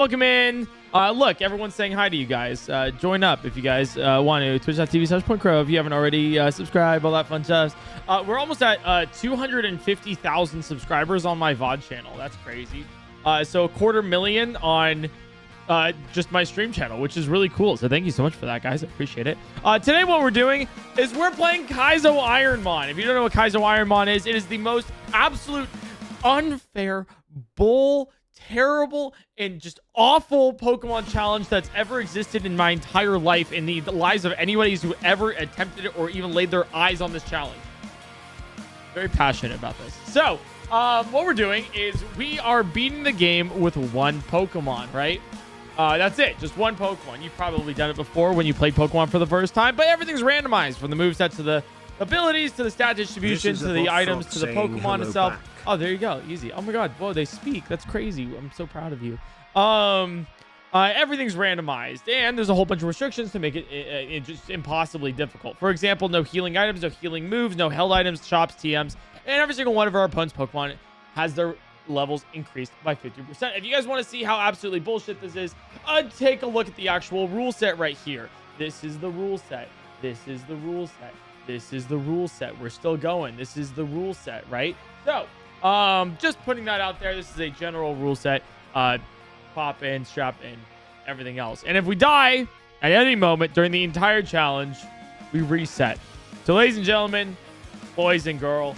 Welcome in. Look, everyone's saying hi to you guys. Join up if you guys want to. Twitch.tv/PointCrow if you haven't already subscribed, all that fun stuff. We're almost at 250,000 subscribers on my VOD channel. That's crazy. So 250,000 on just my stream channel, which is really cool. So thank you so much for that, guys. I appreciate it. Today what we're doing is we're playing Kaizo Ironmon. If you don't know what Kaizo Ironmon is, it is the most absolute unfair, terrible, and just awful Pokemon challenge that's ever existed in my entire life, in the lives of anybody who ever attempted it or even laid their eyes on this challenge. Very passionate about this. So what we're doing is we are beating the game with one Pokemon, right? That's it, just one Pokemon. You've probably done it before when you played Pokemon for the first time, but everything's randomized, from the moveset to the abilities to the stat distribution to the items to the Pokemon itself. Back. Oh, there you go. Easy. Oh my god. Whoa, they speak. That's crazy. I'm so proud of you. Everything's randomized, and there's a whole bunch of restrictions to make it just impossibly difficult. For example, no healing items, no healing moves, no held items, chops, TMs, and every single one of our opponent's Pokemon has their levels increased by 50%. If you guys want to see how absolutely bullshit this is, take a look at the actual rule set right here. This is the rule set. This is the rule set. This is the rule set. We're still going. This is the rule set, right? So, just putting that out there. This is a general rule set. Pop in, strap in, everything else. And if we die at any moment during the entire challenge, we reset. So, ladies and gentlemen, boys and girls,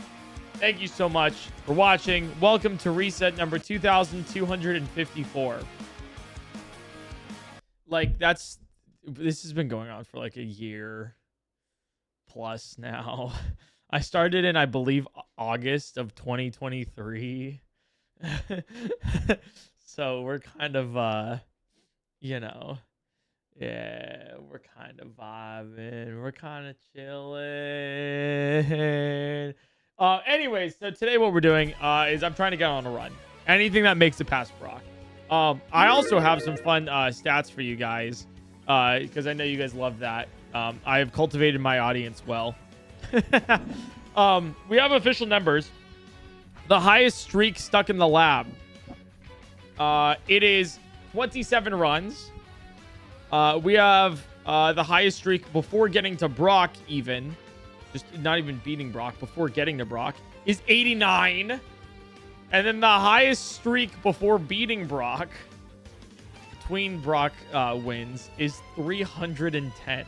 thank you so much for watching. Welcome to reset number 2254. Like, this has been going on for like a year plus now. I started in, I believe, August of 2023. So we're kind of yeah, we're kind of vibing, we're kind of chilling. Anyways, so today what we're doing is I'm trying to get on a run. Anything that makes it past Brock. I also have some fun stats for you guys, because I know you guys love that. I have cultivated my audience well. We have official numbers. The highest streak stuck in the lab. It is 27 runs. We have the highest streak before getting to Brock, even. Just not even beating Brock, before getting to Brock, is 89. And then the highest streak before beating Brock, between Brock wins, is 310.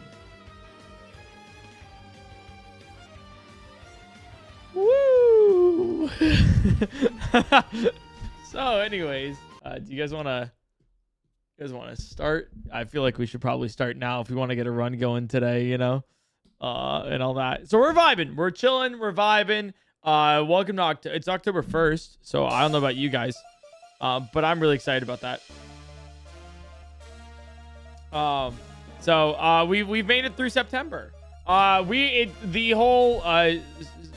Woo! So, anyways, do you guys want to start? I feel like we should probably start now if we want to get a run going today, you know, and all that. So we're vibing, we're chilling, we're vibing. Welcome to it's October 1st, so I don't know about you guys, but I'm really excited about that. We've made it through September. The whole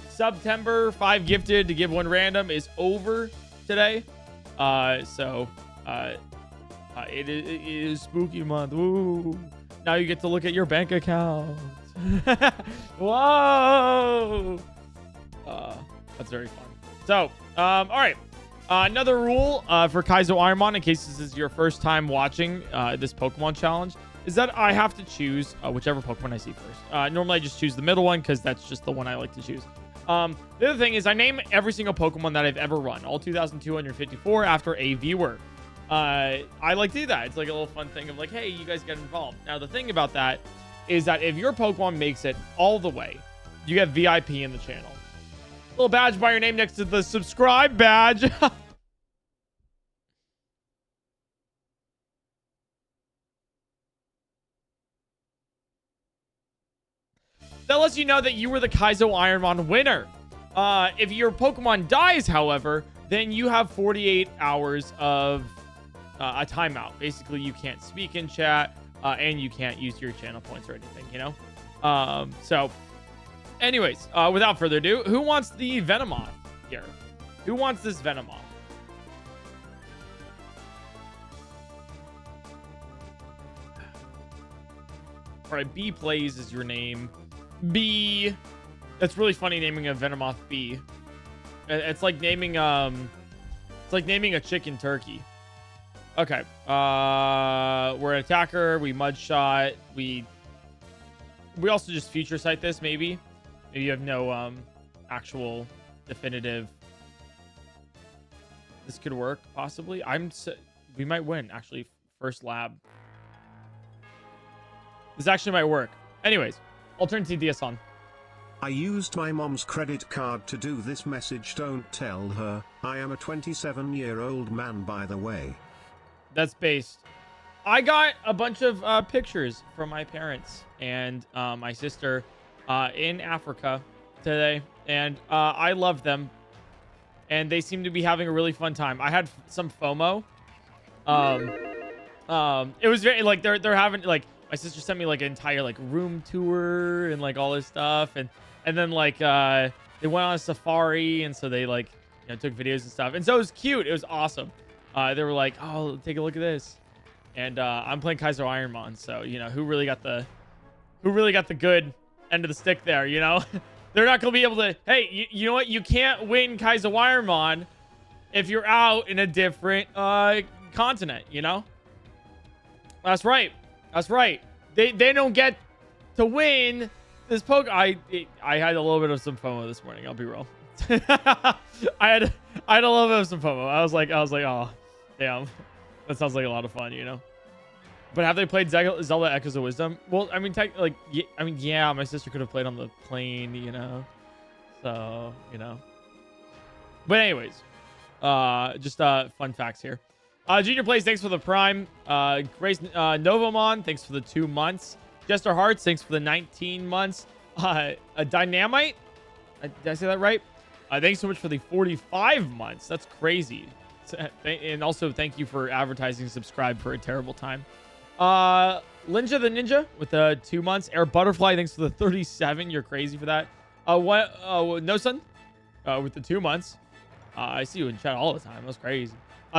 September 5 gifted to give one random is over today. It is spooky month. Woo! Now you get to look at your bank account. Whoa! That's very fun. So, all right. Another rule for Kaizo Ironmon, in case this is your first time watching this Pokemon challenge, is that I have to choose whichever Pokemon I see first. Normally, I just choose the middle one because that's just the one I like to choose. The other thing is I name every single Pokemon that I've ever run, all 2,254, after a viewer. I like to do that. It's like a little fun thing of like, hey, you guys get involved. Now, the thing about that is that if your Pokemon makes it all the way, you get VIP in the channel. Little badge by your name next to the subscribe badge. That lets you know that you were the Kaizo Ironmon winner. If your Pokemon dies, however, then you have 48 hours of a timeout. Basically, you can't speak in chat, and you can't use your channel points or anything, you know? So, anyways, without further ado, who wants the Venomoth here? Who wants this Venomoth? All right, B Plays is your name. B. That's really funny naming a Venomoth B. It's like naming a chicken turkey. Okay. We're an attacker. We mud shot. We also just future sight this, maybe. Maybe you have no actual definitive. This could work, possibly. We might win, actually. First lab. This actually might work. Anyways, I'll turn to DS on. I used my mom's credit card to do this message. Don't tell her. I am a 27-year-old man, by the way. That's based. I got a bunch of pictures from my parents and my sister in Africa today, and I love them, and they seem to be having a really fun time. I had some FOMO. It was very like they're having like my sister sent me like an entire like room tour and like all this stuff, and then like they went on a safari, and so they like took videos and stuff, and so it was cute. It was awesome. They were like, oh, take a look at this. And I'm playing Kaiser Ironmon, so who really got the good end of the stick there, They're not gonna be able to, hey, you know what? You can't win Kaiser Ironmon if you're out in a different continent, That's right. That's right. They don't get to win this poke. I had a little bit of some FOMO this morning, I'll be real. I had a little bit of some FOMO. I was like, oh, damn. That sounds like a lot of fun, But have they played Zelda Echoes of Wisdom? Well, I mean, yeah, my sister could have played on the plane, So, But anyways, just fun facts here. Junior Plays, thanks for the Prime. Grace Novamon, thanks for the 2 months. Jester Hearts, thanks for the 19 months. A Dynamite, did I say that right? Thanks so much for the 45 months. That's crazy. And also thank you for advertising subscribe for a terrible time. Linja the Ninja with the 2 months. Air Butterfly, thanks for the 37. You're crazy for that. No Sun with the 2 months. I see you in chat all the time. That's crazy.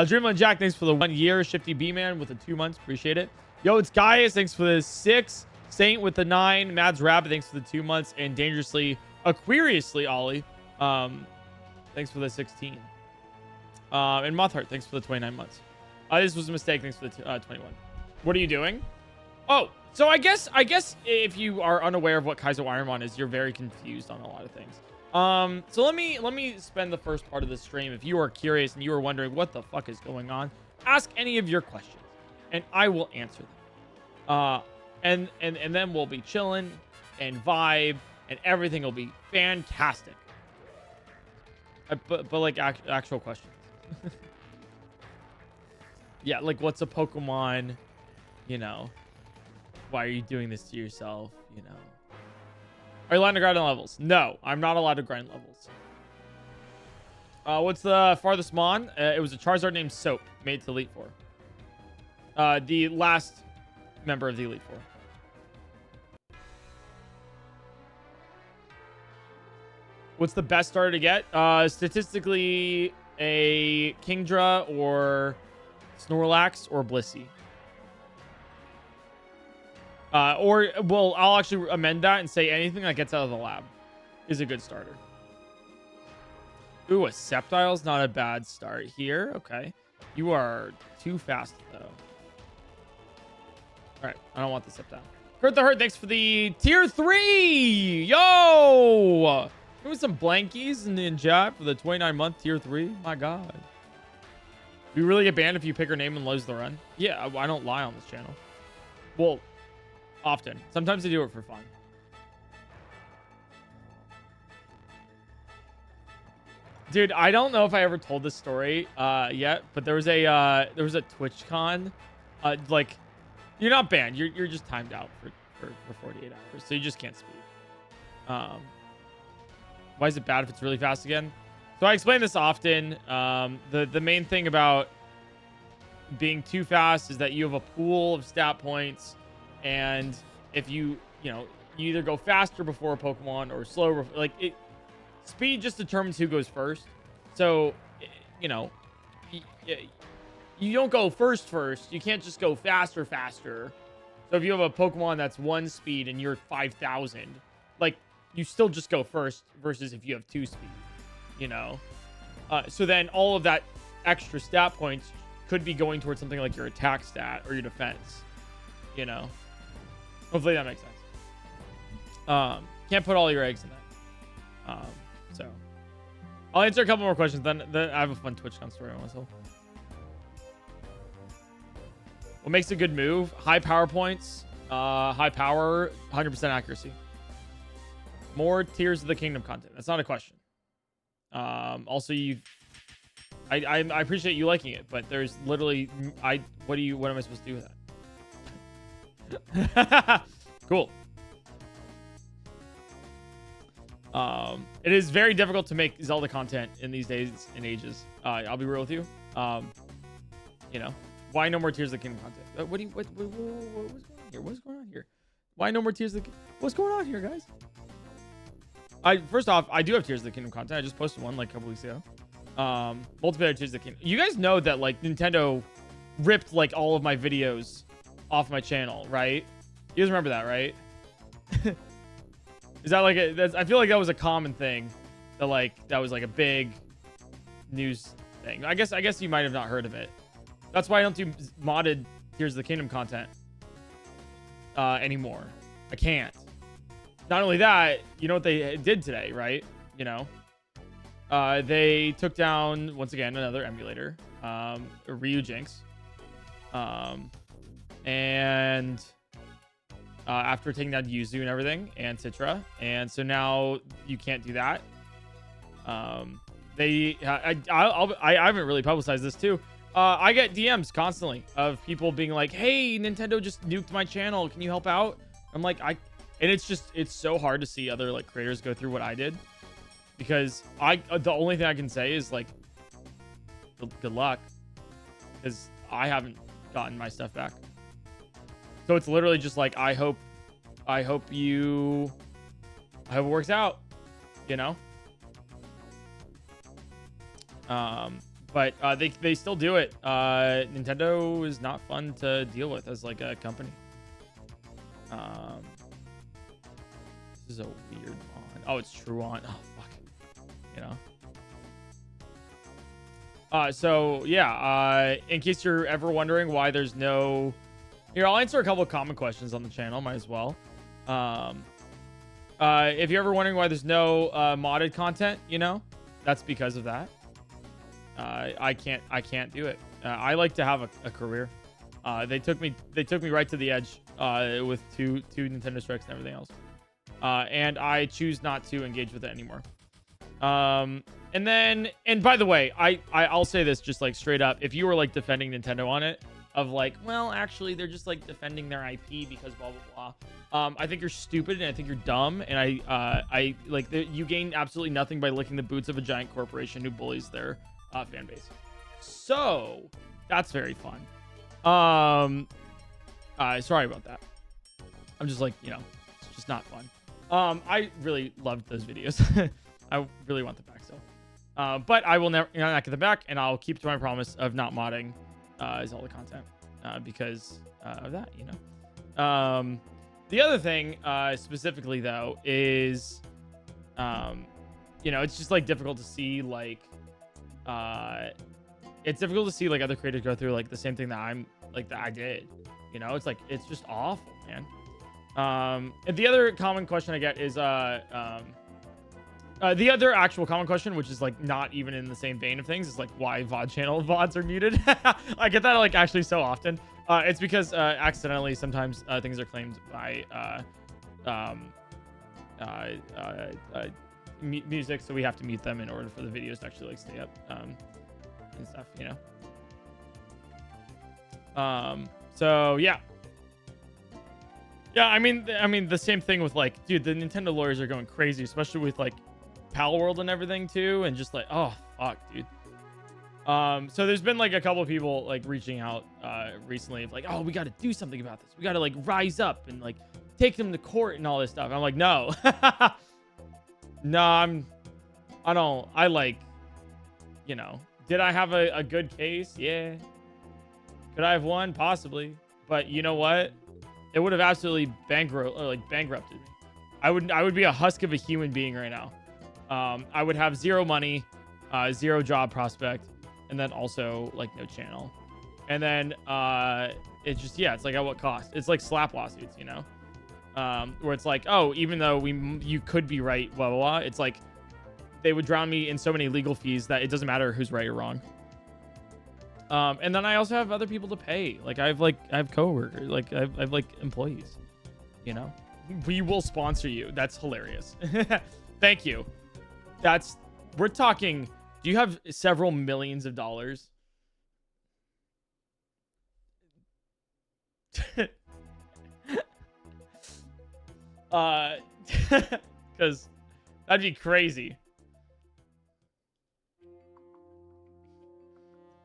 Dreamland Jack, thanks for the 1 year. Shifty B-Man with the 2 months. Appreciate it. Yo, it's Gaius, thanks for the 6. Saint with the 9. Mads Rabbit, thanks for the 2 months. And Dangerously Aquariously Ollie, thanks for the 16. And Mothheart, thanks for the 29 months. This was a mistake. Thanks for the 21. What are you doing? Oh, so I guess if you are unaware of what Kaiser Ironmon is, you're very confused on a lot of things. So let me spend the first part of the stream. If you are curious and you are wondering what the fuck is going on, ask any of your questions, and I will answer them. And then we'll be chilling and vibe, and everything will be fantastic. But like actual questions. Yeah, like what's a Pokemon? Why are you doing this to yourself? Are you allowed to grind on levels? No, I'm not allowed to grind levels. What's the farthest Mon? It was a Charizard named Soap, made it to Elite Four. The last member of the Elite Four. What's the best starter to get? Statistically, a Kingdra or Snorlax or Blissey. Well, I'll actually amend that and say anything that gets out of the lab is a good starter. Ooh, a Sceptile's not a bad start here. Okay. You are too fast, though. All right. I don't want the Sceptile. Kurt the Hurt, thanks for the tier 3. Yo! Give me some blankies in the chat for the 29-month tier 3. My God. We really get banned if you pick her name and lose the run? Yeah, I don't lie on this channel. Well, often. Sometimes I do it for fun. Dude, I don't know if I ever told this story yet, but there was a TwitchCon. Like, you're not banned. You're just timed out for 48 hours, so you just can't speak. Why is it bad if it's really fast again? So I explain this often. The main thing about being too fast is that you have a pool of stat points, and if you either go faster before a Pokemon or slower, speed just determines who goes first. So, you don't go first. You can't just go faster. So if you have a Pokemon that's 1 speed and you're 5,000, you still just go first versus if you have 2 speed, So then all of that extra stat points could be going towards something like your attack stat or your defense. You know, hopefully that makes sense. Can't put all your eggs in that. So I'll answer a couple more questions. Then I have a fun TwitchCon story on myself. What makes a good move? High power points, high power, 100% accuracy. More Tears of the Kingdom content. That's not a question. Also, I appreciate you liking it, but there's literally what am I supposed to do with that? Cool. It is very difficult to make Zelda content in these days and ages. I'll be real with you. You know, why no more Tears of the Kingdom content? What's going on here? What's going on here? Why no more Tears of the Kingdom? What's going on here, guys? First off, I do have Tears of the Kingdom content. I just posted one like a couple weeks ago. Multiplayer Tears of the Kingdom. You guys know that like Nintendo ripped like all of my videos off my channel, right? You guys remember that, right? Is that like I feel like that was a common thing. That was like a big news thing. I guess you might have not heard of it. That's why I don't do modded Tears of the Kingdom content anymore. I can't. Not only that, you know what they did today, right? You know, they took down once again another emulator, Ryu Jinx, and after taking down Yuzu and everything, and Citra, and so now you can't do that. I haven't really publicized this too. I get DMs constantly of people being like, "Hey, Nintendo just nuked my channel. Can you help out?" I'm like, and it's so hard to see other like creators go through what I did, because the only thing I can say is like, good luck, because I haven't gotten my stuff back. So it's literally just like, I hope it works out, you know. But they still do it. Nintendo is not fun to deal with as like a company. This is a weird one. Oh, it's true on. Oh, fuck. You know. So yeah, in case you're ever wondering why there's no... Here, I'll answer a couple of common questions on the channel. Might as well. If you're ever wondering why there's no modded content, you know, that's because of that. I can't do it. I like to have a career. They took me right to the edge with two Nintendo Strikes and everything else. And I choose not to engage with it anymore. And by the way, I'll say this just like straight up. If you were like defending Nintendo on it, of like, well, actually they're just like defending their IP because blah blah blah. I think you're stupid and I think you're dumb, and I like you gain absolutely nothing by licking the boots of a giant corporation who bullies their fan base. So that's very fun. Sorry about that. I'm just like, you know, it's just not fun. I really loved those videos. I really want them back still. But I will never, not get them back, and I'll keep to my promise of not modding Zelda content because of that, you know. The other thing specifically though is, you know, it's just like difficult to see like, it's difficult to see like other creators go through like the same thing that I did. You know, it's like, it's just awful, man. And the other common question I get is the other actual common question, which is like not even in the same vein of things, is like why VOD channel VODs are muted. I get that like actually so often. It's because accidentally sometimes things are claimed by music, so we have to mute them in order for the videos to actually like stay up and stuff, you know. So yeah. Yeah, I mean the same thing with like, dude, the Nintendo lawyers are going crazy, especially with like Pal World and everything too, and just like, oh fuck, dude. So there's been like a couple of people like reaching out recently of like, oh, we got to do something about this. We got to like rise up and like take them to court and all this stuff. I'm like, no, no, I like, you know, did I have a good case? Yeah. Could I have won? Possibly. But you know what? It would have absolutely bankrupted me. I would be a husk of a human being right now. I would have zero money, zero job prospect, and then also like no channel. And then it's just, yeah, it's like at what cost? It's like slap lawsuits, you know, where it's like, oh, even though you could be right, blah, blah, blah. It's like they would drown me in so many legal fees that it doesn't matter who's right or wrong. And then I also have other people to pay. Like I have coworkers, like I've like employees, you know. We will sponsor you. That's hilarious. Thank you. We're talking. Do you have several millions of dollars? Because that'd be crazy.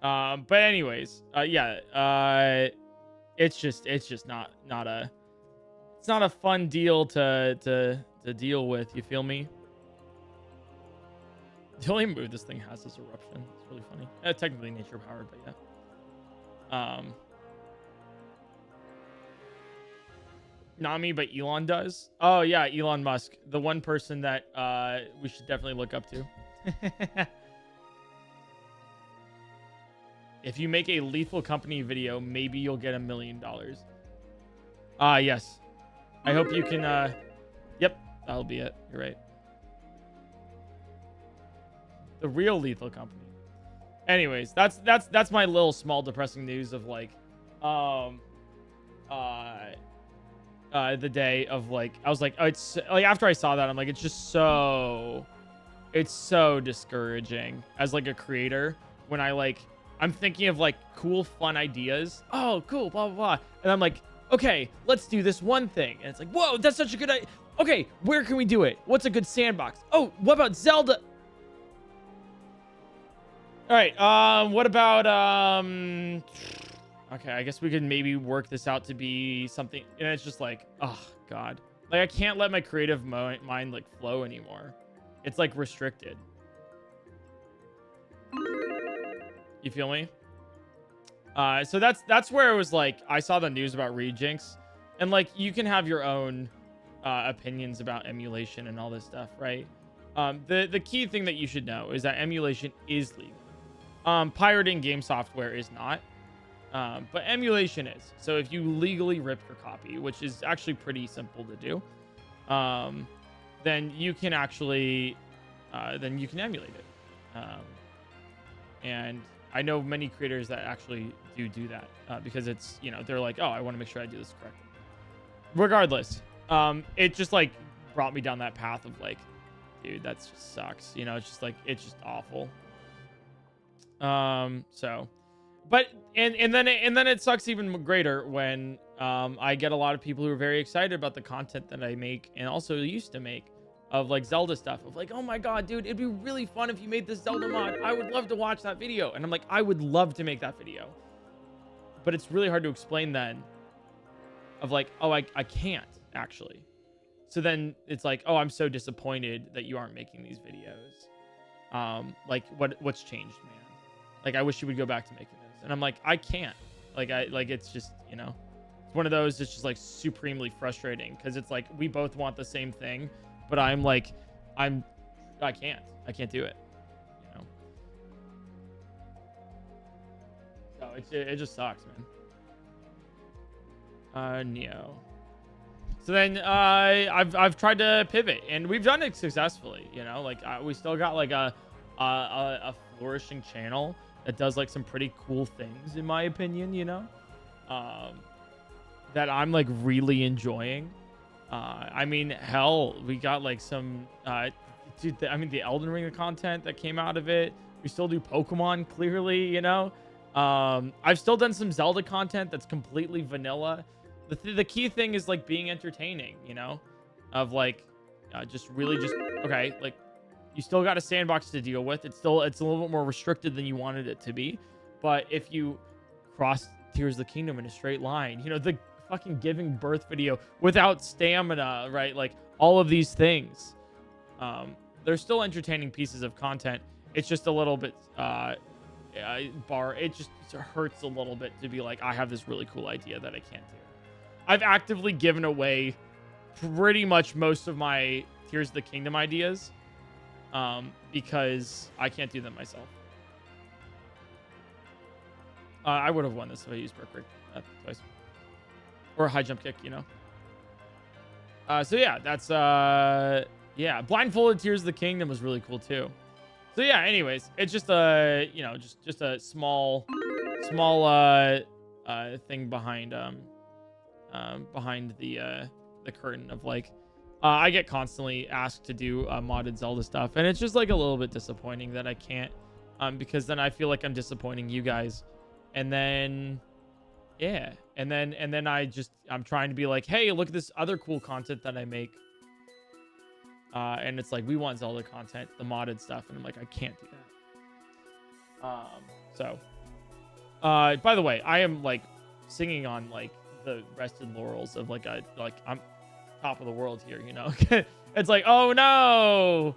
But anyways, yeah, it's just not a fun deal to deal with. You feel me? The only move this thing has is eruption. It's really funny. Technically nature powered, but yeah. Not me, but Elon does. Oh yeah, Elon Musk, the one person that we should definitely look up to. If you make a Lethal Company video, maybe you'll get $1 million. Yes. I hope you can. Yep, that'll be it. You're right. The real Lethal Company. Anyways, that's my little small depressing news of like, the day of like, I was like, oh, it's like after I saw that, I'm like, it's so discouraging as like a creator when I'm thinking of like cool, fun ideas. Oh, cool, blah, blah, blah. And I'm like, okay, let's do this one thing. And it's like, whoa, that's such a good idea. Okay, where can we do it? What's a good sandbox? Oh, what about Zelda? All right, what about, okay, I guess we could maybe work this out to be something. And it's just like, oh, God. Like, I can't let my creative mind, like, flow anymore. It's, like, restricted. You feel me? So that's where it was like, I saw the news about Rejinx. And, like, you can have your own opinions about emulation and all this stuff, right? The key thing that you should know is that emulation is legal. Pirating game software is not. But emulation is. So if you legally rip your copy, which is actually pretty simple to do, then you can actually, emulate it. And I know many creators that actually do that because it's, you know, they're like, oh, I want to make sure I do this correctly. Regardless, it just like brought me down that path of like, dude, that just sucks. You know, it's just like, it's just awful. So, but, and then it sucks even greater when, I get a lot of people who are very excited about the content that I make and also used to make of like Zelda stuff of like, oh my God, dude, it'd be really fun if you made this Zelda mod. I would love to watch that video. And I'm like, I would love to make that video, but it's really hard to explain then of like, oh, I can't actually. So then it's like, oh, I'm so disappointed that you aren't making these videos. Like what's changed, man? Like, I wish you would go back to making those. And I'm like, I can't. It's just, you know, it's one of those that's just like supremely frustrating because it's like, we both want the same thing, but I'm like, I can't do it, you know? So it just sucks, man. Neo. So then, I've tried to pivot and we've done it successfully, you know, like we still got like a flourishing channel that does like some pretty cool things in my opinion, you know, that I'm like really enjoying. I mean, hell, we got like some, dude, the Elden Ring content that came out of it. We still do Pokemon clearly, you know. I've still done some Zelda content that's completely vanilla. The key thing is like being entertaining, you know, of like, just really just, okay, like, you still got a sandbox to deal with. It's a little bit more restricted than you wanted it to be. But if you cross Tears of the Kingdom in a straight line, you know, the fucking giving birth video without stamina, right? Like all of these things. They're still entertaining pieces of content. It's just a little bit it just hurts a little bit to be like, I have this really cool idea that I can't do. I've actively given away pretty much most of my Tears of the Kingdom ideas. Because I can't do them myself. I would have won this if I used Brick twice. Or a high jump kick, you know. So yeah, that's yeah, blindfolded Tears of the Kingdom was really cool too. So yeah, anyways, it's just a, you know, just a small thing behind the curtain of like I get constantly asked to do modded Zelda stuff, and it's just like a little bit disappointing that I can't, because then I feel like I'm disappointing you guys, and then yeah, and then I'm trying to be like, hey, look at this other cool content that I make, and it's like, we want Zelda content, the modded stuff, and I'm like, I can't do that. So by the way, I am like singing on like the rested laurels of like I'm top of the world here, you know. It's like, oh no,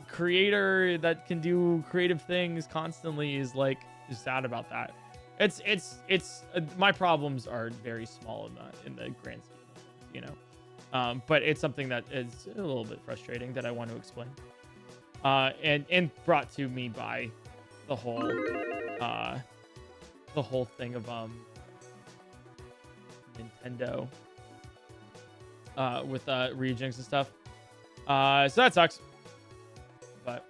creator that can do creative things constantly is like sad about that. It's my problems are very small in the grand scheme of things, you know. But it's something that is a little bit frustrating that I want to explain, and brought to me by the whole thing of Nintendo with rejects and stuff. So that sucks. But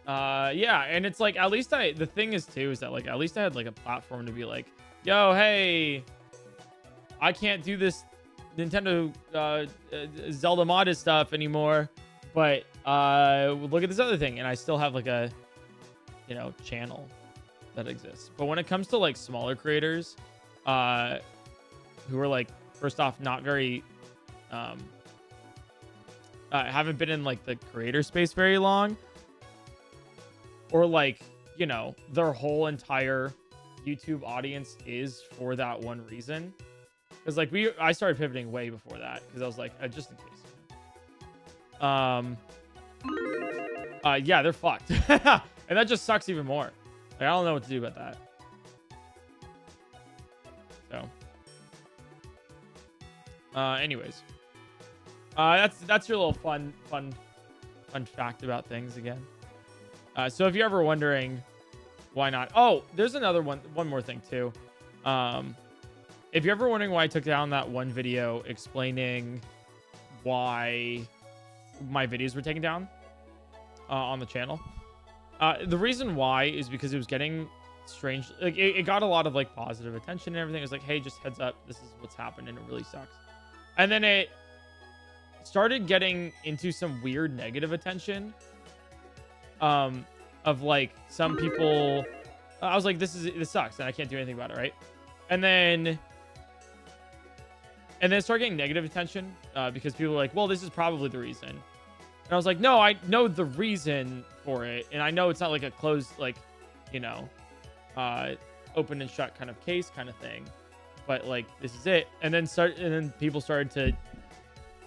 yeah, and it's like, at least the thing is too is that like at least I had like a platform to be like, yo, hey, I can't do this Nintendo Zelda modded stuff anymore, but look at this other thing, and I still have like a, you know, channel that exists. But when it comes to like smaller creators who are like, first off, not very haven't been in like the creator space very long, or like, you know, their whole entire YouTube audience is for that one reason. Because like I started pivoting way before that, because I was like, just in case. Yeah, they're fucked. And that just sucks even more. Like, I don't know what to do about that. So anyways, that's your little fun fact about things again. So if you're ever wondering why not, oh, there's another one more thing too. If you're ever wondering why I took down that one video explaining why my videos were taken down on the channel, the reason why is because it was getting strange. Like it got a lot of like positive attention and everything. It was like, hey, just heads up, this is what's happened, and it really sucks. And then it started getting into some weird negative attention of like some people. I was like, this sucks, and I can't do anything about it, right? And then it started getting negative attention because people were like, well, this is probably the reason. And I was like, no, I know the reason for it, and I know it's not like a closed, like, you know, open and shut kind of case kind of thing, but like, this is it. And then people started to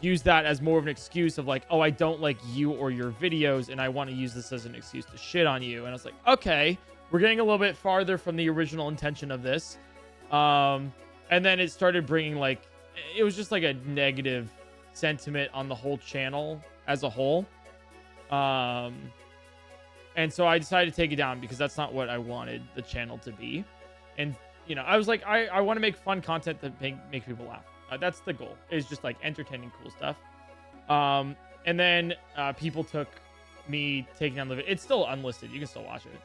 use that as more of an excuse of like, oh, I don't like you or your videos, and I want to use this as an excuse to shit on you. And I was like, okay, we're getting a little bit farther from the original intention of this. And then it started bringing like, it was just like a negative sentiment on the whole channel as a whole. And so I decided to take it down because that's not what I wanted the channel to be. And, you know, I was like, I want to make fun content that make people laugh. That's the goal, is just like entertaining, cool stuff. And then people took me taking down the video. It's still unlisted. You can still watch it.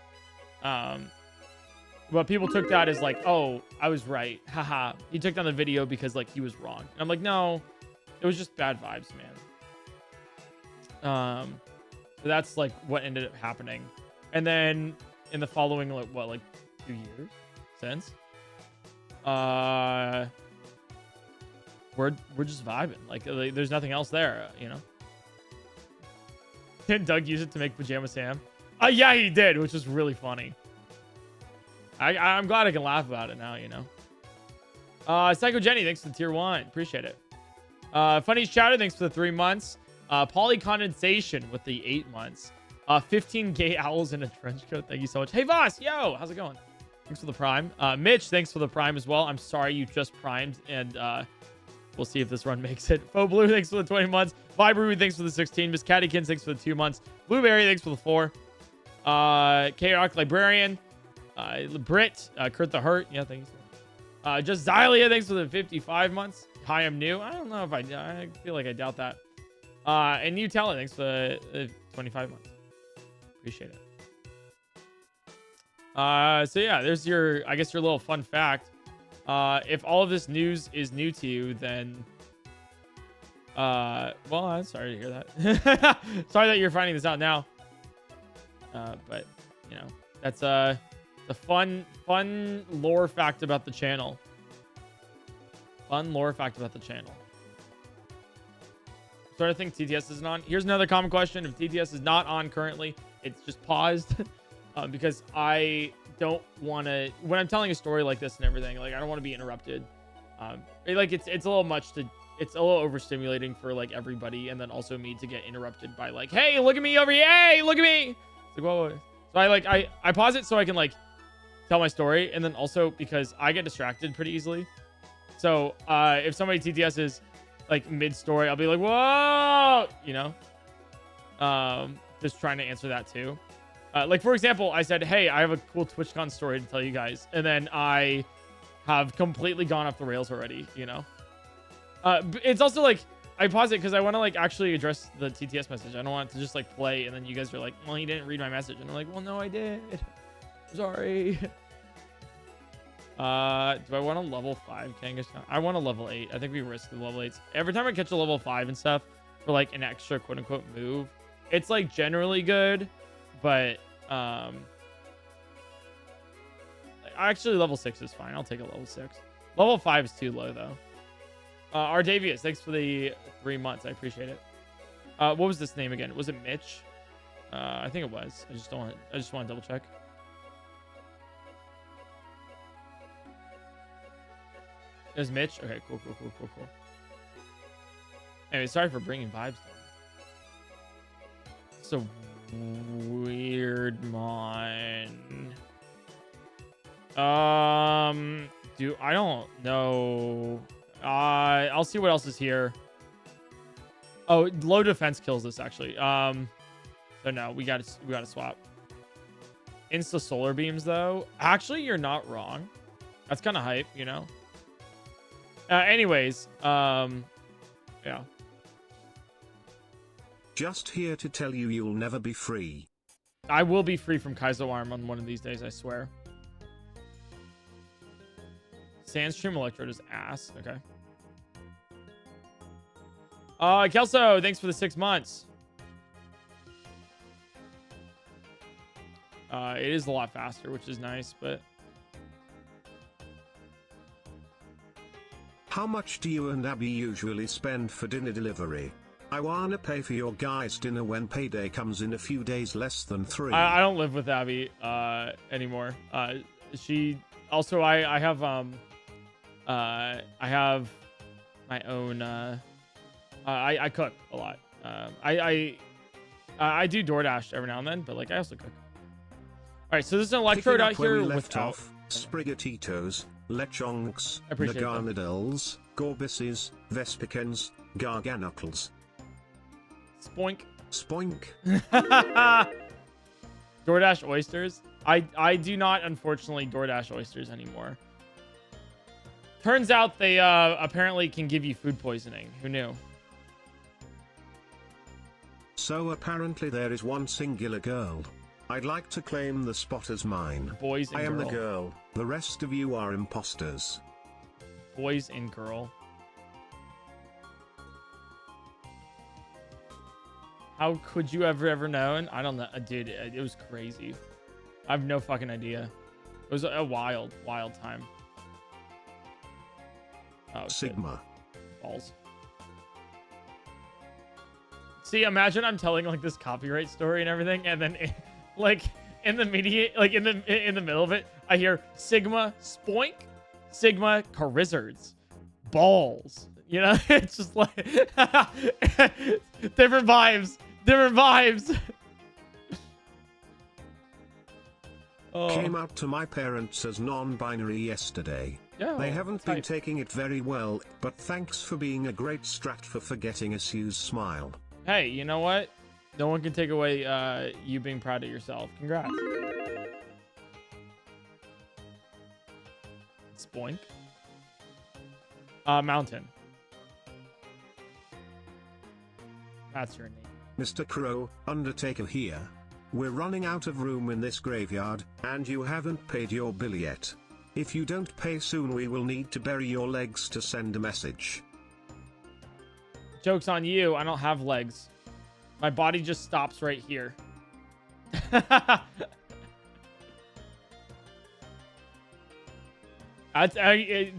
But people took that as like, oh, I was right. Haha. He took down the video because like he was wrong. And I'm like, no, it was just bad vibes, man. So that's like what ended up happening. And then in the following, like, what, like 2 years since, we're just vibing. Like there's nothing else there, you know. Didn't Doug use it to make Pajama Sam? Yeah, he did, which was really funny. I'm glad I can laugh about it now, you know. Psycho Jenny, thanks for the tier 1. Appreciate it. Funny's Chowder, thanks for the 3 months. Poly Condensation with the 8 months. 15 gay owls in a trench coat. Thank you so much. Hey, Voss, yo, how's it going? Thanks for the prime. Mitch, thanks for the prime as well. I'm sorry you just primed, and we'll see if this run makes it. Faux Blue, thanks for the 20 months. Vibru, thanks for the 16. Miss Cattykins, thanks for the 2 months. Blueberry, thanks for the 4. Chaotic Librarian, Brit, Kurt the Hurt. Yeah, thanks. Just Xylia, thanks for the 55 months. Hi, I'm new. I don't know if I feel like I doubt that. And you tell it, thanks for the 25 months. Appreciate it. So yeah, there's your, I guess, your little fun fact. If all of this news is new to you, then well, I'm sorry to hear that. Sorry that you're finding this out now. But you know, that's the fun lore fact about the channel. Fun lore fact about the channel. So I think TTS isn't on. Here's another common question. If TTS is not on currently, it's just paused. Because I don't want to, when I'm telling a story like this and everything, like I don't want to be interrupted. Like it's a little much to, it's a little overstimulating for like everybody, and then also me to get interrupted by like, hey, look at me over here, hey, look at me. It's like, whoa. So I pause it so I can like tell my story, and then also because I get distracted pretty easily. So if somebody TTS is like mid-story, I'll be like, whoa, you know, just trying to answer that too. Like, for example, I said, hey, I have a cool TwitchCon story to tell you guys. And then I have completely gone off the rails already, you know? It's also like, I pause it because I want to like actually address the TTS message. I don't want it to just like play. And then you guys are like, well, you didn't read my message. And I'm like, well, no, I did. Sorry. Do I want a level 5 Kangaskhan? I want a level 8. I think we risk the level 8s. Every time I catch a level 5 and stuff for like an extra quote unquote move, it's like generally good. But actually level 6 is fine. I'll take a level 6. Level 5 is too low though. Ardavius, thanks for the 3 months. I appreciate it. What was this name again? Was it Mitch? I think it was. I just want to double check. It was Mitch. Okay, cool. Anyway, sorry for bringing vibes down. So weird mon. Dude, I don't know. I'll see what else is here. Oh, low defense kills this actually. So no, we gotta swap. Insta solar beams though. Actually, you're not wrong. That's kind of hype, you know. Anyways, yeah. Just here to tell you you'll never be free. I will be free from Kaizo Arm on one of these days, I swear. Sandstream Electrode is ass. Okay. Kelso, thanks for the 6 months. It is a lot faster, which is nice, but... How much do you and Abby usually spend for dinner delivery? I wanna pay for your guys' dinner when payday comes in a few days, less than 3. I don't live with Abby anymore. She also I have my own I cook a lot. I do DoorDash every now and then, but like I also cook. All right, so there's an electrode out here without Sprigatitos, Lechonks, I appreciate that. Nagarnadels, Gorbises, Vespicans, Garganuckles. Spoink. Spoink. DoorDash oysters. I do not, unfortunately, DoorDash oysters anymore. Turns out they apparently can give you food poisoning. Who knew? So apparently there is one singular girl. I'd like to claim the spot as mine. Boys and I am girl. the girl. The rest of you are imposters. Boys and girl. How could you ever known? I don't know. Dude, it was crazy. I have no fucking idea. It was a wild time. Oh, Sigma. shit. Balls. See, imagine I'm telling like this copyright story and everything, and then like in the media, like in the middle of it, I hear Sigma Spoink, Sigma Charizards, balls. You know, it's just like different vibes. Oh. Came out to my parents as non-binary yesterday. Yeah, they haven't been type. taking it very well, but thanks for being a great strat for forgetting Asu's smile. Hey, you know what? No one can take away you being proud of yourself. Congrats. Boink. Mountain. That's your name. Mr. Crow, Undertaker here. We're running out of room in this graveyard, and you haven't paid your bill yet. If you don't pay soon, we will need to bury your legs to send a message. Joke's on you. I don't have legs. My body just stops right here.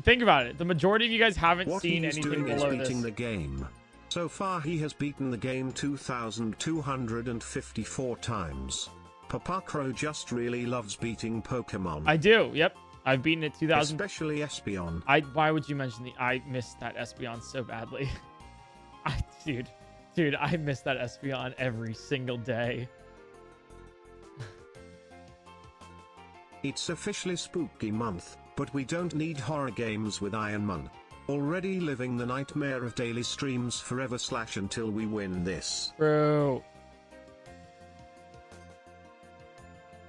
Think about it. The majority of you guys haven't seen anything below this. Beating the game. So far he has beaten the game 2,254 times. PokéCrow just really loves beating Pokemon. I do, yep. I've beaten it 2,000. Especially Espeon. Why would you mention I missed that Espeon so badly. Dude, I miss that Espeon every single day. It's officially spooky month, but we don't need horror games with Iron Man. Already living the nightmare of daily streams forever / until we win this. Bro.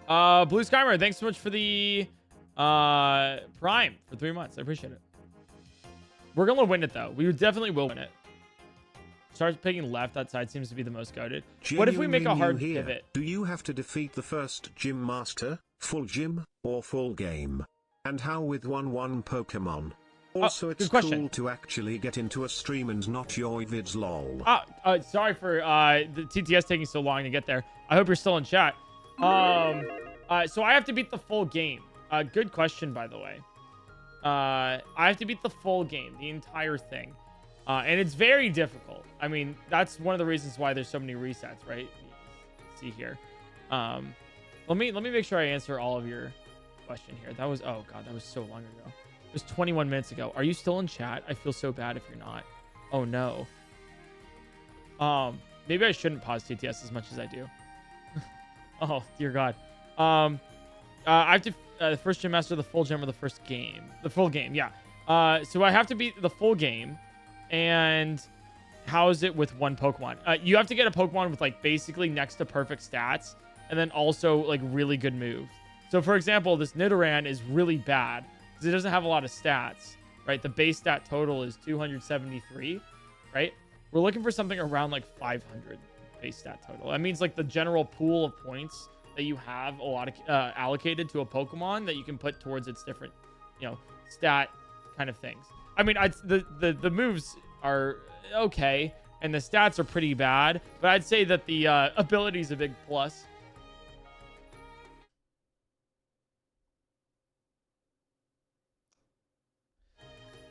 Blue Skymer, thanks so much for the Prime for 3 months. I appreciate it. We're gonna win it though. We definitely will win it. Start picking left. That side seems to be the most goaded. What if we make a hard pivot? Do you have to defeat the first gym master, full gym, or full game? And how with 1-1 Pokemon? Also, it's cool to actually get into a stream and not your vids, lol. Sorry for the TTS taking so long to get there. I hope you're still in chat. So I have to beat the full game. Good question, by the way. I have to beat the full game, the entire thing. And it's very difficult. I mean, that's one of the reasons why there's so many resets, right? See here. Let me make sure I answer all of your question here. That was, oh god, that was so long ago. It was 21 minutes ago. Are you still in chat? I feel so bad if you're not. Oh no. Maybe I shouldn't pause TTS as much as I do. Oh dear god. I have to the first gym master, the full gym, or the first game. The full game, yeah. So I have to beat the full game. And house it with one Pokemon. You have to get a Pokemon with like basically next to perfect stats, and then also like really good moves. So for example, this Nidoran is really bad because it doesn't have a lot of stats, right? The base stat total is 273, right? We're looking for something around like 500 base stat total. That means like the general pool of points that you have a lot of allocated to a Pokemon that you can put towards its different, stat kind of things. I mean, the moves are okay, and the stats are pretty bad, but I'd say that the ability is a big plus.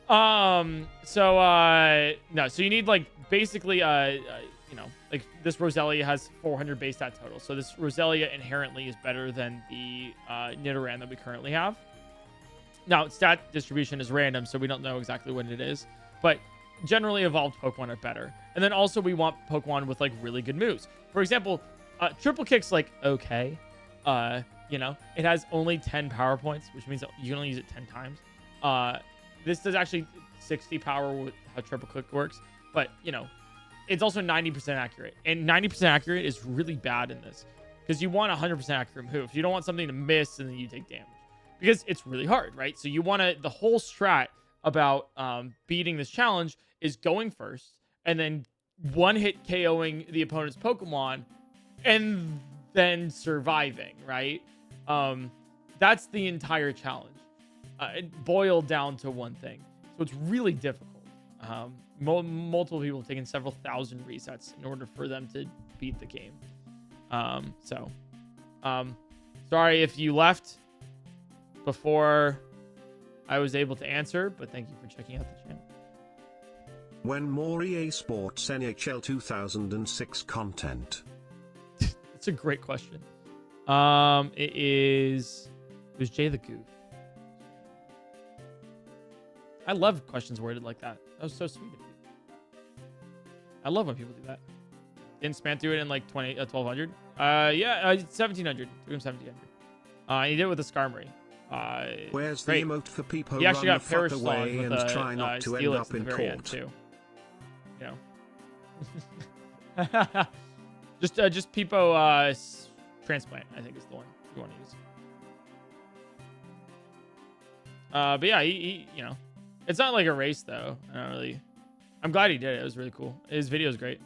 No, so you need like basically like this Roselia has 400 base stat total, so this Roselia inherently is better than the Nidoran that we currently have. Now, stat distribution is random, so we don't know exactly what it is. But generally, evolved Pokemon are better. And then also, we want Pokemon with, like, really good moves. For example, Triple Kick's, like, okay. It has only 10 power points, which means that you can only use it 10 times. This does actually 60 power with how Triple Kick works. But, it's also 90% accurate. And 90% accurate is really bad in this. Because you want 100% accurate moves. You don't want something to miss and then you take damage. Because it's really hard, right? So you want to, the whole strat about beating this challenge is going first and then one-hit KOing the opponent's Pokemon and then surviving, right? That's the entire challenge. It boiled down to one thing. So it's really difficult. Multiple people have taken several thousand resets in order for them to beat the game. Sorry if you left before I was able to answer, but thank you for checking out the channel. When more EA Sports NHL 2006 content? It's a great question. It was Jay the Goof. I love questions worded like that. That was so sweet of you. I love when people do that. Didn't spam through it in like 1200. 1700. Took him 1700. He did it with a Skarmory. Where's the emote for people he actually run got the fuck Perish away with and try not to end up in court? Too. Just Peepo transplant, I think is the one you want to use. But yeah, he you know, it's not like a race though. I'm glad he did it. It was really cool. His video is great.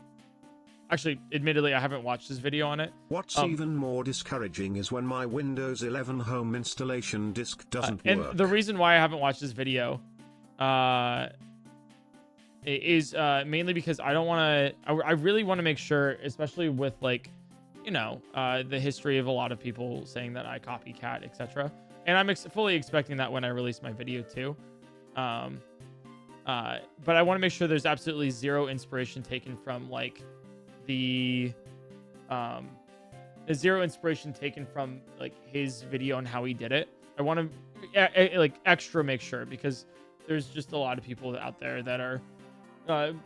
Actually, admittedly, I haven't watched his video on it. What's even more discouraging is when my Windows 11 home installation disk doesn't and work. The reason why I haven't watched this video is mainly because I don't want to. I really want to make sure, especially with like, you know, the history of a lot of people saying that I copycat, etc. And I'm fully expecting that when I release my video too. But I want to make sure there's absolutely zero inspiration taken from like the zero inspiration taken from like his video and how he did it. I want to like extra make sure, because there's just a lot of people out there that are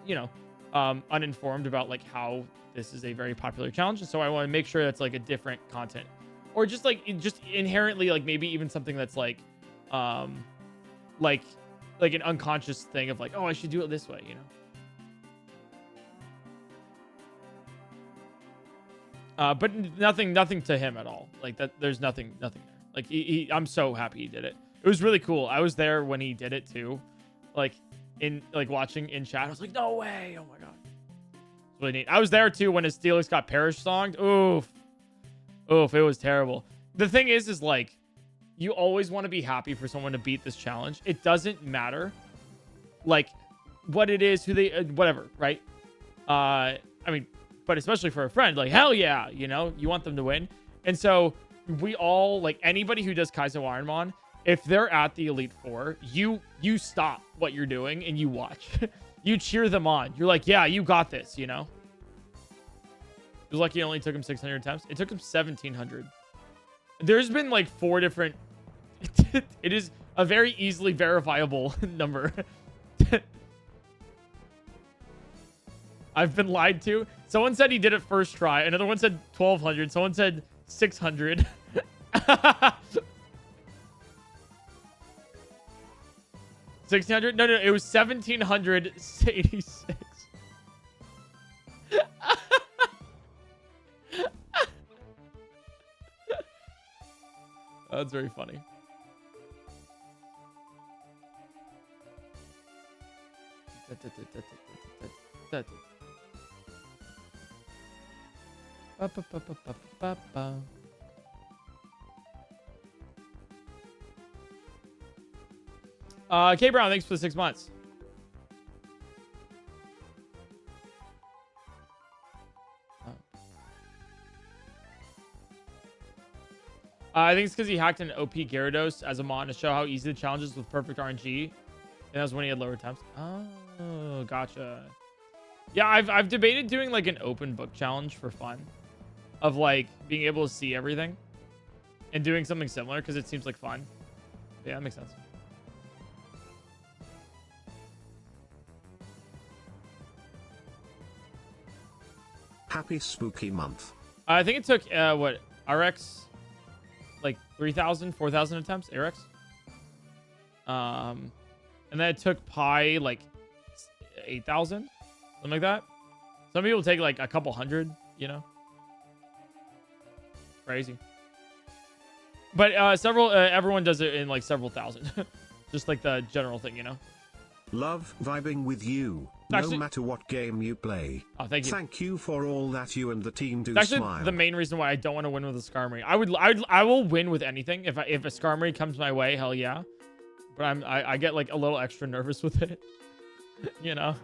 you know, uninformed about like how this is a very popular challenge. And so I want to make sure that's like a different content, or just like just inherently like maybe even something that's like like an unconscious thing of like, oh, I should do it this way, you know. But nothing to him at all. Like that, there's nothing there. Like I'm so happy he did it. It was really cool. I was there when he did it too. Like watching in chat. I was like, no way. Oh my God. It's really neat. I was there too when his Steelix got Perish songed. Oof. It was terrible. The thing is like, you always want to be happy for someone to beat this challenge. It doesn't matter like what it is, who they, whatever, right? I mean, but especially for a friend, like, hell yeah, you know, you want them to win. And so we all, like, anybody who does Kaizo Ironmon, if they're at the Elite Four, you stop what you're doing and you watch. You cheer them on. You're like, yeah, you got this, you know? It was lucky it only took him 600 attempts. It took him 1,700. There's been, like, 4 different... It is a very easily verifiable number. I've been lied to. Someone said he did it first try. Another one said 1,200. Someone said 600. 1,600? No, it was 1,786. That's very funny. K Brown, thanks for the 6 months. I think it's because he hacked an OP Gyarados as a mon to show how easy the challenge is with perfect RNG. And that was when he had lower attempts. Oh, gotcha. Yeah, I've debated doing like an open book challenge for fun. Of like being able to see everything. And doing something similar because it seems like fun. Yeah, that makes sense. Happy spooky month. I think it took, what, RX... like 3,000, 4,000 attempts, Arex. And then it took Pi like 8,000, something like that. Some people take like a couple hundred, you know. Crazy. But everyone does it in like several thousand. Just like the general thing, you know. Love vibing with you, actually, no matter what game you play. Oh, thank you. Thank you for all that you and the team do. It's actually smile. the main reason why I don't want to win with a Skarmory. I will win with anything. If a Skarmory comes my way, hell yeah. But I get like a little extra nervous with it. You know.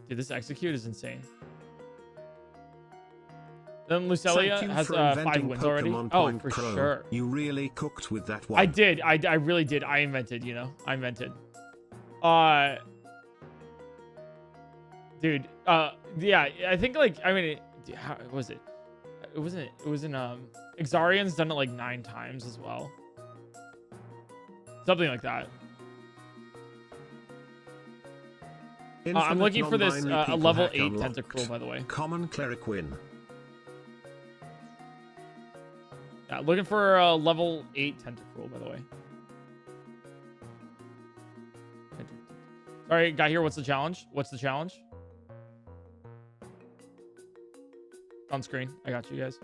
Dude, this execute is insane. Then Lucelia has 5 wins already. Oh, for sure. You really cooked with that one. I did. I really did. I invented, you know. I invented. Dude. Yeah. I think like, I mean, how was it? It wasn't. It was in Exarian's done it like 9 times as well. Something like that. I'm looking for this level 8 Tentacruel, by the way. Common Cleric win. Yeah, looking for a level 8 Tentacruel, by the way. Sorry, got here. What's the challenge? What's the challenge? On screen. I got you guys.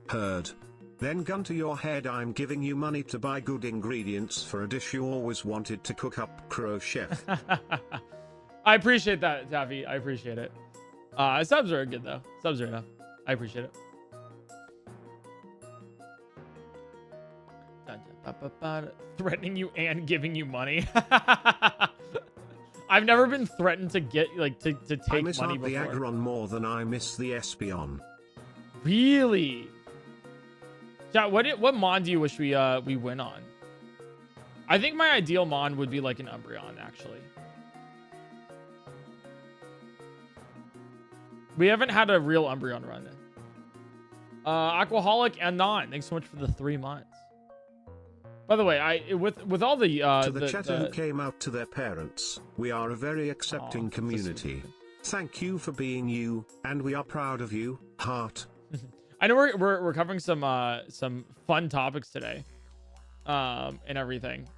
Heard. Then gun to your head, I'm giving you money to buy good ingredients for a dish you always wanted to cook up, Crow Chef. I appreciate that, Taffy. I appreciate it. Subs are good, though. Subs are enough. I appreciate it. Threatening you and giving you money. I've never been threatened to get, like, to take I miss money the before. Agron more than I miss the Espion. Really? Chat, what mon do you wish we win on? I think my ideal mon would be like an Umbreon, actually. We haven't had a real Umbreon run. Aquaholic and Non, thanks so much for the 3 months. By the way, with all the to the chatter who came out to their parents, we are a very accepting community. Thank you for being you, and we are proud of you, heart. I know we're covering some fun topics today, and everything,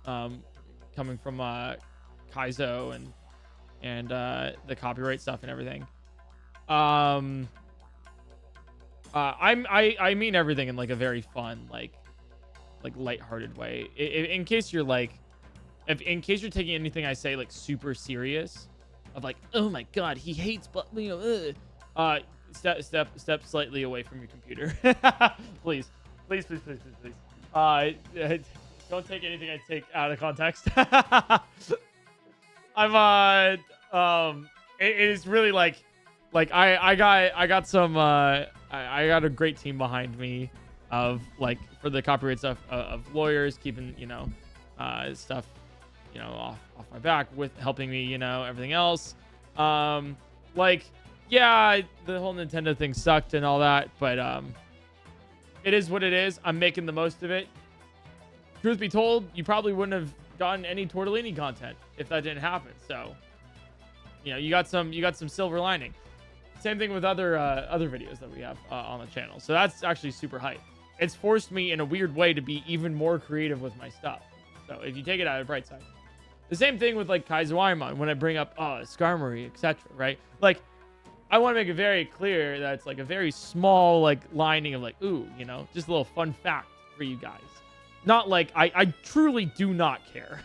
coming from Kaizo and the copyright stuff and everything. I mean everything in like a very fun, like lighthearted way. In case you're like, in case you're taking anything I say like super serious, of like, oh my god, he hates, but you know, step slightly away from your computer. Please. Don't take anything I take out of context. It is really like I got some I got a great team behind me of like for the copyright stuff of lawyers keeping, you know, stuff, you know, off my back with helping me, you know, everything else. Like, yeah, the whole Nintendo thing sucked and all that, but it is what it is. I'm making the most of it. Truth be told, you probably wouldn't have gotten any Tortellini content if that didn't happen. So, you know, you got some silver lining. Same thing with other videos that we have on the channel. So that's actually super hype. It's forced me in a weird way to be even more creative with my stuff. So if you take it out of the bright side. The same thing with like Kaizoaimon when I bring up Skarmory, etc. Right? Like, I want to make it very clear that it's like a very small like lining of like, ooh, you know, just a little fun fact for you guys. Not like I truly do not care.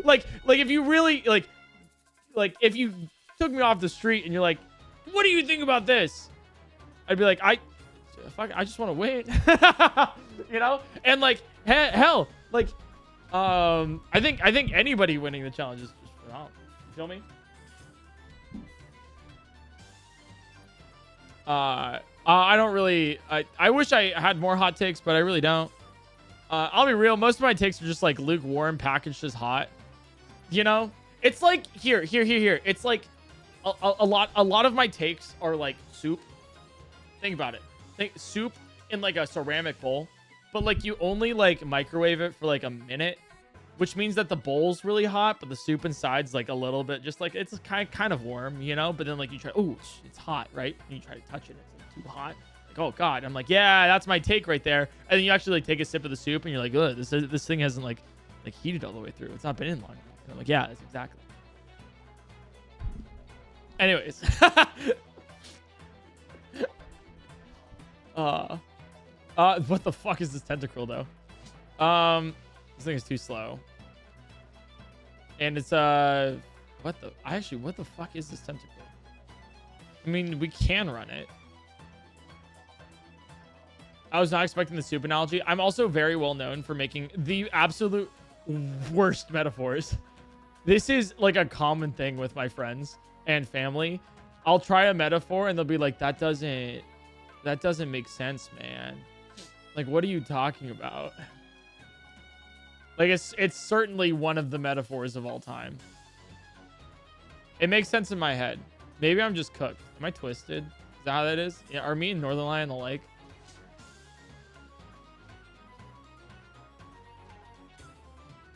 like if you really like if you took me off the street and you're like, what do you think about this? I'd be like, I just want to win. You know? And like hell, like I think anybody winning the challenge is just phenomenal. You feel me? I don't really I wish I had more hot takes, but I really don't. I'll be real, most of my takes are just like lukewarm packaged as hot. You know? It's like here. It's like a lot of my takes are like soup. Think about it. Think soup in like a ceramic bowl, but like you only like microwave it for like a minute, which means that the bowl's really hot, but the soup inside's like a little bit just like it's kind of warm, you know? But then like you try, oh, it's hot, right? And you try to touch it, it's like too hot. Like, oh god. I'm like, yeah, that's my take right there. And then you actually like take a sip of the soup and you're like, ugh, this thing hasn't like heated all the way through. It's not been in long enough. And I'm like, yeah, that's exactly. Anyways. What the fuck is this tentacle though? This thing is too slow. And it's what the fuck is this tentacle? I mean, we can run it. I was not expecting the soup analogy. I'm also very well known for making the absolute worst metaphors. This is like a common thing with my friends and family. I'll try a metaphor and they'll be like, that doesn't make sense, man. Like, what are you talking about? Like, it's certainly one of the metaphors of all time. It makes sense in my head. Maybe I'm just cooked. Am I twisted? Is that how that is? Yeah, are me and Northern Lion alike?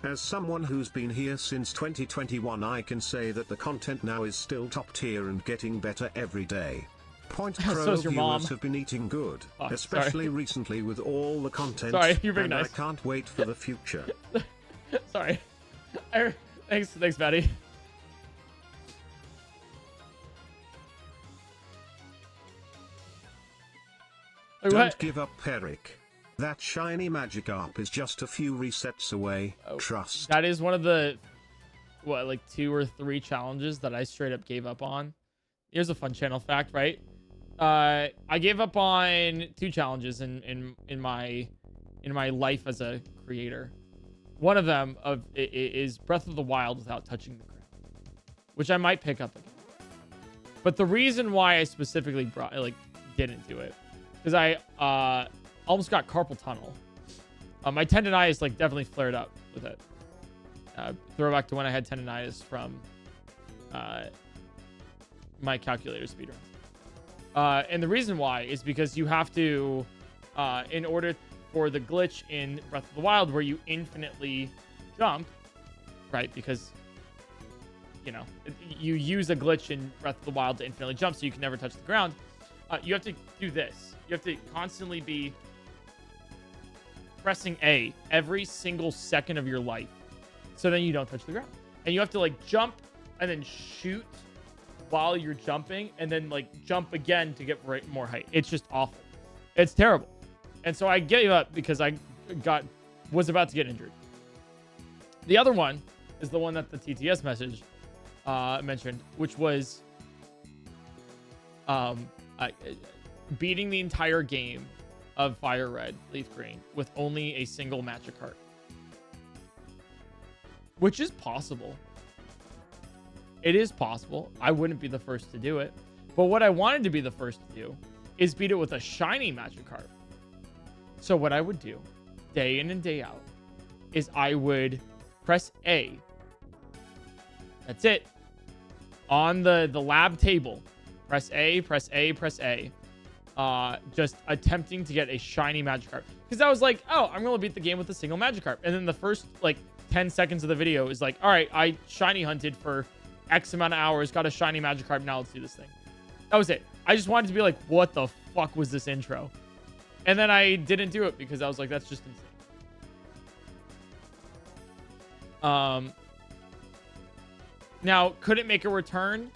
As someone who's been here since 2021, I can say that the content now is still top tier and getting better every day. PointCrow viewers have been eating good, especially recently with all the content. Sorry, you're being and nice. I can't wait for the future. Sorry. Thanks, Maddie. Like, Don't what? give up, Eric. That shiny Magikarp is just a few resets away. Oh, Trust. that is one of the, what, like 2 or 3 challenges that I straight up gave up on. Here's a fun channel fact, right? I gave up on 2 challenges in my life as a creator. One of them is Breath of the Wild without touching the ground, which I might pick up again. But the reason why I specifically didn't do it, because I almost got carpal tunnel. My tendonitis like definitely flared up with it. Throwback to when I had tendonitis from my calculator speedruns. And the reason why is because you have to, in order for the glitch in Breath of the Wild where you infinitely jump, right? Because, you know, you use a glitch in Breath of the Wild to infinitely jump so you can never touch the ground. You have to do this. You have to constantly be pressing A every single second of your life so then you don't touch the ground. And you have to like jump and then shoot while you're jumping and then like jump again to get more height. It's just awful. It's terrible. And so I gave up because I was about to get injured. The other one is the one that the TTS message mentioned, which was beating the entire game of Fire Red, Leaf Green with only a single Magikarp. Which is possible. It is possible. I wouldn't be the first to do it. But what I wanted to be the first to do is beat it with a shiny Magikarp. So what I would do, day in and day out, is I would press A. That's it. On the lab table. Press A, press A, press A. Just attempting to get a shiny Magikarp. Because I was like, oh, I'm going to beat the game with a single Magikarp. And then the first, like, 10 seconds of the video is like, all right, I shiny hunted for X amount of hours, got a shiny Magikarp, now let's do this thing. That was it. I just wanted to be like, what the fuck was this intro? And then I didn't do it because I was like, that's just insane. Now, could it make a return?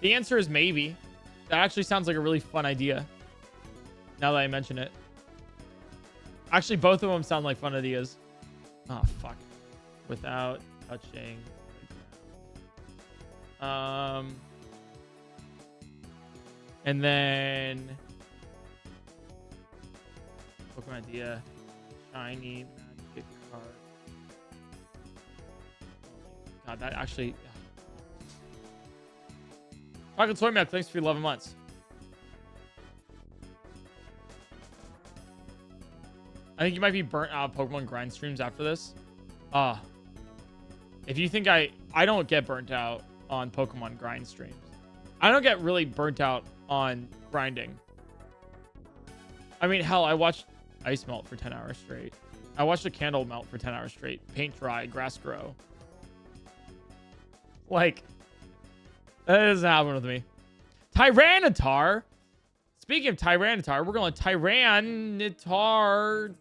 The answer is maybe. That actually sounds like a really fun idea. Now that I mention it. Actually, both of them sound like fun ideas. Oh, fuck. Without touching the ground. And then Pokemon idea. Shiny Magikarp. God, that actually... Chocolate Soy Milk, thanks for 11 months. I think you might be burnt out of Pokemon grind streams after this. If you think I don't get burnt out on Pokemon grind streams. I don't get really burnt out on grinding. I mean, hell, I watched ice melt for 10 hours straight. I watched a candle melt for 10 hours straight. Paint dry, grass grow. Like, that doesn't happen with me. Tyranitar. Speaking of Tyranitar, we're going to Tyranitar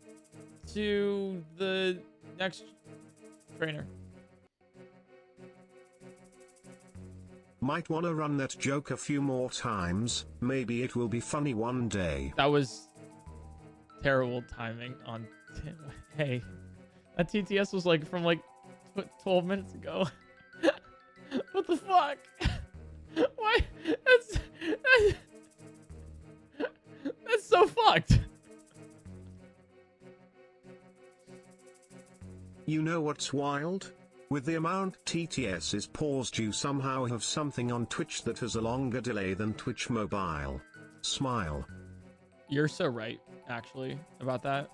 to the next trainer. Might want to run that joke a few more times. Maybe it will be funny one day. That was terrible timing on... Hey, that TTS was like from like 12 minutes ago. What the fuck? Why? That's so fucked. You know what's wild? With the amount TTS is paused, you somehow have something on Twitch that has a longer delay than Twitch Mobile. Smile. You're so right, actually, about that.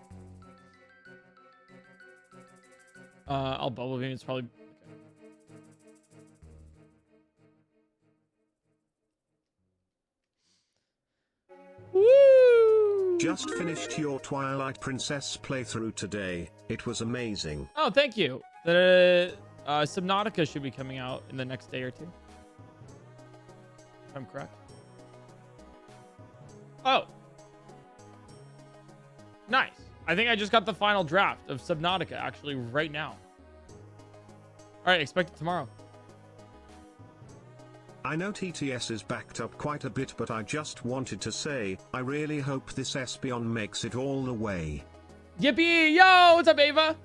I'll bubble beam. It's probably... Woo! Just finished your Twilight Princess playthrough today. It was amazing. Oh, thank you. The Subnautica should be coming out in the next day or two. If I'm correct. Oh. Nice. I think I just got the final draft of Subnautica actually right now. All right, expect it tomorrow. I know TTS is backed up quite a bit, but I just wanted to say, I really hope this Espeon makes it all the way. Yippee! Yo, what's up, Ava?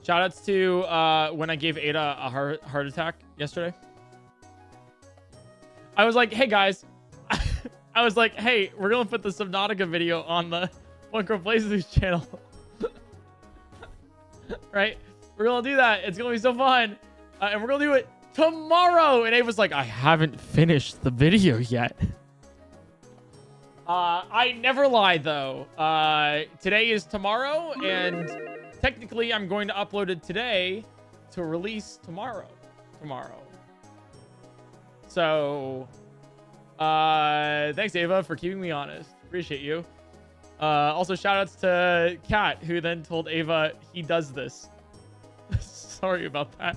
Shoutouts to when I gave Ada a heart attack yesterday. I was like, hey guys, I was like, hey, we're gonna put the Subnautica video on the PointCrow Playthroughs channel. Right? We're gonna do that. It's gonna be so fun. And we're gonna do it tomorrow. And Ava was like, I haven't finished the video yet. I never lie though. Today is tomorrow, and technically I'm going to upload it today to release tomorrow. So, thanks Ava for keeping me honest. Appreciate you. Also shoutouts to Kat, who then told Ava he does this. Sorry about that.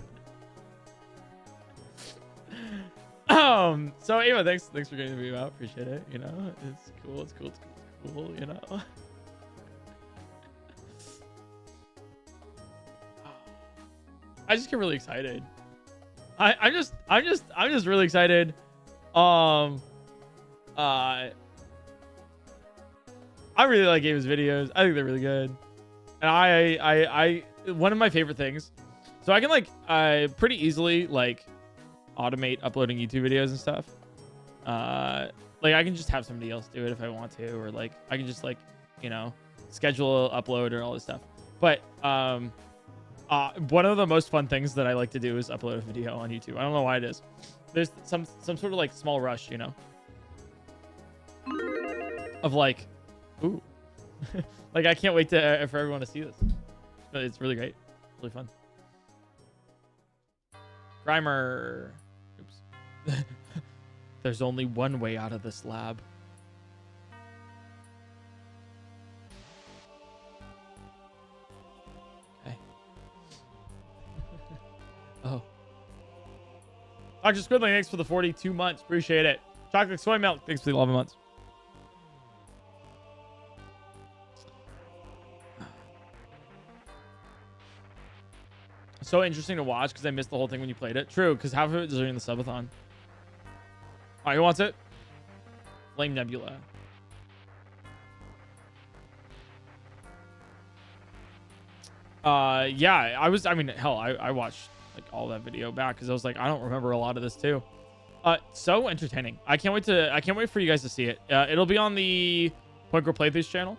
So Ava, thanks for getting the video out. Appreciate it. You know, it's cool, you know. I just get really excited. I'm just really excited. I really like Ava's videos. I think they're really good. And I one of my favorite things. So I can like pretty easily like automate uploading YouTube videos and stuff. Like I can just have somebody else do it if I want to, or like I can just like, you know, schedule upload or all this stuff. But one of the most fun things that I like to do is upload a video on YouTube. I don't know why it is. There's some sort of like small rush, you know, of like, ooh, like I can't wait to for everyone to see this. It's really great, really fun. Grimer. Oops. There's only one way out of this lab. Okay. Oh. Dr. Squidling, thanks for the 42 months. Appreciate it. Chocolate Soy Milk, thanks for the 11 months. So interesting to watch because I missed the whole thing when you played it. True, because half of it is during the subathon. All right, who wants it? Flame Nebula. Yeah, I mean, hell, I watched like all that video back because I was like, I don't remember a lot of this too. So entertaining. I can't wait for you guys to see it. It'll be on the PointCrow Playthroughs channel.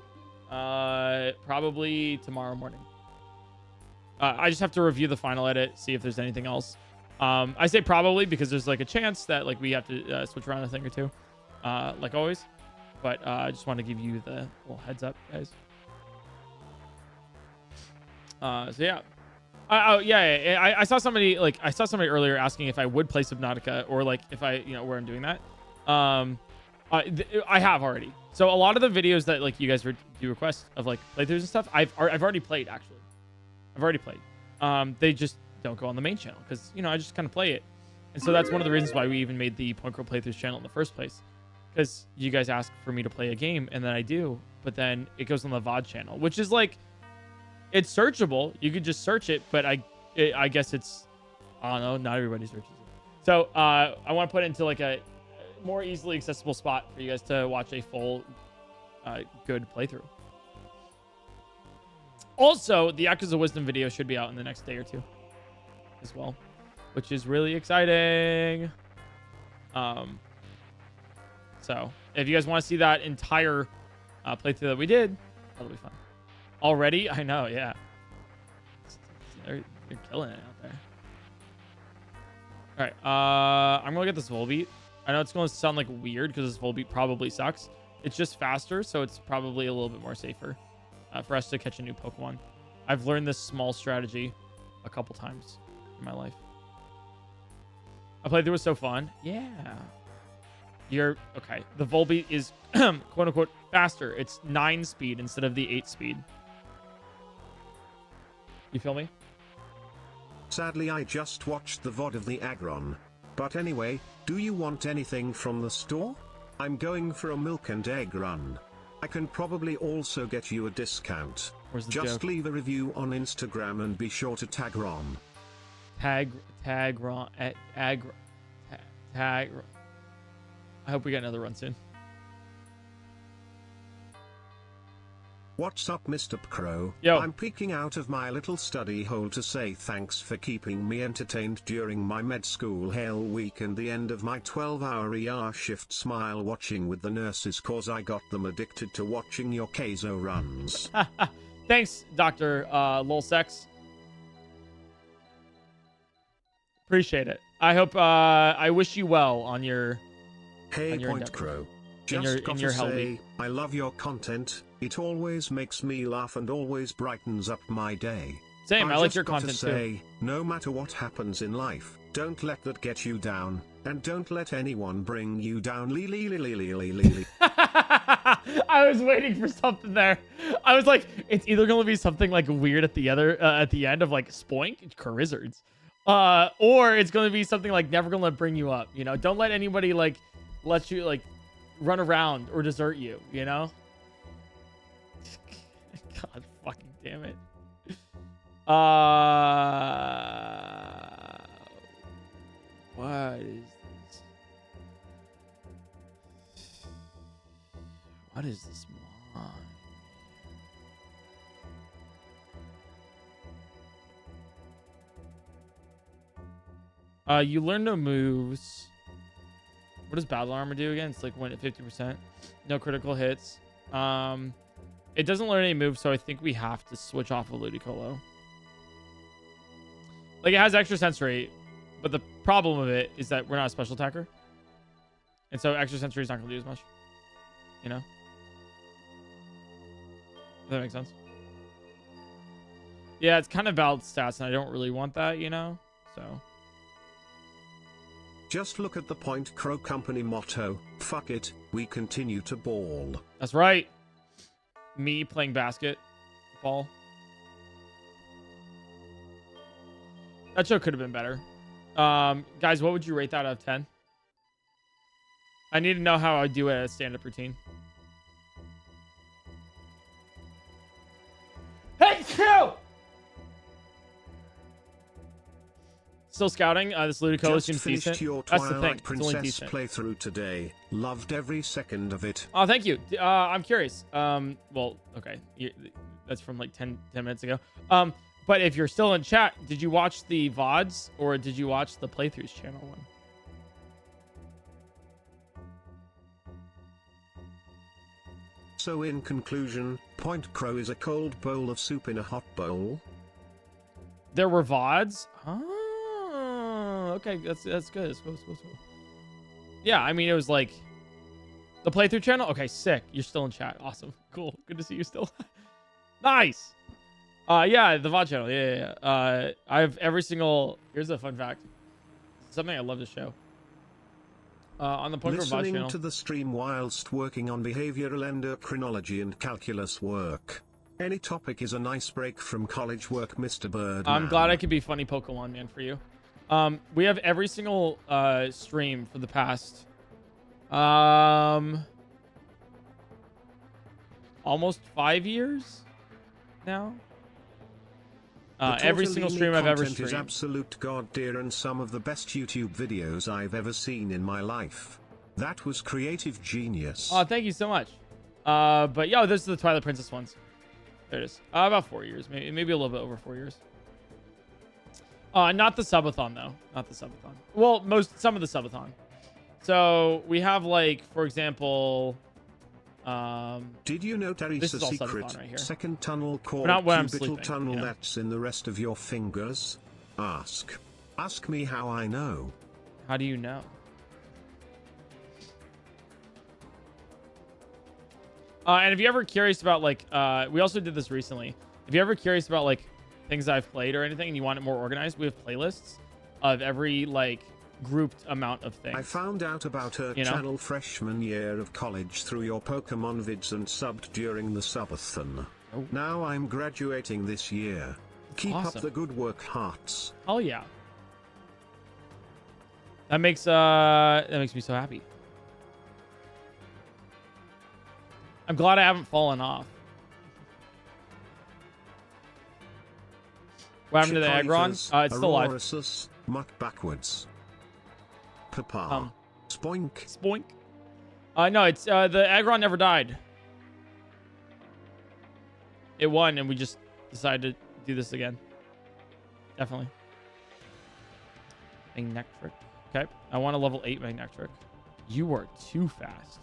Probably tomorrow morning. I just have to review the final edit, see if there's anything else. I say probably because there's like a chance that like we have to switch around a thing or two, like always. But I just want to give you the little heads up, guys. So yeah. Oh yeah. I saw somebody earlier asking if I would play Subnautica or like if I, you know, where I'm doing that. I have already. So a lot of the videos that like you guys do request of like playthroughs and stuff, I've already played actually. I've already played. They just don't go on the main channel because, you know, I just kind of play it. And so that's one of the reasons why we even made the PointCrow Playthroughs channel in the first place. Because you guys ask for me to play a game and then I do. But then it goes on the VOD channel, which is like, it's searchable. You could just search it, but I guess it's, I don't know, not everybody searches it. So I want to put it into like a more easily accessible spot for you guys to watch a full good playthrough. Also, the Echoes of Wisdom video should be out in the next day or two as well, which is really exciting. So if you guys want to see that entire playthrough that we did, that'll be fun. Already? I know, yeah. They're killing it out there. All right, I'm going to get this Volbeat. I know it's going to sound like weird because this Volbeat probably sucks. It's just faster, so it's probably a little bit more safer. For us to catch a new Pokemon. I've learned this small strategy a couple times in my life. I played through, it was so fun. Yeah. You're okay. The Volbeat is quote unquote faster. It's 9 speed instead of the 8 speed. You feel me? Sadly, I just watched the VOD of the Aggron. But anyway, do you want anything from the store? I'm going for a milk and egg run. I can probably also get you a discount. Just leave a review on Instagram and be sure to tag Ron. Tag Ron. Tag. I hope we get another run soon. What's up, Mr. PointCrow? Yo. I'm peeking out of my little study hole to say thanks for keeping me entertained during my med school hell week and the end of my 12-hour ER shift. Smile watching with the nurses cause I got them addicted to watching your Keizo runs. Thanks, Dr. Lolsex. Appreciate it. I hope, I wish you well on your... Hey, on your PointCrow. in your Just say, say, I love your content. It always makes me laugh and always brightens up my day. Same, I like your content too. No matter what happens in life, don't let that get you down, and don't let anyone bring you down. I was waiting for something there. I was like, it's either gonna be something like weird at the end of like spoink, Charizards, or it's gonna be something like never gonna bring you up. You know, don't let anybody like let you like run around or desert you. You know. God fucking damn it. What is this? What is this mod? You learn no moves. What does battle armor do again? It's like when at 50%. No critical hits. It doesn't learn any moves, so I think we have to switch off of Ludicolo. Like, it has extra sensory, but the problem of it is that we're not a special attacker. And so extra sensory is not going to do as much. You know? Does that make sense? Yeah, it's kind of balanced stats, and I don't really want that, you know? So... Just look at the PointCrow company motto. Fuck it, we continue to ball. That's right. Me playing basketball. That show could have been better. Guys, what would you rate that out of 10? I need to know how I do it as a stand-up routine. Hey, Q! Still scouting. This Ludicolo seems decent. Your That's the Twilight thing. Princess playthrough today. Loved every second of it. Oh, thank you. I'm curious. Well, okay. That's from like 10 minutes ago. But if you're still in chat, did you watch the VODs or did you watch the playthroughs channel one? So in conclusion, PointCrow is a cold bowl of soup in a hot bowl. There were VODs? Oh, okay. That's good. That's cool. Yeah, I mean, it was like the playthrough channel. Okay, sick. You're still in chat. Awesome. Cool. Good to see you still. Nice. Yeah, the VOD channel. Yeah. I have every single... Here's a fun fact. Something I love to show. On the PointCrow VOD channel. Listening to the stream whilst working on behavioral endocrinology and calculus work. Any topic is a nice break from college work, Mr. Bird. I'm glad I could be funny Pokemon man for you. We have every single stream for the past almost 5 years now. Every single stream I've ever streamed is absolute god tier and some of the best YouTube videos I've ever seen in my life. That was creative genius. Oh, thank you so much. But yeah, this is the Twilight Princess ones. There it is. About 4 years, maybe a little bit over 4 years. Not the subathon though. Not the subathon. Well, some of the subathon. So we have like, for example, did you know there is a secret right second tunnel called cubital tunnel that's in the rest of your fingers? Ask me how I know. How do you know? And if you're ever curious about like, we also did this recently. If you're ever curious about like things I've played or anything and you want it more organized, we have playlists of every like grouped amount of things. I found out about her channel freshman year of college through your Pokemon vids and subbed during the subathon. Oh. Now I'm graduating this year. Keep up the good work, hearts. Oh yeah. That makes me so happy. I'm glad I haven't fallen off. What happened to the Aggron? It's still alive. Muck backwards. Papa. Spoink. Spoink. No, it's the Aggron never died. It won, and we just decided to do this again. Definitely. Magnectric. Okay, I want a level 8 Magnectric. You are too fast.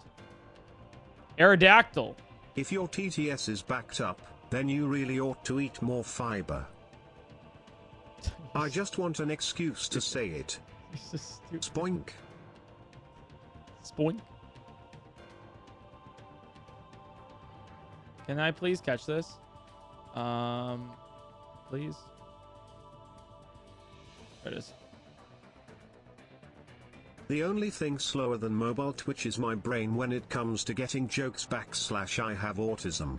Aerodactyl. If your TTS is backed up, then you really ought to eat more fiber. I just want an excuse to say it. Spoink. Spoink. Can I please catch this? Please. There it is. The only thing slower than mobile Twitch is my brain when it comes to getting jokes / I have autism.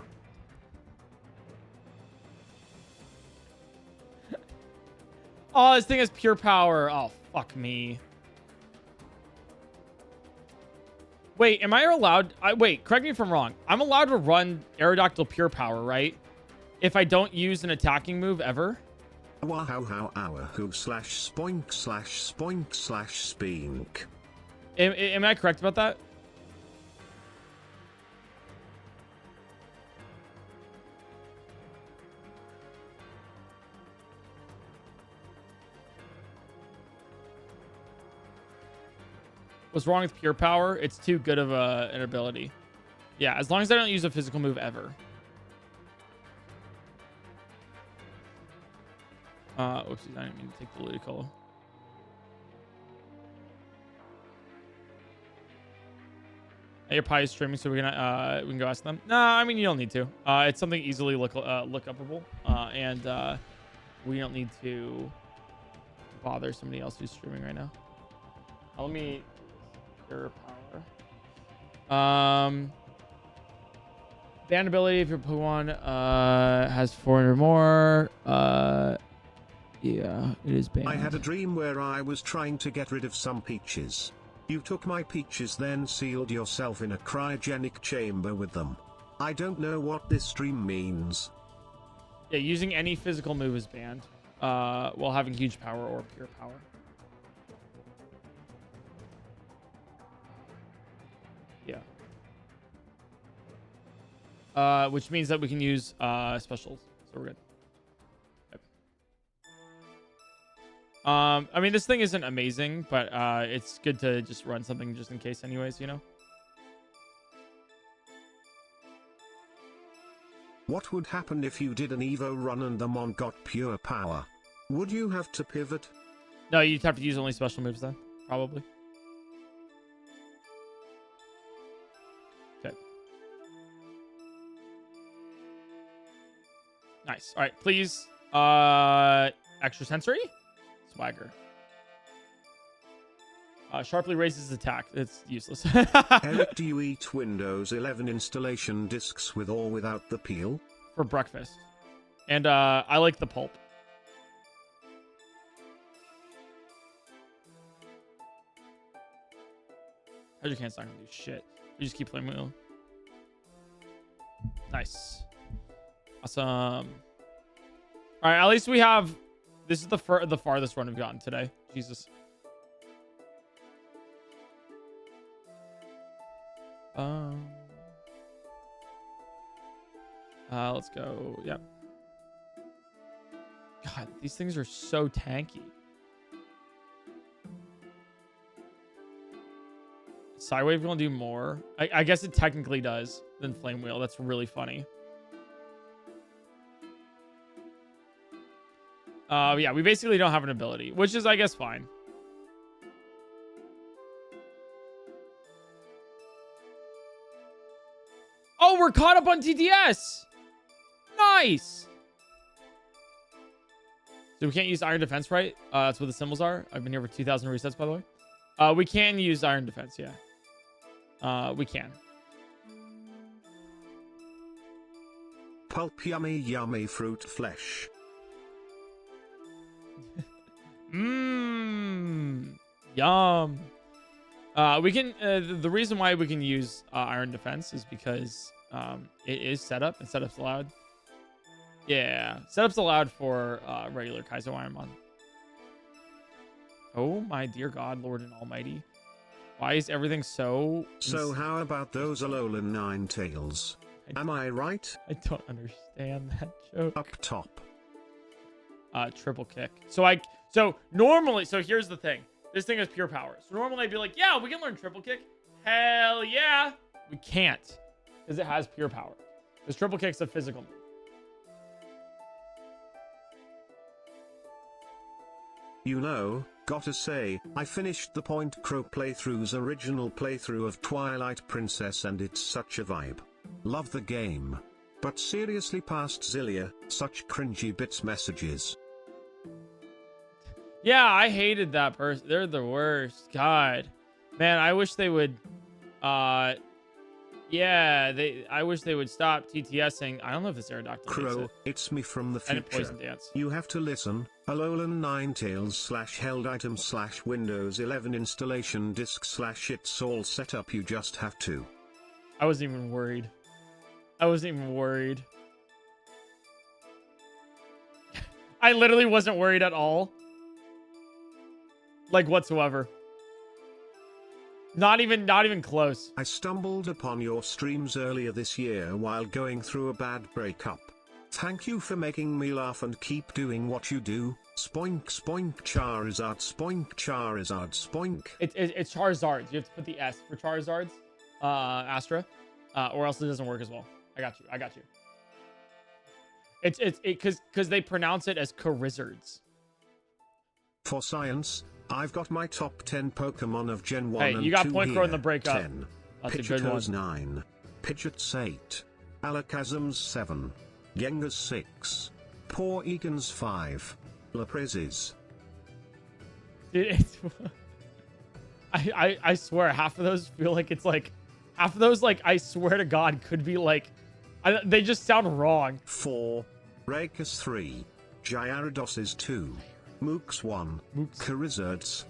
Oh, this thing has pure power. Oh, fuck me. Wait, am I allowed? Wait, correct me if I'm wrong. I'm allowed to run Aerodactyl pure power, right? If I don't use an attacking move ever? Wow, who / spoink / spoink / spink. Am I correct about that? What's wrong with pure power? It's too good of an ability. Yeah, as long as I don't use a physical move ever. Oopsies, I didn't mean to take the Ludicolo. Your pie is streaming, so we can go ask them. No, I mean you don't need to. It's something easily look upable, and we don't need to bother somebody else who's streaming right now. Let me pure power. Banned ability if your Pokemon has 400 or more. Yeah, it is banned. I had a dream where I was trying to get rid of some peaches. You took my peaches, then sealed yourself in a cryogenic chamber with them. I don't know what this dream means. Yeah, using any physical move is banned while having huge power or pure power. Yeah. Which means that we can use specials, so we're good. I mean, this thing isn't amazing, but it's good to just run something just in case anyways, you know? What would happen if you did an Evo run and the Mon got pure power? Would you have to pivot? No, you'd have to use only special moves then, probably. Okay. Nice. All right, please. Extra sensory? Swagger. Sharply raises attack. It's useless. Eric, do you eat Windows 11 installation discs with or without the peel? For breakfast. And I like the pulp. I just can't stop gonna do shit. We just keep playing wheel. Nice. Awesome. All right, at least we have... This is the farthest run we've gotten today. Jesus. Let's go. Yep. God, these things are so tanky. Sidewave gonna do more. I guess it technically does than Flame Wheel. That's really funny. Yeah, we basically don't have an ability, which is, I guess, fine. Oh, we're caught up on TTS. Nice. So we can't use Iron Defense, right? That's what the symbols are. I've been here for 2,000 resets, by the way. We can use Iron Defense, yeah. We can. Pulp yummy fruit flesh. Yum. We can the reason why we can use Iron Defense is because it is setup and setup's allowed. Yeah, setup's allowed for regular Kaizo Ironmon. Oh my dear God, Lord and Almighty. Why is everything so... So how about those Alolan Ninetales? Am I right? I don't understand that joke. Up top. Triple kick. So normally, so here's the thing. This thing has pure power. So normally I'd be like, yeah, we can learn triple kick. Hell yeah. We can't. Because it has pure power. Because triple kick's a physical move. You know, gotta say, I finished the PointCrow playthrough's original playthrough of Twilight Princess and it's such a vibe. Love the game. But seriously past Zillia, such cringy bits messages. Yeah, I hated that person. They're the worst. God. Man, I wish they would, yeah, I wish they would stop TTSing. I don't know if this Aerodactyl Crow, it's me from the future. And Poison Dance. You have to listen. Alolan Ninetales / held item / Windows 11 installation disk / it's all set up. You just have to. I wasn't even worried. I wasn't even worried. I literally wasn't worried at all. Like whatsoever. Not even close. I stumbled upon your streams earlier this year while going through a bad breakup. Thank you for making me laugh and keep doing what you do. Spoink spoink Charizard spoink Charizard spoink. It's Charizards. You have to put the S for Charizards. Astra. Or else it doesn't work as well. I got you. It's because they pronounce it as Charizards. For science, I've got my top 10 Pokemon of Gen 1 hey, and 2 you got PointCrow in the breakup. 10. That's a good one. 9. Pidgeot's 8. Alakazam's 7. Gengar's 6. Porygon's 5. Lapraise's. Dude, it's... I swear, half of those feel like it's like... Half of those, like, I swear to God, could be like... they just sound wrong. 4. Raikus 3. Gyarados 2. Mook's 1. Charizard's.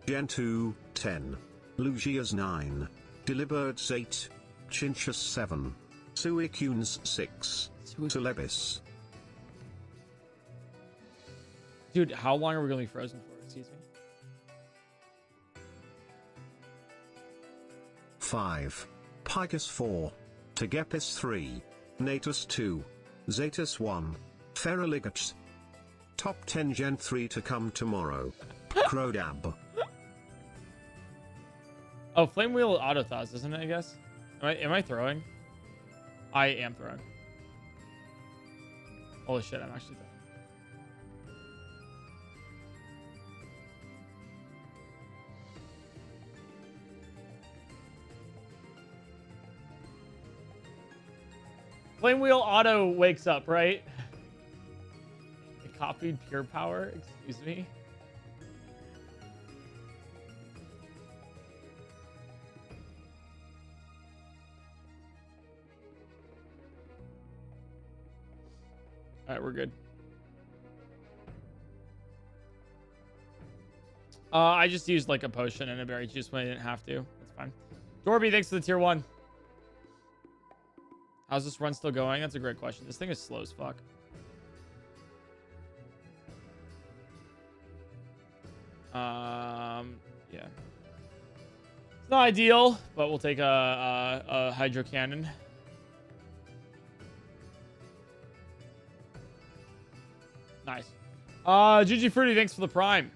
Gen 2, 10. Lugia's 9. Delibird's 8. Chinchus 7. Suicune's 6. Celebis. Dude, how long are we going to be frozen for? Excuse me. 5. Picus 4. Togepi's 3. Natus 2. Zatus 1. Feraligatr. Top 10 Gen 3 to come tomorrow. Crowdab. Oh, Flame Wheel Autothos, isn't it, I guess? Am I throwing? I am throwing. Holy shit, I'm actually throwing. Flame Wheel Auto wakes up, right? It copied Pure Power? Excuse me? Alright, we're good. I just used like a potion and a berry juice when I didn't have to. That's fine. Dorby, thanks for the tier 1. How's this run still going? That's a great question. This thing is slow as fuck. Yeah. It's not ideal, but we'll take a Hydro Cannon. Nice. GG Fruity, thanks for the prime.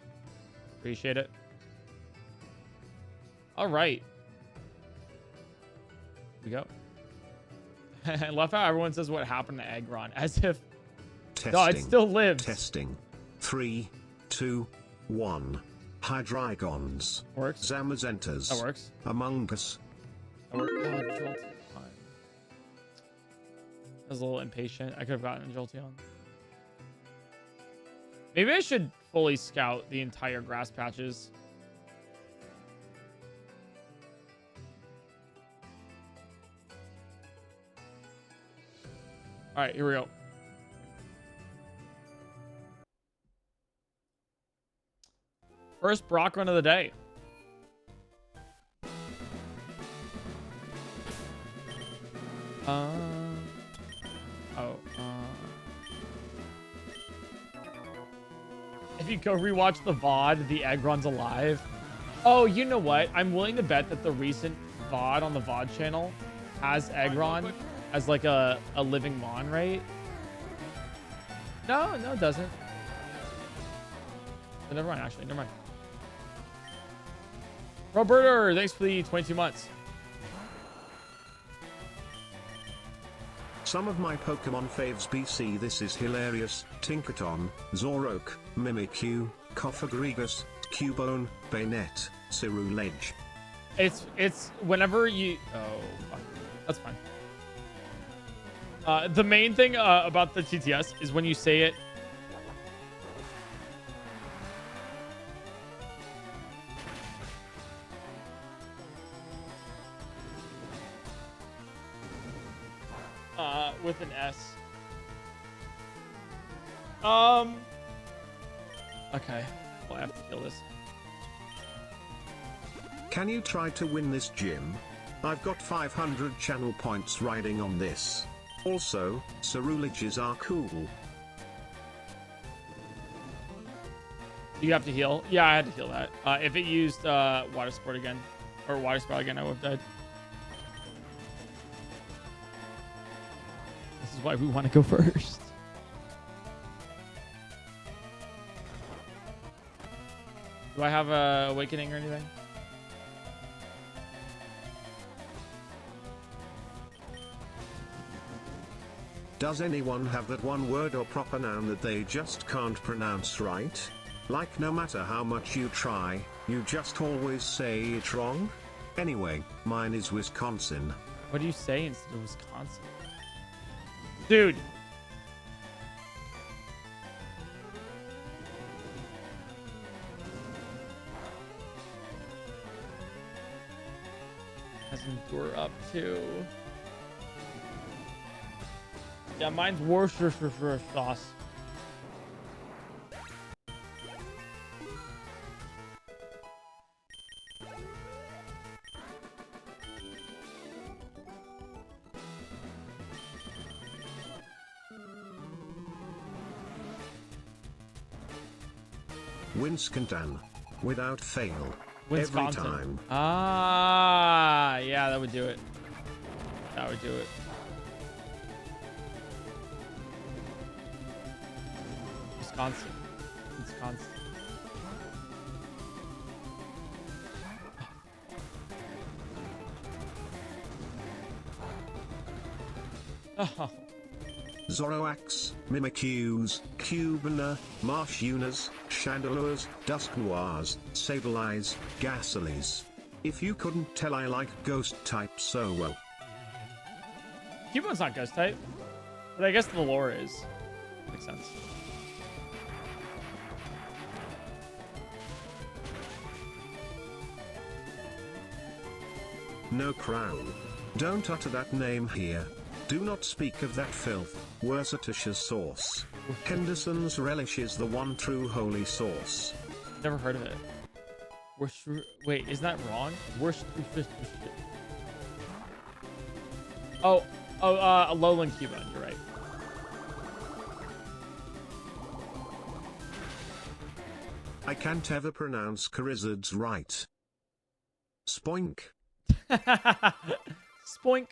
Appreciate it. All right. Here we go. I love how everyone says what happened to Aggron, as if no, it still lives. Testing. 3, 2, 1. Hydreigons. Works. Zamazentas. That works. Among Us. That works. Oh, Jolteon. Fine. I was a little impatient. I could have gotten a Jolteon. Maybe I should fully scout the entire grass patches. All right, here we go. First Brock run of the day. If you go rewatch the VOD, the Egron's alive. Oh, you know what? I'm willing to bet that the recent VOD on the VOD channel has Egron as like a living mon, right? No, it doesn't. Oh, never mind, actually. Never mind. Roberto, thanks for the 22 months. Some of my Pokemon faves BC. This is hilarious. Tinkaton, Zoroark, Mimikyu, Cofagrigus, Cubone, Bayonet, Cerulege. It's whenever you... Oh, fuck. That's fine. The main thing about the TTS is when you say it... with an S. Okay. Well, I have to kill this. Can you try to win this gym? I've got 500 channel points riding on this. Also, Ceruleges are cool. You have to heal? Yeah, I had to heal that. If it used water sport again, or water spout again, I would have died. This is why we want to go first. Do I have a awakening or anything? Does anyone have that one word or proper noun that they just can't pronounce right? Like no matter how much you try, you just always say it wrong? Anyway, mine is Wisconsin. What do you say instead of Wisconsin? Dude. Has Endure up too. Yeah, mine's Worcestershire sauce. Wisconsin. Without fail. Wisconsin. Every time. Ah, yeah, that would do it. That would do it. Wisconsin. Wisconsin. Oh. Zoroarks, Mimikyus, Cubana, Marshunas, Chandelures, Dusknoirs, Sableyes, Gasolis. If you couldn't tell, I like ghost type so well. Cubone's not ghost type, but I guess the lore is. Makes sense. No crown. Don't utter that name here. Do not speak of that filth. Worcestershire sauce. Henderson's relish is the one true holy sauce. Never heard of it. Wait, is that wrong? Worcestershire. Oh, a lowland Cubone. You're right. I can't ever pronounce Charizards right. Spoink. Spoink.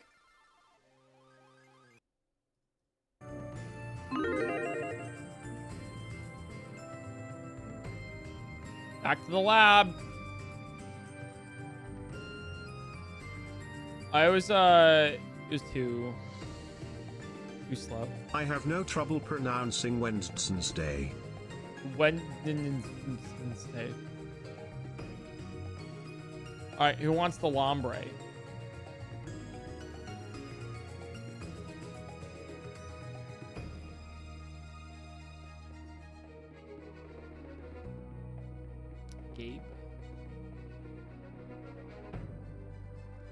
Back to the lab. I was it was too slow. I have no trouble pronouncing Wednesday's Day. Wednesday's Day. All right, who wants the Lombre? Gabe.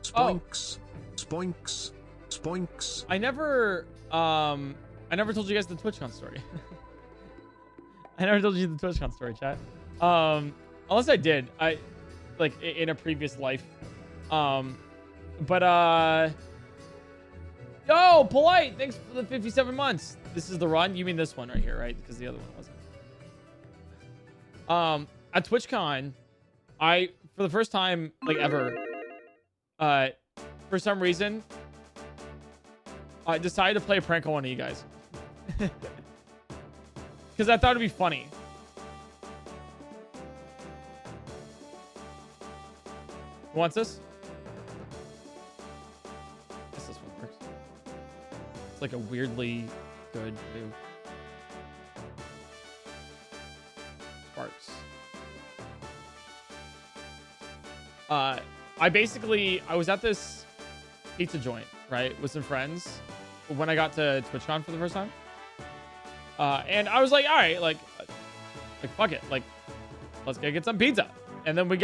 Spoinks. Spoinks. Spoinks. I never told you guys the TwitchCon story. I never told you the TwitchCon story, chat. Unless I did. I like in a previous life. But yo, Polite, thanks for the 57 months. This is the run. You mean this one right here, right? Because the other one wasn't. At TwitchCon, for the first time like ever, for some reason, I decided to play a prank on one of you guys. Because I thought it'd be funny. Who wants this? I guess this one works. It's like a weirdly good move. Sparks. I was at this pizza joint, right, with some friends when I got to TwitchCon for the first time. And I was like, all right, like fuck it, like let's go get some pizza. And then we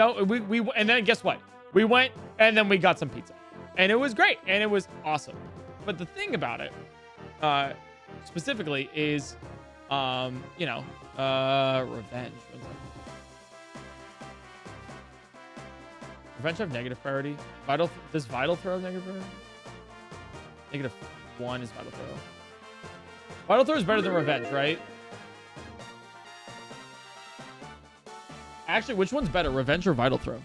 and then guess what? We went and then we got some pizza, and it was great and it was awesome. But the thing about it, specifically, is, revenge. Revenge have negative priority. Does Vital Throw have negative priority? -1 is Vital Throw. Vital Throw is better than Revenge, right? Actually, which one's better, Revenge or Vital Throw?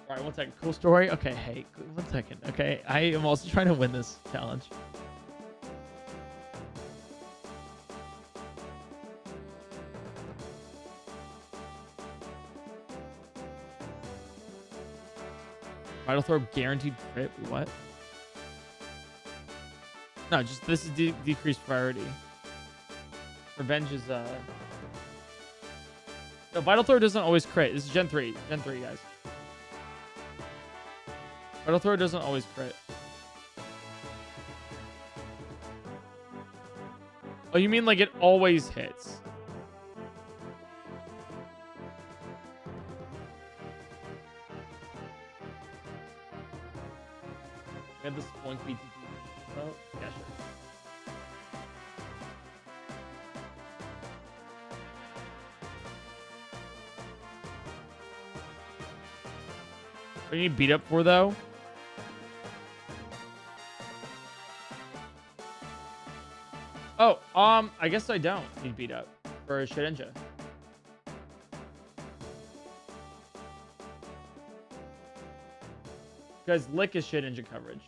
All right, 1 second. Cool story. Okay, hey, 1 second. Okay, I am also trying to win this challenge. Vital Throw guaranteed crit. What? No, just this is decreased priority. Revenge is no, Vital Throw doesn't always crit. This is Gen 3. Gen 3, guys. Vital Throw doesn't always crit. Oh, you mean like it always hits? We have this point BTT. Oh, yeah, sure. What do you need beat up for, though? Oh, I guess I don't need beat up for a Shedinja. Because Lick is Shedinja coverage.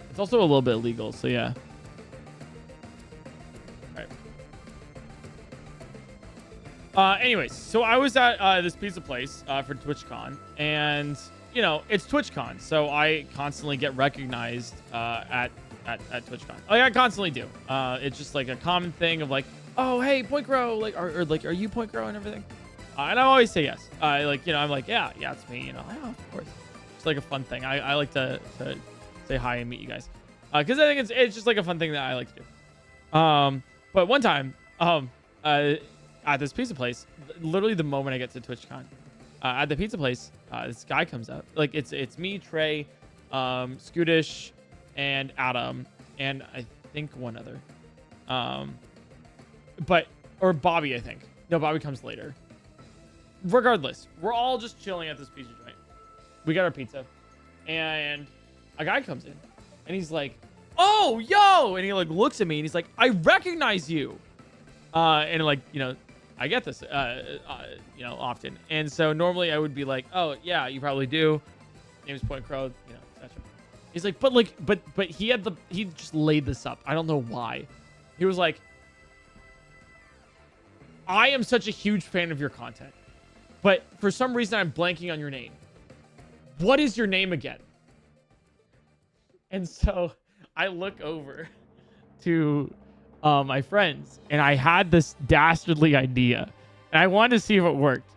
It's also a little bit illegal, so yeah. Anyways, so I was at this pizza place for TwitchCon, and you know it's TwitchCon, so I constantly get recognized at TwitchCon. Like I constantly do. It's just like a common thing of like, oh hey PointCrow, like or like are you PointCrow and everything, and I always say yes. I'm like yeah it's me, you know, yeah, of course. It's like a fun thing. I like to say hi and meet you guys because I think it's just like a fun thing that I like to do. But one time at this pizza place, literally the moment I get to TwitchCon, at the pizza place, this guy comes up. Like it's me, Trey, Scootish, and Adam, and I think one other, or Bobby, I think. No, Bobby comes later. Regardless, we're all just chilling at this pizza joint. We got our pizza, and a guy comes in, and he's like, "Oh, yo!" And he like looks at me, and he's like, "I recognize you," and like I get this, often. And so normally I would be like, oh, yeah, you probably do. Name's PointCrow, etc. He's like, but he just laid this up. I don't know why. He was like, I am such a huge fan of your content, but for some reason I'm blanking on your name. What is your name again? And so I look over to my friends, and I had this dastardly idea, and I wanted to see if it worked.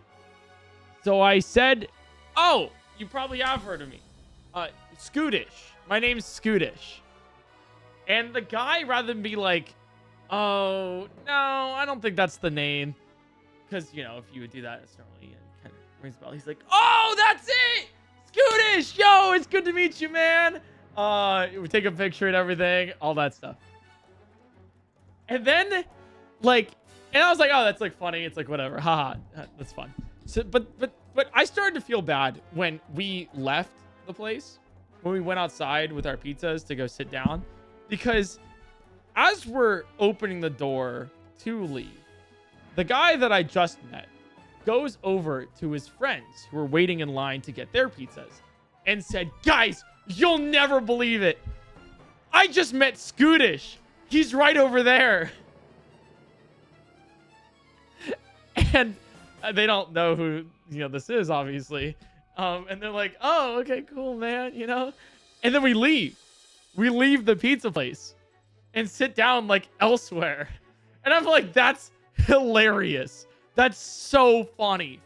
So I said, "Oh, you probably have heard of me, Scootish. My name's Scootish." And the guy, rather than be like, "Oh no, I don't think that's the name," because if you would do that, it's normally kind of rings a bell. He's like, "Oh, that's it, Scootish. Yo, it's good to meet you, man. We take a picture and everything, all that stuff." And then, and I was like, oh, that's like funny. It's like, whatever. Haha. That's fun. So, but I started to feel bad when we left the place. when we went outside with our pizzas to go sit down, because as we're opening the door to leave, the guy that I just met goes over to his friends who were waiting in line to get their pizzas and said, "Guys, you'll never believe it. I just met Scootish. He's right over there." And they don't know who, this is, obviously. And they're like, "Oh, okay, cool, man," And then we leave. We leave the pizza place and sit down like elsewhere. And I'm like, that's hilarious. That's so funny.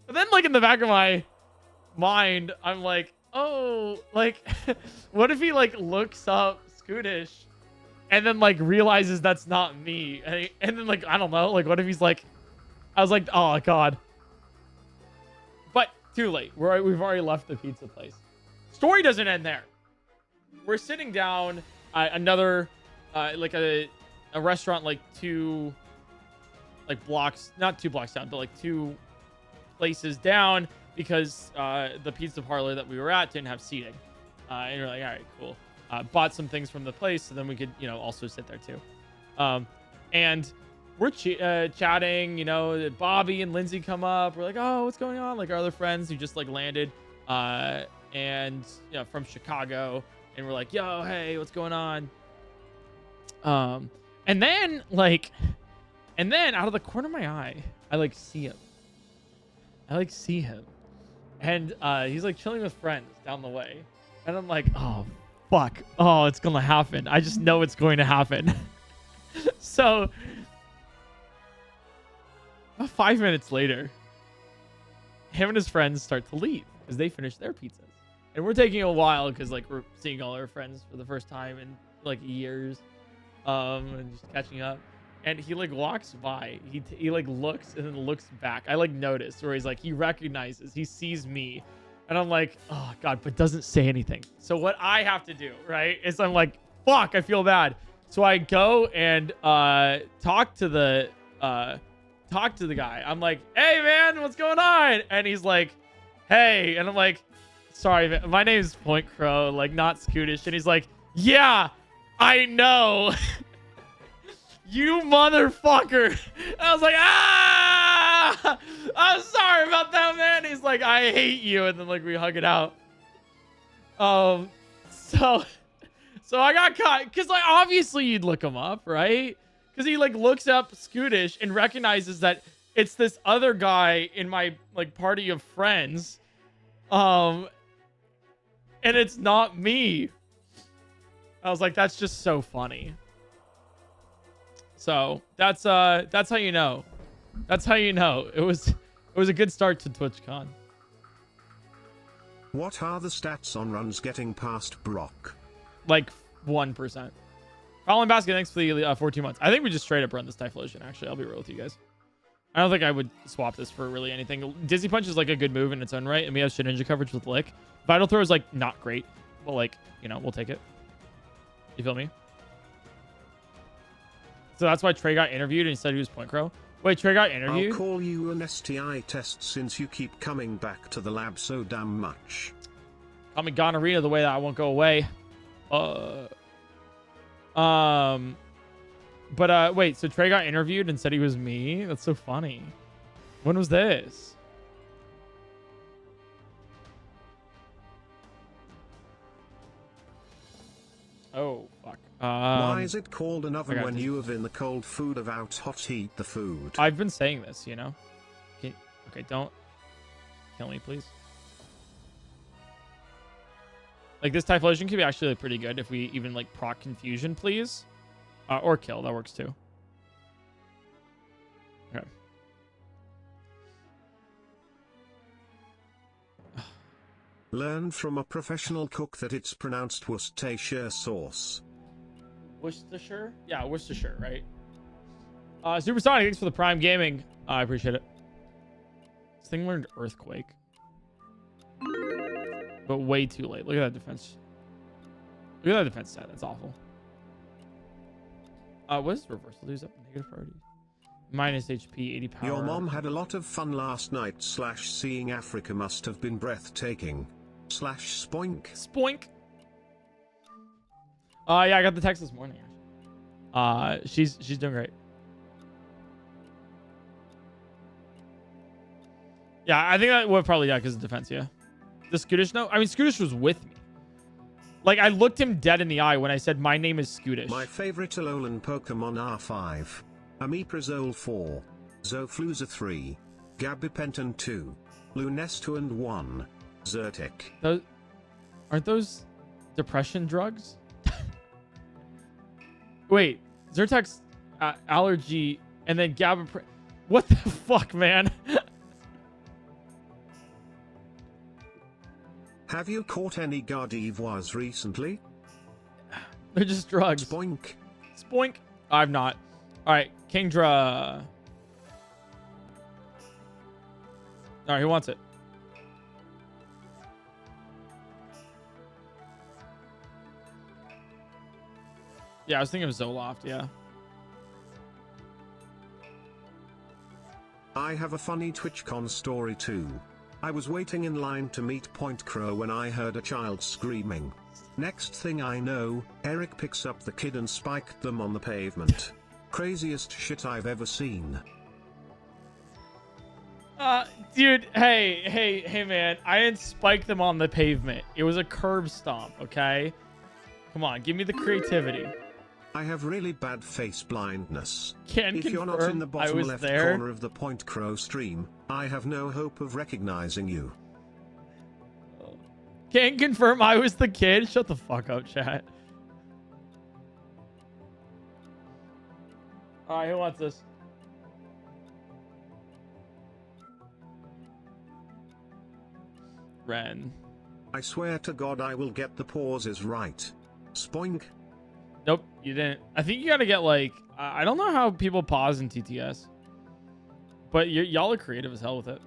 But then, like, in the back of my mind, I'm like, oh, like, what if he, like, looks up Scootish and then, like, realizes that's not me? And then, like, I don't know. Like, what if he's like, I was like, oh, God. But too late. We've already left the pizza place. Story doesn't end there. We're sitting down at another, like, a restaurant, like, two, like, blocks, not 2 blocks down, but, like, 2 places down, because the pizza parlor that we were at didn't have seating. And we're like, all right, cool. Bought some things from the place so then we could, also sit there too. And we're chatting, Bobby and Lindsay come up. We're like, oh, what's going on? Like, our other friends who just, like, landed and, from Chicago. And we're like, yo, hey, what's going on? And then, like, out of the corner of my eye, I, like, see him. And he's, like, chilling with friends down the way. And I'm like, oh, fuck. Oh, it's going to happen. I just know it's going to happen. So, about 5 minutes later, him and his friends start to leave because they finished their pizzas. And we're taking a while because, like, we're seeing all our friends for the first time in, like, years. And just catching up. And he, like, walks by. He like, looks and then looks back. I, like, noticed where he's, like, he recognizes. He sees me. And I'm like, oh, God, but doesn't say anything. So what I have to do, right, is I'm like, fuck, I feel bad. So I go and talk to the guy. I'm like, hey, man, what's going on? And he's like, hey. And I'm like, sorry, man, my name's PointCrow, like, not Scootish. And he's like, yeah, I know. You motherfucker. And I was like, ah, I'm sorry about that, man. He's like, I hate you. And then, like, we hug it out. So I got caught because, like, obviously you'd look him up, right? Because he, like, looks up Scootish and recognizes that it's this other guy in my, like, party of friends. And it's not me. I was like, that's just so funny. So that's how you know. That's how you know. It was a good start to TwitchCon. What are the stats on runs getting past Brock? Like 1%. Colin Basket, thanks for the 14 months. I think we just straight up run this Typhlosion, actually. I'll be real with you guys. I don't think I would swap this for really anything. Dizzy Punch is, like, a good move in its own right, and we have Shedinja coverage with Lick. Vital Throw is, like, not great, but, like, we'll take it. You feel me? So that's why Trey got interviewed and he said he was PointCrow. Wait, Trey got interviewed? I'll call you an STI test since you keep coming back to the lab so damn much. Call me gonorrhea the way that I won't go away. But wait, so Trey got interviewed and said he was me? That's so funny. When was this? Oh, fuck. Why is it called an oven when you have in the cold food of out hot heat the food? I've been saying this, Okay, don't kill me, please. Like, this Typhlosion could be actually pretty good if we even, like, proc Confusion, please. Or kill, that works too. Okay. Learn from a professional cook that it's pronounced Worcestershire sauce. Worcestershire? Yeah, Worcestershire, right? Supersonic, thanks for the Prime Gaming. I appreciate it. This thing learned Earthquake. But way too late. Look at that defense. Look at that defense stat. That's awful. What is reversal? Lose up negative priority. Minus HP, 80 power. Your mom had a lot of fun last night. / seeing Africa must have been breathtaking. /spoink. Spoink. Yeah, I got the text this morning. She's doing great. Yeah, I think that would probably because of defense. Yeah, the Scootish. No, I mean Scootish was with me. Like I looked him dead in the eye when I said my name is Scootish. My favorite Alolan Pokemon R5, Omeprazole 4, Zofluza 3, Gabipentin 2, Lunesto and 1, Zyrtec. Aren't those depression drugs? Wait, Zyrtec's allergy and then Gabipentin. What the fuck, man? Have you caught any Gardevoirs recently? They're just drugs. Spoink. Spoink. I've not. All right, Kingdra. All right, who wants it? Yeah, I was thinking of Zoloft, yeah. I have a funny TwitchCon story too. I was waiting in line to meet PointCrow when I heard a child screaming. Next thing I know, Eric picks up the kid and spiked them on the pavement. Craziest shit I've ever seen. Dude, hey, man. I didn't spike them on the pavement. It was a curb stomp, okay? Come on, give me the creativity. I have really bad face blindness. If you're not in the bottom left corner of the PointCrow stream, I have no hope of recognizing you. Can't confirm I was the kid. Shut the fuck up, chat. All right, who wants this? Ren. I swear to God I will get the pauses right. Spoink. Nope, you didn't. I think you gotta get like... I don't know how people pause in TTS. But y'all are creative as hell with it.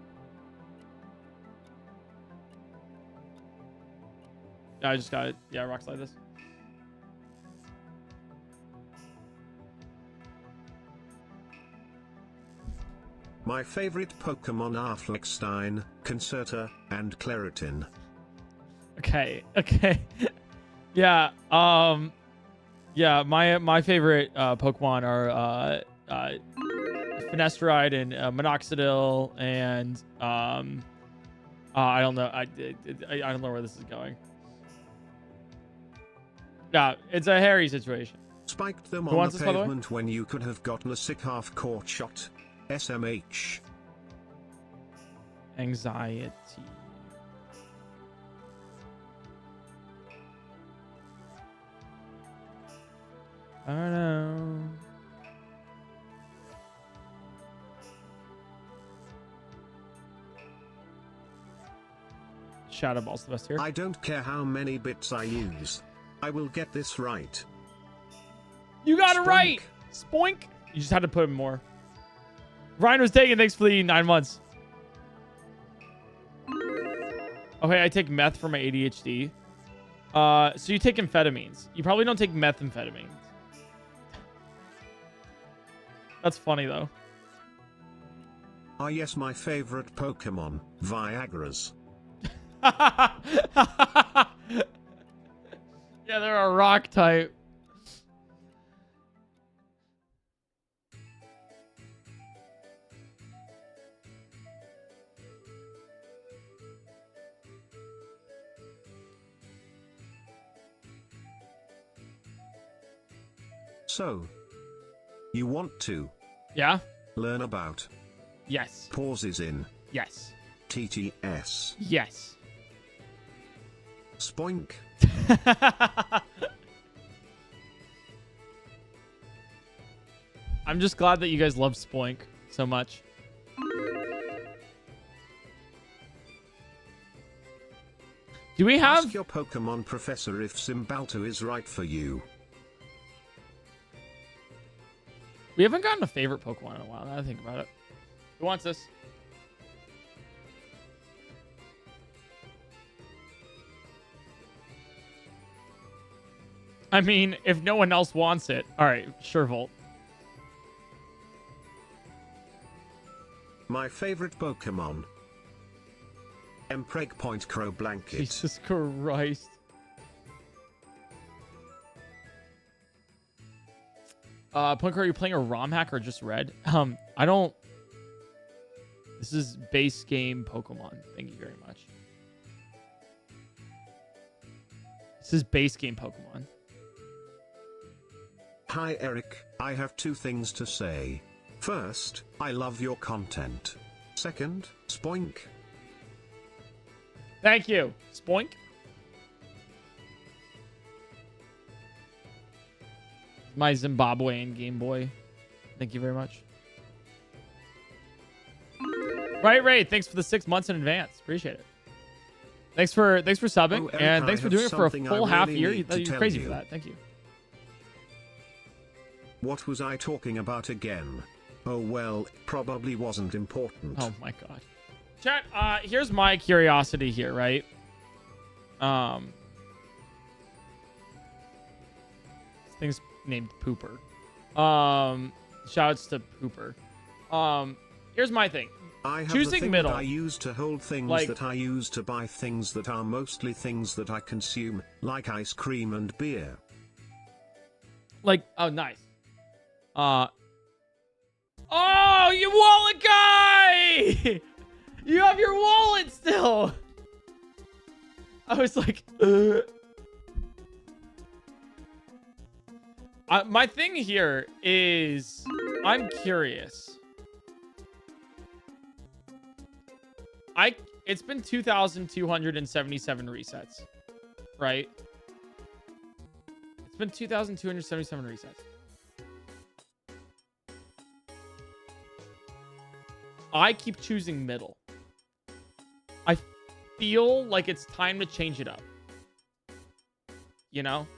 Yeah, I just got it. Yeah, rock slide this. My favorite Pokemon are Fleckstein, Concerta, and Claritin. Okay. Yeah, yeah, my favorite Pokemon are Finasteride and Minoxidil and I don't know. I don't know where this is going. Yeah, it's a hairy situation. Spiked them on the pavement when you could have gotten a sick half-court shot. SMH. Anxiety. I don't know. Shadow Ball's the best here. I don't care how many bits I use. I will get this right. You got it right! Spoink! You just had to put in more. Ryan was taken. Thanks for the 9 months. Okay, I take meth for my ADHD. So you take amphetamines. You probably don't take methamphetamines. That's funny, though. Ah, yes, my favorite Pokemon, Viagra's. Yeah, they're a rock type. So, you want to learn about Yes. pauses in Yes. TTS. Yes. Spoink. I'm just glad that you guys love Spoink so much. Do we have... Ask your Pokemon professor if Cymbalto is right for you. We haven't gotten a favorite Pokemon in a while, now that I think about it. Who wants this? I mean, if no one else wants it. All right, sure, Volt. My favorite Pokemon. Empreg PointCrow blanket. Jesus Christ. PointCrow, are you playing a ROM hack or just red? I don't. This is base game Pokemon. Thank you very much. This is base game Pokemon. Hi Eric, I have two things to say. First, I love your content. Second, spoink. Thank you. Spoink. My Zimbabwean Game Boy. Thank you very much. Right. Thanks for the 6 months in advance. Appreciate it. Thanks for subbing, Eric, and thanks for doing it for a full half year. You're crazy for that. Thank you. What was I talking about again? Oh well, it probably wasn't important. Oh my god. Chat, here's my curiosity here, right? This thing's named Pooper. Shouts to Pooper. Here's my thing. I have choosing the thing middle. That I use to hold things like, that I use to buy things that are mostly things that I consume, like ice cream and beer. Like, oh, nice. Oh, you wallet guy! You have your wallet still. I was like, my thing here is, I'm curious. It's been 2,277 resets, right? It's been 2,277 resets. I keep choosing middle. I feel like it's time to change it up. You know?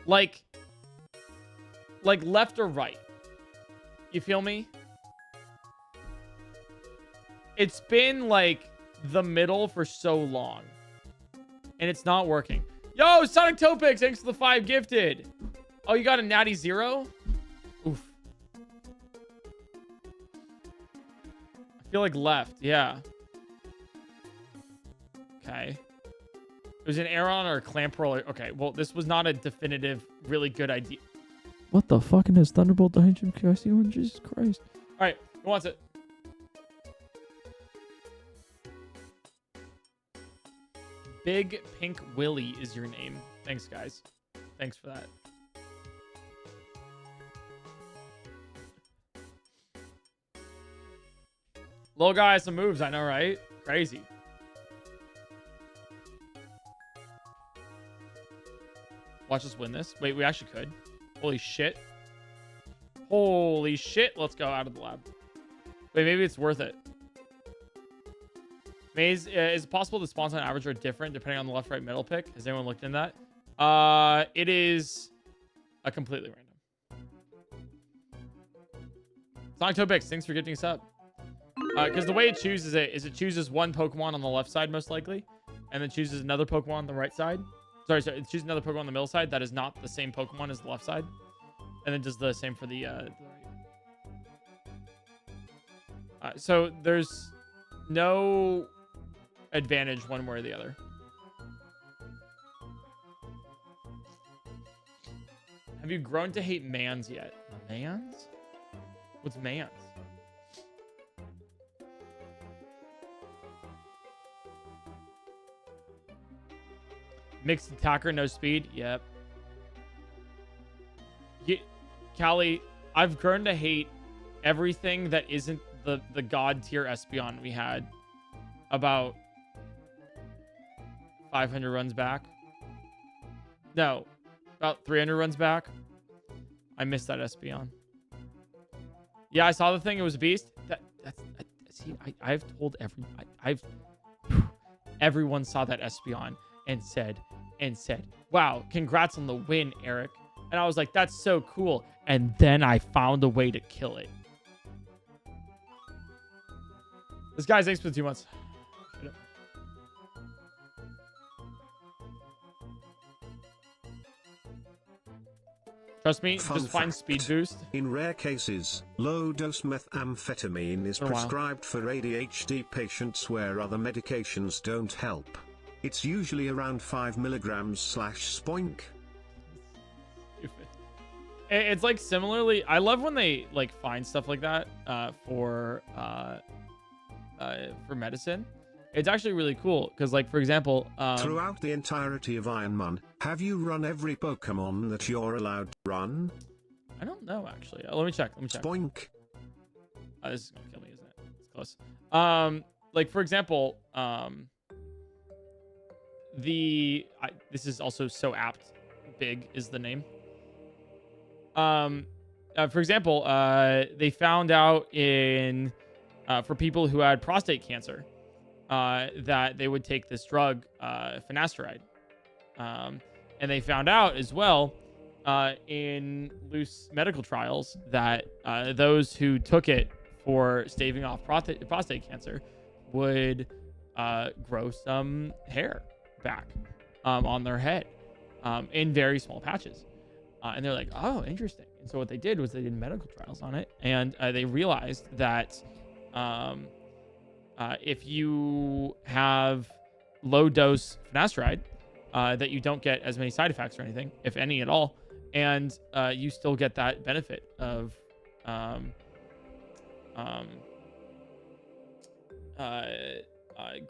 Like left or right. You feel me? It's been like the middle for so long. And it's not working. Yo, Sonic Topix, thanks for the 5 gifted. Oh, you got a natty 0? Oof. I feel like left, yeah. Okay. It was an Aeron or a clamp roller. Okay, well, this was not a definitive, really good idea. What the fucking is Thunderbolt Dimension KC1? Jesus Christ. All right, who wants it? Big Pink Willy is your name. Thanks, guys. Thanks for that. Little guy has some moves, I know, right? Crazy. Watch us win this. Wait, we actually could. Holy shit. Holy shit. Let's go out of the lab. Wait, maybe it's worth it. Maze, is it possible the spawns on average are different depending on the left, right, middle pick? Has anyone looked into that? It is a completely random. Sonic Topix, thanks for gifting us up. Because the way it chooses it is it chooses one Pokemon on the left side most likely, and then chooses another Pokemon on the right side. Sorry, it chooses another Pokemon on the middle side that is not the same Pokemon as the left side, and then does the same for the right. So there's no advantage one way or the other. Have you grown to hate mans yet? Mans? What's mans? Mixed attacker, no speed. Yep. Callie, I've grown to hate everything that isn't the god tier Espeon we had about 500 runs back. No, about 300 runs back. I missed that Espeon. Yeah, I saw the thing. It was a beast. See, I've told everyone saw that Espeon and said, wow, congrats on the win, Eric. And I was like, that's so cool. And then I found a way to kill it. This guy's thanks for the 2 months. Trust me, Fun just find fact, speed boost. In rare cases, low-dose methamphetamine is prescribed for ADHD patients where other medications don't help. It's usually around 5 mg/spoink. It's like similarly, I love when they like find stuff like that for medicine. It's actually really cool because, like, for example, throughout the entirety of Iron Man, have you run every Pokemon that you're allowed to run? I don't know actually. Let me check. Spoink. This is gonna kill me, isn't it? It's close. Like for example, this is also so apt. Big is the name. For example, they found out in for people who had prostate cancer that they would take this drug, finasteride. And they found out as well in loose medical trials that those who took it for staving off prostate cancer would grow some hair back on their head in very small patches. And they're like, oh, interesting. And so what they did was they did medical trials on it, and they realized that if you have low dose finasteride, that you don't get as many side effects or anything, if any at all, and you still get that benefit of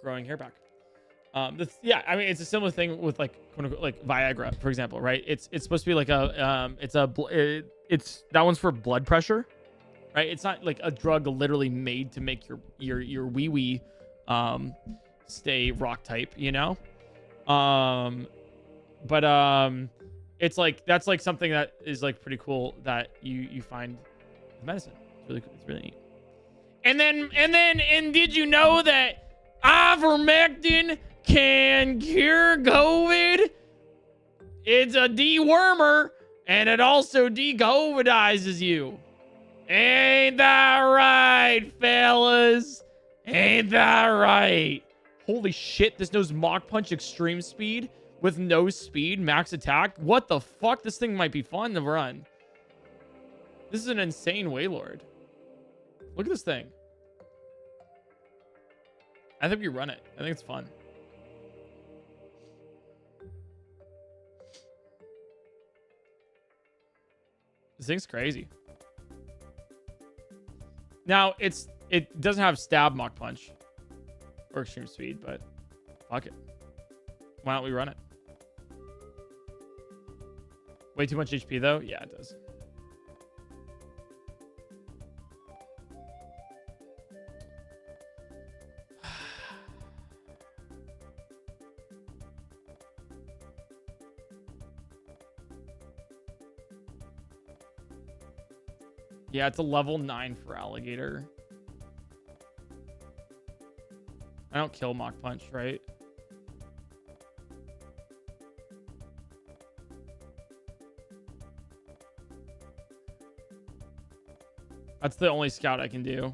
growing hair back. Yeah, I mean, it's a similar thing with like quote unquote, like Viagra, for example, right? It's supposed to be like it's that one's for blood pressure, right? It's not like a drug literally made to make your wee wee stay rock type, you know? But it's like that's like something that is like pretty cool that you find with medicine. It's really cool. It's really neat. And did you know that ivermectin can cure COVID? It's a dewormer, and it also de-COVIDizes you. Ain't that right, fellas? Ain't that right? Holy shit, this knows Mach Punch extreme speed with no speed, max attack. What the fuck? This thing might be fun to run. This is an insane Wailord. Look at this thing. I think we run it. I think it's fun. This thing's crazy. Now, it doesn't have stab Mach Punch or extreme speed, but fuck it. Why don't we run it? Way too much HP though? Yeah, it does. Yeah, it's a level 9 for alligator. I don't kill Mach Punch, right? That's the only scout I can do.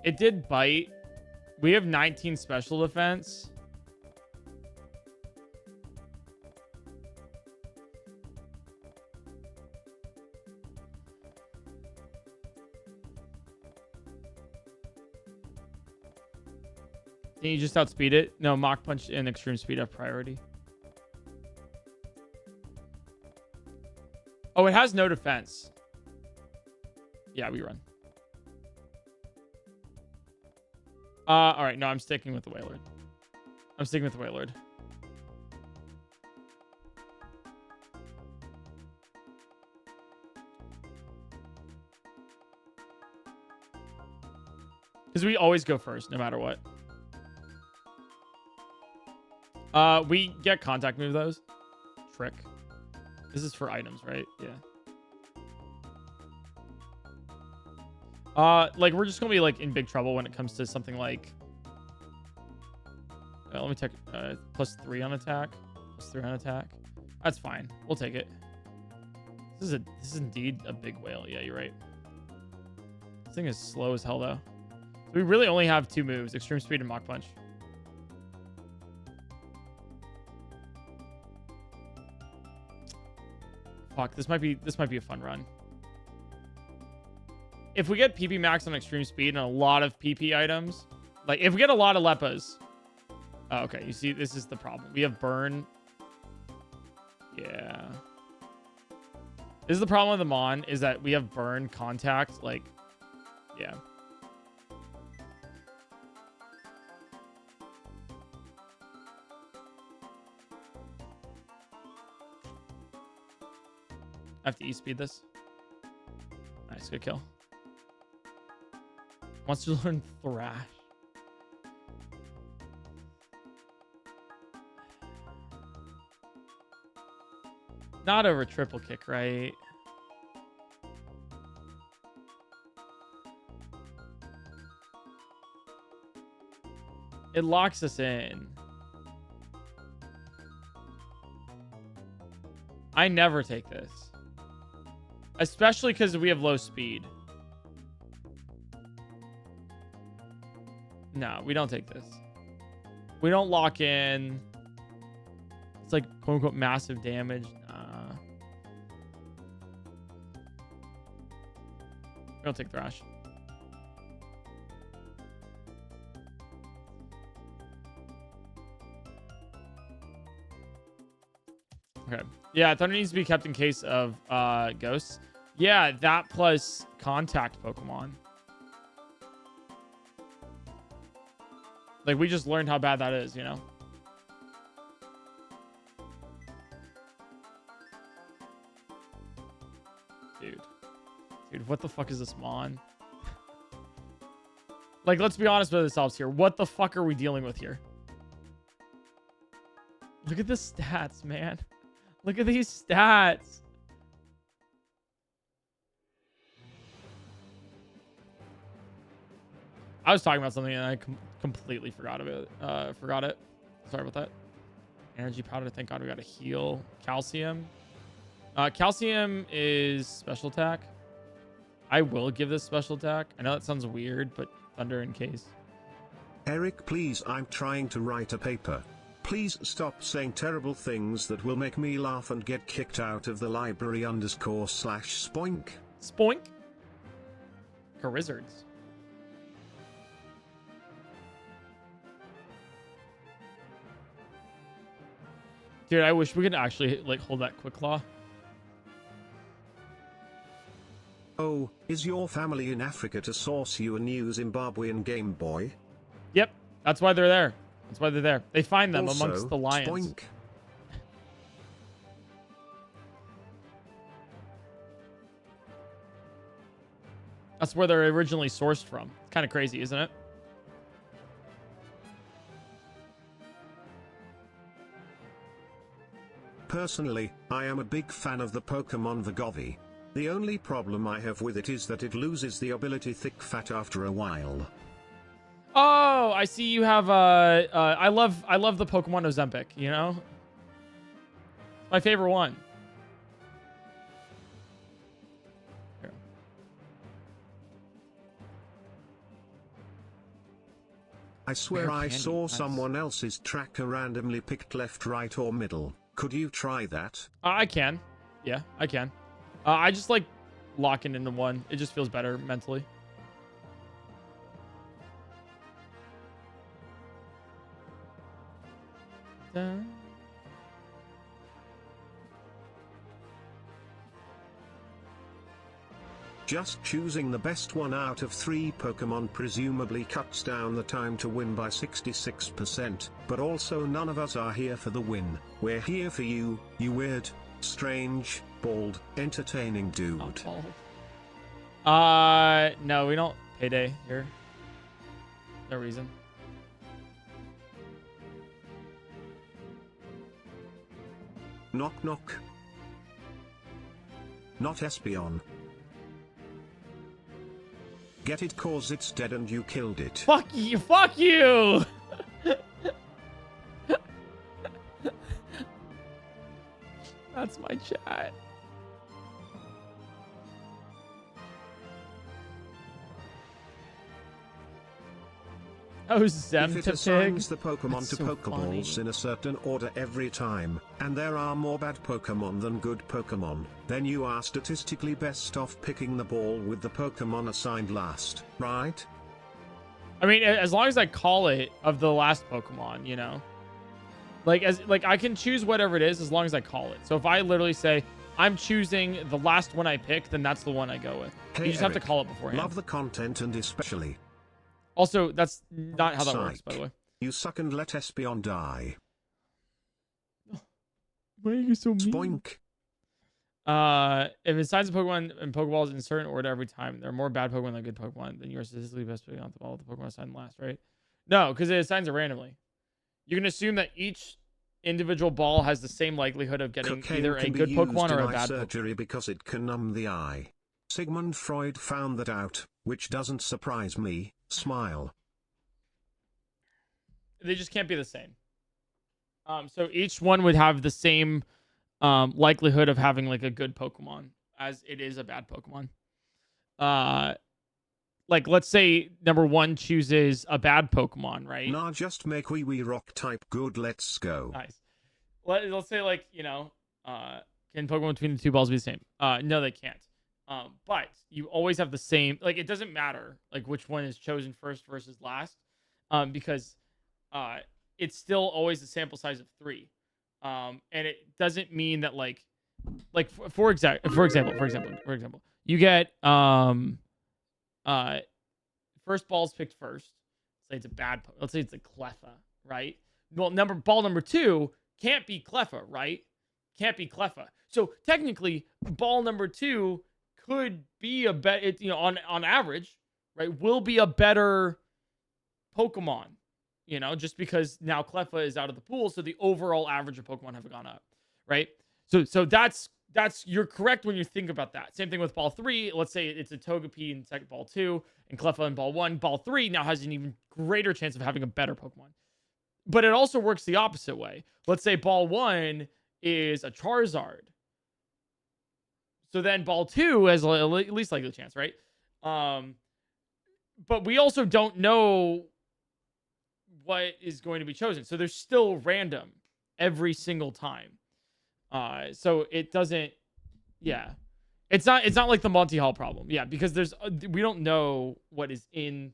It did bite. We have 19 special defense. Can you just outspeed it? No, Mach Punch and extreme speed have priority. Oh, it has no defense. Yeah, we run. All right. No, I'm sticking with the Wailord. I'm sticking with the Wailord. Because we always go first, no matter what. We get contact move those. Trick. This is for items, right? Yeah. Like we're just gonna be like in big trouble when it comes to something like. Let me take +3 on attack. +3 on attack. That's fine. We'll take it. This is indeed a big whale. Yeah, you're right. This thing is slow as hell though. So we really only have 2 moves: extreme speed and Mach Punch. Fuck, this might be a fun run. If we get PP max on extreme speed and a lot of PP items, like if we get a lot of Leppas. Oh, okay, you see, this is the problem. We have burn. Yeah. This is the problem with the Mon, is that we have burn contact. Like, yeah. I have to E-speed this. Nice, good kill. Wants to learn Thrash. Not over triple kick, right? It locks us in. I never take this. Especially because we have low speed. No, we don't take this. We don't lock in. It's like quote unquote massive damage. Nah. We don't take Thrash. Okay. Yeah, Thunder needs to be kept in case of ghosts. Yeah, that plus contact Pokemon. Like, we just learned how bad that is, you know? Dude, what the fuck is this Mon? Like, let's be honest with ourselves here. What the fuck are we dealing with here? Look at the stats, man. Look at these stats. I was talking about something and I completely forgot about it. Forgot it. Sorry about that. Energy powder. Thank God we got a heal. Calcium. Calcium is special attack. I will give this special attack. I know that sounds weird, but Thunder in case. Eric, please, I'm trying to write a paper. Please stop saying terrible things that will make me laugh and get kicked out of the library _/spoink. Spoink? Charizards. Dude, I wish we could actually like hold that quick claw. Oh, is your family in Africa to source you a new Zimbabwean Game Boy? Yep, that's why they're there. That's why they're there. They find them Also, amongst the lions. Spoink. That's where they're originally sourced from. It's kind of crazy, isn't it? Personally, I am a big fan of the Pokémon Vagovi. The only problem I have with it is that it loses the ability Thick Fat after a while. Oh, I see you have I love the Pokemon Ozempic, you know? My favorite one. Here. I swear I saw someone else's tracker randomly picked left, right, or middle. Could you try that? I can. Yeah, I can. I just like locking into one. It just feels better mentally. Just choosing the best one out of 3 Pokemon presumably cuts down the time to win by 66%, but also none of us are here for the win. We're here for you, you weird, strange, bald, entertaining dude. No, we don't payday here. No reason. Knock knock. Not Espeon. Get it cause it's dead and you killed it. Fuck you! Fuck you! That's my chat. chose them if to it assigns pick. the Pokemon That's to so Pokeballs funny. in a certain order every time, and there are more bad Pokemon than good Pokemon, then you are statistically best off picking the ball with the Pokemon assigned last, right? I mean, as long as I call it of the last Pokemon, you know? Like, I can choose whatever it is as long as I call it. So if I literally say, I'm choosing the last one I pick, then that's the one I go with. Hey, You just have to call it beforehand. Love the content and especially... Also, that's not how that works, by the way. You suck and let Espeon die. Why are you so mean? Spoink. If it assigns a Pokemon and Pokeballs in a certain order every time, there are more bad Pokemon than good Pokemon, then you are statistically best picking out the ball with the Pokemon assigned last, right? No, because it assigns it randomly. You can assume that each individual ball has the same likelihood of getting either a good Pokemon or a bad surgery Pokemon. Because it can numb the eye. Sigmund Freud found that out, which doesn't surprise me. Smile. They just can't be the same. So each one would have the same likelihood of having like a good Pokemon as it is a bad Pokemon. Like let's say number 1 chooses a bad Pokemon, right? Nah, just make wee rock type good. Let's go. Nice. Let's say like, you know, can Pokemon between the two balls be the same? No, they can't. But you always have the same, like it doesn't matter like which one is chosen first versus last, because it's still always a sample size of 3. And it doesn't mean that like for example, you get first ball's picked first. Say it's a bad. Let's say it's a Cleffa, right? Well, ball number 2 can't be Cleffa, right? Can't be Cleffa. So technically, ball number 2 could be a better. You know, on average, right, will be a better Pokemon. You know, just because now Cleffa is out of the pool, so the overall average of Pokemon have gone up, right? So that's you're correct when you think about that. Same thing with ball 3. Let's say it's a Togepi in second ball 2 and Cleffa in ball 1. Ball 3 now has an even greater chance of having a better Pokemon. But it also works the opposite way. Let's say ball 1 is a Charizard. So then ball 2 has at least likely chance, right? But we also don't know what is going to be chosen. So there's still random every single time. So it doesn't, yeah. It's not like the Monty Hall problem. Yeah, because we don't know what is in,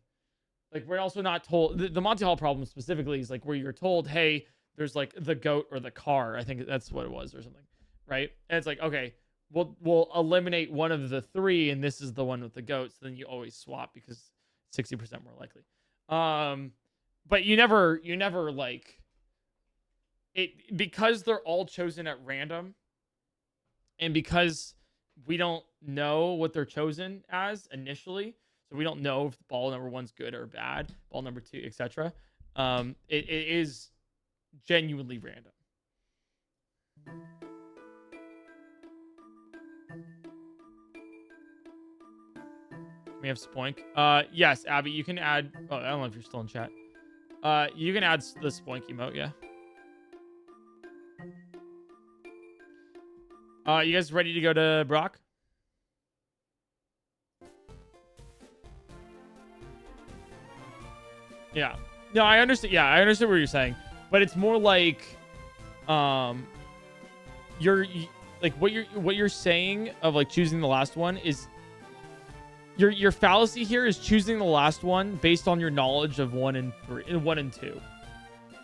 like we're also not told, the Monty Hall problem specifically is like where you're told, hey, there's like the goat or the car. I think that's what it was or something, right? And it's like, okay, we'll eliminate one of the 3 and this is the one with the goat. So then you always swap because 60% more likely. But you never like it, because they're all chosen at random and because we don't know what they're chosen as initially, so we don't know if ball number 1's good or bad, ball number 2, etc. It is genuinely random. We have Spoink. Yes, Abby, you can add. Oh, I don't know if you're still in chat. You can add the Spoink emote, yeah. You guys ready to go to Brock? Yeah. No, I understand. Yeah, I understand what you're saying, but it's more like, like what you're saying of like choosing the last one is your fallacy here is choosing the last one based on your knowledge of 1 and 2,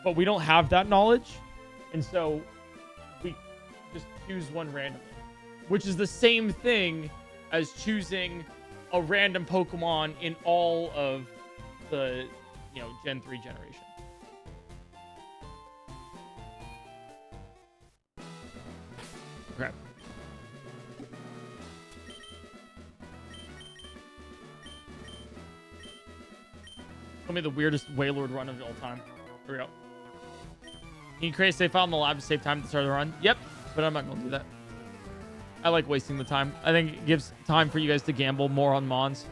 but we don't have that knowledge, and so we just choose one randomly, which is the same thing as choosing a random Pokemon in all of the, you know, Gen 3 generation. Okay. Tell me the weirdest Wailord run of all time. Here we go. Can you create a save file in the lab to save time to start the run? Yep, but I'm not going to do that. I like wasting the time. I think it gives time for you guys to gamble more on Mons.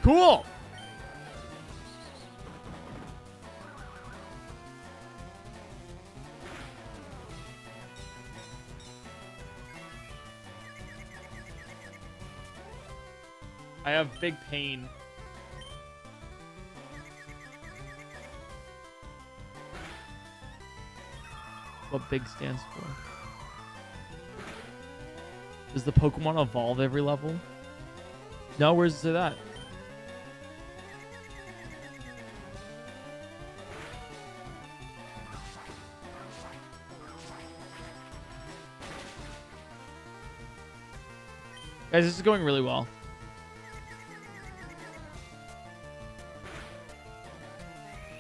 Cool! I have big pain what big stands for. Does the Pokemon evolve every level? No, where's it at? Guys, this is going really well.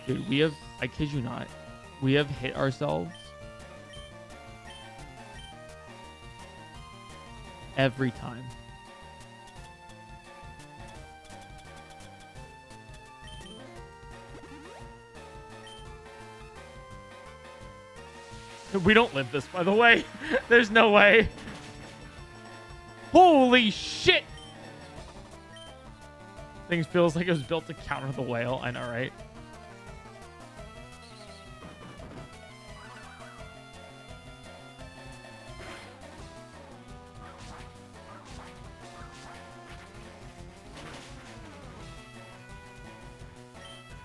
Dude, we have, I kid you not, we have hit ourselves every time. We don't live this, by the way. There's no way. Holy shit! Thing feels like it was built to counter the whale. I know, right?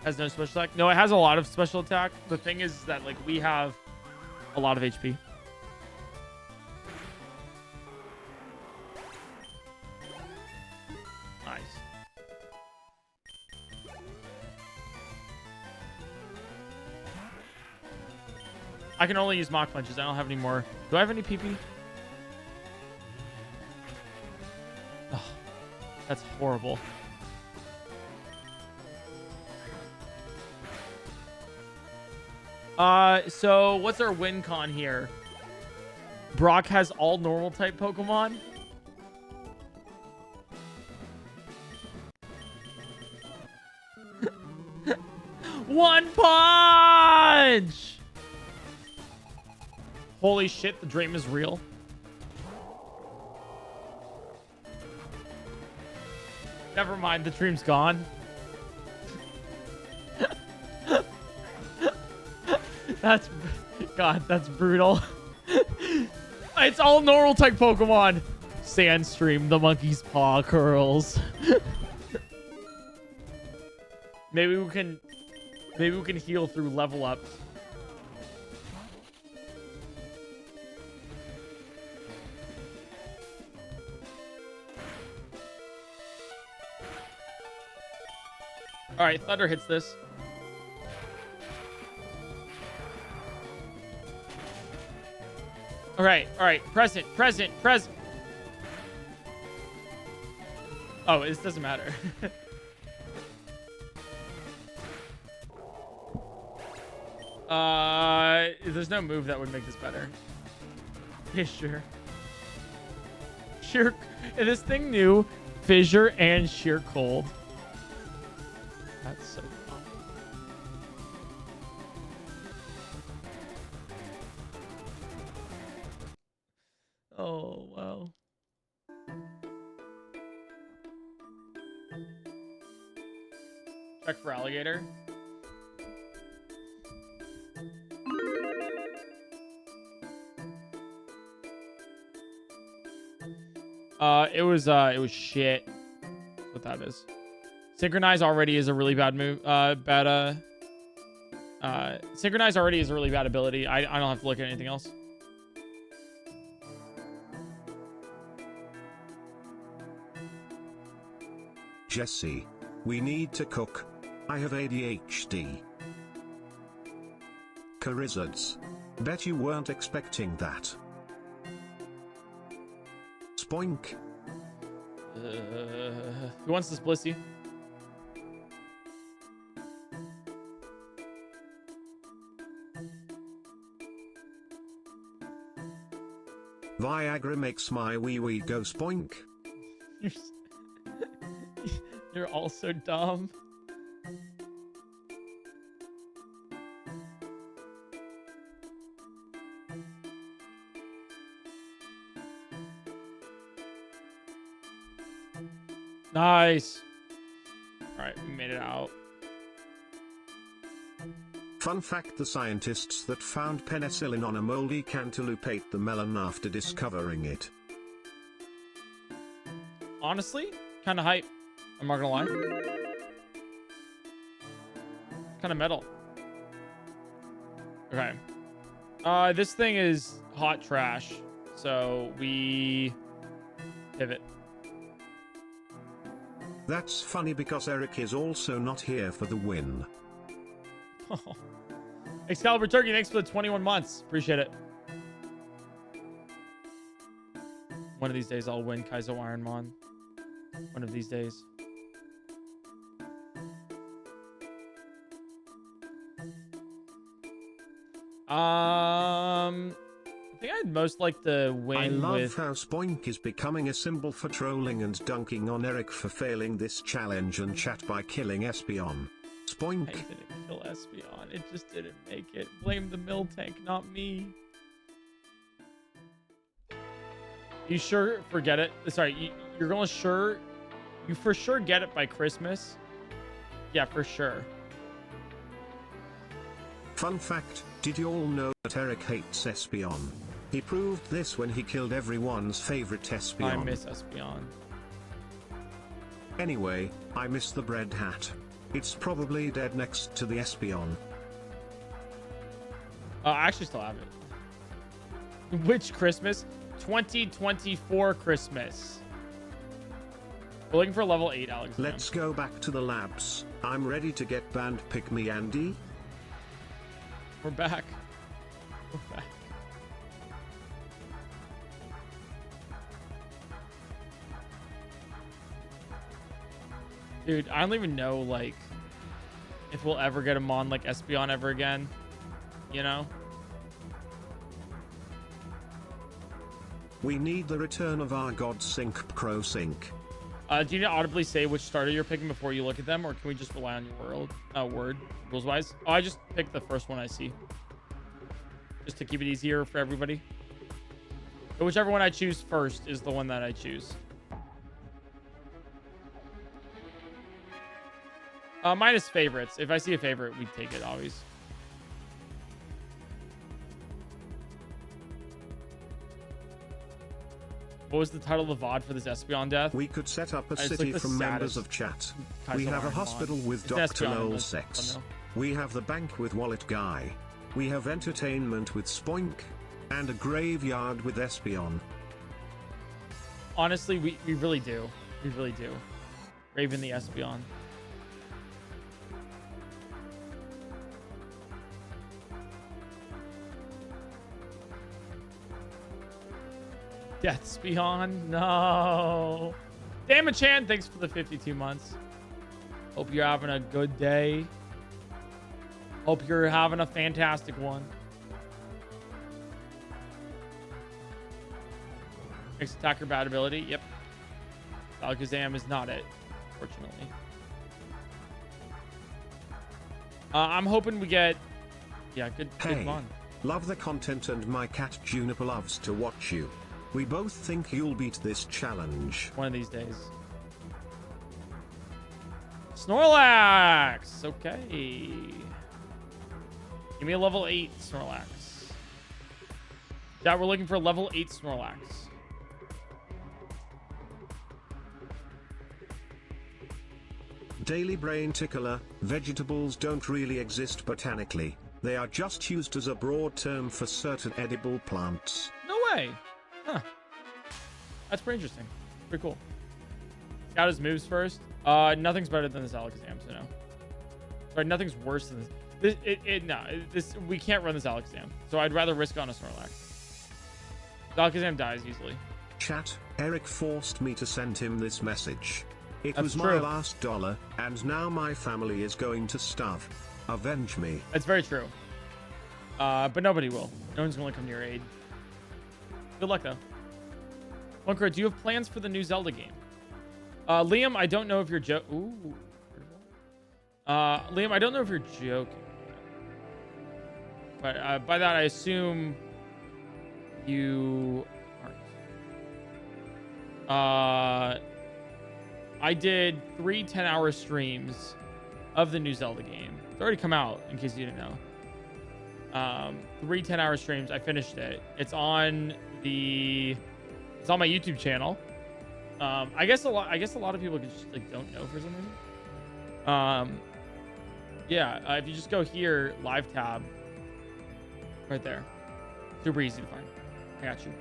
Has no special attack? No, it has a lot of special attack. The thing is that, like, we have a lot of HP. Nice. I can only use Mach Punches. I don't have any more. Do I have any PP? Oh, that's horrible. So what's our win con here? Brock has all normal type Pokemon. One punch! Holy shit, the dream is real. Never mind, the dream's gone. That's, God, that's brutal. It's all normal type Pokemon. Sandstream, the monkey's paw curls. Maybe we can heal through level ups. All right, Thunder hits this. All right. Present. Oh, this doesn't matter. There's no move that would make this better. Fissure. Sheer. This thing knew Fissure and Sheer Cold. That's so fun. Oh, wow. Check for alligator. It was shit. What that is. Synchronize already is a really bad move. Synchronize already is a really bad ability. I don't have to look at anything else. Jesse, we need to cook. I have ADHD. Charizards. Bet you weren't expecting that. Spoink. Who wants this Blissey? Viagra makes my wee wee go spoink. You're all so dumb. Nice. All right, we made it out. Fun fact: the scientists that found penicillin on a moldy cantaloupe ate the melon after discovering it. Honestly, kind of hype. I'm not gonna lie. Kind of metal. Okay. This thing is hot trash. So we pivot. That's funny because Eric is also not here for the win. Oh. Excalibur Turkey, thanks for the 21 months. Appreciate it. One of these days I'll win Kaizo Ironmon. One of these days. I think I'd most like to win. I love how Spoink is becoming a symbol for trolling and dunking on Eric for failing this challenge and chat by killing Espion. Spoink. I didn't kill Espion. It just didn't make it. Blame the mill tank, not me. You sure forget it? Sorry, you're gonna sure. You for sure get it by Christmas. Yeah, for sure. Fun fact, did you all know that Eric hates Espion? He proved this when he killed everyone's favorite Espion. I miss Espion. Anyway, I miss the bread hat. It's probably dead next to the Espion. I actually still have it. Which Christmas? 2024 Christmas. We're looking for level 8, Alex. Let's go back to the labs. I'm ready to get banned. Pick me, Andy. We're back. We're back. Dude, I don't even know, like, if we'll ever get him on, like, Espion ever again. You know? We need the return of our god Sync Crow Sync. Do you need to audibly say which starter you're picking before you look at them, or can we just rely on your word, rules-wise? Oh, I just picked the first one I see. Just to keep it easier for everybody. So whichever one I choose first is the one that I choose. Minus favorites. If I see a favorite, we take it, always. What was the title of the VOD for this Espion death? We could set up a city like from members of chat. We have a hospital with Dr. Lol Sex. We have the bank with Wallet Guy. We have entertainment with Spoink. And a graveyard with Espion. Honestly, we really do. We really do. Raven the Espion. Death's Beyond? No. Damn it, Chan. Thanks for the 52 months. Hope you're having a good day. Hope you're having a fantastic one. Makes attacker bad ability. Yep. Alakazam is not it, fortunately. I'm hoping we get... Yeah, good fun. Love the content and my cat Juniper loves to watch you. We both think you'll beat this challenge. One of these days. Snorlax! Okay. Give me a level 8 Snorlax. Yeah, we're looking for a level 8 Snorlax. Daily Brain Tickler, vegetables don't really exist botanically. They are just used as a broad term for certain edible plants. No way. Huh. That's pretty interesting. Pretty cool. Scout his moves first. Nothing's better than this Alakazam, so no. Sorry, nothing's worse than this. We can't run this Alakazam. So I'd rather risk on a Snorlax. The Alakazam dies easily. Chat, Eric forced me to send him this message. It That's was true. my last dollar, and now my family is going to starve. Avenge me. That's very true. But nobody will. No one's going to come to your aid. Good luck, though. PointCrow, do you have plans for the new Zelda game? Liam, I don't know if you're Liam, I don't know if you're joking. But by that, I assume you aren't. I did 3 10-hour streams of the new Zelda game. It's already come out, in case you didn't know. 3 10-hour streams. I finished it. It's on my YouTube channel. I guess a lot of people just like don't know for some reason. Yeah, if you just go here, live tab, right there. Super easy to find. I got you.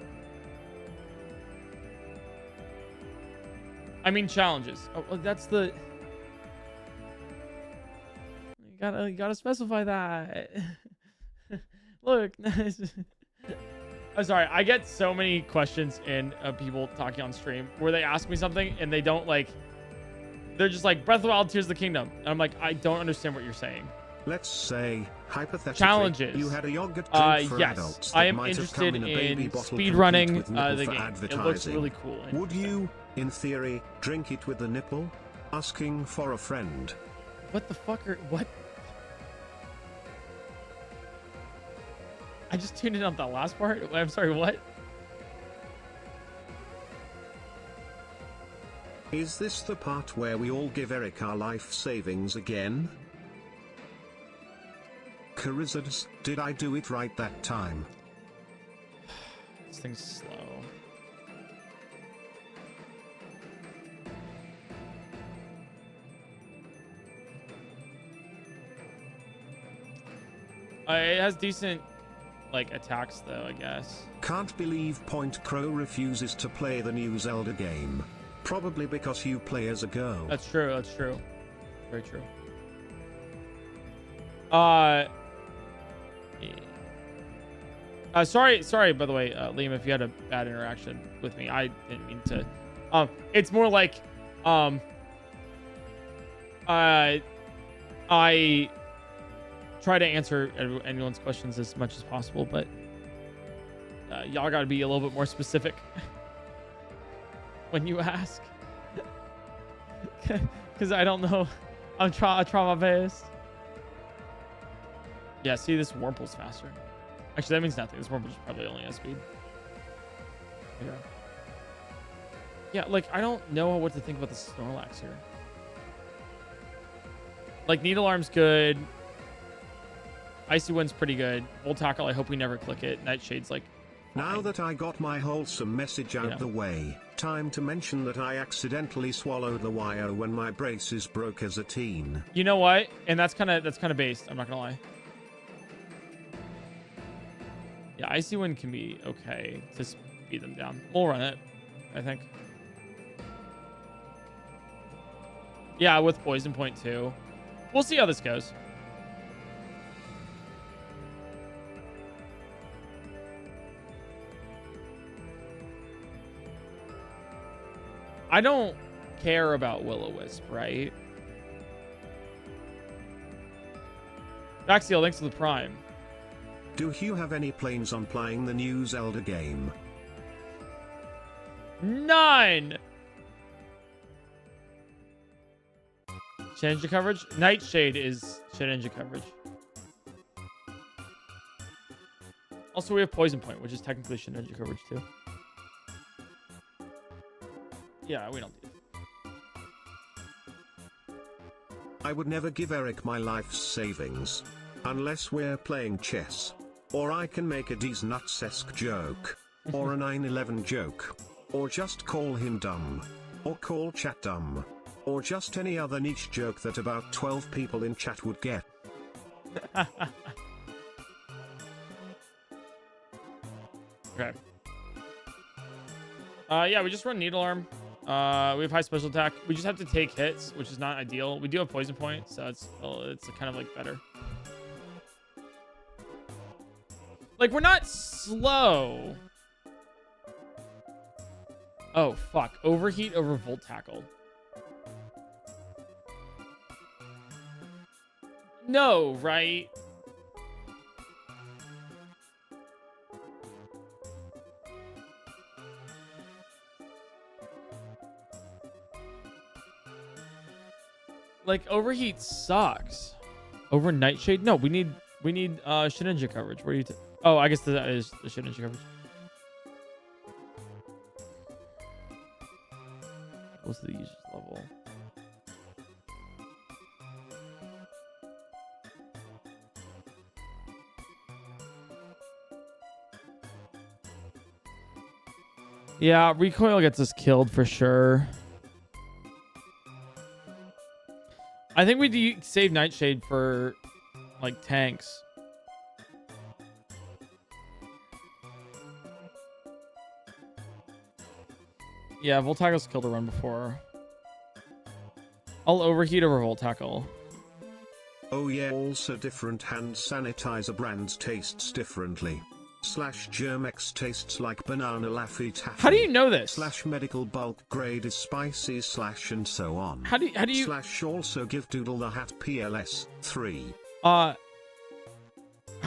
I mean challenges. Oh, well, that's the. You gotta specify that. Look. I'm sorry. I get so many questions and people talking on stream where they ask me something and they don't like. They're just like Breath of the Wild, Tears of the Kingdom, and I'm like, I don't understand what you're saying. Let's say, hypothetically, challenges. You had a yogurt drink for yes, adults I that am might interested have come in a baby in bottle speed running complete with nipple the for game. It advertising. looks really cool. Would you, in theory, drink it with the nipple? Asking for a friend. What the fuck are what? I just tuned in on that last part. I'm sorry, what? Is this the part where we all give Eric our life savings again? Charizards, did I do it right that time? This thing's slow. It has decent, like, attacks, though, I guess. Can't believe PointCrow refuses to play the new Zelda game. Probably because you play as a girl. That's true, that's true. Very true. Sorry, by the way, Liam, if you had a bad interaction with me. I didn't mean to. It's more like, I try to answer anyone's questions as much as possible, but y'all gotta be a little bit more specific when you ask. Because I don't know. I try my best. Yeah, see, this Wurmple's faster. Actually, that means nothing. This Wurmple's probably only has speed. Okay. Yeah, like, I don't know what to think about the Snorlax here. Like, Needle Arm's good. Icy Wind's pretty good. Volt Tackle, I hope we never click it. Nightshade's like... Now that I got my wholesome message out the way, time to mention that I accidentally swallowed the YO when my braces broke as a teen. You know what? And that's kind of based. I'm not gonna lie. Yeah, Icy Wind can be okay to speed them down. We'll run it, I think. Yeah, with Poison Point too. We'll see how this goes. I don't care about Will-O-Wisp, right? Baxiel, thanks for the Prime. Do you have any plans on playing the new Zelda game? None! Shedinja coverage? Nightshade is Shedinja coverage. Also, we have Poison Point, which is technically Shedinja coverage too. Yeah, we don't do it. I would never give Eric my life savings. Unless we're playing chess. Or I can make a D's nuts-esque joke. Or a 9/11 joke. Or just call him dumb. Or call chat dumb. Or just any other niche joke that about 12 people in chat would get. Okay. Yeah, we just run Needle Arm. We have high special attack. We just have to take hits, which is not ideal. We do have Poison Point, so it's kind of like better. Like, we're not slow. Oh, fuck. Overheat over Volt Tackle. No, right? Like, Overheat sucks. Over Nightshade? No, we need Shedinja coverage. Where do you oh, I guess that is the Shedinja coverage. What's the user's level? Yeah, recoil gets us killed for sure. I think we save Nightshade for, like, tanks. Yeah, Volt Tackle's killed a run before. I'll overheat over Volt Tackle. Oh yeah, also different hand sanitizer brands tastes differently. /Germex tastes like banana Laffy Taffy. How do you know this? /medical bulk grade is spicy / and so on. How do you /also give Doodle the hat PLS 3. how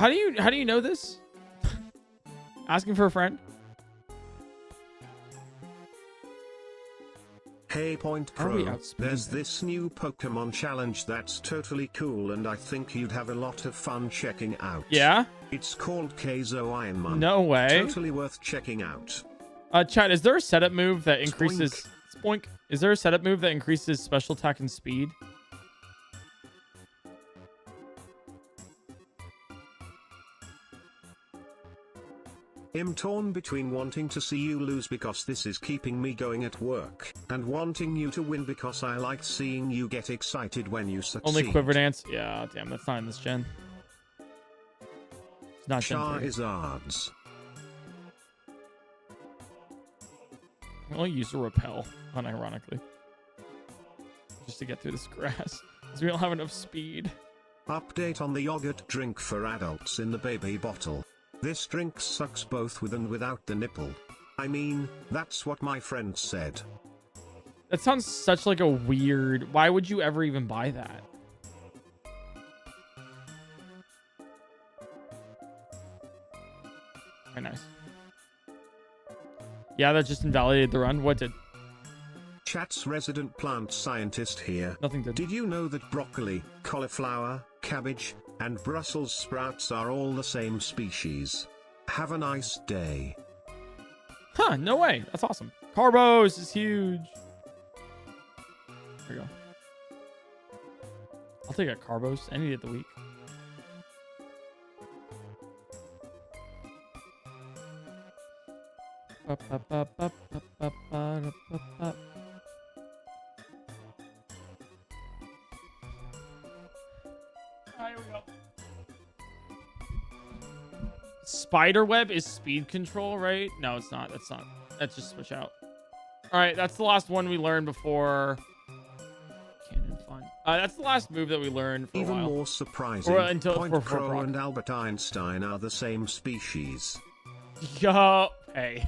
do you know this? Asking for a friend? Hey PointCrow, there's this new Pokemon challenge that's totally cool and I think you'd have a lot of fun checking out. Yeah? It's called Keizo Ironman. No way. Totally worth checking out. Chat, is there a setup move that increases... Spoink. Is there a setup move that increases special attack and speed? I'm torn between wanting to see you lose because this is keeping me going at work, and wanting you to win because I like seeing you get excited when you succeed. Only Quiver Dance? Yeah, damn, that's not in this gen. It's not gen 3. Charizards. I'll use a Repel, unironically. Just to get through this grass. Because we don't have enough speed. Update on the yogurt drink for adults in the baby bottle. This drink sucks both with and without the nipple. I mean, that's what my friend said. That sounds such like a weird... Why would you ever even buy that? Very nice. Yeah, that just invalidated the run. What did? Chat's resident plant scientist here. Nothing did. Did you know that broccoli, cauliflower, cabbage, and Brussels sprouts are all the same species? Have a nice day. Huh, no way. That's awesome. Carbos is huge. There we go. I'll take a Carbos any day of the week. Here we go. Spiderweb is speed control, right? No, it's not. That's not. That's just switch out. All right, that's the last one we learned before. Cannon fun. That's the last move that we learned for Even a while. more surprising, PointCrow and Albert Einstein are the same species. Yo, hey.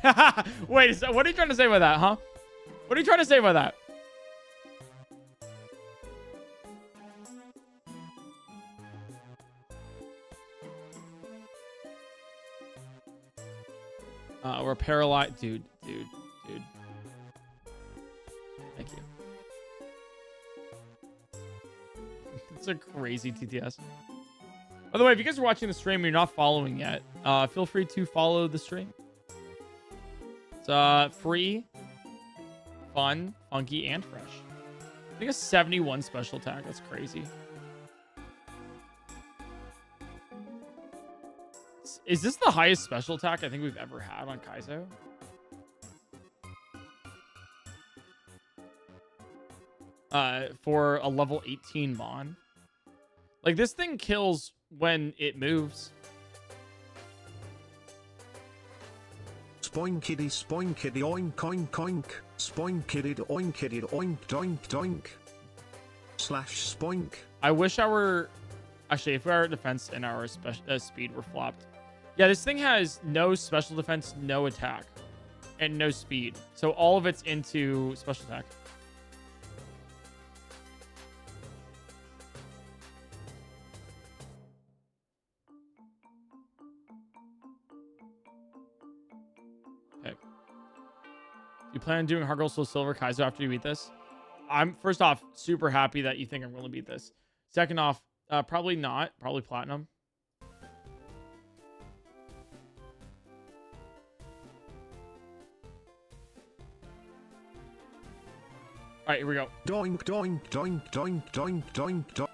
Wait, what are you trying to say by that, huh? What are you trying to say by that? We're paralyzed. Dude. Thank you. It's a crazy TTS. By the way, if you guys are watching the stream and you're not following yet, feel free to follow the stream. It's free, fun, funky, and fresh. I think a 71 special attack. That's crazy. Is this the highest special attack I think we've ever had on Kaizo? For a level 18 Mon. Like, this thing kills when it moves. Spoinkiddy, oink, oink, oink. Spoinkiddy, oinkiddy, oink, doink, doink. /spoink. I wish our... Actually, if our defense and our speed were flopped. Yeah, this thing has no special defense, no attack, and no speed. So all of it's into special attack. Okay. You plan on doing Hard Gold Soul Silver Kaizo after you beat this? I'm, first off, super happy that you think I'm going to beat this. Second off, probably not. Probably Platinum. All right, here we go. Doink, doink, doink, doink, doink, doink, doink.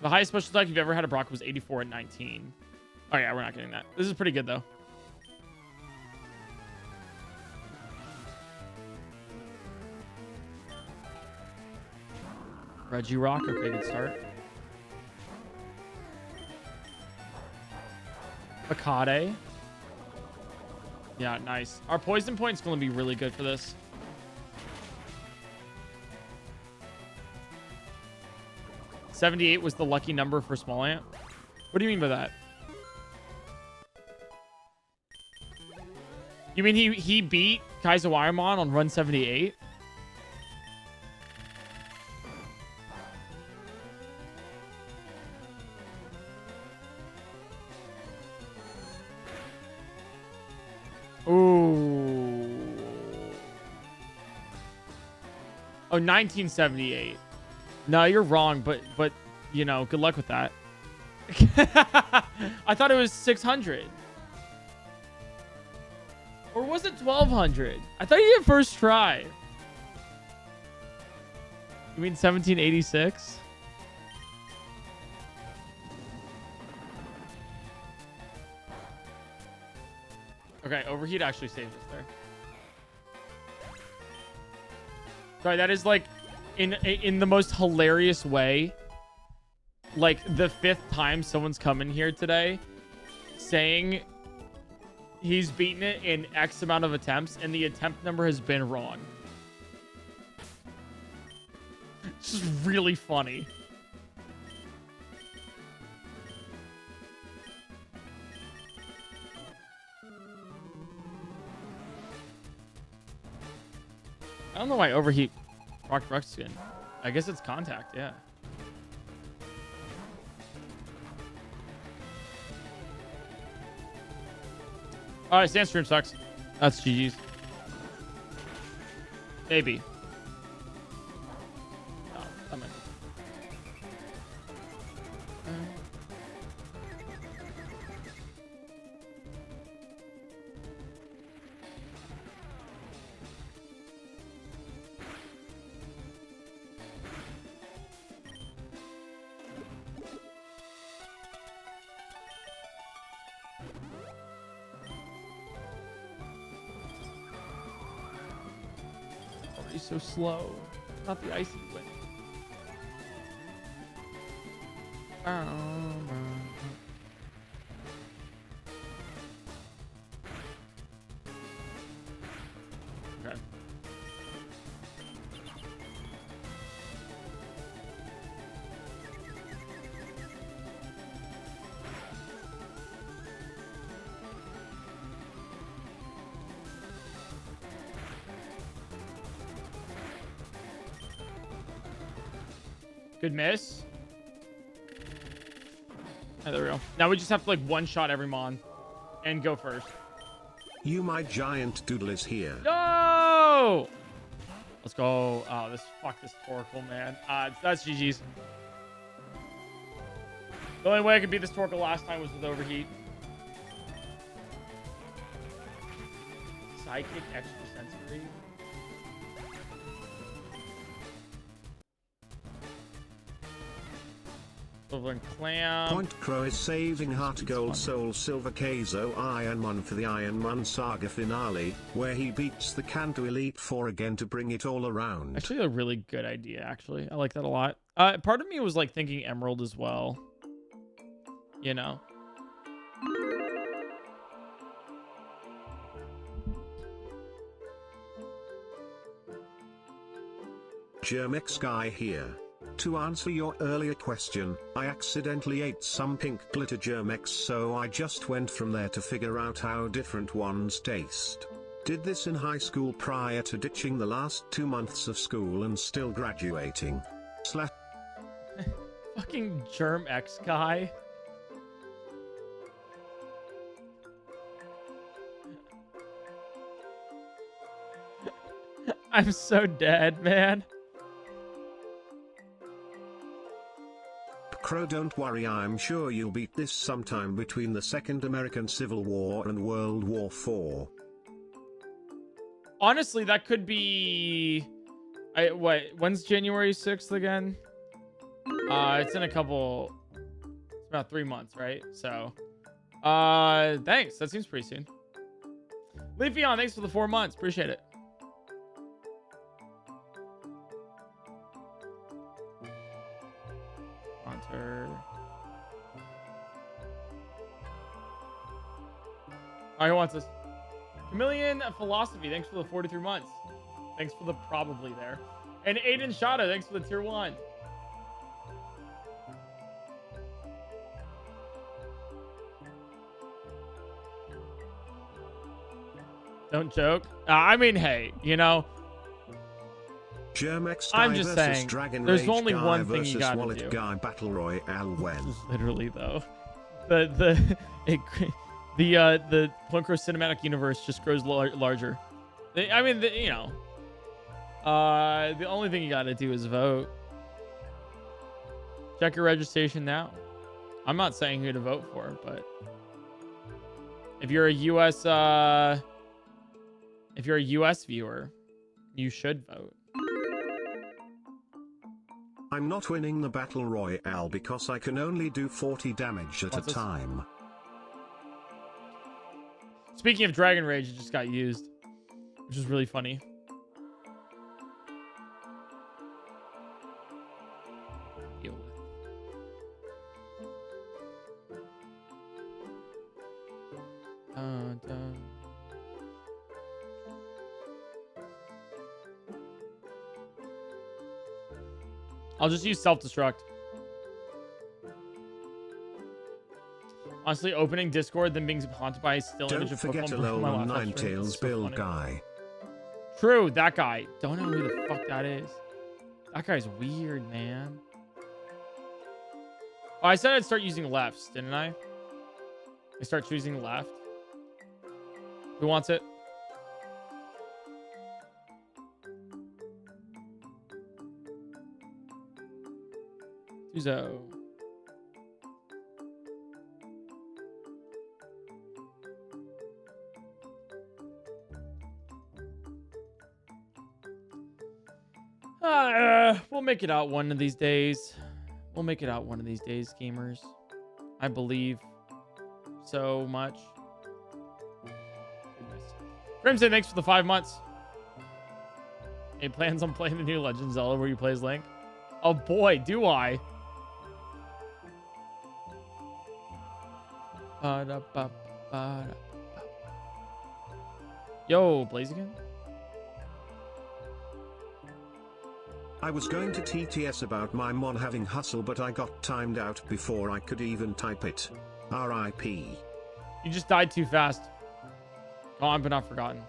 The highest special attack you've ever had a Brock was 84 at 19. Oh, yeah, we're not getting that. This is pretty good, though. Regirock. Okay, good start. Akade. Yeah, nice. Our poison point's going to be really good for this. $78 was the lucky number for small ant. What do you mean by that? You mean he beat Kaiserweimon on run 78? Ooh. Oh, 1978. No, you're wrong, but you know, good luck with that. I thought it was 600. Or was it 1200? I thought you did first try. You mean 1786? Okay, overheat actually saved us there. Sorry, that is like in the most hilarious way. Like the 5th time someone's come in here today saying he's beaten it in X amount of attempts and the attempt number has been wrong. It's just really funny. I don't know why overheat rocked Ruxskin. I guess it's contact, yeah. Alright, Sandstream sucks. That's GG's. Maybe. Oh, that might be. He's so slow. Not the icy wind. Okay. Good miss. Oh, there we go. Now we just have to like one-shot every mon and go first. You my giant doodle is here. No! Let's go. Oh, this Torkoal, man. That's GG's. The only way I could beat this Torkoal last time was with overheat. Psychic extrasensory. Clam. PointCrow is saving Heart Gold Soul Silver Kaizo Ironman for the Ironman Saga finale, where he beats the Kanto Elite Four again to bring it all around. Actually, a really good idea, actually. I like that a lot. Part of me was like thinking Emerald as well. You know? Germex Guy here. To answer your earlier question, I accidentally ate some pink glitter Germex, so I just went from there to figure out how different ones taste. Did this in high school prior to ditching the last 2 months of school and still graduating. Fucking Germex guy. I'm so dead, man. Crow, don't worry, I'm sure you'll beat this sometime between the Second American Civil War and World War IV. Honestly, that could be... when's January 6th again? It's in a couple... It's about 3 months, right? So, thanks. That seems pretty soon. Leafeon, thanks for the 4 months. Appreciate it. Hunter. right, who wants this? Chameleon Philosophy, thanks for the 43 months. Thanks for the probably there. And Aiden Shada, thanks for the tier 1. Don't joke. I mean, hey, you know, I'm just saying, there's only one thing you gotta do. Guy Battle Royale when. Literally, though. The PointCrow cinematic universe just grows larger. I mean, you know, the only thing you gotta do is vote. Check your registration now. I'm not saying who to vote for, but if you're a US viewer, you should vote. I'm not winning the Battle Royale because I can only do 40 damage at a time. Speaking of Dragon Rage, it just got used, which is really funny. Deal with. Dun. I'll just use self-destruct. Honestly, opening Discord, then being haunted by a still image of Pokemon. Don't forget a lol on Ninetales build guy. True, that guy. Don't know who the fuck that is. That guy's weird, man. Oh, I said I'd start using lefts, didn't I? I start choosing left. Who wants it? Uzo. We'll make it out one of these days. We'll make it out one of these days, gamers. I believe so much. Goodness. Crimson, thanks for the 5 months. He plans on playing the new Legend of Zelda where you play as Link. Oh boy, do I. Yo, Blaziken. I was going to TTS about my mon having hustle, but I got timed out before I could even type it. R.I.P. You just died too fast. Gone but not forgotten.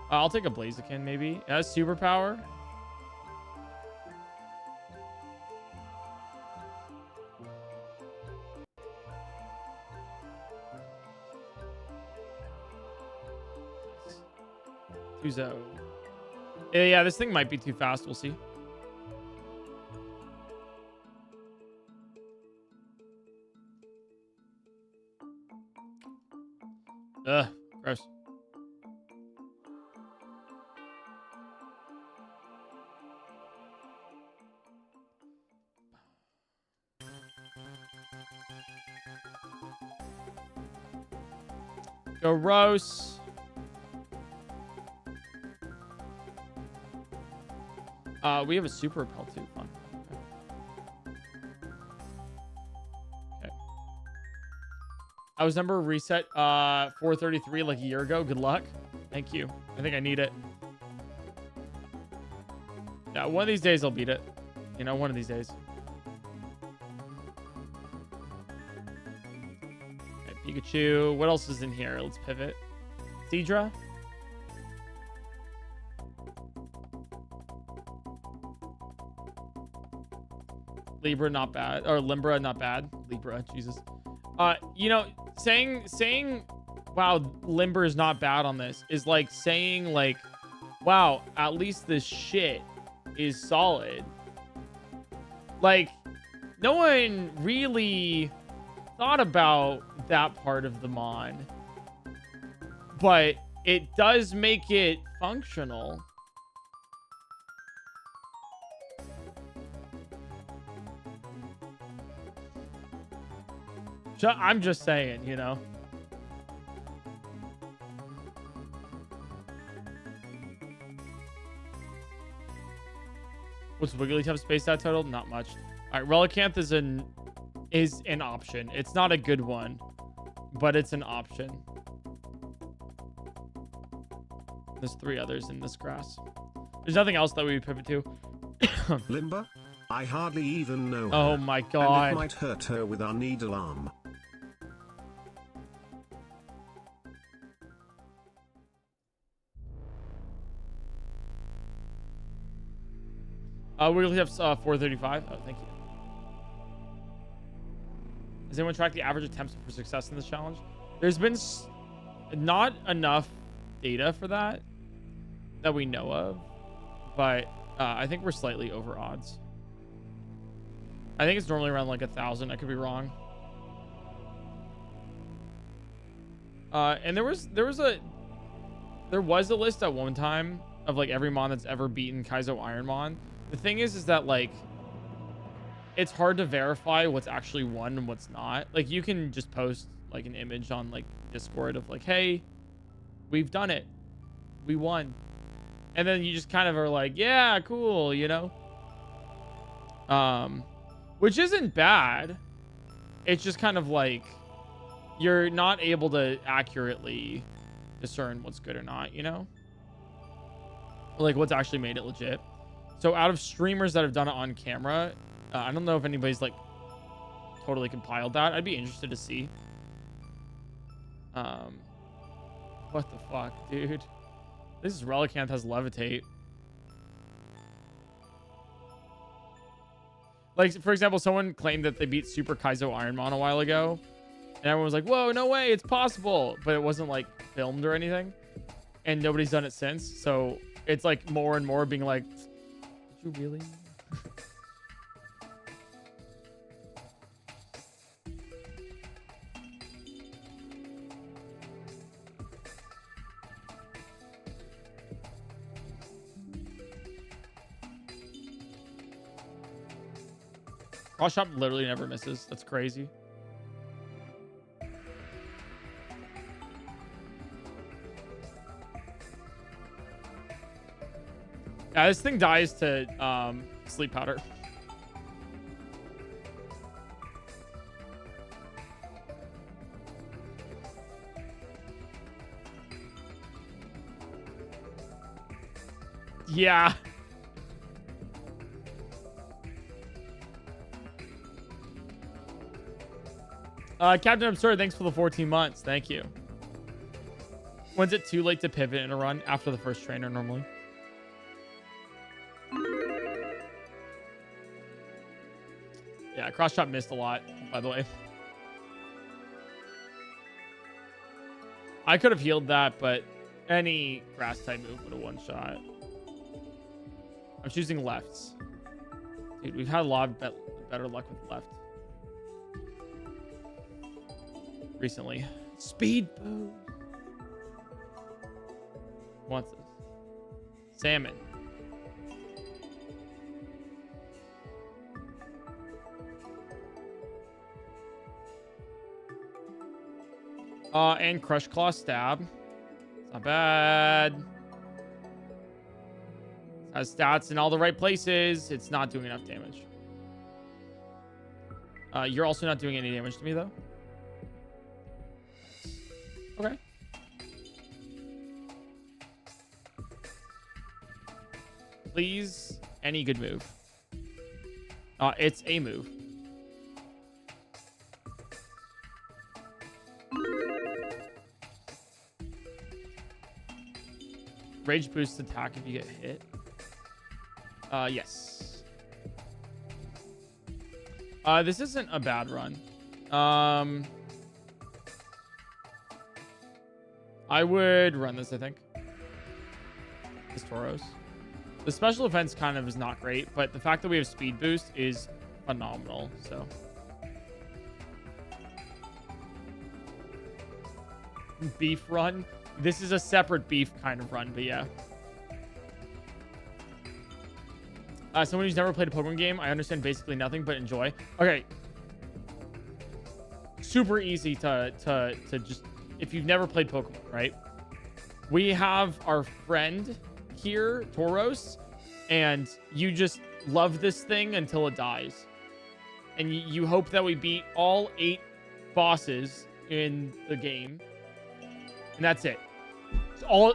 I'll take a Blaziken, maybe. It has superpower. Uzo. Yeah, this thing might be too fast. We'll see. Ugh, gross. Gross. We have a super repel too. Fun. Okay. I was number reset 433 like a year ago. Good luck. Thank you. I think I need it. Yeah, one of these days I'll beat it. You know, one of these days. Okay, Pikachu. What else is in here? Let's pivot. Seadra. Libra, not bad. Or Limbra, not bad. Libra, Jesus. You know, saying, wow, Limber is not bad on this is like saying, like, wow, at least this shit is solid. Like, no one really thought about that part of the mod, but it does make it functional. I'm just saying, you know. What's Wigglytuff space stat total? Not much. All right, Relicanth is an option. It's not a good one, but it's an option. There's 3 others in this grass. There's nothing else that we would pivot to. Limber? I hardly even know her. Oh my god. And it might hurt her with our needle arm. We only have 435. Oh, thank you. Has anyone tracked the average attempts for success in this challenge? There's been not enough data for that we know of, but I think we're slightly over odds. I think it's normally around like 1,000. I could be wrong. And there was a list at one time of like every mon that's ever beaten Kaizo Ironmon. The thing is that like it's hard to verify what's actually won and what's not. Like you can just post like an image on like Discord of like, hey, we've done it, we won, and then you just kind of are like, yeah, cool, you know. Which isn't bad. It's just kind of like you're not able to accurately discern what's good or not, you know, like what's actually made it legit. So out of streamers that have done it on camera, I don't know if anybody's like totally compiled that. I'd be interested to see. What the fuck, dude? This is Relicanth has Levitate. Like, for example, someone claimed that they beat Super Kaizo Ironmon a while ago, and everyone was like, whoa, no way, it's possible. But it wasn't like filmed or anything, and nobody's done it since. So it's like more and more being like, did you really? Cross shop literally never misses. That's crazy. Yeah, this thing dies to sleep powder. Yeah. Captain Absurd, thanks for the 14 months. Thank you. When's it too late to pivot in a run? After the first trainer, normally. Yeah, cross chop missed a lot, by the way. I could have healed that, but any grass type move would have one shot. I'm choosing lefts. Dude, we've had a lot of better luck with left recently. Speed boost. What's this? Salmon. And Crush Claw Stab. It's not bad. It has stats in all the right places. It's not doing enough damage. You're also not doing any damage to me, though. Okay. Please, any good move. It's a move. Rage boosts attack if you get hit. Yes. This isn't a bad run. I would run this, I think. This Tauros. The special defense kind of is not great, but the fact that we have speed boost is phenomenal, so. Beef run. This is a separate beef kind of run, but yeah. Someone who's never played a Pokemon game, I understand basically nothing, but enjoy. Okay. Super easy to just, if you've never played Pokemon, right? We have our friend here, Tauros, and you just love this thing until it dies. And you hope that we beat all 8 bosses in the game. And that's it. It's all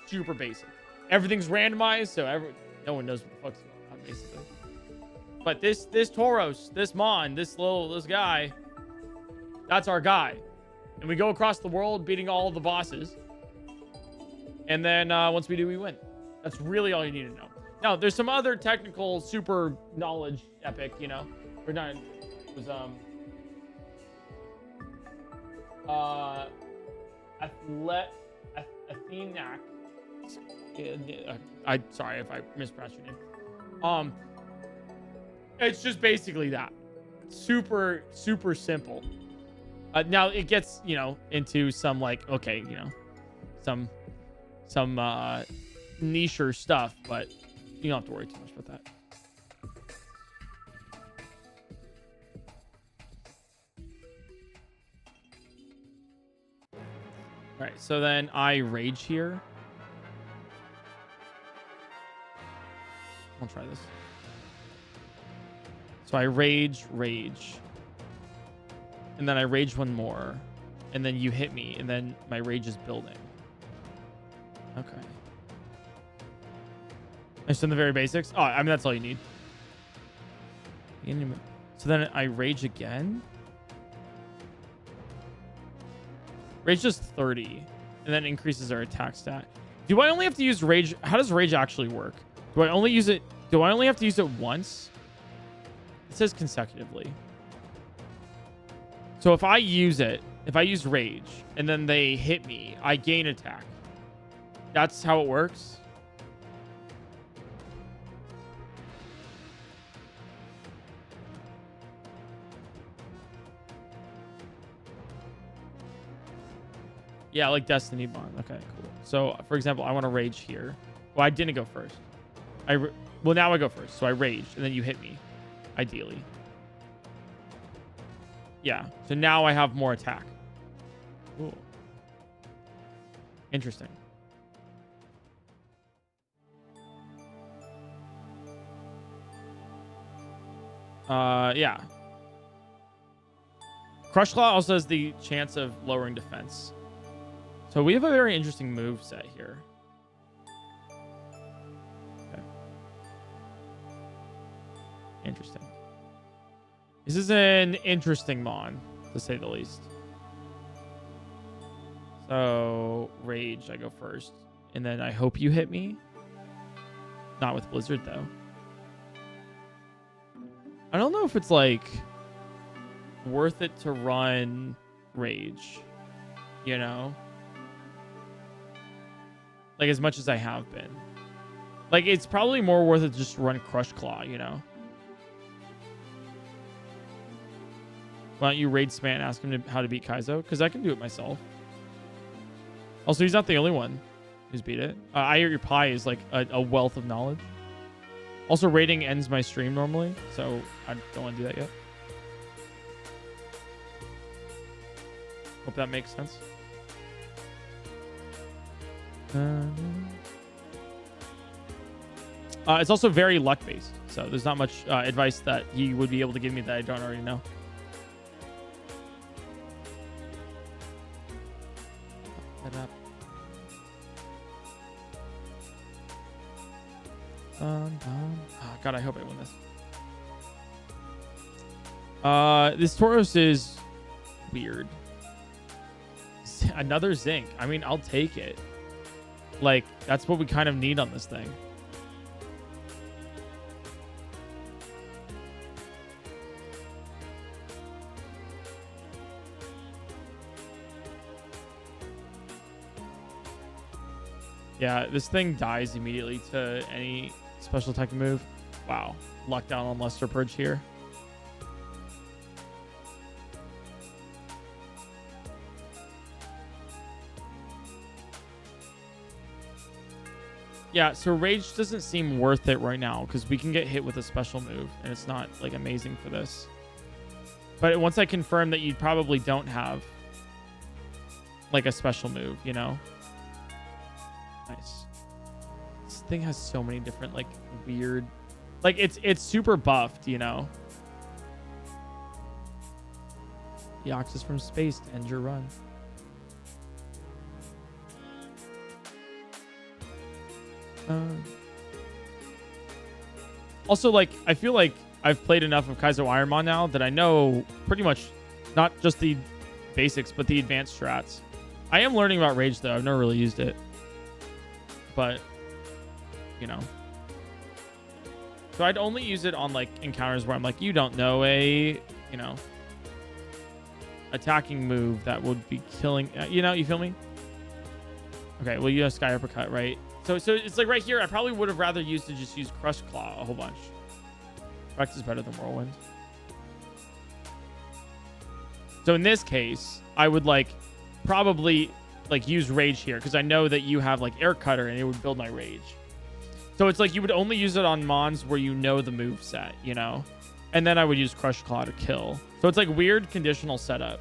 super basic. Everything's randomized, so no one knows what the fuck's going on, basically. But this Tauros, this Mon, this guy, that's our guy. And we go across the world beating all of the bosses. And then once we do, we win. That's really all you need to know. Now, there's some other technical super knowledge epic, you know. Or not, it was Athenac. Sorry if I mispronounced your name. It's just basically that. Super, super simple. Now it gets, you know, into some like, okay, you know, some nicher stuff, but you don't have to worry too much about that. All right, so then I rage here. I'll try this. So I rage. And then I rage one more. And then you hit me. And then my rage is building. Okay. I just done the very basics. Oh, I mean, that's all you need. So then I rage again. Rage does 30. And then increases our attack stat. Do I only have to use rage? How does rage actually work? Do I only use it? Do I only have to use it once? It says consecutively. So if I use rage and then they hit me, I gain attack. That's how it works. Yeah, like Destiny Bond. Okay, cool. So for example, I want to rage here. Well, I didn't go first. Well, now I go first. So I raged and then you hit me. Ideally. Yeah. So now I have more attack. Cool. Interesting. Yeah. Crush Claw also has the chance of lowering defense. So we have a very interesting move set here. Okay. Interesting. This is an interesting Mon, to say the least. So, Rage, I go first. And then I hope you hit me. Not with Blizzard, though. I don't know if it's, like, worth it to run Rage. You know? Like, as much as I have been. Like, it's probably more worth it to just run Crush Claw, you know? Why don't you raid Smant and ask him how to beat Kaizo? Because I can do it myself. Also, he's not the only one who's beat it. I Eat Your Pie is like a wealth of knowledge. Also, raiding ends my stream normally, so I don't want to do that yet. Hope that makes sense. It's also very luck-based, so there's not much advice that he would be able to give me that I don't already know. Oh, God, I hope I win this. This Tauros is weird. Another Zinc. I mean, I'll take it. Like, that's what we kind of need on this thing. Yeah, this thing dies immediately to any special attack move. Wow. Lockdown on Luster Purge here. Yeah, so Rage doesn't seem worth it right now because we can get hit with a special move and it's not like amazing for this. But once I confirm that you probably don't have like a special move, you know? Nice. This thing has so many different like weird, like it's super buffed, you know? The Oxus from space to end your run. Also, like, I feel like I've played enough of Kaizo Ironmon now that I know pretty much not just the basics, but the advanced strats. I am learning about Rage, though. I've never really used it. But, you know. So I'd only use it on, like, encounters where I'm like, you don't know a, you know, attacking move that would be killing, you know, you feel me? Okay, well, you have Sky Uppercut, right? So it's like right here, I probably would have rather used to just use Crush Claw a whole bunch. Rex is better than Whirlwind. So in this case, I would like probably like use Rage here because I know that you have like Air Cutter and it would build my Rage. So it's like you would only use it on Mons where you know the move set, you know? And then I would use Crush Claw to kill. So it's like weird conditional setup.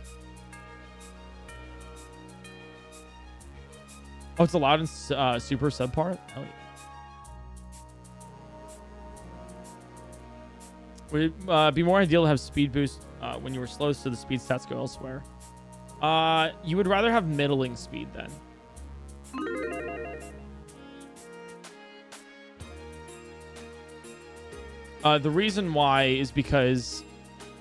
Oh, it's allowed in super subpar? Oh, yeah. Would it be more ideal to have speed boost when you were slow so the speed stats go elsewhere? You would rather have middling speed then. The reason why is because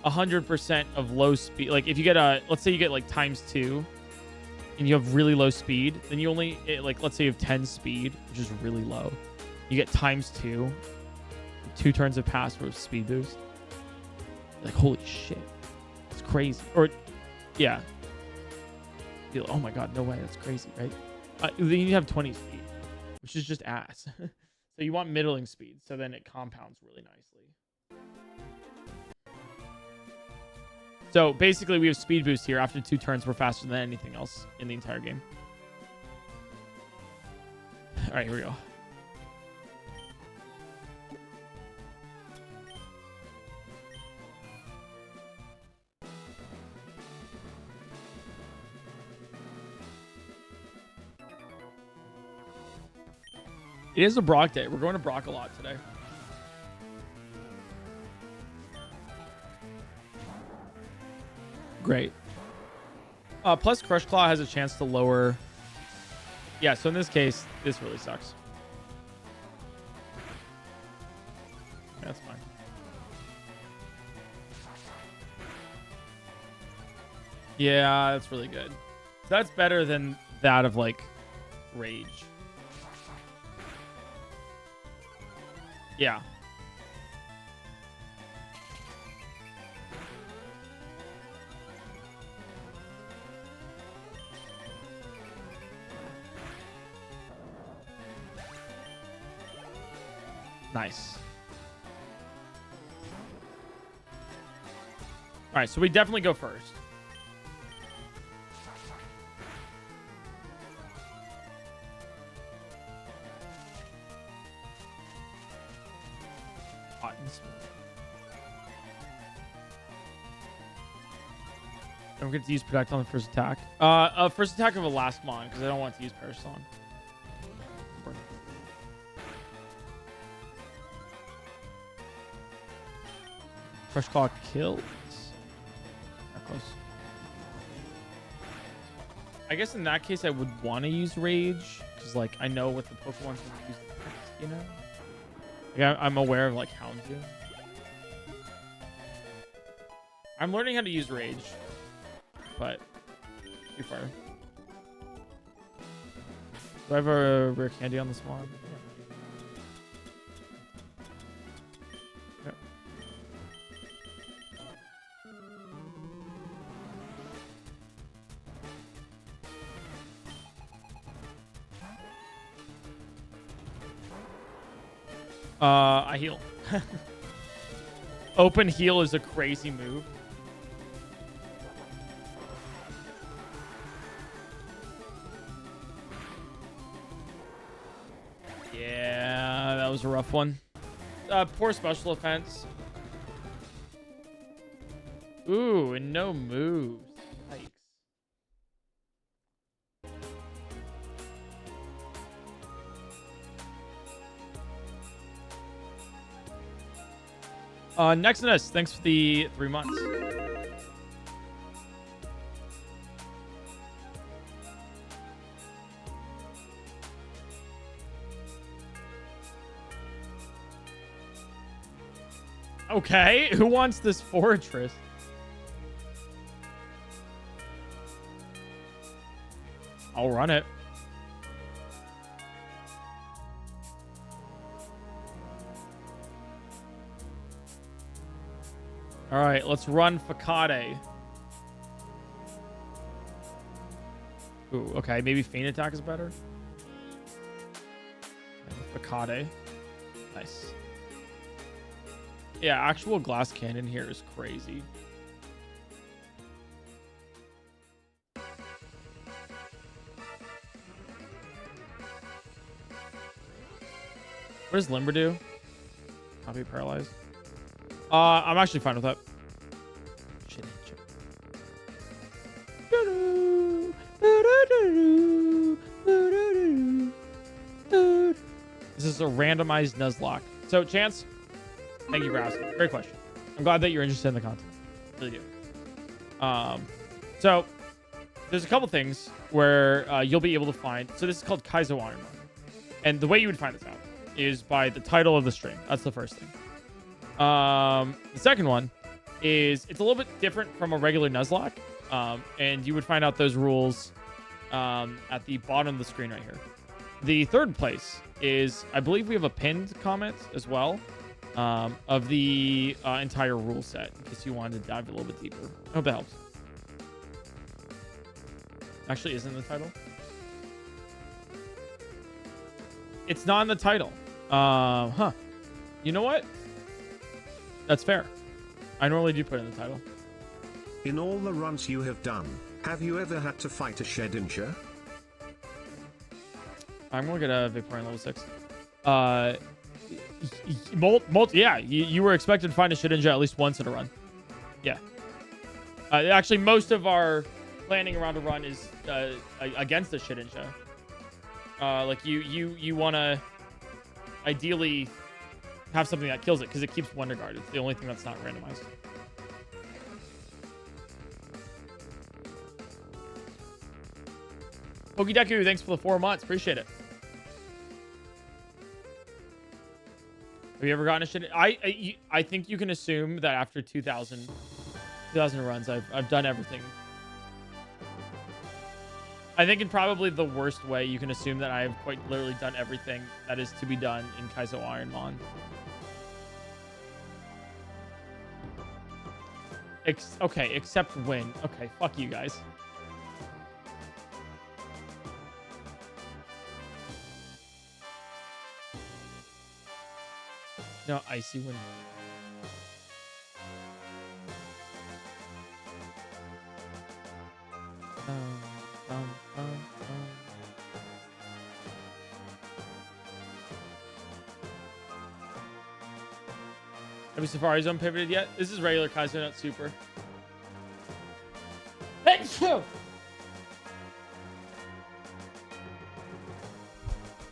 100% of low speed, like if you get let's say you get like ×2 and you have really low speed, then you only, like let's say you have 10 speed, which is really low. You get ×2. 2 turns have passed with speed boost. Like, holy shit. It's crazy. Or, yeah. You're like, oh my god, no way. That's crazy, right? Then you have 20 speed, which is just ass. So you want middling speed, so then it compounds really nicely. So basically, we have speed boost here. After 2 turns, we're faster than anything else in the entire game. All right, here we go. It is a Brock day. We're going to Brock a lot today. Great. Plus, Crush Claw has a chance to lower. Yeah, so in this case, this really sucks. Yeah, that's fine. Yeah, that's really good. So that's better than that of like Rage. Yeah. Nice. All right, so we definitely go first. Don't get to use Protect on the first attack. First attack of a last mon, because I don't want to use Parasong. Crush Claw kills. Not close. I guess in that case, I would want to use Rage, because like I know what the Pokemon's going to use next, you know? Like, I'm aware of like Houndoom. I'm learning how to use Rage. But too far. Do I have a rare candy on this one? Yeah. I heal. Open heal is a crazy move. Yeah, that was a rough one. Poor special offense. Ooh, and no moves. Yikes. Nexus, thanks for the 3 months. Okay, who wants this fortress? I'll run it. All right, let's run Facade. Ooh, okay, maybe Feint Attack is better. Facade. Nice. Yeah, actual glass cannon here is crazy. What does Limber do? Not be paralyzed. I'm actually fine with that. Shit. This is a randomized Nuzlocke. So, Chance, thank you for asking. Great question. I'm glad that you're interested in the content. Really do. So, there's a couple things where you'll be able to find. So, this is called Kaizo Iron. And the way you would find this out is by the title of the stream. That's the first thing. The second one is it's a little bit different from a regular Nuzlocke. And you would find out those rules at the bottom of the screen right here. The third place is, I believe we have a pinned comment as well of the entire rule set, in case you wanted to dive a little bit deeper. I hope that helps. Actually, isn't the title? It's not in the title. Huh. You know what? That's fair. I normally do put it in the title. In all the runs you have done, have you ever had to fight a Shedinja? I'm gonna get a Vaporeon level 6. Yeah, you were expected to find a Shedinja at least once in a run. Yeah. Actually, most of our planning around a run is against the Shedinja. Like you want to ideally have something that kills it because it keeps Wonder Guard. It's the only thing that's not randomized. Pokideku, thanks for the 4 months. Appreciate it. Have you ever gotten a shit? I think you can assume that after 2,000 runs, I've done everything. I think in probably the worst way, you can assume that I have quite literally done everything that is to be done in Kaizo Ironmon. Okay, except win. Okay, fuck you guys. No, Icy win. Have you Safari Zone pivoted yet? This is regular Kaizo, not super. Thank you!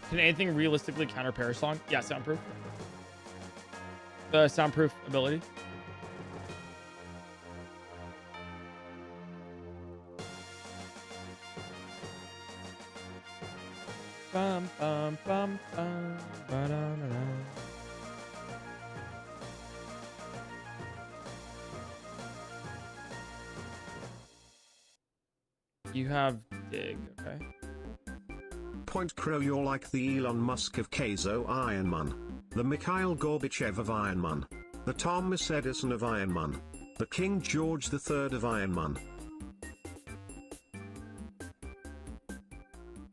Can anything realistically counter Perish Song? Yeah, soundproof. The soundproof ability. Bum, bum, bum, bum, ba-da-da-da. You have dig, okay. PointCrow, you're like the Elon Musk of Kaizo Ironmon, the Mikhail Gorbachev of Ironmon, the Thomas Edison of Ironmon, the King George III of Ironmon.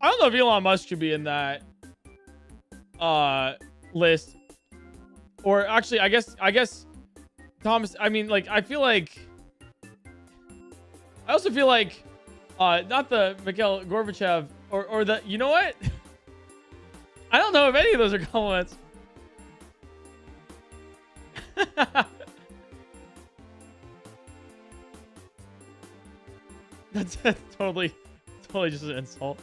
I don't know if Elon Musk should be in that list. Or actually, I guess Thomas, I mean, like, I also feel like not the Mikhail Gorbachev or the, you know what? I don't know if any of those are compliments. That's totally just an insult.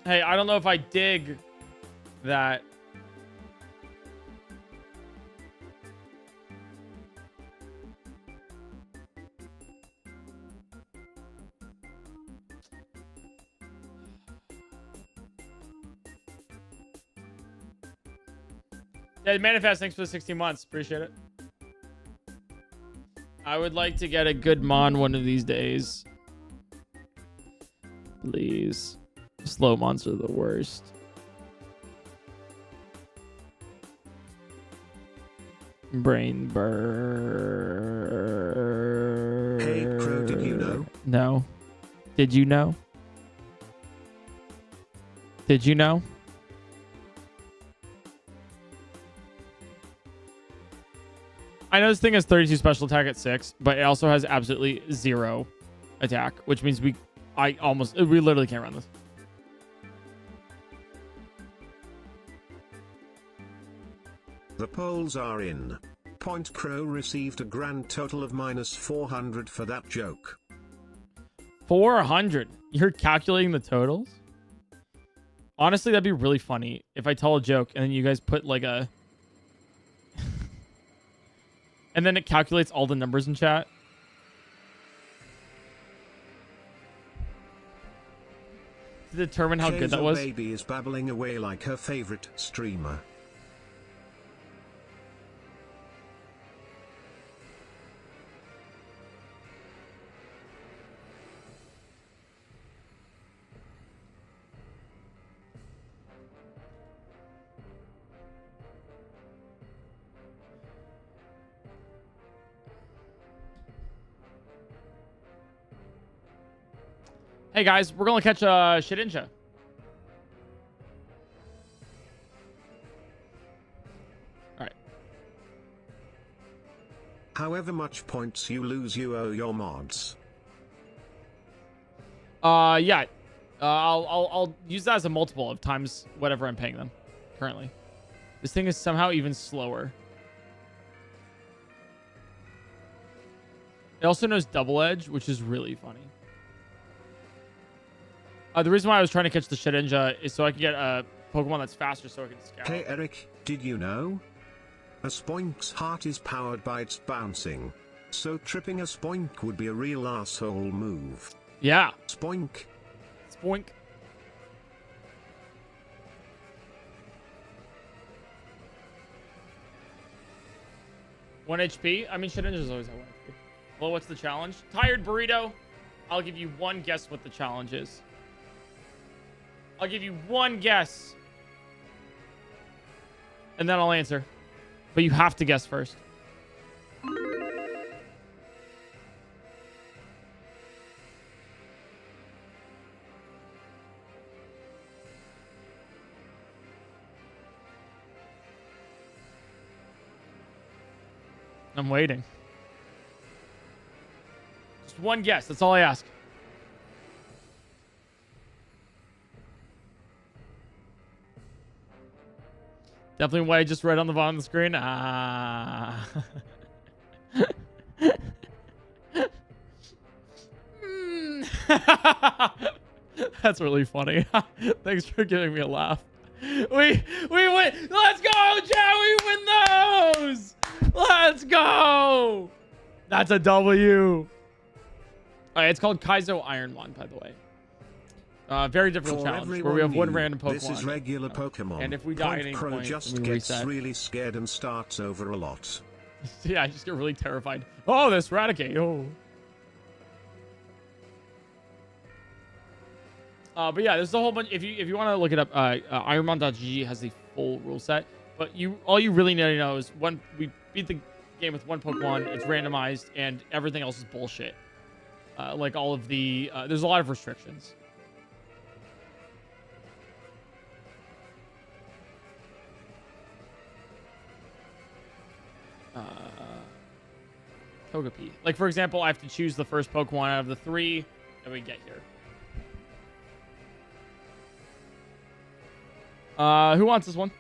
Hey, I don't know if I dig that. Yeah, Manifest, thanks for the 16 months. Appreciate it. I would like to get a good Mon one of these days. Please. Slow Mons are the worst. Brain burn. Hey, Crow, did you know? No. Did you know? Did you know? I know this thing has 32 special attack at 6, but it also has absolutely 0 attack, which means we literally can't run this. The polls are in. PointCrow received a grand total of -400 for that joke. 400. You're calculating the totals? Honestly, that'd be really funny if I tell a joke and then you guys put like a... and then it calculates all the numbers in chat. To determine how good that was. Baby is babbling away like her favorite streamer. Hey guys, we're gonna catch a Shedinja. Alright. However much points you lose, you owe your mods. Yeah. I'll use that as a multiple of times whatever I'm paying them currently. This thing is somehow even slower. It also knows double edge, which is really funny. The reason why I was trying to catch the Shedinja is so I can get a Pokemon that's faster so I can scout. Hey Eric, did you know? A Spoink's heart is powered by its bouncing. So tripping a Spoink would be a real asshole move. Yeah. Spoink. Spoink. One HP? I mean, Shedinja's always at 1 HP. Well, what's the challenge? Tired Burrito? I'll give you one guess what the challenge is. I'll give you one guess. And then I'll answer. But you have to guess first. I'm waiting. Just one guess. That's all I ask. Definitely what I just read on the bottom of the screen. Ah. That's really funny. Thanks for giving me a laugh. We win. Let's go, Chad. We win those. Let's go. That's a W. All right, it's called Kaizo Ironmon, by the way. Very difficult challenge where we have one random Pokemon. This is regular Pokemon. And if we die at any point, just gets really scared and starts over a lot. Yeah, I just get really terrified. Oh, this Raticate. Oh. But yeah, there's a whole bunch. If you want to look it up, Ironmon.gg has the full rule set. But all you really need to know is we beat the game with one Pokemon. It's randomized, and everything else is bullshit. Like all of the there's a lot of restrictions. Togepi. Like, for example, I have to choose the first Pokemon out of the 3 that we get here. Who wants this one?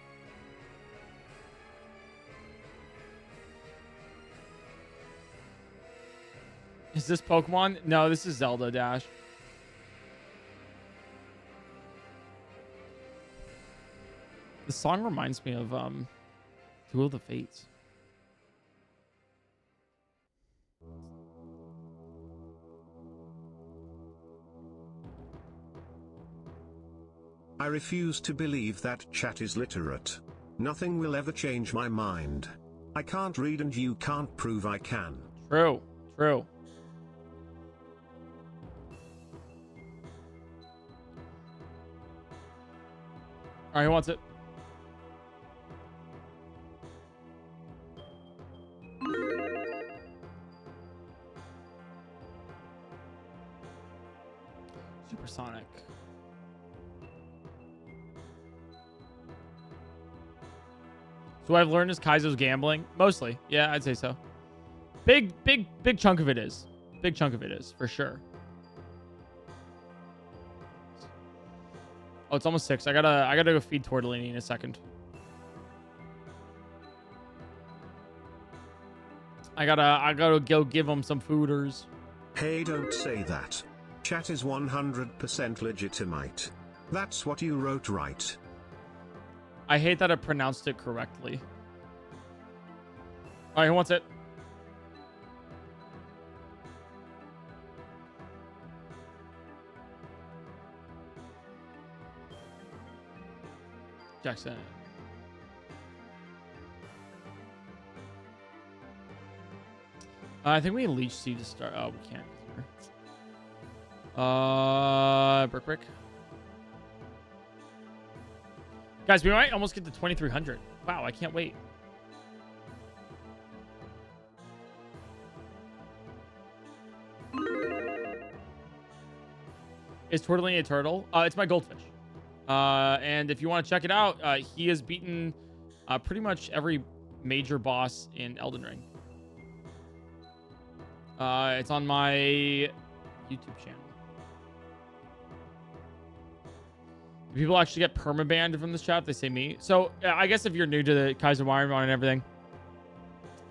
Is this Pokemon? No, this is Zelda Dash. The song reminds me of Duel of the Fates. I refuse to believe that chat is literate. Nothing will ever change my mind. I can't read and you can't prove I can. True. True. All right, who wants it? Supersonic. So what I've learned is Kaizo's gambling. Mostly. Yeah, I'd say so. Big chunk of it is. Big chunk of it is, for sure. Oh, it's almost 6. I gotta go feed Tortellini in a second. I gotta go give him some fooders. Hey, don't say that. Chat is 100% legitimate. That's what you wrote, right? I hate that I pronounced it correctly. All right, who wants it? Jackson. I think we leech seed to start. Oh, we can't. Brick. Guys, we might almost get to 2,300. Wow, I can't wait. Is Tortellini a turtle? It's my goldfish. And if you want to check it out, he has beaten pretty much every major boss in Elden Ring. It's on my YouTube channel. Do people actually get permabanned from this chat if they say me? So I guess if you're new to the Kaiser Wireman and everything,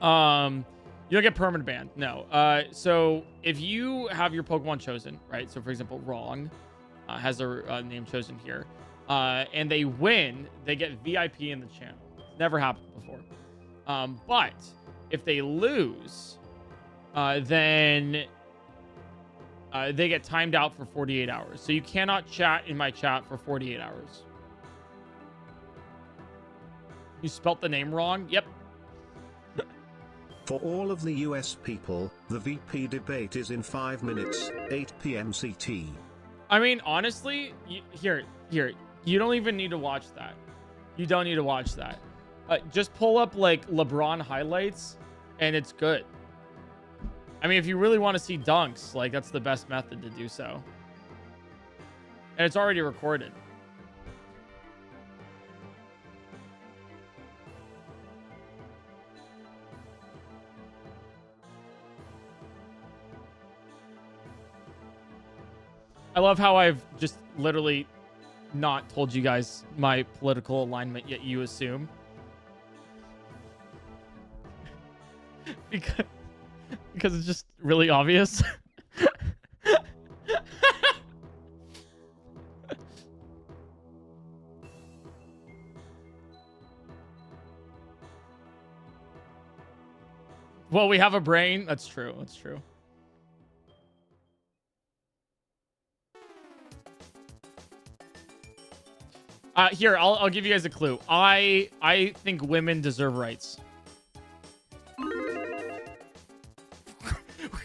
you don't get permanent banned. No. So if you have your Pokemon chosen, right? So for example, Wrong has their name chosen here, and they win, they get VIP in the channel. Never happened before. But if they lose, then they get timed out for 48 hours. So you cannot chat in my chat for 48 hours. You spelt the name wrong? Yep. For all of the US people, the VP debate is in 5 minutes, 8 p.m. CT. I mean, honestly, here, you don't even need to watch that. You don't need to watch that. Just pull up like LeBron highlights and it's good. I mean, if you really want to see dunks, like that's the best method to do so. And it's already recorded. I love how I've just literally not told you guys my political alignment, yet you assume. Because it's just really obvious. Well, we have a brain. That's true. That's true. Here, I'll give you guys a clue. I think women deserve rights.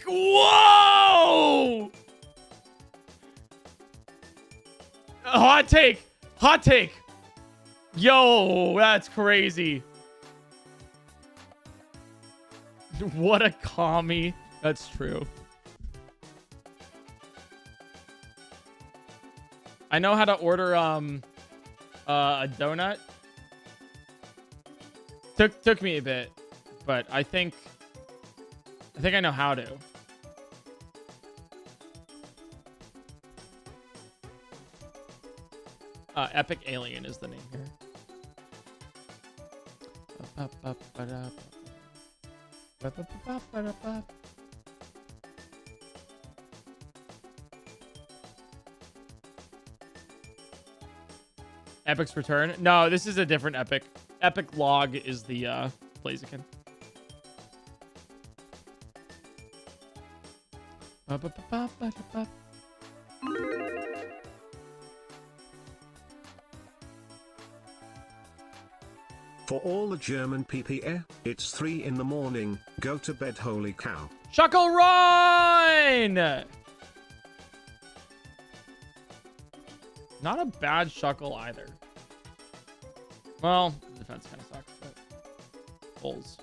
Whoa! Hot take. Hot take. Yo, that's crazy. What a commie. That's true. I know how to order a donut. Took me a bit, but I think I know how to. Epic Alien is the name here. Epic's return? No, this is a different Epic. Epic Log is the Blaziken. For all the German PPE, it's 3 in the morning. Go to bed, holy cow. Shuckle Run! Not a bad Shuckle either. Well, the defense kind of sucks, but bulls.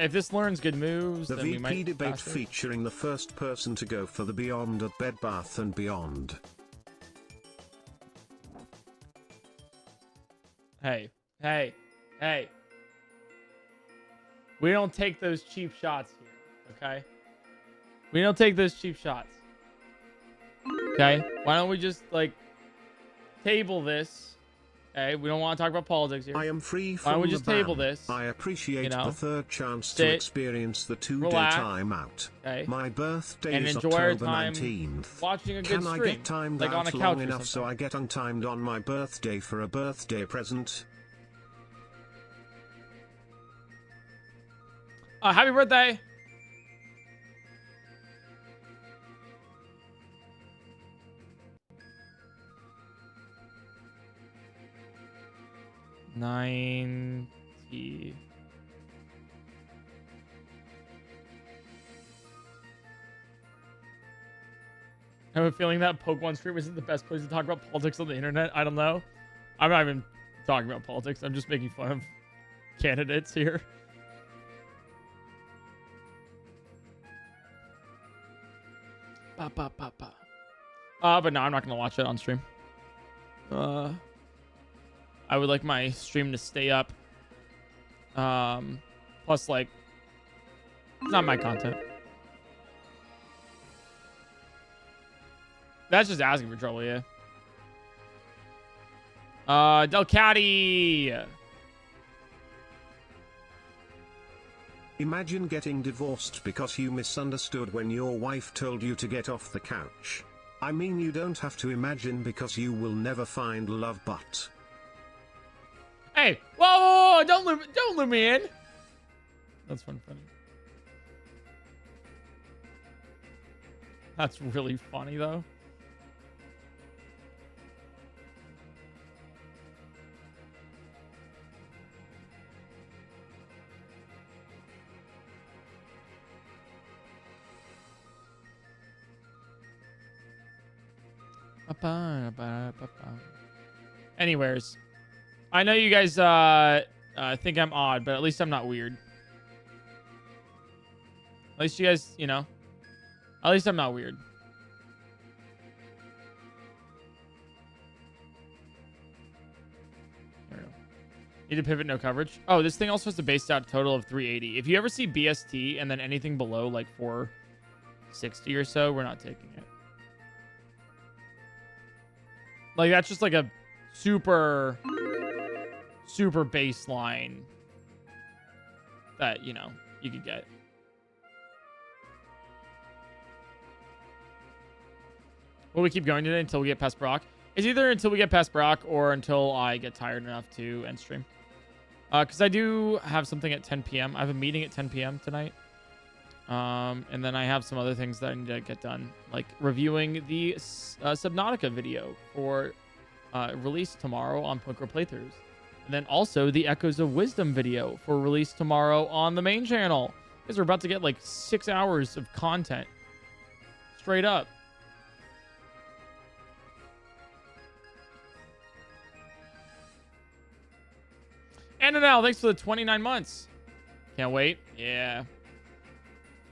If this learns good moves, the then we VP might debate faster. featuring the first person to go for the Beyond at Bed Bath & Beyond. Hey. We don't take those cheap shots here, okay? We don't take those cheap shots. Okay? Why don't we just, like, table this? Okay? We don't want to talk about politics here. I am free from Why don't we just the table ban. this? I appreciate you know? the third chance Sit, to experience the 2-day relax, timeout. okay? My birthday And is enjoy our October time 19th. watching a good Can stream. I get timed like out on a couch long or enough so something. I get untimed on my birthday for a birthday present? Happy birthday! $90. I have a feeling that Pokemon stream isn't the best place to talk about politics on the internet. I don't know. I'm not even talking about politics. I'm just making fun of candidates here. But no, I'm not gonna watch it on stream. I would like my stream to stay up. Plus, like, it's not my content. That's just asking for trouble, yeah. Delcati. Imagine getting divorced because you misunderstood when your wife told you to get off the couch. I mean, you don't have to imagine because you will never find love, but... Hey, whoa, don't loop me in. That's funny. That's really funny though. Anyways, I know you guys think I'm odd, but at least I'm not weird. At least you guys, you know, at least I'm not weird. There we go. Need to pivot, no coverage. Oh, this thing also has to base out a total of 380. If you ever see BST and then anything below like 460 or so, we're not taking it. Like, that's just like a super baseline that, you know, you could get. Will we keep going today until we get past Brock? It's either until we get past Brock or until I get tired enough to end stream. Because I do have something at 10 p.m. I have a meeting at 10 p.m. tonight. And then I have some other things that I need to get done, like reviewing the Subnautica video for release tomorrow on PointCrow playthroughs. And then also the Echoes of Wisdom video for release tomorrow on the main channel. Because we're about to get like 6 hours of content. Straight up. And now, thanks for the 29 months. Can't wait. Yeah.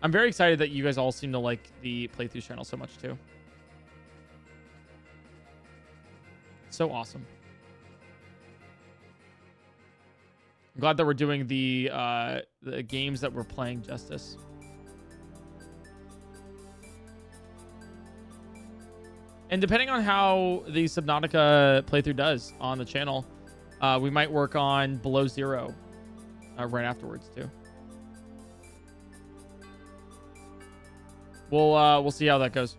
I'm very excited that you guys all seem to like the playthrough channel so much too. So awesome. I'm glad that we're doing the games that we're playing justice. And depending on how the Subnautica playthrough does on the channel, we might work on Below Zero right afterwards too. We'll see how that goes.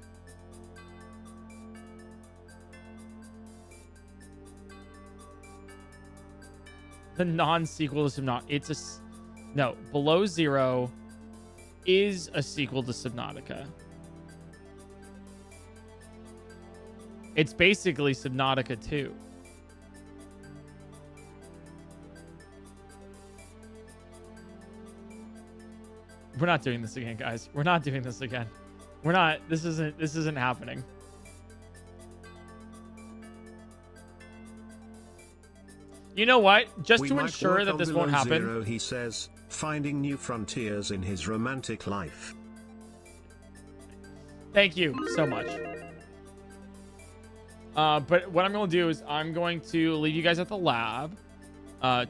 The non-sequel to Subnautica. It's a... No, Below Zero is a sequel to Subnautica. It's basically Subnautica 2. We're not doing this again, guys. We're not doing this again. We're not. This isn't happening. You know what? Just to ensure that this won't happen. Zero, he says, finding new frontiers in his romantic life. Thank you so much. But what I'm going to do is I'm going to leave you guys at the lab,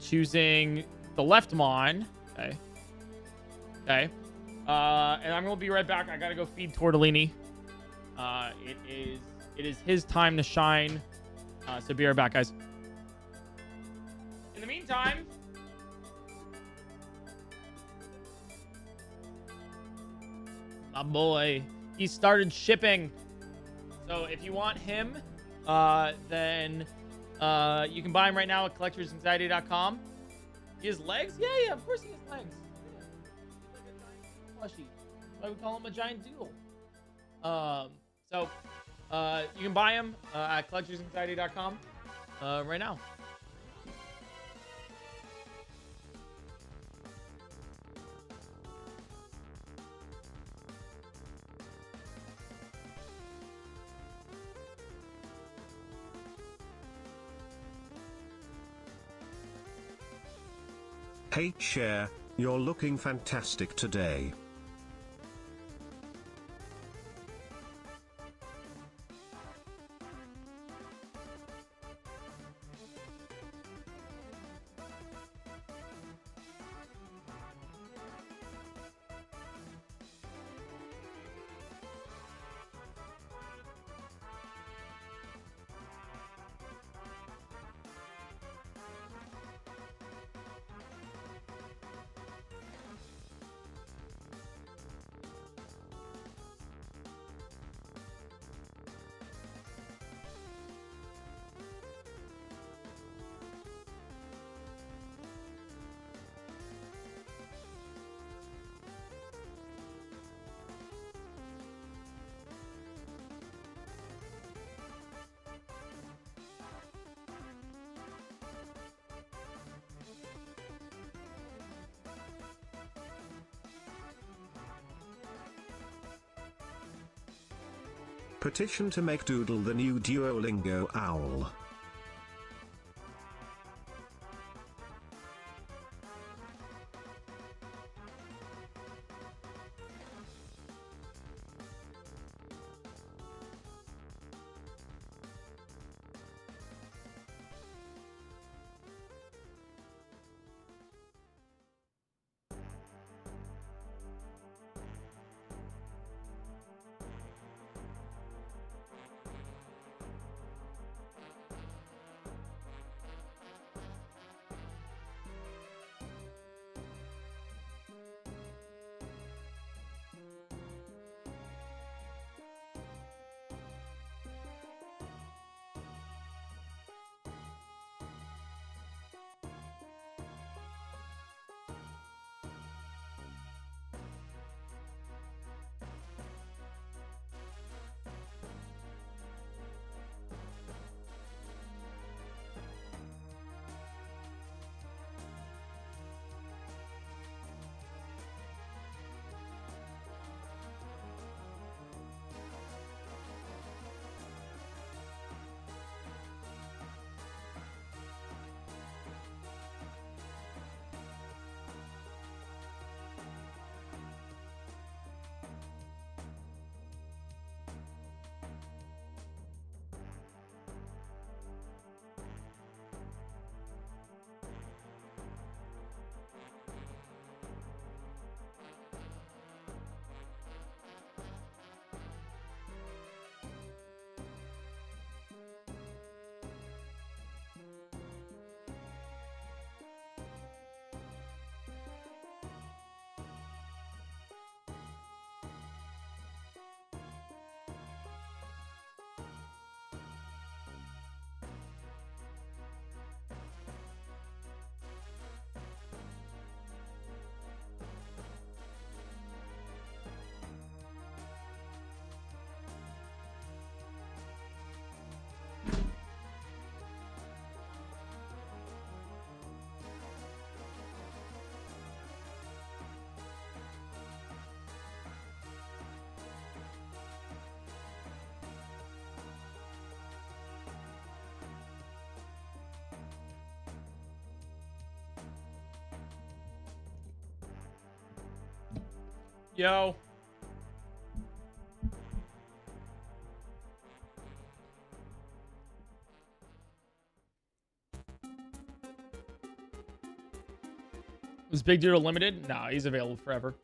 choosing the left mon. Okay. Okay. And I'm going to be right back. I got to go feed Tortellini. It is his time to shine. So be right back, guys. In the meantime, my boy, he started shipping. So if you want him, then you can buy him right now at collectorsanxiety.com. He has legs? Yeah, of course he has legs. Yeah. He's like a giant doodle plushie. That's why we call him a giant doodle. So you can buy him at collectorsanxiety.com right now. Hey Cher, you're looking fantastic today. Petition to make Doodle the new Duolingo owl. Yo. Was Big Doodle limited? Nah, he's available forever.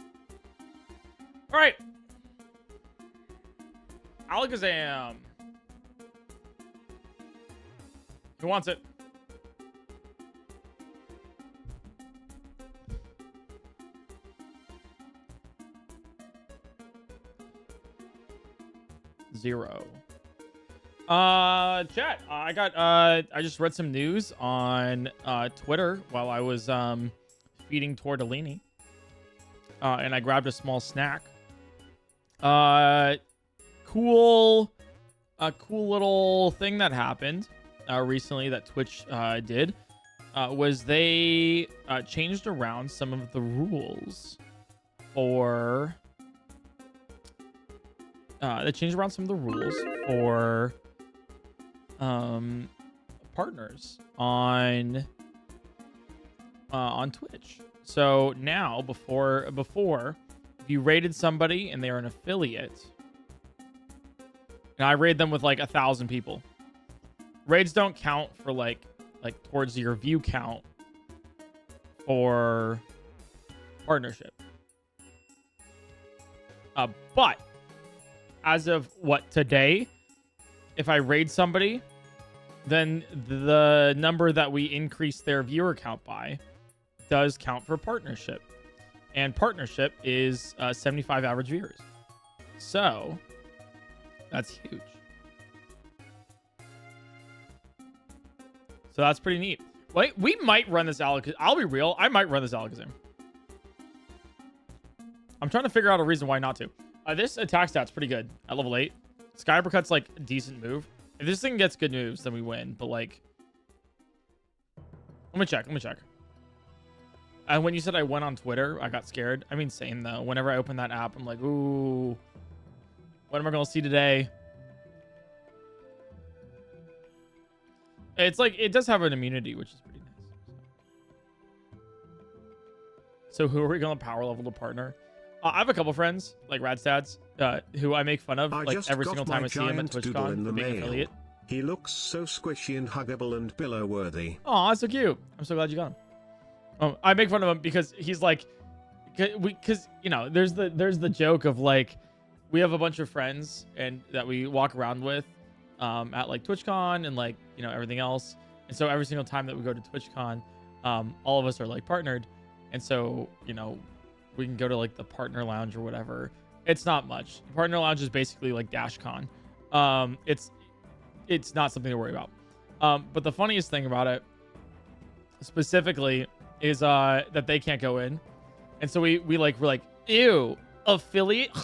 All right. Alakazam. Who wants it? Zero. Chat. I just read some news on Twitter while I was feeding tortellini. And I grabbed a small snack. Cool little thing that happened recently that Twitch did was they changed around some of the rules for partners on Twitch. So now before if you rated somebody and they're an affiliate, and I raid them with like 1,000 people, raids don't count for like towards your view count for partnership. But as of today, if I raid somebody, then the number that we increase their viewer count by does count for partnership. And partnership is 75 average viewers. So that's huge. So that's pretty neat. Wait, we might run this Alakazam. I'll be real. I might run this Alakazam. I'm trying to figure out a reason why not to. This attack stat's pretty good at level 8. Sky Uppercut's like a decent move. If this thing gets good moves, then we win. But like, let me check. And when you said I went on Twitter, I got scared. I mean, same though. Whenever I open that app, I'm like, ooh, what am I gonna see today? It's like, it does have an immunity, which is pretty nice. So who are we gonna power level to partner? I have a couple friends, like Radstads, who I make fun of like every single time I see him at TwitchCon for being an affiliate. He looks so squishy and huggable and pillow worthy. Oh, that's so cute. I'm so glad you got him. I make fun of him because he's like, because you know, there's the joke of like, we have a bunch of friends and that we walk around with at like TwitchCon and like, you know, everything else. And so every single time that we go to TwitchCon, all of us are like partnered. And so, you know, we can go to like the partner lounge or whatever. It's not much. The partner lounge is basically like DashCon. It's not something to worry about. But the funniest thing about it specifically is that they can't go in. And so we're like, ew, affiliate,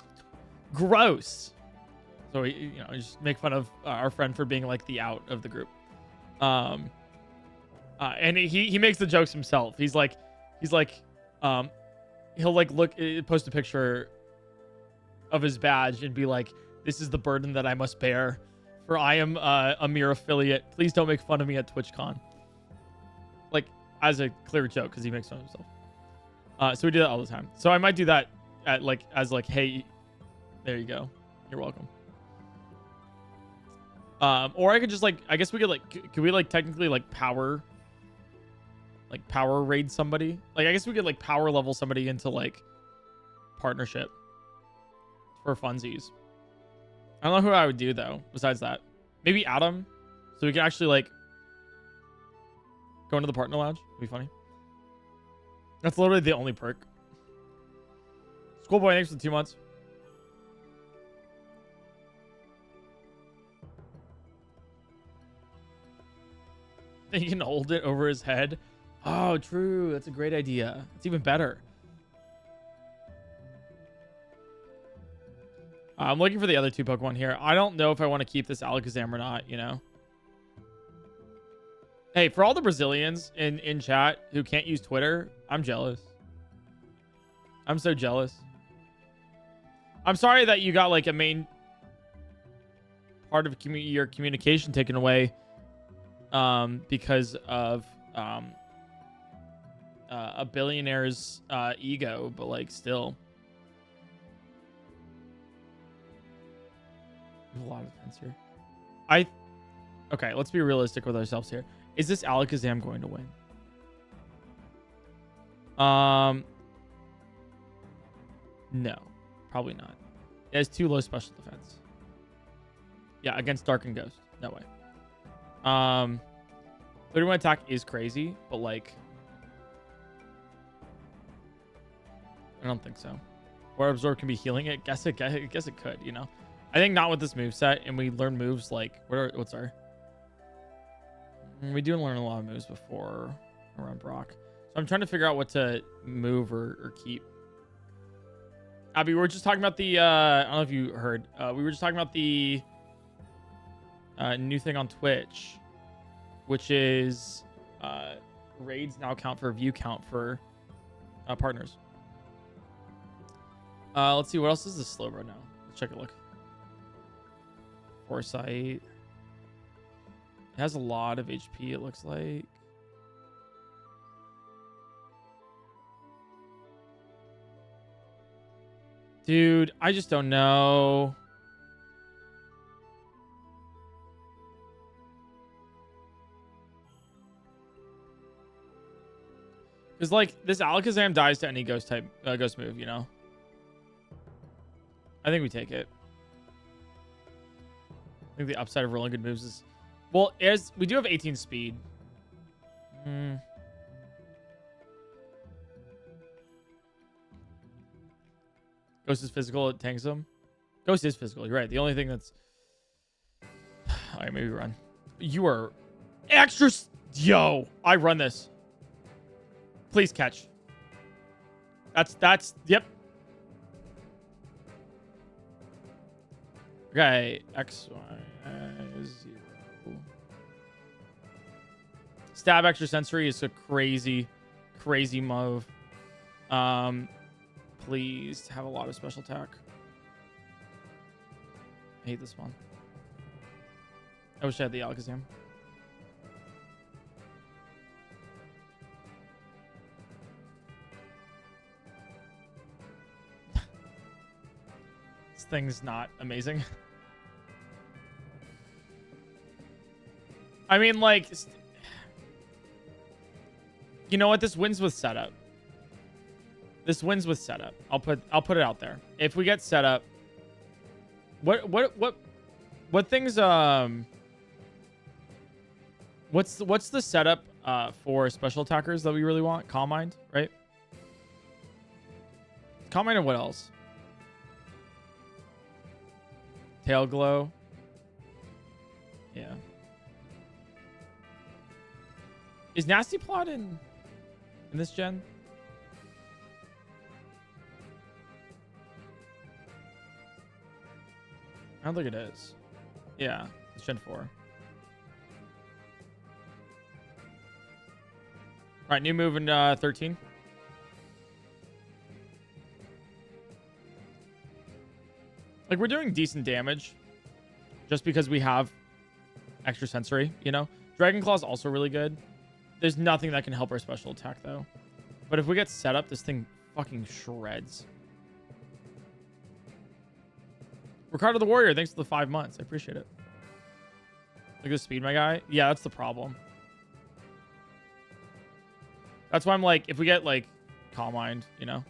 gross. So we, you know, just make fun of our friend for being like the out of the group. And he makes the jokes himself. He's like, he'll like post a picture of his badge and be like, this is the burden that I must bear, for I am a mere affiliate. Please don't make fun of me at TwitchCon. Like, as a clear joke, because he makes fun of himself. So we do that all the time. So I might do that at like, as like, hey, there you go, you're welcome. Or I could just like, I guess we could like, could we like technically like power raid somebody? Like, I guess we could like power level somebody into like partnership for funsies. I don't know who I would do though, besides that. Maybe Adam, so we can actually like go into the partner lounge. It'd be funny. That's literally the only perk. Schoolboy, thanks for the 2 months. You can hold it over his head. Oh, true. That's a great idea. It's even better. I'm looking for the other 2 Pokemon here. I don't know if I want to keep this Alakazam or not, you know? Hey, for all the Brazilians in chat who can't use Twitter, I'm jealous. I'm so jealous. I'm sorry that you got like a main part of your communication taken away because of a billionaire's ego, but like still. a lot of defense here. Okay, let's be realistic with ourselves here. Is this Alakazam going to win? No, probably not. It has too low special defense. Yeah, against Dark and Ghost. No way. 31 attack is crazy, but like, I don't think so. Or Absorb can be healing it. Guess it could, you know. I think not with this moveset, and we learn moves like what's our? We do learn a lot of moves before around Brock. So I'm trying to figure out what to move or keep. Abby, we were just talking about the I don't know if you heard. We were just talking about the new thing on Twitch, which is raids now count for view count for partners. Let's see, what else is this slow bro now? Let's check a look. Foresight. It has a lot of HP, it looks like. Dude, I just don't know. Because, like, this Alakazam dies to any ghost type, ghost move, you know? I think we take it. I think the upside of rolling good moves is... Well, as we do have 18 speed. Ghost is physical, it tanks him. Ghost is physical, you're right. The only thing that's... Alright, maybe run. You are extra... Yo, I run this. Please catch. That's... Yep. Okay, X, Y, 0. Stab extrasensory is a crazy move. Please have a lot of special attack. I hate this one. I wish I had the Alakazam. This thing's not amazing. I mean, like, you know what? This wins with setup. This wins with setup. I'll put it out there. If we get setup, what things what's the setup for special attackers that we really want? Calm Mind, right? Calm Mind and what else? Tail Glow. Yeah. Is Nasty Plot in this gen? I don't think it is. Yeah, it's Gen 4. Alright, new move in 13. Like, we're doing decent damage just because we have extra sensory, you know? Dragon Claw is also really good. There's nothing that can help our special attack, though. But if we get set up, this thing fucking shreds. Ricardo the Warrior, thanks for the 5 months. I appreciate it. Look at the speed, my guy. Yeah, that's the problem. That's why I'm like, if we get, like, Calm Mind, you know?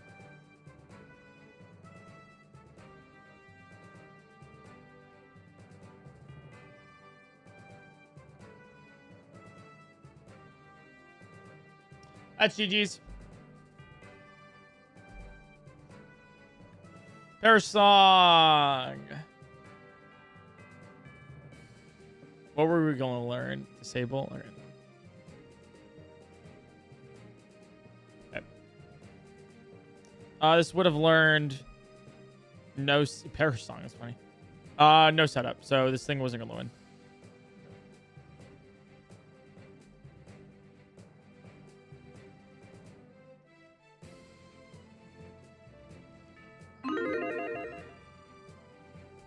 That's GG's. Their song. What were we going to learn? Disable? Okay. This would have learned no... Perish Song is funny. No setup. So this thing wasn't going to win.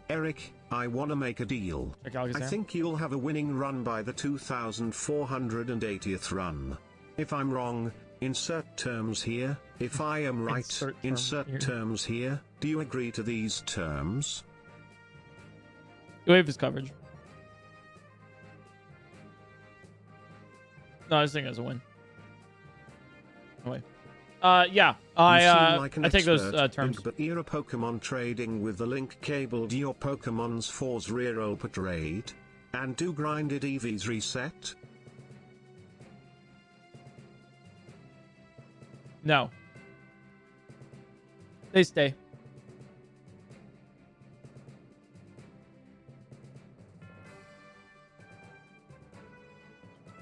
Eric, I wanna make a deal. I think you'll have a winning run by the 2480th run. If I'm wrong, insert terms here. If I am right, insert terms here. Do you agree to these terms? Wave his coverage. No, I just think it's a win. Oh, wait. Yeah, I take those terms. But era Pokemon trading with the link cabled your Pokemon's force reroll per trade, and do grinded EVs reset? No. They stay.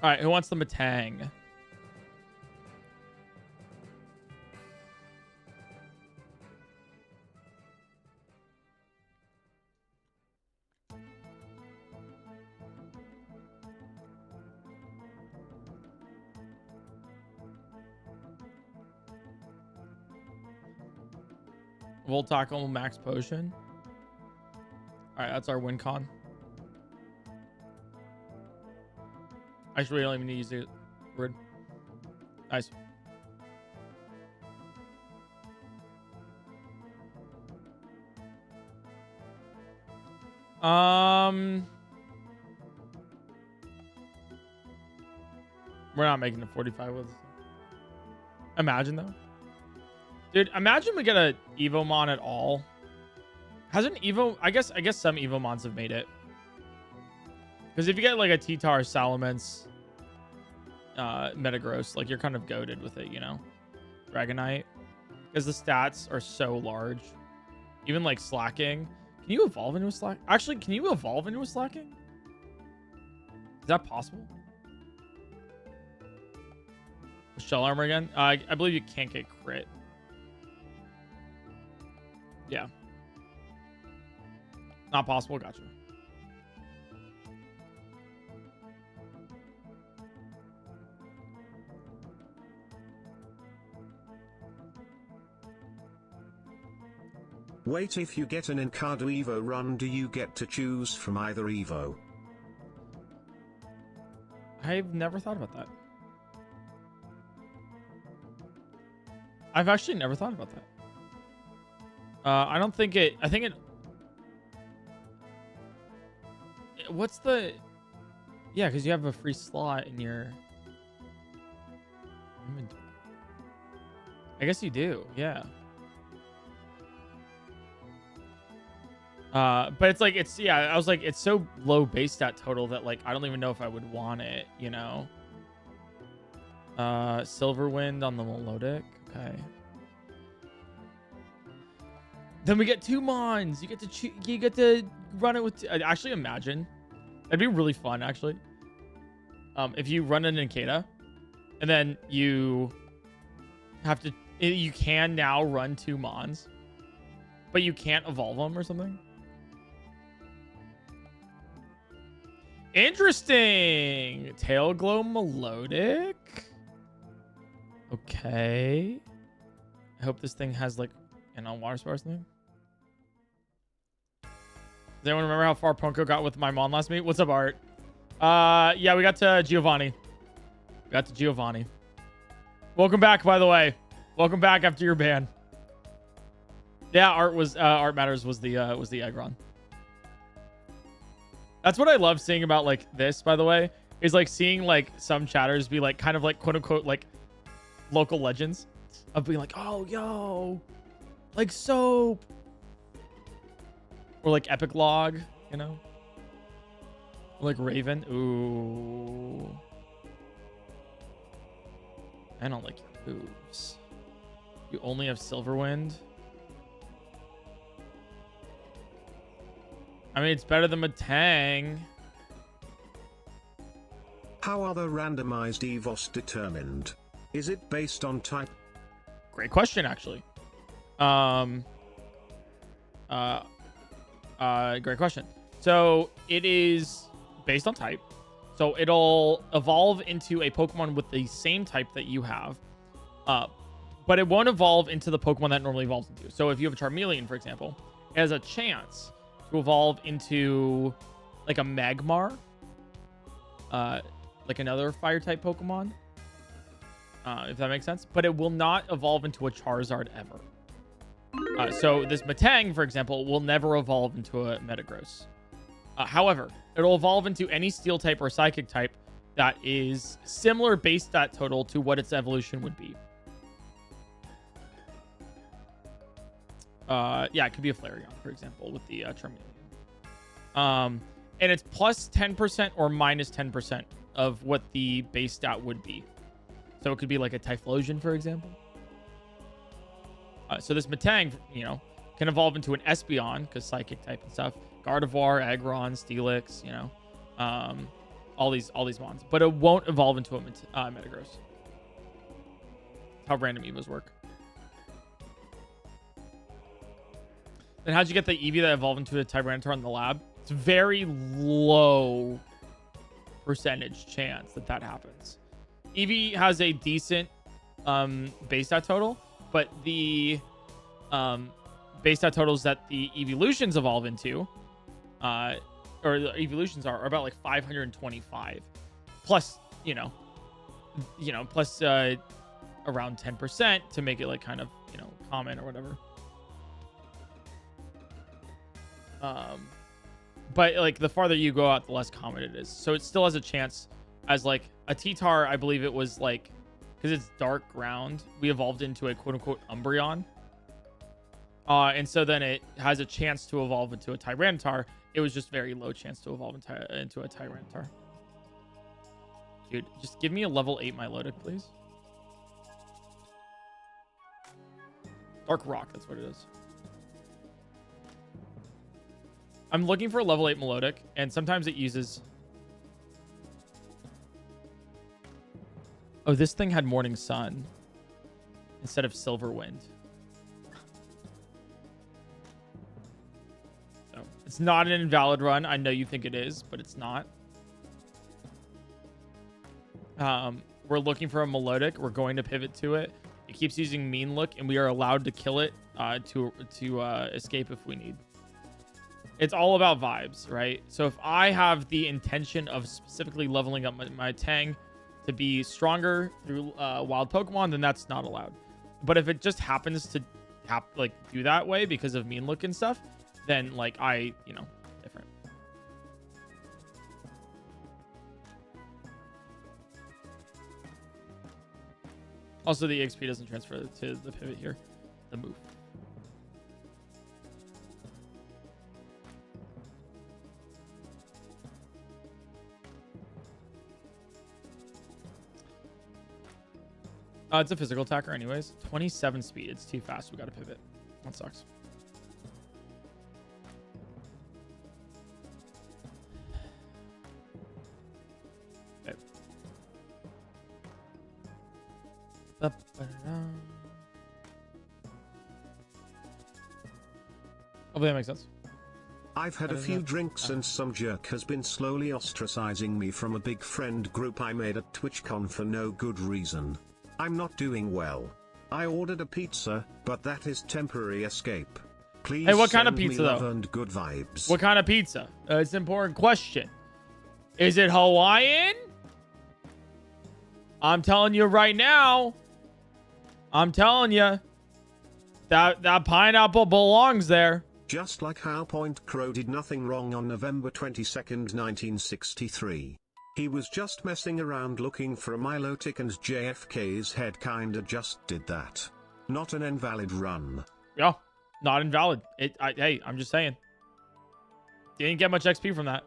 All right, who wants the Matang? Volt Tackle, Max Potion. All right, that's our win con. Actually, we don't even need to use the word. Nice. We're not making a 45 with. Imagine though. Dude, imagine we get a Evomon at all. Hasn't Evo... I guess some Evomons have made it. Because if you get like a T-Tar, Salamence, Metagross, like you're kind of goated with it, you know? Dragonite. Because the stats are so large. Even like Slacking. Can you evolve into a Slack? Actually, can you evolve into a Slacking? Is that possible? Shell Armor again? I believe you can't get crit. Yeah. Not possible. Gotcha. Wait, if you get an Encardo Evo run, do you get to choose from either Evo? I've never thought about that. I've actually never thought about that. I don't think it... I think it... What's the... Yeah, because you have a free slot in your... I guess you do, yeah. But it's like, it's... Yeah, I was like, it's so low base stat total that, like, I don't even know if I would want it, you know? Silverwind on the Melodic. Okay. Then we get 2 Mons. You get to run it with... Actually, imagine. That'd be really fun, actually. If you run an Incada, and then you have to... You can now run 2 Mons, but you can't evolve them or something. Interesting. Tail Glow Melodic. Okay. I hope this thing has, like, water spar or something. Does anyone remember how far PointCrow got with my Mon last meet? What's up, Art? Yeah, we got to Giovanni. Welcome back, by the way. Welcome back after your ban. Yeah, Art Matters was the Aggron. That's what I love seeing about like this, by the way, is like seeing like some chatters be like kind of like quote unquote like local legends of being like, oh yo, like Soap. Or like Epic Log, you know? Or like Raven. Ooh. I don't like your moves. You only have Silverwind. I mean, it's better than Matang. How are the randomized EVOs determined? Is it based on type? Great question, actually. Great question. So it is based on type. So it'll evolve into a Pokemon with the same type that you have. But it won't evolve into the Pokemon that normally evolves into. So if you have a Charmeleon, for example, it has a chance to evolve into like a Magmar. Like another fire type Pokemon. If that makes sense. But it will not evolve into a Charizard ever. So this Matang, for example, will never evolve into a Metagross. However, it'll evolve into any steel type or psychic type that is similar base stat total to what its evolution would be. Yeah, it could be a Flareon, for example, with the Charmeleon. And it's plus 10% or minus 10% of what the base stat would be. So it could be like a Typhlosion, for example. So this Metang, you know, can evolve into an Espeon, because psychic type and stuff. Gardevoir, Aggron, Steelix, you know. All these mons. But it won't evolve into a Metagross. How random Evos work. Then how'd you get the Eevee that evolved into a Tyranitar in the lab? It's very low percentage chance that happens. Eevee has a decent base stat total, but the base stat totals that the evolutions evolve into, or the evolutions are about like 525, plus plus around 10% to make it like kind of common or whatever. But like the farther you go out, the less common it is. So it still has a chance as like a T-Tar. I believe it was like, because it's dark ground, we evolved into a quote unquote Umbreon. And so then it has a chance to evolve into a Tyranitar. It was just very low chance to evolve into a Tyranitar. Dude, just give me a level 8 Milotic, please. Dark Rock, that's what it is. I'm looking for a level 8 Milotic, and sometimes it uses... Oh, this thing had Morning Sun instead of Silver Wind. So, it's not an invalid run. I know you think it is, but it's not. We're looking for a Milotic. We're going to pivot to it. It keeps using Mean Look, and we are allowed to kill it to escape if we need. It's all about vibes, right? So if I have the intention of specifically leveling up my Tang to be stronger through wild Pokemon, then that's not allowed. But if it just happens to do that way because of Mean Look and stuff, then like different. Also, the EXP doesn't transfer to the pivot here. The move. It's a physical attacker anyways. 27 speed. It's too fast. We got to pivot. That sucks. Okay. Hopefully that makes sense. I've had a few drinks and some jerk has been slowly ostracizing me from a big friend group I made at TwitchCon for no good reason. I'm not doing well. I ordered a pizza, but that is temporary escape. Please. Hey, what kind of pizza though? And good vibes. What kind of pizza? It's an important question. Is it Hawaiian? I'm telling you right now. I'm telling you. That pineapple belongs there. Just like how PointCrow did nothing wrong on November 22nd, 1963. He was just messing around looking for a Milotic and JFK's head kinda just did that. Not an invalid run. Yeah, not invalid. Hey, I'm just saying. Didn't get much XP from that.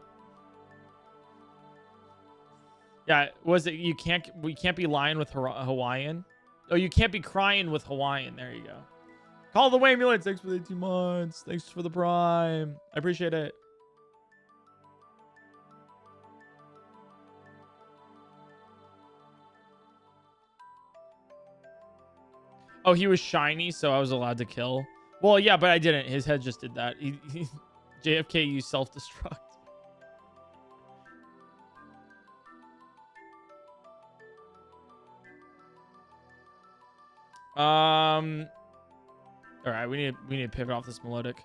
Yeah, was it we can't be lying with Hawaiian? Oh, you can't be crying with Hawaiian. There you go. Call the Waymulet. Thanks for the 18 months. Thanks for the Prime. I appreciate it. Oh, he was shiny, so I was allowed to kill. Well, yeah, but I didn't. His head just did that. JFK used self-destruct. All right, we need to pivot off this Milotic.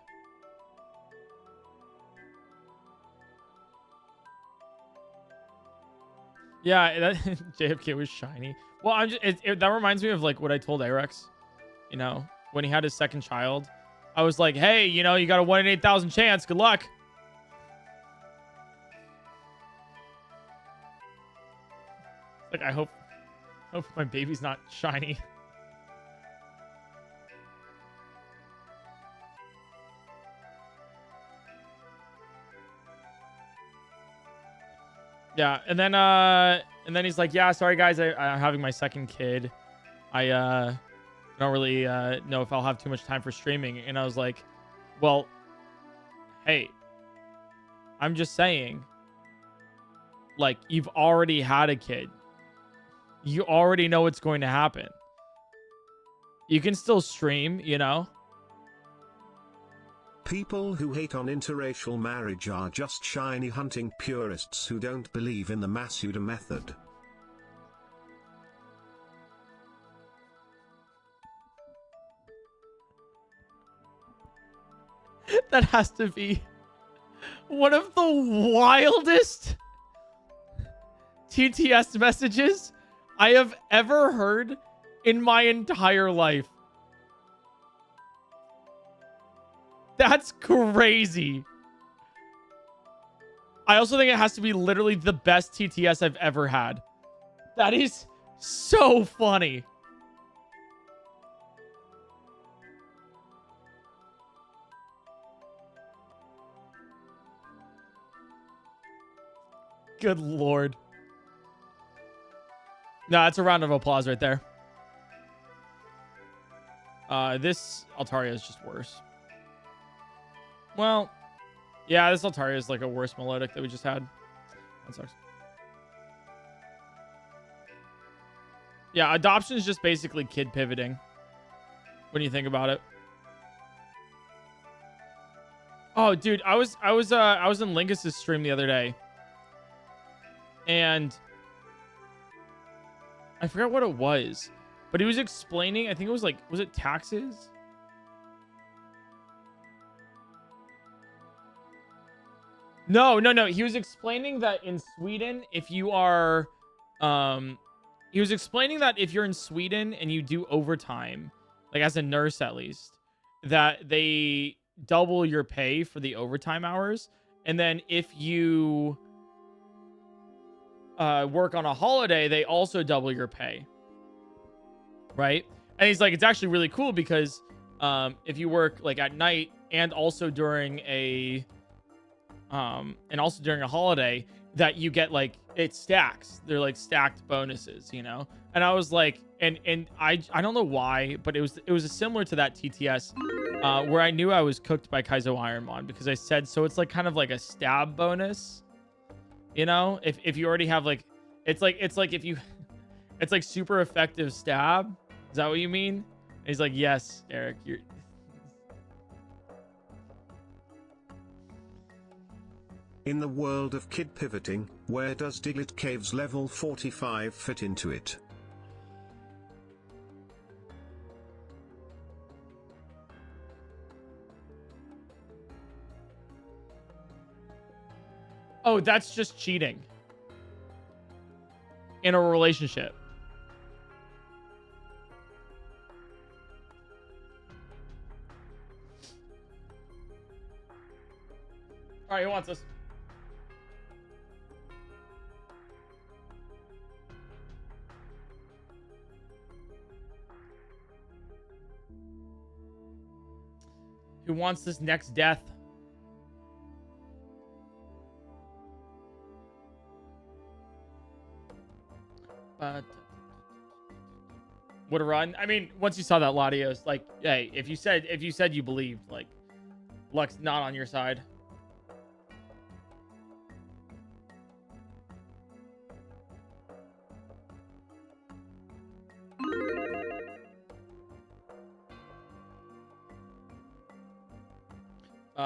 Yeah, that JFK was shiny. Well, I'm just that reminds me of like what I told Arex, when he had his second child. I was like, hey, you got a 1 in 8,000 chance. Good luck. Like, I hope my baby's not shiny. Yeah, and then he's like, yeah, sorry guys, I'm having my second kid. I don't really know if I'll have too much time for streaming. And I was like, well, hey, I'm just saying, like, you've already had a kid. You already know what's going to happen. You can still stream, you know? People who hate on interracial marriage are just shiny hunting purists who don't believe in the Masuda method. That has to be one of the wildest TTS messages I have ever heard in my entire life. That's crazy. I also think it has to be literally the best TTS I've ever had. That is so funny. Good Lord. No, that's a round of applause right there. This Altaria is just worse. Well, yeah, this Altaria is like a worse melodic that we just had. That sucks. Yeah, adoption is just basically kid pivoting when you think about it. Oh, dude, I was in Lingus's stream the other day, and I forgot what it was, but he was explaining. I think it was like, was it taxes? No. He was explaining that in Sweden, if you are, he was explaining that if you're in Sweden and you do overtime, like as a nurse at least, that they double your pay for the overtime hours. And then if you work on a holiday, they also double your pay. Right? And he's like, it's actually really cool because if you work like at night and also during a holiday, that you get like, it stacks. They're like stacked bonuses, you know? And I was like, and I don't know why, but it was similar to that TTS where I knew I was cooked by Kaizo Ironmon because I said, so it's like kind of like a stab bonus, you know? If you already have like, it's like if you, it's like super effective stab. Is that what you mean? And he's like, yes, Eric, you're. In the world of kid pivoting, where does Diglett Caves level 45 fit into it? Oh, that's just cheating in a relationship. All right, who wants this? Who wants this next death? But would a run? I mean, once you saw that Latios, like, hey, if you said you believed, like, luck's not on your side.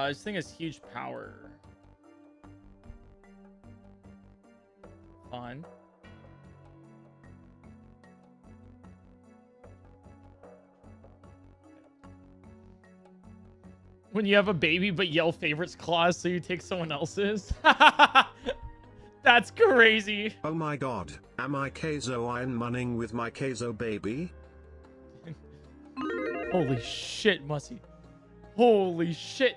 This thing has huge power. Fun. When you have a baby but yell favorites clause so you take someone else's. That's crazy. Oh my god, am I Keizo Ironmoning with my Keizo baby? Holy shit, Mussy. Holy shit.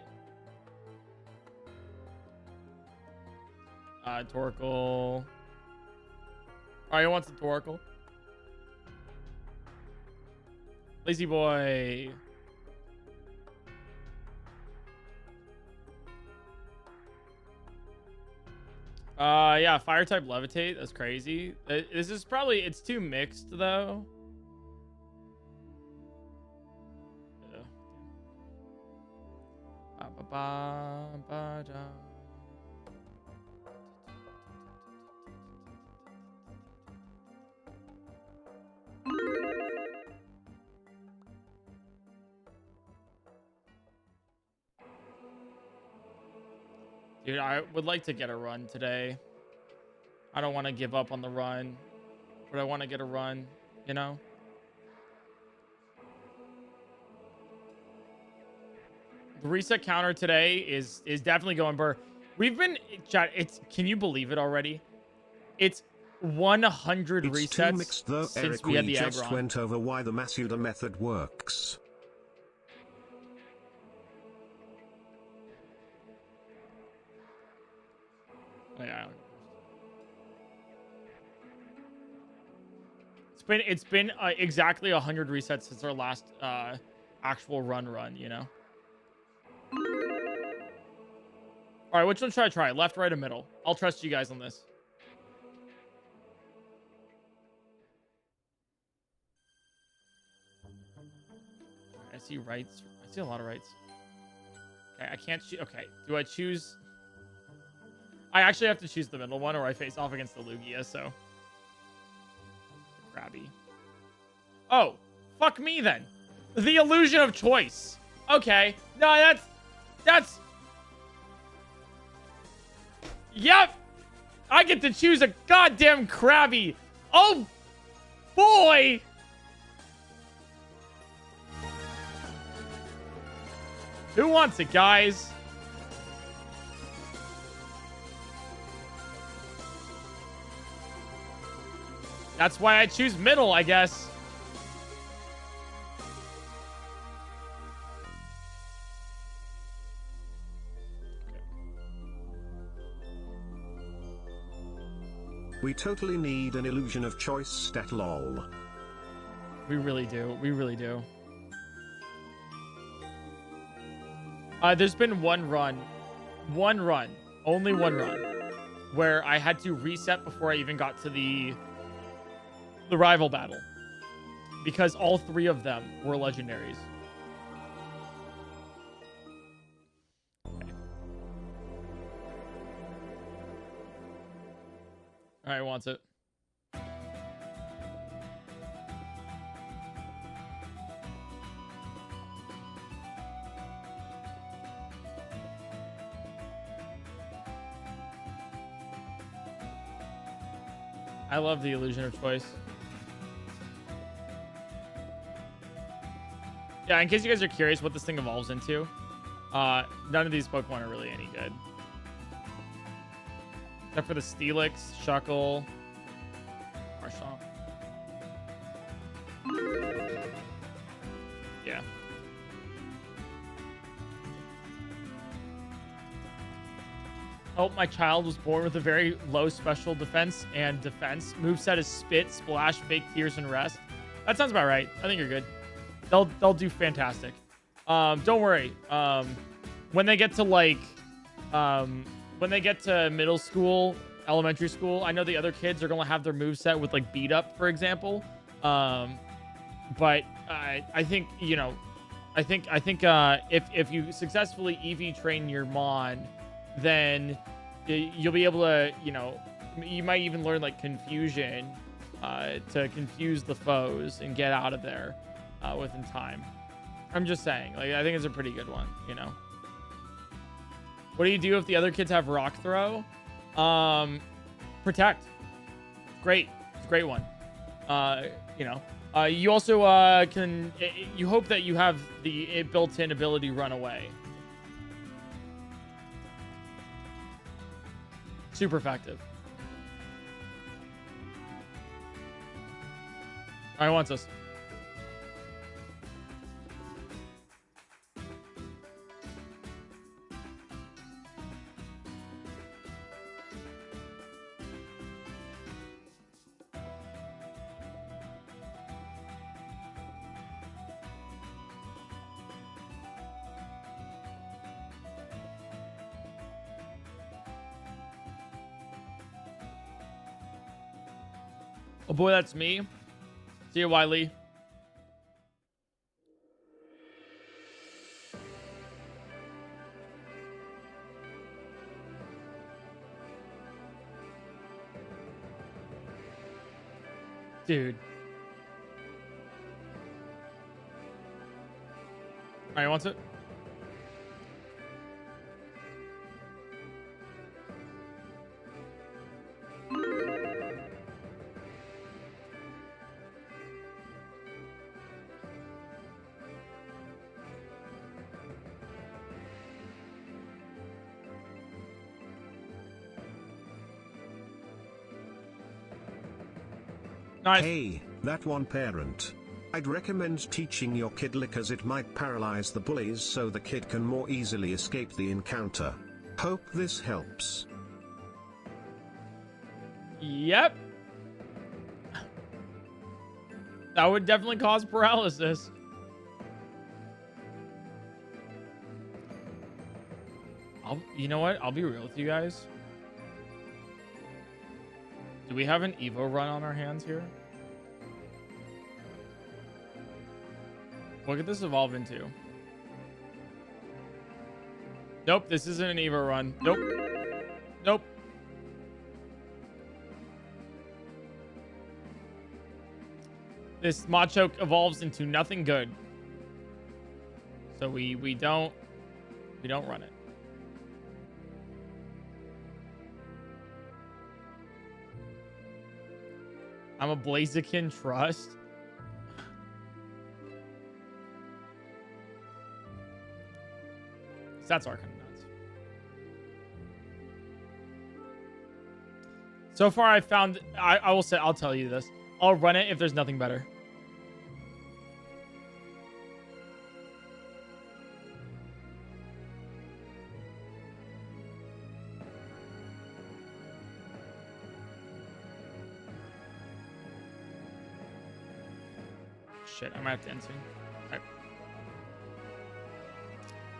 Torkoal. All right, who wants the Torkoal? Lazy boy. Yeah, fire type levitate. That's crazy. This is probably, it's too mixed though. Dude, I would like to get a run today. I don't want to give up on the run, but I want to get a run, you know? The reset counter today is definitely going burr. We've been, chat, it's, can you believe it already? It's 100 it's resets too mixed, though, since Eric, we had we the just Aggron. went over why the Masuda method works. Oh, yeah. It's been exactly 100 resets since our last actual run, you know? All right, which one should I try? Left, right, or middle? I'll trust you guys on this. I see rights. I see a lot of rights. Okay, I can't choose. Okay, do I choose? I actually have to choose the middle one or I face off against the Lugia, so. Crabby. Oh, fuck me then. The illusion of choice. Okay. No, that's. Yep. I get to choose a goddamn Krabby. Oh, boy. Who wants it, guys? That's why I choose middle, I guess. We totally need an illusion of choice stat lol. We really do. We really do. There's been one run, only one run, where I had to reset before I even got to the rival battle, because all three of them were legendaries. Okay. All right, wants it. I love the illusion of choice. Yeah, in case you guys are curious what this thing evolves into, none of these Pokemon are really any good. Except for the Steelix, Shuckle, Marshall. Yeah. Oh, my child was born with a very low special defense and defense. Moveset is Spit, Splash, Fake Tears, and Rest. That sounds about right. I think you're good. They'll do fantastic. Don't worry. When they get to like, when they get to middle school, elementary school, I know the other kids are gonna have their moveset with like beat up, for example. But I think, you know, I think if you successfully EV train your Mon, then you'll be able to, you know, you might even learn like confusion to confuse the foes and get out of there within time. I'm just saying, like, I think it's a pretty good one, you know. What do you do if the other kids have rock throw? Protect. Great. It's a great one. You know, you also can, you hope that you have the built-in ability run away. Super effective. All right, wants us. Oh boy, that's me. See you, Wiley. Dude. All right, wants it? Nice. Hey, that one parent. I'd recommend teaching your kid lick as it might paralyze the bullies so the kid can more easily escape the encounter. Hope this helps. Yep. That would definitely cause paralysis. You know what? I'll be real with you guys. Do we have an Evo run on our hands here? What could this evolve into? Nope, this isn't an Evo run. Nope. Nope. This Machoke evolves into nothing good. So we don't run it. I'm a Blaziken trust. That's our kind of nuts. So far, I found. I will say. I'll tell you this. I'll run it if there's nothing better. Shit, I might have to end soon. Alright.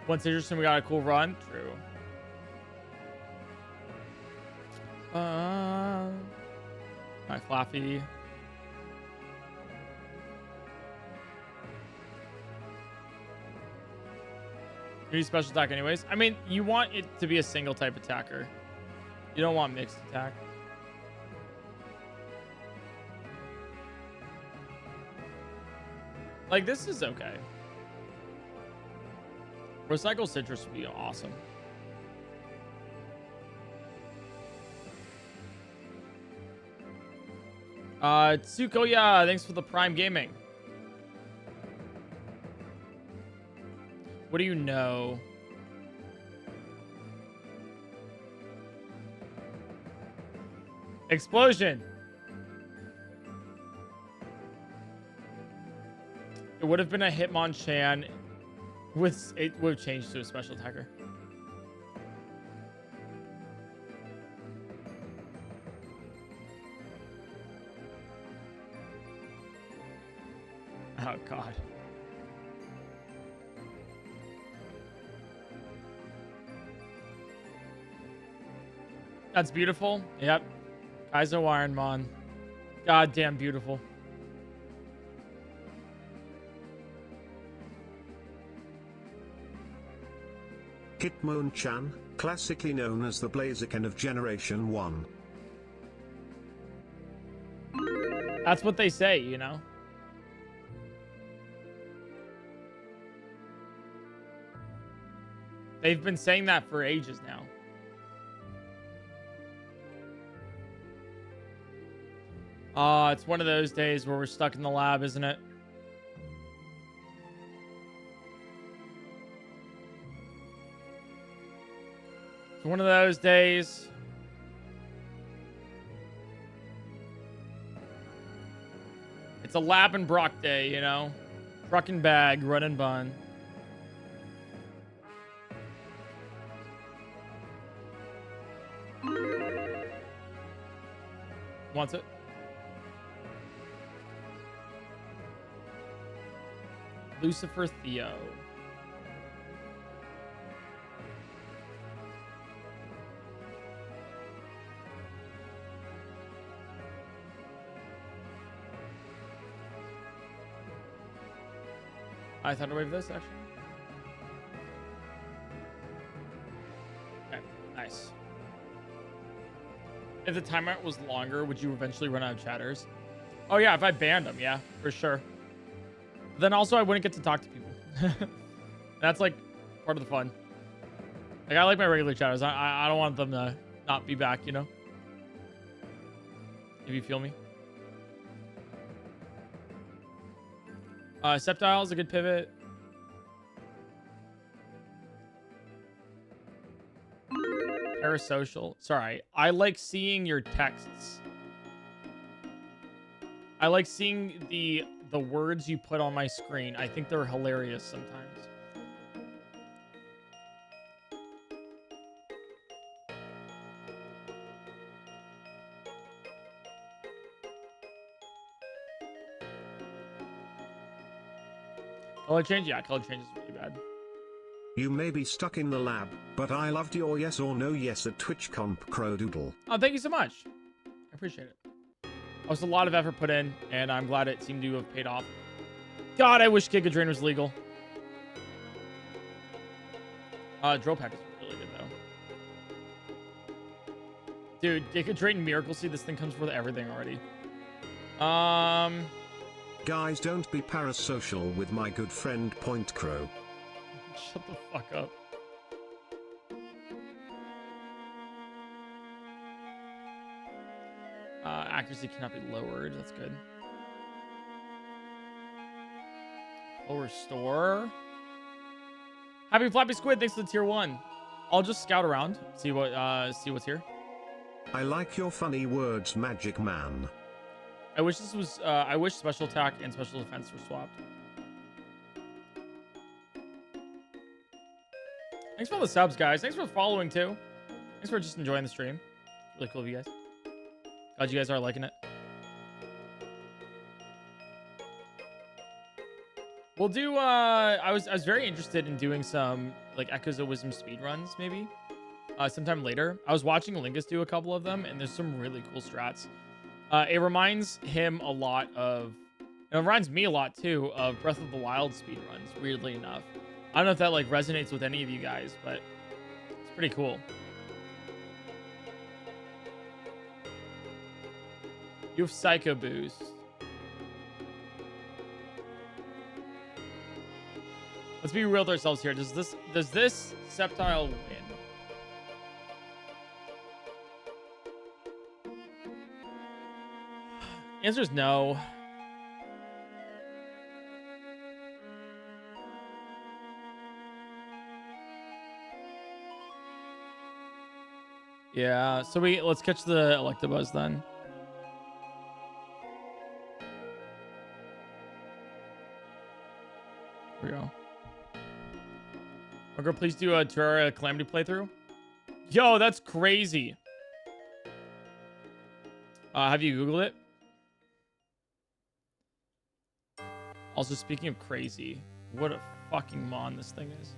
Once interesting, we got a cool run. True. Alright, Flaffy. You need special attack anyways. I mean, you want it to be a single type attacker. You don't want mixed attack. Like, this is okay. Recycle Citrus would be awesome. Tsukoya, thanks for the Prime Gaming. What do you know? Explosion. It would have been a Hitmonchan with it would have changed to a special attacker. Oh god. That's beautiful. Yep. Kaizo Ironmon. Goddamn beautiful. Hitmonchan, classically known as the Blaziken of Generation 1. That's what they say, you know? They've been saying that for ages now. It's one of those days where we're stuck in the lab, isn't it? It's one of those days. It's a lab and Brock day, you know? Truck and bag, run and bun. Wants it? Lucifer Theo. I Thunderwave this actually. Okay, nice. If the timeout was longer, would you eventually run out of chatters? Oh yeah, if I banned them, yeah, for sure. Then also I wouldn't get to talk to people. That's like part of the fun. Like I like my regular chatters. I don't want them to not be back, you know? If you feel me. Sceptile is a good pivot. Parasocial. Sorry. I like seeing your texts. I like seeing the words you put on my screen. I think they're hilarious sometimes. Color change? Yeah, color change is really bad. You may be stuck in the lab, but I loved your yes or no yes at TwitchCon PokéMon. Oh, thank you so much. I appreciate it. That was a lot of effort put in, and I'm glad it seemed to have paid off. God, I wish Giga Drain was legal. Drill Pack is really good, though. Dude, Giga Drain Miracle Seed, this thing comes with everything already. Guys, don't be parasocial with my good friend PointCrow. Shut the fuck up. Accuracy cannot be lowered. That's good. Full restore. Happy Flappy Squid, thanks for the tier 1. I'll just scout around, see what's here. I like your funny words, Magic Man. I wish this was I wish special attack and special defense were swapped. Thanks for all the subs, guys. Thanks for following too. Thanks for just enjoying the stream. Really cool of you guys. Glad you guys are liking it. We'll do I was very interested in doing some like Echoes of Wisdom speedruns maybe. Sometime later. I was watching Lingus do a couple of them, and there's some really cool strats. It reminds him a lot of, it reminds me a lot too of Breath of the Wild speedruns, weirdly enough. I don't know if that like resonates with any of you guys, but it's pretty cool. You have Psycho Boost. Let's be real with ourselves here. Does this Sceptile win? Answer is no. Yeah, so let's catch the Electabuzz then. Here we go. Marco, please do a Terraria Calamity playthrough. Yo, that's crazy. Have you Googled it? Also, speaking of crazy, what a fucking mon this thing is.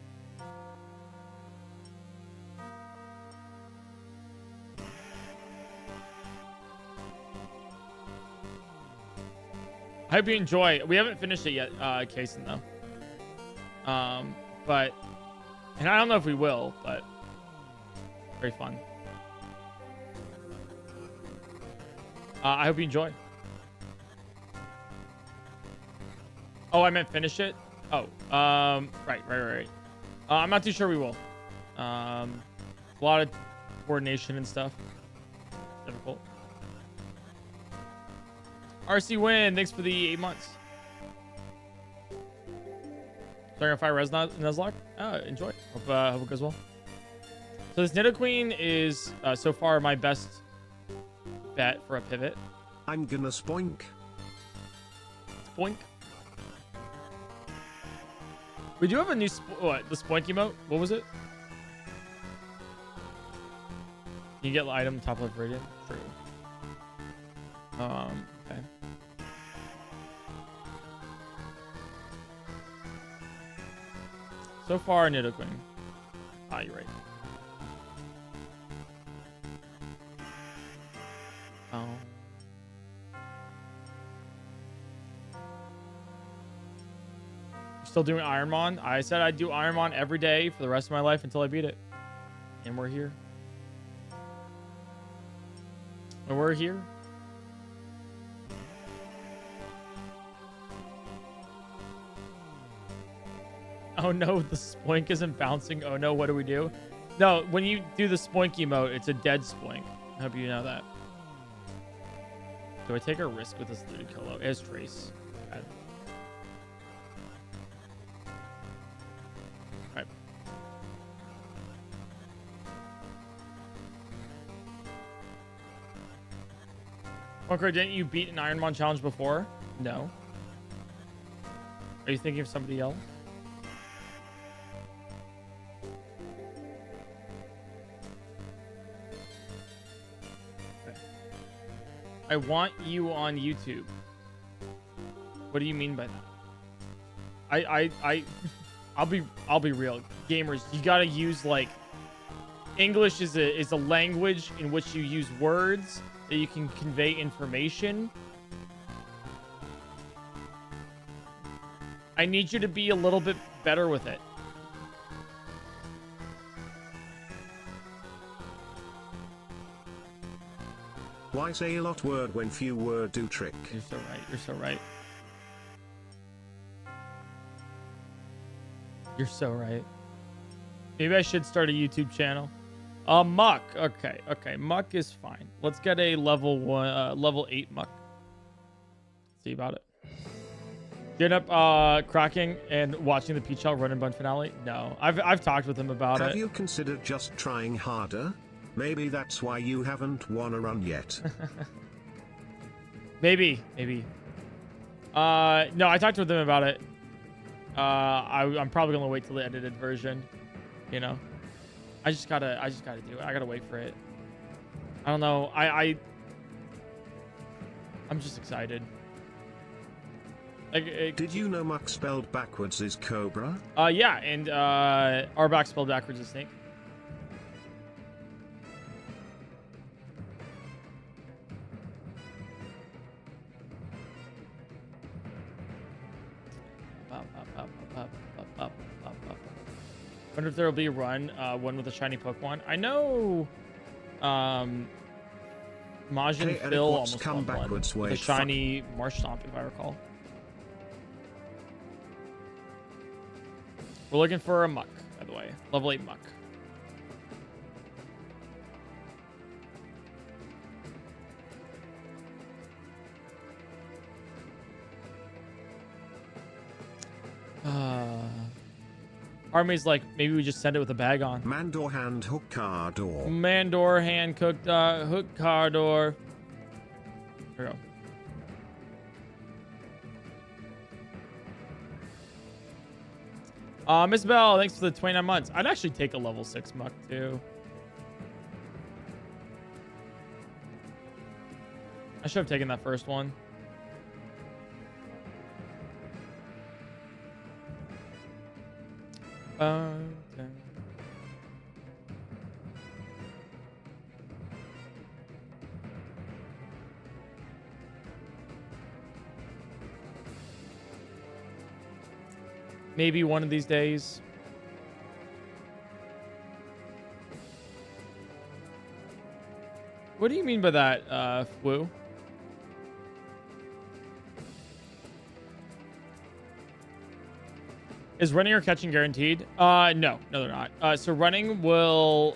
I hope you enjoy. We haven't finished it yet, Kason, though. But, and I don't know if we will, but very fun. I hope you enjoy. Oh, I meant finish it? Oh, right. I'm not too sure we will. A lot of coordination and stuff. Difficult. RC Win, thanks for the 8 months. Starting on fire Nuzlocke. Enjoy. Hope it goes well. So this Nidoqueen is so far my best bet for a pivot. I'm gonna spoink. Spoink. We do have a new the spoink emote. What was it? You get the item top left radiant. True. Okay. So far, Nidoqueen. You're right. Oh. Still doing Ironmon. I said I'd do Ironmon every day for the rest of my life until I beat it. And we're here. And we're here. Oh no, the spoink isn't bouncing. Oh no, what do we do? No, when you do the spoink emote, it's a dead spoink. I hope you know that. Do I take a risk with this Ludicolo? As Trace. Bad. Alright. PointCrow, didn't you beat an Ironmon challenge before? No. Are you thinking of somebody else? I want you on YouTube. What do you mean by that? I'll be real. Gamers, you gotta use like English is a language in which you use words that you can convey information. I need you to be a little bit better with it. Why say a lot word when few word do trick? You're so right. You're so right. You're so right. Maybe I should start a YouTube channel. Muck. Okay. Okay. Muck is fine. Let's get a level 8 Muck. See about it. Get up cracking and watching the Peach Shell Run and Bun finale? No. I've talked with him about it. Have you considered just trying harder? Maybe that's why you haven't won a run yet. Maybe. No, I talked with him about it. I'm probably gonna wait till the edited version. You know, I just gotta do it. I gotta wait for it. I don't know. I'm just excited. Like, did you know Muck spelled backwards is Cobra? Yeah, and Arbok spelled backwards is Snake. Wonder if there will be a run, one with a shiny Pokemon. I know, Majin Phil almost come won backwards one with a shiny Marshtomp, if I recall. We're looking for a Muck, by the way. Level 8 Muck. Army's like, maybe we just send it with a bag on. Mandor hand hook car door. Mandor hand cooked hook car door. Here we go. Miss Bell, thanks for the 29 months. I'd actually take a level 6 Muck too. I should have taken that first one. Okay. Maybe one of these days. What do you mean by that, Woo? Is running or catching guaranteed? No, they're not. So running will,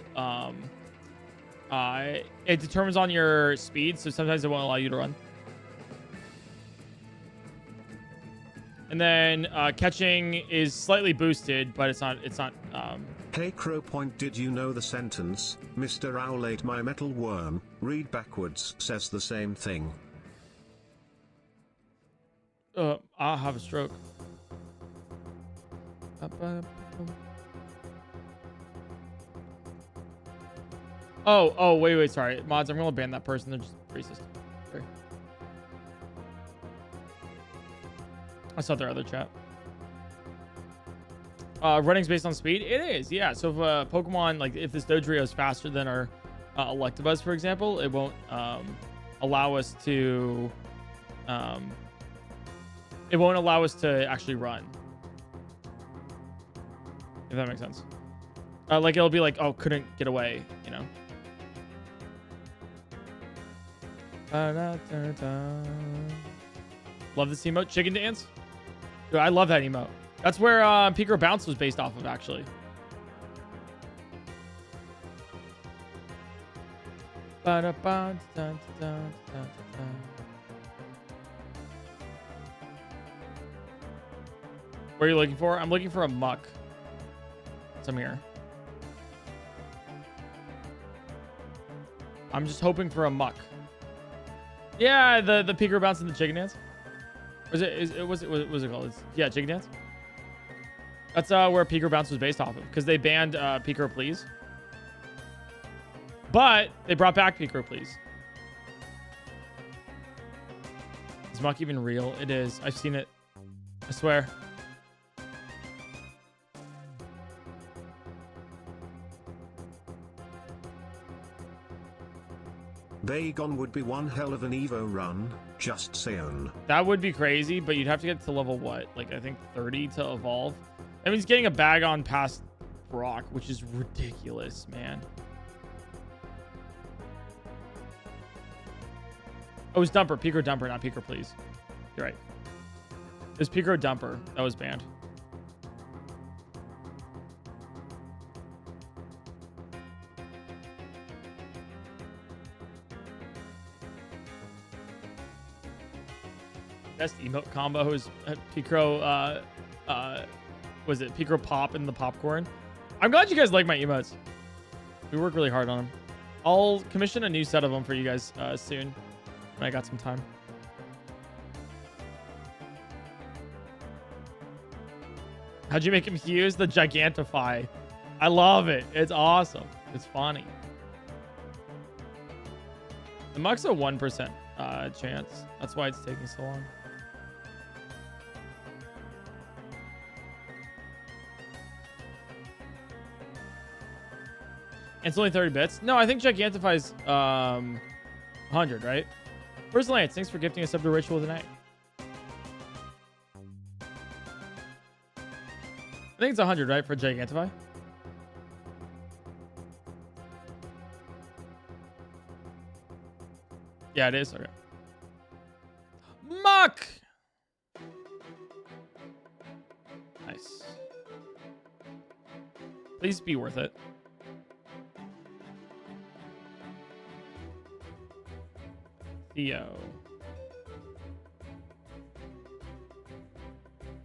it determines on your speed. So sometimes it won't allow you to run. And then catching is slightly boosted, but it's not. Hey Crow Point, did you know the sentence, Mr. Owl ate my metal worm, read backwards, says the same thing? I'll have a stroke. Oh, wait, sorry. Mods, I'm gonna ban that person. They're just racist. Sorry. I saw their other chat. Running's based on speed? It is, yeah. So if Pokemon, like if this Dodrio is faster than our Electabuzz, for example, it won't allow us to actually run. If that makes sense. Like it'll be like, oh, couldn't get away, you know. Love this emote, chicken dance. Dude, I love that emote. That's where PointCrow Bounce was based off of, actually. Where are you looking for? I'm looking for a muck. Some here. I'm just hoping for a muck. Yeah, the PointCrow Bounce and the chicken dance. Was it called? Yeah, chicken dance. That's where PointCrow Bounce was based off of, because they banned PointCrow Please. But they brought back PointCrow Please. Is muck even real? It is. I've seen it. I swear. Bagon would be one hell of an Evo run, just saying. That would be crazy, but you'd have to get to level what? Like, I think 30 to evolve. That means getting a Bagon past Brock, which is ridiculous, man. Oh, it was Dumper. PointCrow Dumper, not PointCrow Please. You're right. It was PointCrow Dumper that was banned. Best emote combo is PointCrow, was it PointCrow Pop and the popcorn? I'm glad you guys like my emotes. We work really hard on them. I'll commission a new set of them for you guys soon when I got some time. How'd you make him use the Gigantify? I love it. It's awesome. It's funny. The muck's a 1% chance. That's why it's taking so long. It's only 30 bits. No, I think Gigantify's 100, right? Where's Lance? Thanks for gifting us up to Ritual tonight. I think it's 100, right, for Gigantify? Yeah, it is. Okay. Muck! Nice. Please be worth it. Theo.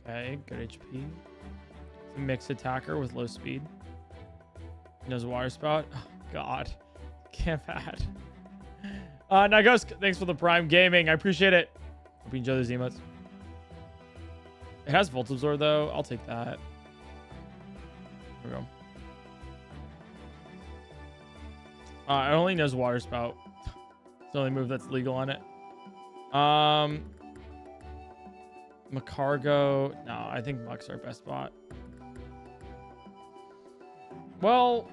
Okay, good HP. It's a mixed attacker with low speed. Knows water spout. Oh, God. Can't bad. Nagos, thanks for the Prime Gaming. I appreciate it. Hope you enjoy those emotes. It has Volt Absorb, though. I'll take that. Here we go. It only knows water spout. It's the only move that's legal on it. Macargo. No, I think Muck's our best bot. Well,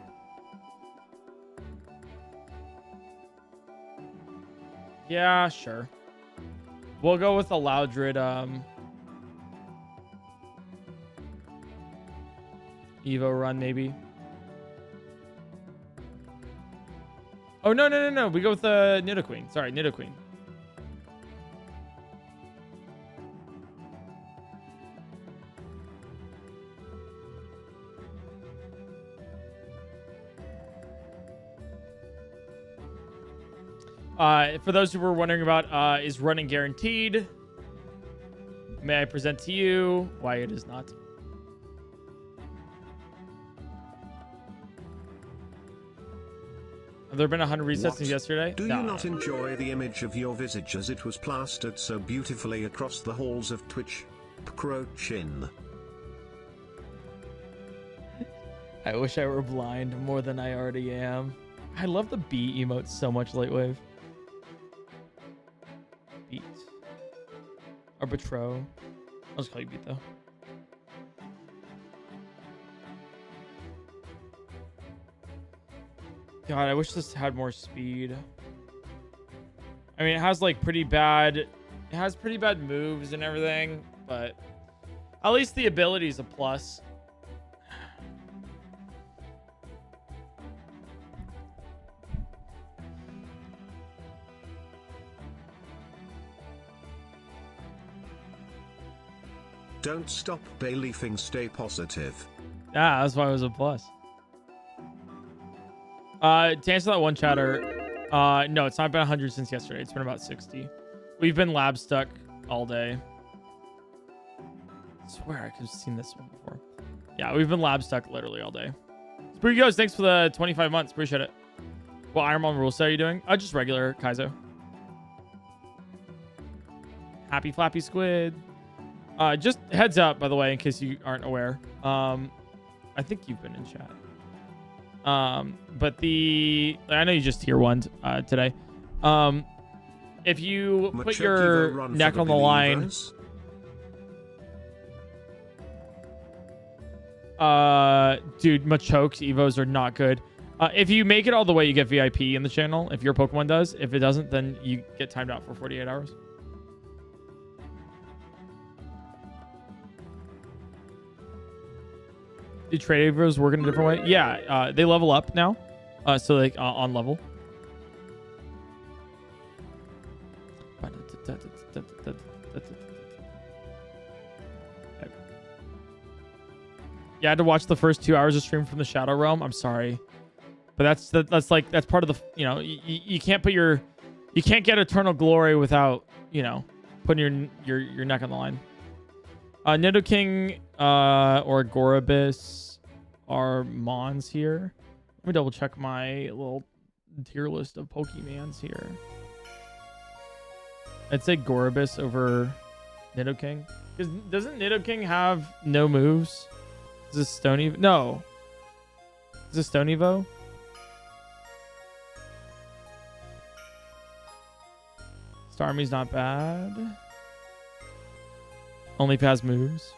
yeah, sure. We'll go with the Loudred Evo run, maybe. Oh, no. We go with the Nidoqueen. Sorry, Nidoqueen. For those who were wondering about, is running guaranteed? May I present to you why it is not? Have there been 100 resets since yesterday? Do you not enjoy the image of your visage as it was plastered so beautifully across the halls of Twitch? PointCrow. I wish I were blind more than I already am. I love the beat emote so much, Lightwave. Beat. Arbitro. I'll just call you Beat, though. God, I wish this had more speed. I mean, it has like pretty bad... It has pretty bad moves and everything, but at least the ability is a plus. Don't stop bayleafing, stay positive. Yeah, that's why it was a plus. To answer that one chatter, no, it's not been 100 since yesterday. It's been about 60. We've been lab stuck all day. I swear I could have seen this one before. Yeah, we've been lab stuck literally all day. Spooky Ghost, thanks for the 25 months. Appreciate it. What Ironman rule set are you doing? Just regular Kaizo. Happy Flappy Squid. Just heads up, by the way, in case you aren't aware. I think you've been in chat. But I know you just tier 1'd today. If you put your neck on the line, dude, Machoke's Evos are not good. If you make it all the way, you get VIP in the channel. If your Pokemon does. If it doesn't, then you get timed out for 48 hours. Do trade Evos work in a different way? Yeah, they level up now. So like on level. You had to watch the first 2 hours of stream from the Shadow Realm. I'm sorry, but that's part of the, you can't put you can't get eternal glory without, putting your neck on the line. Nidoking or Gorobis are Mons here. Let me double check my little tier list of Pokemons here. I'd say Gorobis over Nidoking. Because doesn't Nidoking have no moves? Is this Stony? No. Is this Stonyvo? Starmie's not bad. Only if it has moves.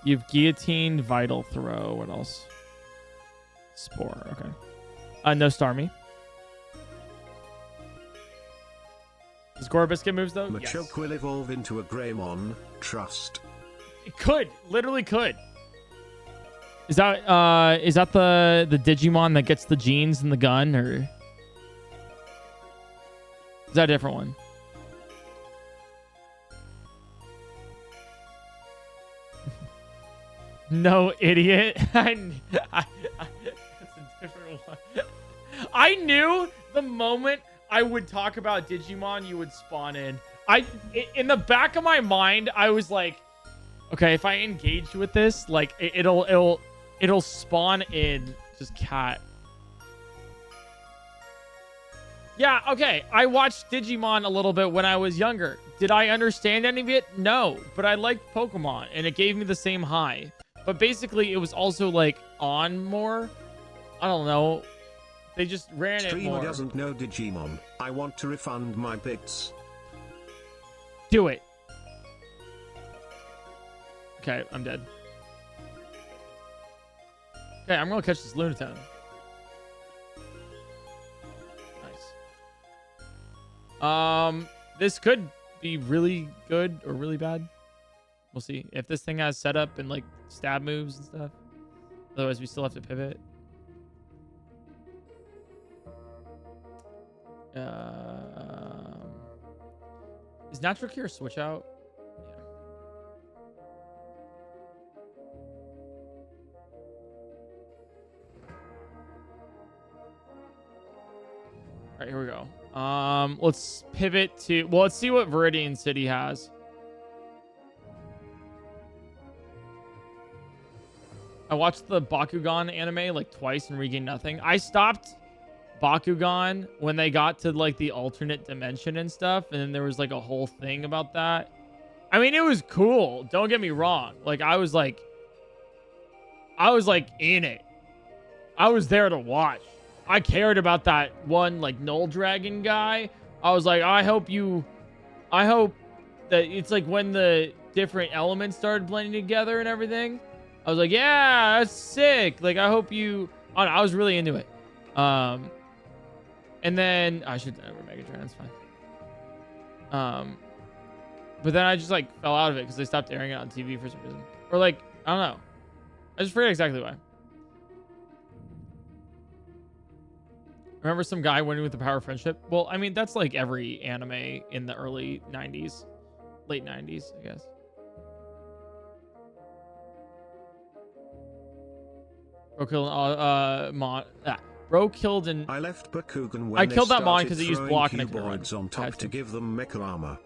You've Guillotine, Vital Throw. What else? Spore. Okay. No Starmie. Does Gorobis get moves though? Machoke yes. Will evolve into a Greymon. Trust. It could. Literally could. Is that the Digimon that gets the genes and the gun, or is that a different one? No, idiot. That's a different one. I knew the moment I would talk about Digimon, you would spawn in. In the back of my mind, I was like, okay, if I engage with this, like it'll spawn in just cat. Yeah, okay. I watched Digimon a little bit when I was younger. Did I understand any of it? No, but I liked Pokemon and it gave me the same high. But basically, it was also like on more. I don't know. They just ran it more. Streamer doesn't know Digimon. I want to refund my bits. Do it. Okay, I'm dead. Okay, I'm gonna catch this Lunatone. Nice. This could be really good or really bad. We'll see. If this thing has setup and like stab moves and stuff. Otherwise, we still have to pivot. Is Natural Cure switch out? Yeah. All right, here we go. Let's pivot to, well, let's see what Viridian City has. I watched the Bakugan anime like twice and regained nothing. I stopped Bakugan when they got to like the alternate dimension and stuff, and then there was like a whole thing about that. I mean, it was cool, don't get me wrong. Like I was like in it. I was there to watch. I cared about that one like Null Dragon guy. I was like, I hope that it's like when the different elements started blending together and everything. I was like, yeah, that's sick. Like, I hope you... I was really into it. And then... I should never Megatron. That's fine. But then I just, like, fell out of it because they stopped airing it on TV for some reason. Or, like, I don't know. I just forget exactly why. Remember some guy winning with the power of friendship? Well, I mean, that's like every anime in the early 90s, late 90s, I guess. Bro killed Bro killed an. I left Bakugan when I killed they that mon started because it used throwing block and I couldn't cuboids run. on top to give them mecha armor.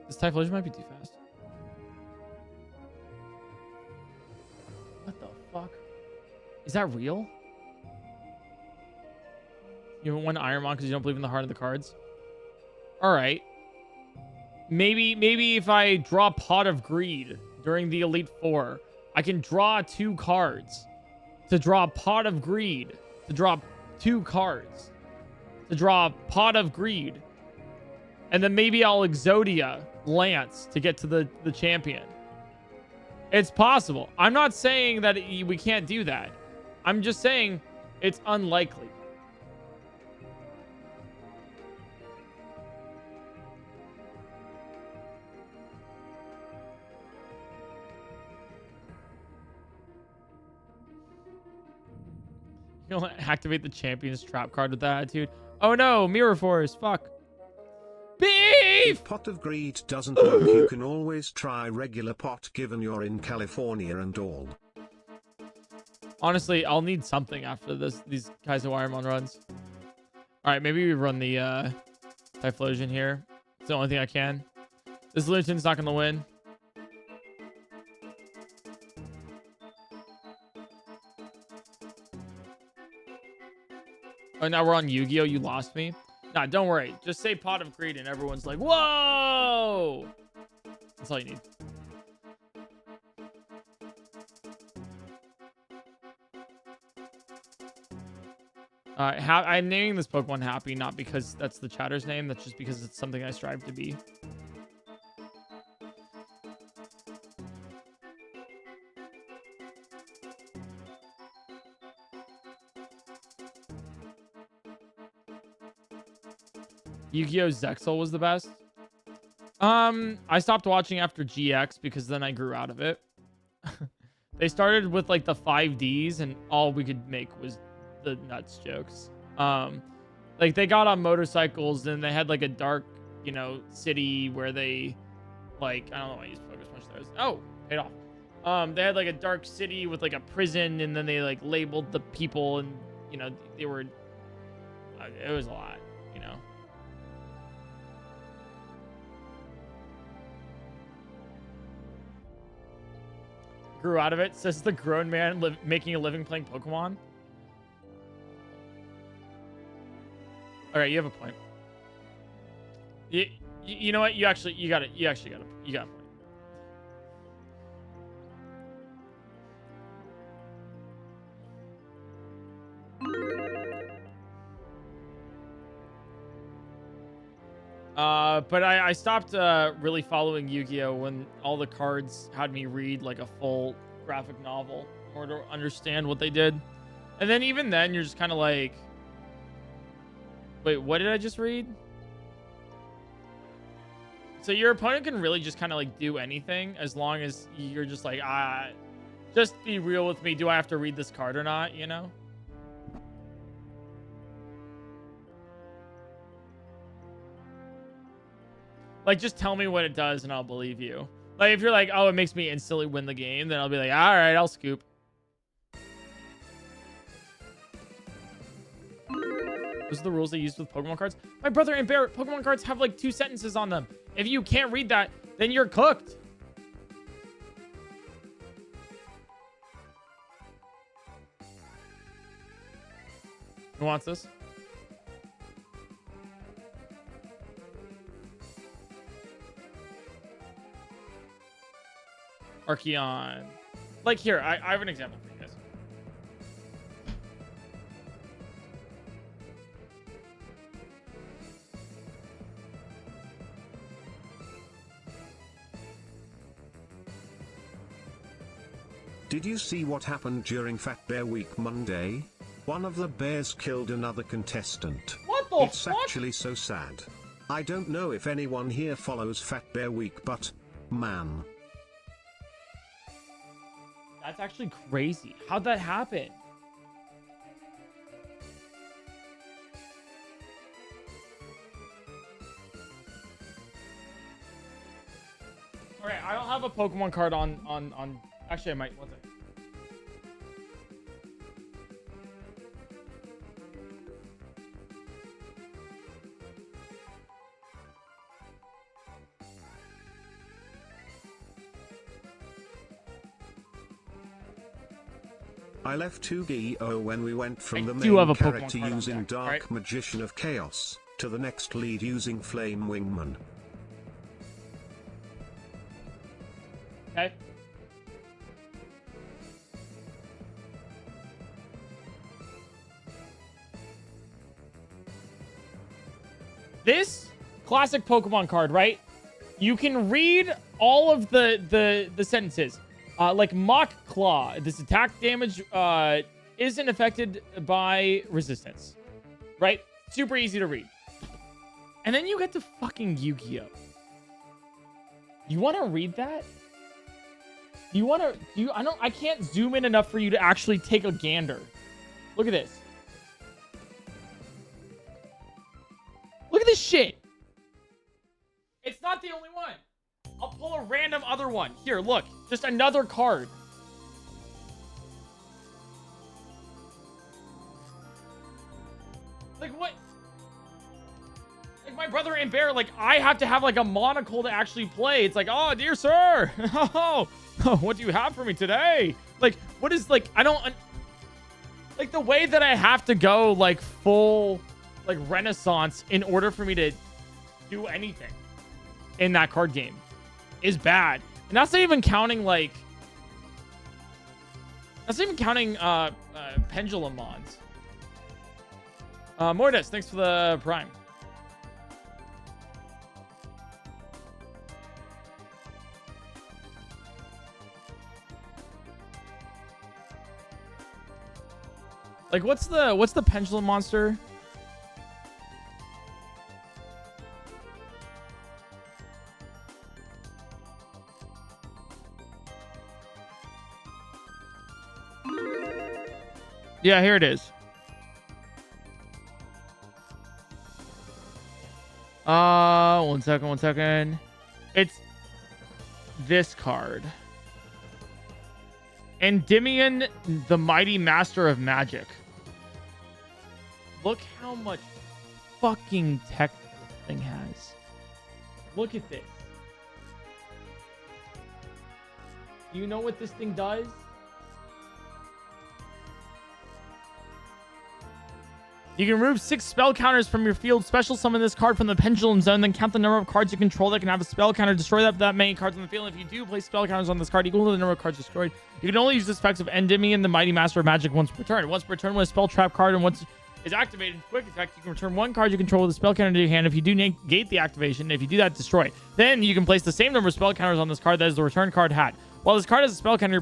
This Typhlosion might be too fast. What the fuck? Is that real? You haven't won Ironmon because you don't believe in the heart of the cards? Alright. Maybe if I draw Pot of Greed during the Elite Four, I can draw 2 cards. To draw Pot of Greed. To draw 2 cards. To draw Pot of Greed. And then maybe I'll Exodia Lance to get to the champion. It's possible. I'm not saying that we can't do that. I'm just saying it's unlikely. You'll activate the champion's trap card with that attitude. Oh no, Mirror Force. Fuck. Beef! If Pot of Greed doesn't work, you can always try regular pot given you're in California and all. Honestly, I'll need something after these Kaizo Ironmon runs. Alright, maybe we run the Typhlosion here. It's the only thing I can. This Lunaton's not gonna win. Oh, now we're on Yu-Gi-Oh! You lost me? Nah, don't worry. Just say Pot of Greed and everyone's like, whoa! That's all you need. I'm naming this Pokemon Happy, not because that's the chatter's name. That's just because it's something I strive to be. Yu-Gi-Oh! Zexal was the best. I stopped watching after GX because then I grew out of it. They started with like the 5Ds and all we could make was the nuts jokes. Like they got on motorcycles and they had like a dark, you know, city where they like, I don't know why I used focus punch there. Oh, paid off. They had like a dark city with like a prison and then they like labeled the people and, you know, they were, it was a lot, you know. Grew out of it, says the grown man making a living playing Pokemon. All right, you have a point. You know what? You got a point. But I stopped really following Yu-Gi-Oh! When all the cards had me read like a full graphic novel in order to understand what they did. And then even then, you're just kind of like, wait, what did I just read? So your opponent can really just kind of like do anything as long as you're just like, just be real with me. Do I have to read this card or not, you know? Like, just tell me what it does and I'll believe you. Like, if you're like, oh, it makes me instantly win the game, then I'll be like, all right, I'll scoop. Those are the rules they use with Pokemon cards. My brother and Bear, Pokemon cards have like 2 sentences on them. If you can't read that, then you're cooked. Who wants this? Archeon. Like, here, I have an example for you guys. Did you see what happened during Fat Bear Week Monday? One of the bears killed another contestant. What the It's fuck? actually so sad. I don't know if anyone here follows Fat Bear Week, but man. That's actually crazy. How'd that happen? All right, I don't have a Pokemon card on. Actually, I might. One second. I left 2GO when we went from the do have main a Pokemon character card on using deck, Dark alright? Magician of Chaos, to the next lead using Flame Wingman. Okay. This classic Pokemon card, right? You can read all of the sentences. Like Mock Claw. This attack damage isn't affected by resistance. Right? Super easy to read. And then you get to fucking Yu-Gi-Oh! You want to read that? I can't zoom in enough for you to actually take a gander. Look at this. Look at this shit. It's not the only one. I'll pull a random other one. Here, look. Just another card. Like, what? Like, my brother and Bear, like, I have to have, like, a monocle to actually play. It's like, oh, dear sir. Oh, what do you have for me today? Like, what is, like, I don't... Like, the way that I have to go, like, full, like, Renaissance in order for me to do anything in that card game is bad. And that's not even counting, like... That's not even counting, Pendulum Mons. Mortis, thanks for the Prime. Like, what's the pendulum monster? Yeah, here it is. One second. It's this card. Endymion, the Mighty Master of Magic. Look how much fucking tech this thing has. Look at this. You know what this thing does? You can remove 6 spell counters from your field, special summon this card from the Pendulum Zone, then count the number of cards you control that can have a spell counter, destroy that many cards on the field. If you do place spell counters on this card equal to the number of cards destroyed, you can only use this effect of Endymion, the Mighty Master of Magic, once per turn. Once per turn with a spell trap card, and once is activated, quick effect, you can return 1 card you control with a spell counter to your hand. If you do negate the activation, if you do that, destroy it. Then you can place the same number of spell counters on this card that is the return card had. While this card has a spell counter,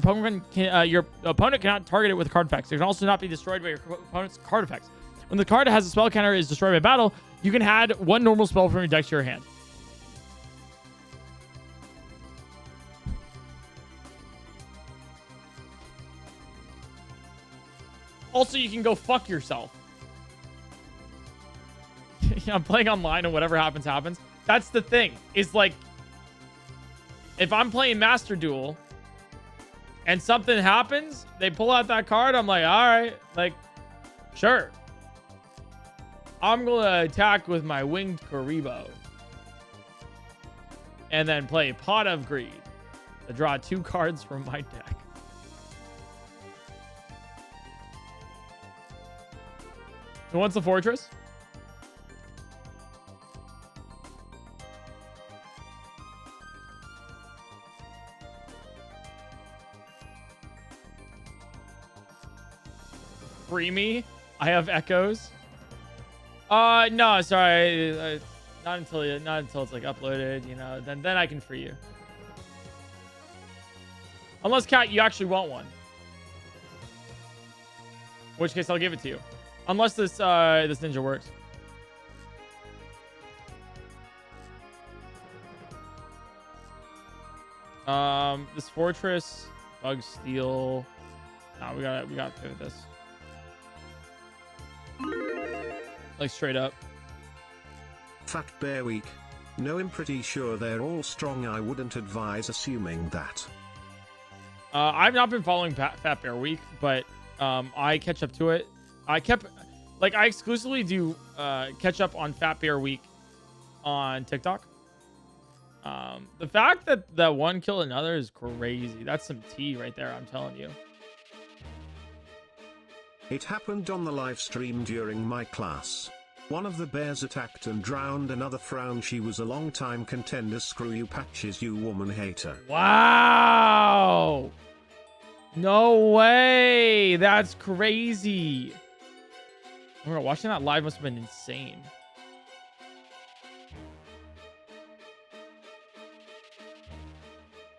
your opponent cannot target it with card effects. It can also not be destroyed by your opponent's card effects. When the card that has a spell counter is destroyed by battle, you can add 1 normal spell from your deck to your hand. Also, you can go fuck yourself. Yeah, I'm playing online and whatever happens, happens. That's the thing. Is like, if I'm playing Master Duel and something happens, they pull out that card, I'm like, all right, like, sure. I'm going to attack with my Winged Karibo. And then play Pot of Greed to draw 2 cards from my deck. Who wants the Fortress? Free me? I have echoes. No, sorry. Not until it's like uploaded, you know. Then I can free you. Unless, Kat, you actually want one. In which case, I'll give it to you. Unless this ninja works. This Fortress, Bug Steel. No, we gotta pivot this. Like straight up. Fat Bear Week. No, I'm pretty sure they're all strong. I wouldn't advise assuming that. I've not been following Fat Bear Week, but I catch up to it. I exclusively do catch up on Fat Bear Week on TikTok. The fact that one killed another is crazy. That's some tea right there, I'm telling you. It happened on the live stream during my class. One of the bears attacked and drowned another. Frown. She was a long-time contender. Screw you, Patches, you woman hater. Wow. No way. That's crazy. Oh my God, watching that live must have been insane.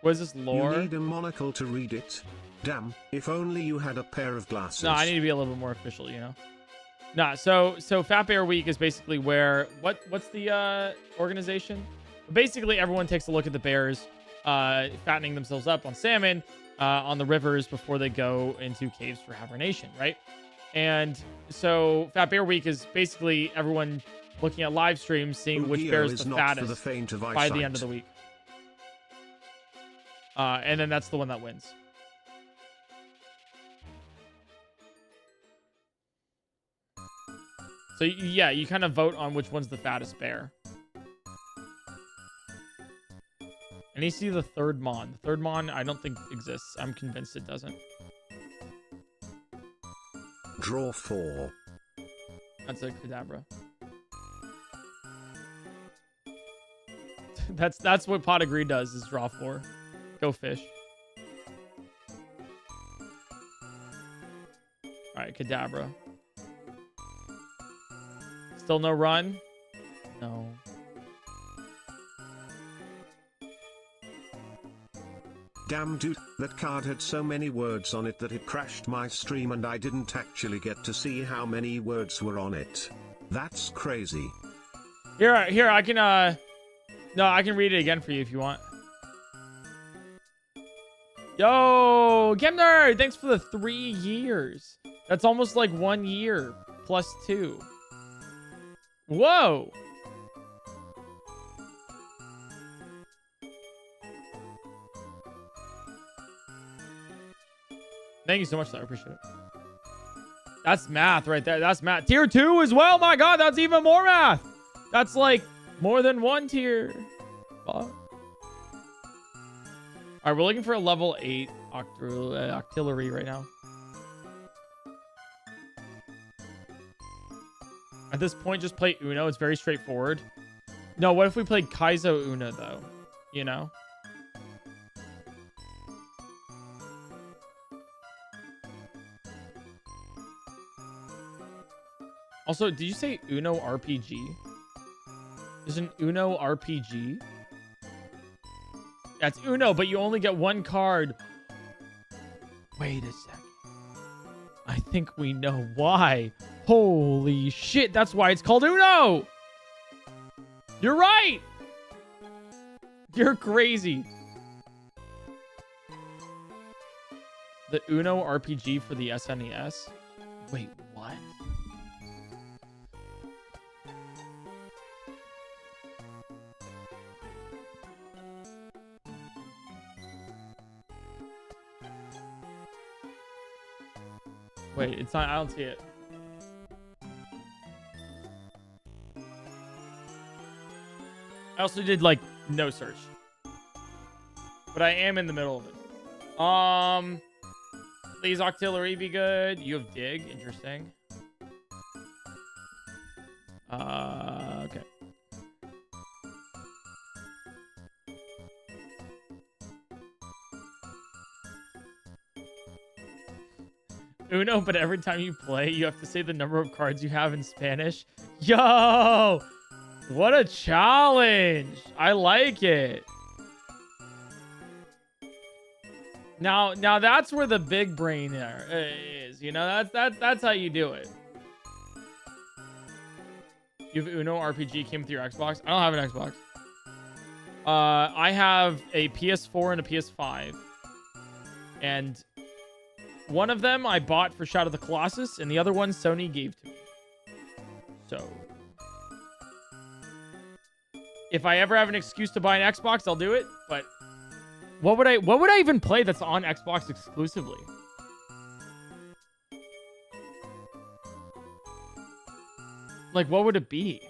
What is this lore? You need a monocle to read it. Damn, if only you had a pair of glasses. No, I need to be a little bit more official, you know? Nah, so Fat Bear Week is basically where... What's the organization? Basically, everyone takes a look at the bears fattening themselves up on salmon on the rivers before they go into caves for hibernation, right? And so Fat Bear Week is basically everyone looking at live streams, seeing which bear is the fattest by the end of the week. And then that's the one that wins. So yeah, you kind of vote on which one's the fattest bear. And you see the third mon. The third mon I don't think exists. I'm convinced it doesn't. Draw 4. That's a Kadabra. That's what Pot Agree does, is draw 4. Go fish. Alright, Kadabra. Still no run? No. Damn dude, that card had so many words on it that it crashed my stream and I didn't actually get to see how many words were on it. That's crazy. Here, I can, no, I can read it again for you if you want. Yo, Gemner, thanks for the 3 years. That's almost like 1 year plus 2. Whoa. Thank you so much, sir. I appreciate it. That's math right there. That's math. Tier 2 as well. My God, that's even more math. That's like more than 1 tier. Fuck. All right, we're looking for a level 8 octillery right now. At this point, just play Uno. It's very straightforward. No, what if we played Kaizo Uno, though? You know? Also, did you say Uno RPG? Is an Uno RPG? That's Uno, but you only get 1 card. Wait a second. I think we know why. Holy shit, that's why it's called Uno! You're right! You're crazy. The Uno RPG for the SNES? Wait, what? Wait, it's not, I don't see it. I also did like no search, but I am in the middle of it. Please Octillery be good. You have Dig, interesting. Okay. Uno, but every time you play, you have to say the number of cards you have in Spanish. Yo! What a challenge! I like it. Now that's where the big brain is. You know, that's how you do it. You have Uno RPG came with your Xbox. I don't have an Xbox. I have a PS4 and a PS5, and one of them I bought for Shadow of the Colossus, and the other one Sony gave to me. So. If I ever have an excuse to buy an Xbox, I'll do it. But what would I even play that's on Xbox exclusively? Like, what would it be?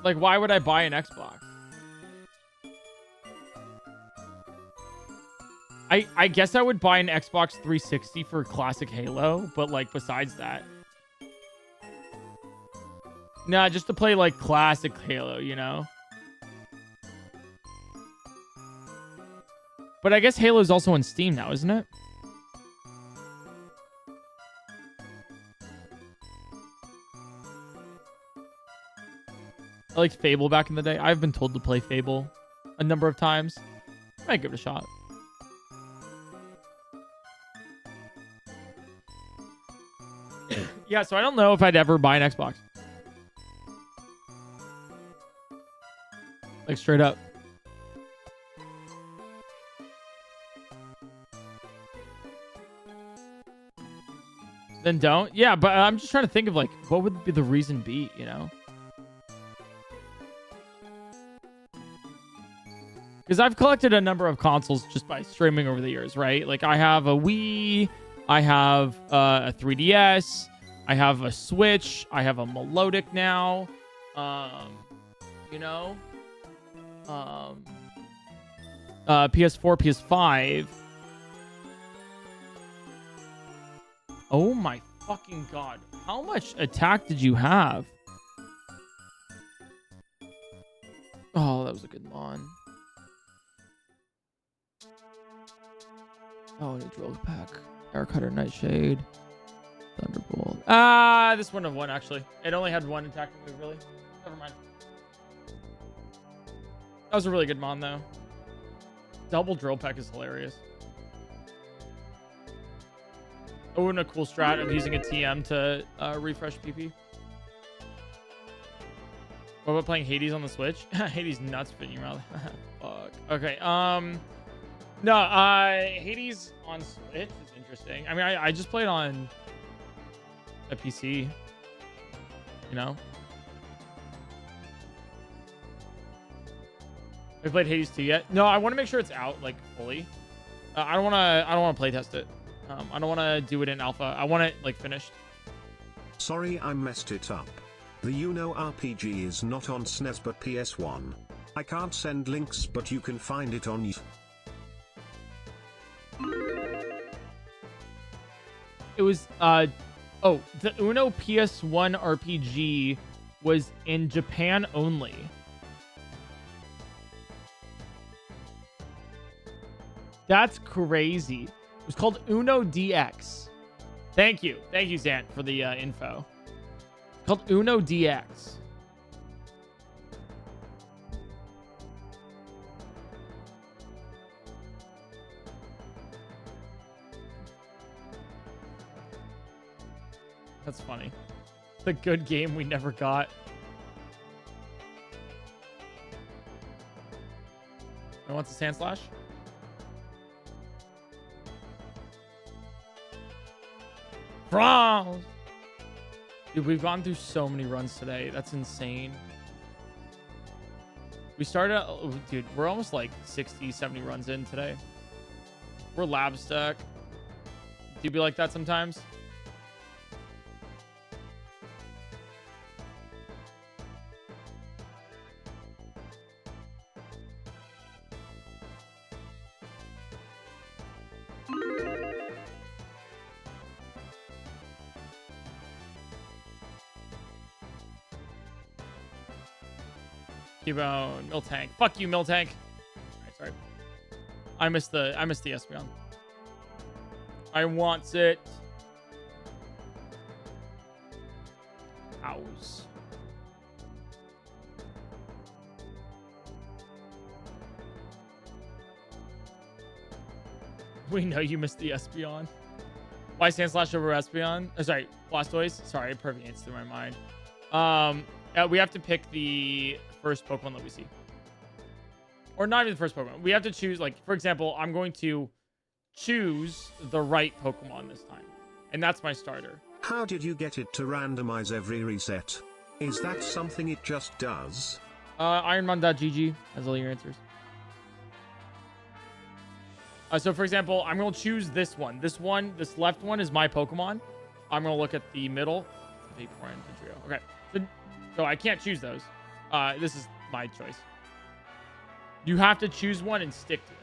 Like, why would I buy an Xbox? I guess I would buy an Xbox 360 for classic Halo, but like besides that. Nah, just to play like classic Halo, you know? But I guess Halo's also on Steam now, isn't it? I liked Fable back in the day. I've been told to play Fable a number of times. I might give it a shot. Yeah, so I don't know if I'd ever buy an Xbox. Like, straight up. Then don't? Yeah, but I'm just trying to think of, like, what would be the reason be, you know? Because I've collected a number of consoles just by streaming over the years, right? Like, I have a Wii, I have a 3DS, I have a Switch, I have a Melodic now, you know? PS4, PS5. Oh my fucking god. How much attack did you have? Oh, that was a good mon. Oh, new drill pack. Air Cutter, Nightshade. Thunderbolt. This wouldn't have won, actually. It only had one attack move, really. Never mind. That was a really good mon, though. Double drill pack is hilarious. Oh, and a cool strat of using a TM to refresh PP. What about playing Hades on the Switch? Hades nuts in your mouth. Fuck. Okay. No, Hades on Switch is interesting. I mean, I just played on a PC, you know? Have you played Hades 2 yet? No, I want to make sure it's out, like, fully. I don't want to play test it. I don't want to do it in alpha. I want it, like, finished. Sorry, I messed it up. The Uno RPG is not on SNES but PS1. I can't send links, but you can find it on YouTube. It was, the Uno PS1 RPG was in Japan only. That's crazy. It was called Uno DX. Thank you, Zant, for the info. It's called Uno DX. That's funny. The good game we never got. I want the Sand Slash. Bronze. Dude, we've gone through so many runs today. That's insane. We started, dude, we're almost like 60, 70 runs in today. We're lab stuck. Do you be like that sometimes? Cubone, Miltank. Fuck you, Miltank. Alright, sorry. I missed the Espeon. I want it. Ows. We know you missed the Espeon. Why Sand Slash over Espeon? Oh, sorry, Blastoise. Sorry, it permeates through my mind. We have to pick the first Pokemon that we see. Or not even the first Pokemon. We have to choose, like, for example, I'm going to choose the right Pokemon this time. And that's my starter. How did you get it to randomize every reset? Is that something it just does? Ironman.gg has all your answers. So for example, I'm going to choose this one. This left one is my Pokemon. I'm going to look at the middle. Okay. So I can't choose those. This is my choice. You have to choose one and stick to it.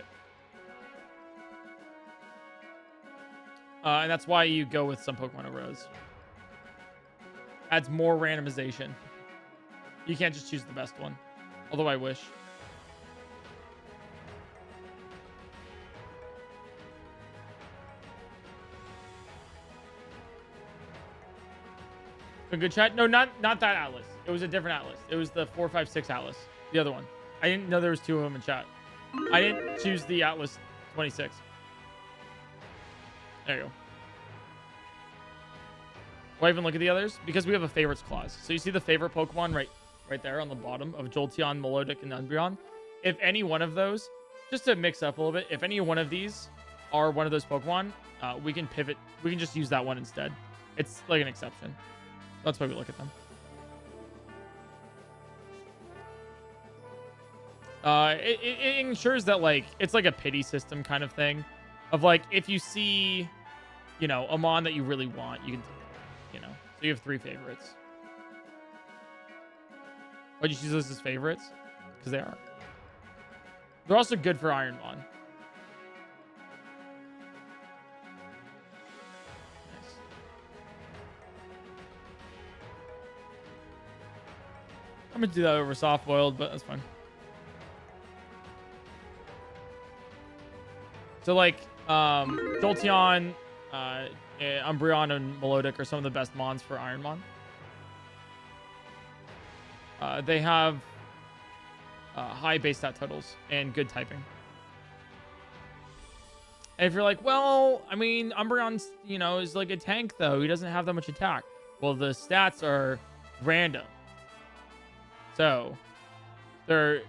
And that's why you go with some Pokemon over others. Adds more randomization. You can't just choose the best one. Although I wish. A good chat? No, not that Atlas. It was a different Atlas. It was the 456 Atlas. The other one. I didn't know there was two of them in chat. I didn't choose the Atlas 26. There you go. Why even look at the others? Because we have a favorites clause. So you see the favorite Pokemon right there on the bottom of Jolteon, Melodic, and Umbreon. If any one of those, just to mix up a little bit, if any one of these are one of those Pokemon, we can pivot. We can just use that one instead. It's like an exception. That's why we look at them. It ensures that, like, it's like a pity system kind of thing. Of, like, if you see, you know, a Mon that you really want, you can take it, you know. So you have 3 favorites. Why'd you choose those as favorites? Because they are. They're also good for Ironmon. I'm gonna do that over soft boiled, but that's fine. So like Jolteon, Umbreon, and Melodic are some of the best mons for Ironmon. They have high base stat totals and good typing. And if you're like, well, I mean, Umbreon's, you know, is like a tank though. He doesn't have that much attack. Well, the stats are random. So, they're,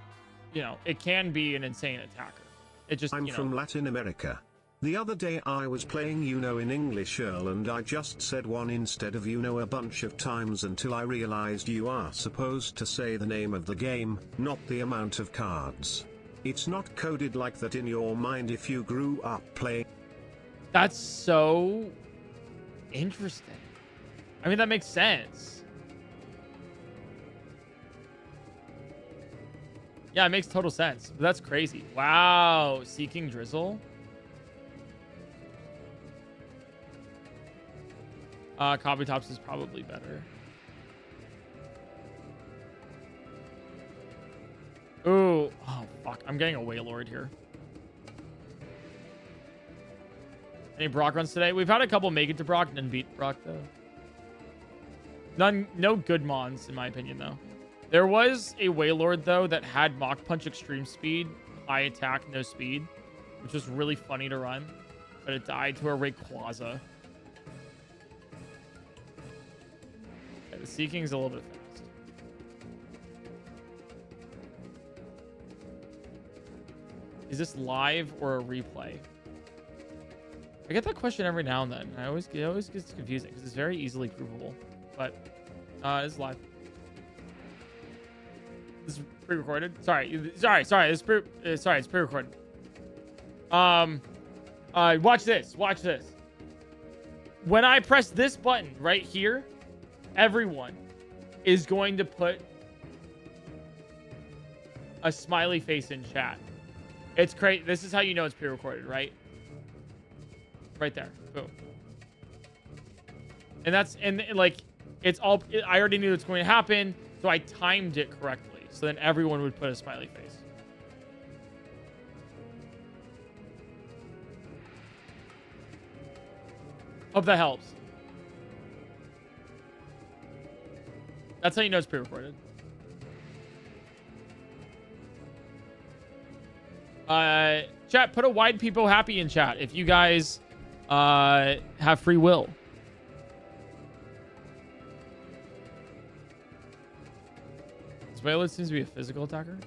you know, it can be an insane attacker. It just, I'm from Latin America. The other day I was playing Uno in English Earl and I just said one instead of Uno a bunch of times until I realized you are supposed to say the name of the game, not the amount of cards. It's not coded like that in your mind if you grew up playing. That's so interesting. I mean, that makes sense. Yeah, it makes total sense. But that's crazy. Wow. Seeking Drizzle. Kabutops is probably better. Ooh. Oh, fuck. I'm getting a Wailord here. Any Brock runs today? We've had a couple make it to Brock, none beat Brock, though. No good mons, in my opinion, though. There was a Wailord, though, that had Mach Punch Extreme Speed, high attack, no speed, which was really funny to run, but it died to a Rayquaza. Okay, the Seeking's a little bit fast. Is this live or a replay? I get that question every now and then. It always gets confusing because it's very easily provable, but it's live. This is pre-recorded. Sorry. It's pre-recorded. Watch this. When I press this button right here, everyone is going to put a smiley face in chat. It's great. This is how you know it's pre-recorded, right? Right there. Boom. And like, it's all. I already knew it's going to happen, so I timed it correctly. So then everyone would put a smiley face. Hope that helps. That's how you know it's pre-recorded. Chat, put a wide people happy in chat if you guys have free will. Wailord seems to be a physical attacker.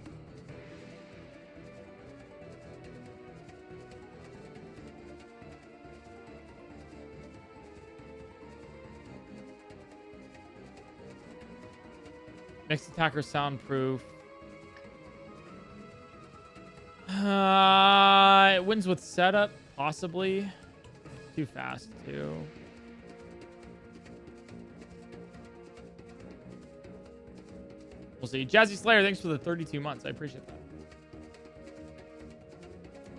Mixed attacker soundproof. It wins with setup, possibly. Too fast, too. We'll see. Jazzy Slayer, thanks for the 32 months. I appreciate that.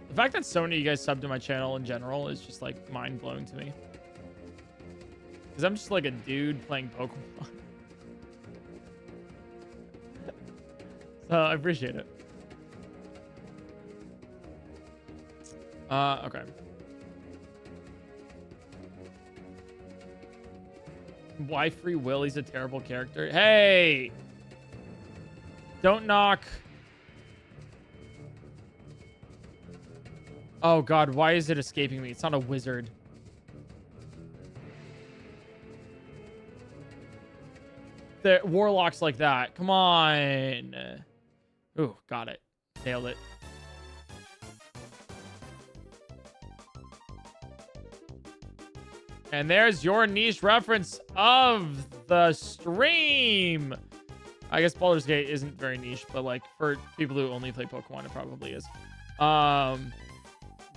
The fact that so many of you guys subbed to my channel in general is just like mind-blowing to me. Because I'm just like a dude playing Pokemon. So I appreciate it. Okay. Why Free Willy's a terrible character? Hey! Don't knock. Oh god, why is it escaping me? It's not a wizard. The warlocks like that. Come on. Ooh, got it. Nailed it. And there's your niche reference of the stream. I guess Baldur's Gate isn't very niche, but like for people who only play Pokemon, it probably is.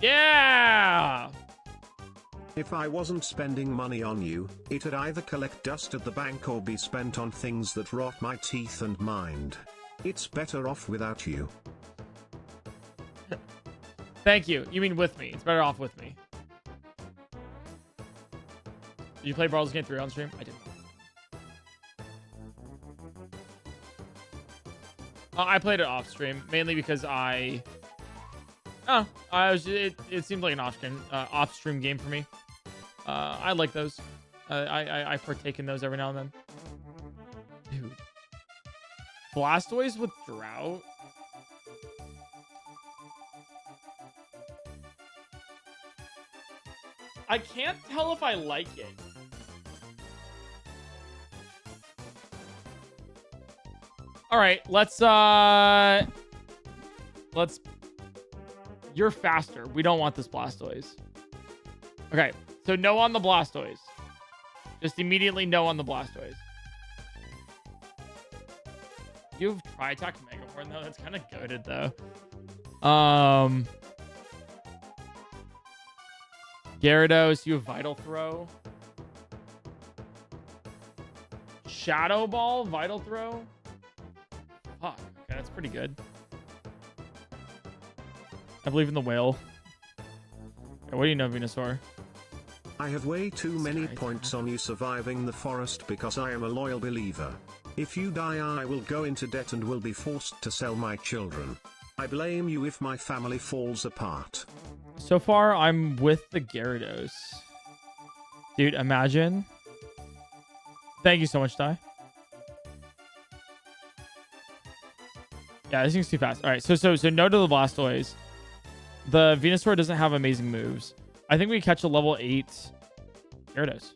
Yeah. If I wasn't spending money on you, it'd either collect dust at the bank or be spent on things that rot my teeth and mind. It's better off without you. Thank you. You mean with me. It's better off with me. Did you play Baldur's Gate 3 on stream? I did not. I played it off stream mainly because it seemed like an off stream game for me. I like those. I partake in those every now and then. Dude, Blastoise with Drought. I can't tell if I like it. All right, let's you're faster. We don't want this Blastoise. Okay, so no on the Blastoise. Just immediately no on the Blastoise. You have Tri-Attack Megahorn though. That's kind of goated though. Gyarados, you have Vital Throw. Shadow Ball, Vital Throw. Fuck, okay, that's pretty good. I believe in the whale. Okay, what do you know, Venusaur? I have way too many points on you surviving the forest because I am a loyal believer. If you die, I will go into debt and will be forced to sell my children. I blame you if my family falls apart. So far, I'm with the Gyarados. Dude, imagine. Thank you so much, Ty. Yeah, this thing's too fast. All right, so no to the Blastoise. The Venusaur doesn't have amazing moves. I think we catch a level 8 Gyarados.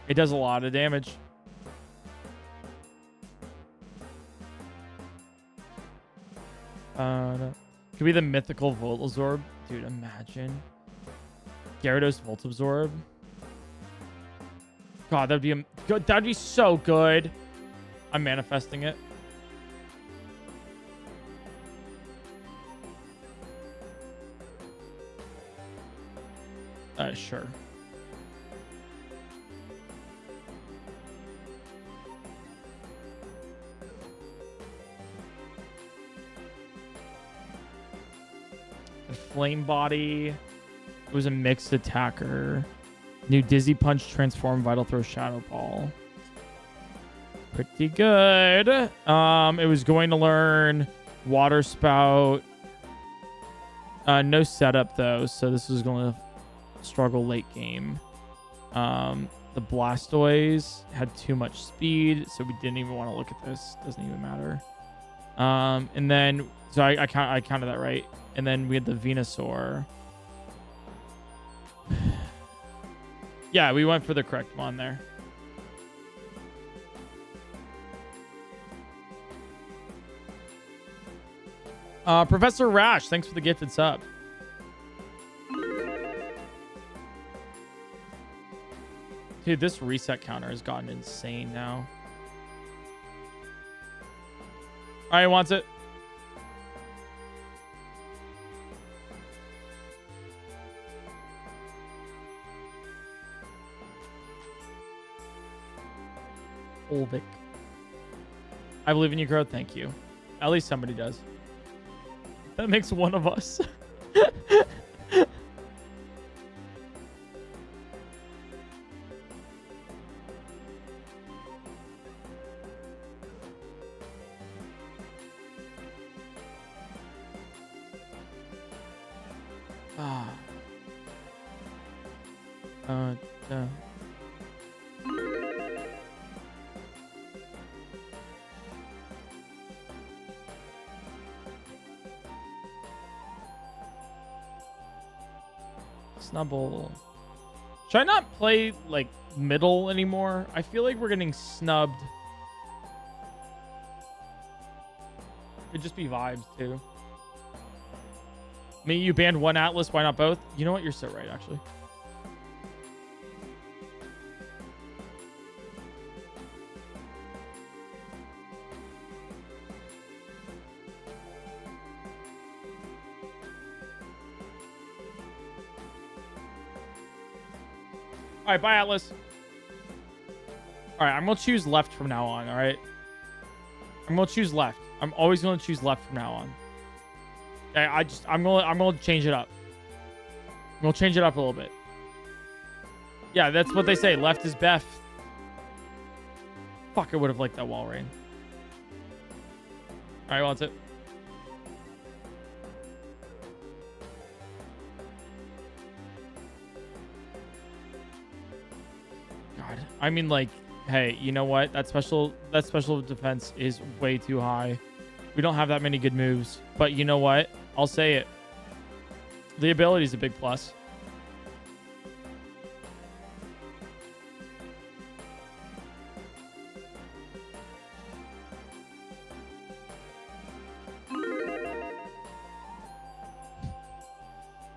It does a lot of damage. Could be the mythical Volabsorb. Dude, imagine. Gyarados Volabsorb. God, that'd be good. That'd be so good. I'm manifesting it. Sure. The Flame Body. It was a mixed attacker. New Dizzy Punch, Transform, Vital Throw, Shadow Ball. Pretty good. It was going to learn Water Spout. No setup though, so this is going to struggle late game. The Blastoise had too much speed, so we didn't even want to look at this. Doesn't even matter. And then, so I counted that right. And then we had the Venusaur. Yeah, we went for the correct one there. Professor Rash, thanks for the gifted sub. Dude, this reset counter has gotten insane now. All right, wants it. Olvik. I believe in you, Crow. Thank you. At least somebody does. That makes one of us. Snubble. Should I not play like middle anymore? I feel like we're getting snubbed. Could just be vibes too. I mean, you banned one Atlas, why not both? You know what? You're so right, actually. All right, bye, Atlas. All right, I'm gonna choose left from now on. All right, I'm gonna choose left. I'm always gonna choose left from now on. Okay, I'm gonna change it up. I'm gonna change it up a little bit. Yeah, that's what they say. Left is best. Fuck, I would have liked that wall rain. All right, wants it. God, I mean, like, hey, you know what? That special defense is way too high. We don't have that many good moves, but you know what? I'll say it. The ability is a big plus.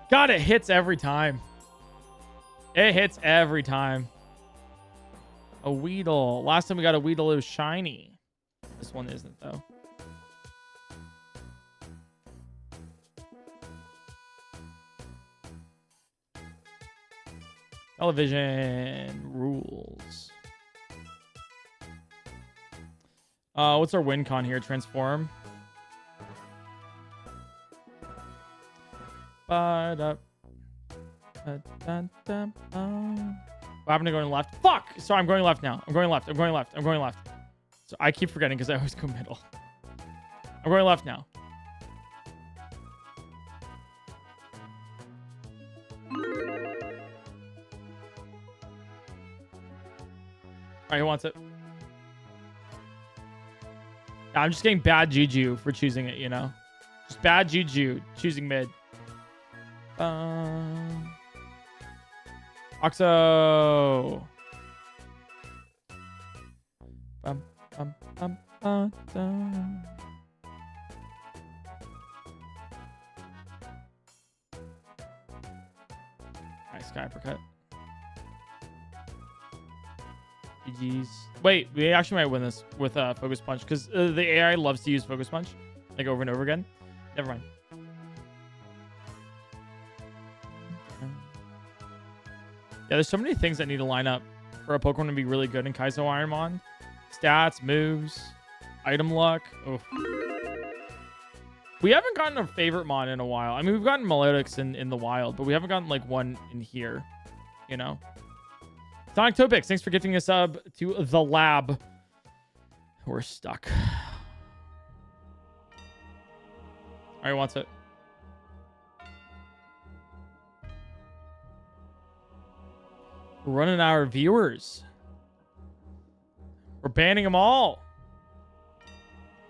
God, it hits every time. It hits every time. A Weedle. Last time we got a Weedle, it was shiny. This one isn't, though. Television rules. What's our win con here? Transform. What happened to going left? Fuck! Sorry, I'm going left now. I'm going left. So I keep forgetting because I always go middle. I'm going left now. All right, who wants it? I'm just getting bad juju for choosing it, you know? Just bad juju choosing mid. Oxo. Nice guy uppercut. GG's. Wait, we actually might win this with Focus Punch because the AI loves to use Focus Punch like over and over again. Never mind. Yeah, there's so many things that need to line up for a Pokemon to be really good in Kaizo Ironmon. Stats, moves, item luck. Oof. We haven't gotten a favorite mon in a while. I mean, we've gotten Melodics in the wild, but we haven't gotten like one in here, you know? Sonic Topix, thanks for gifting a sub to the lab. We're stuck. All right, wants it. We're running out of viewers. We're banning them all.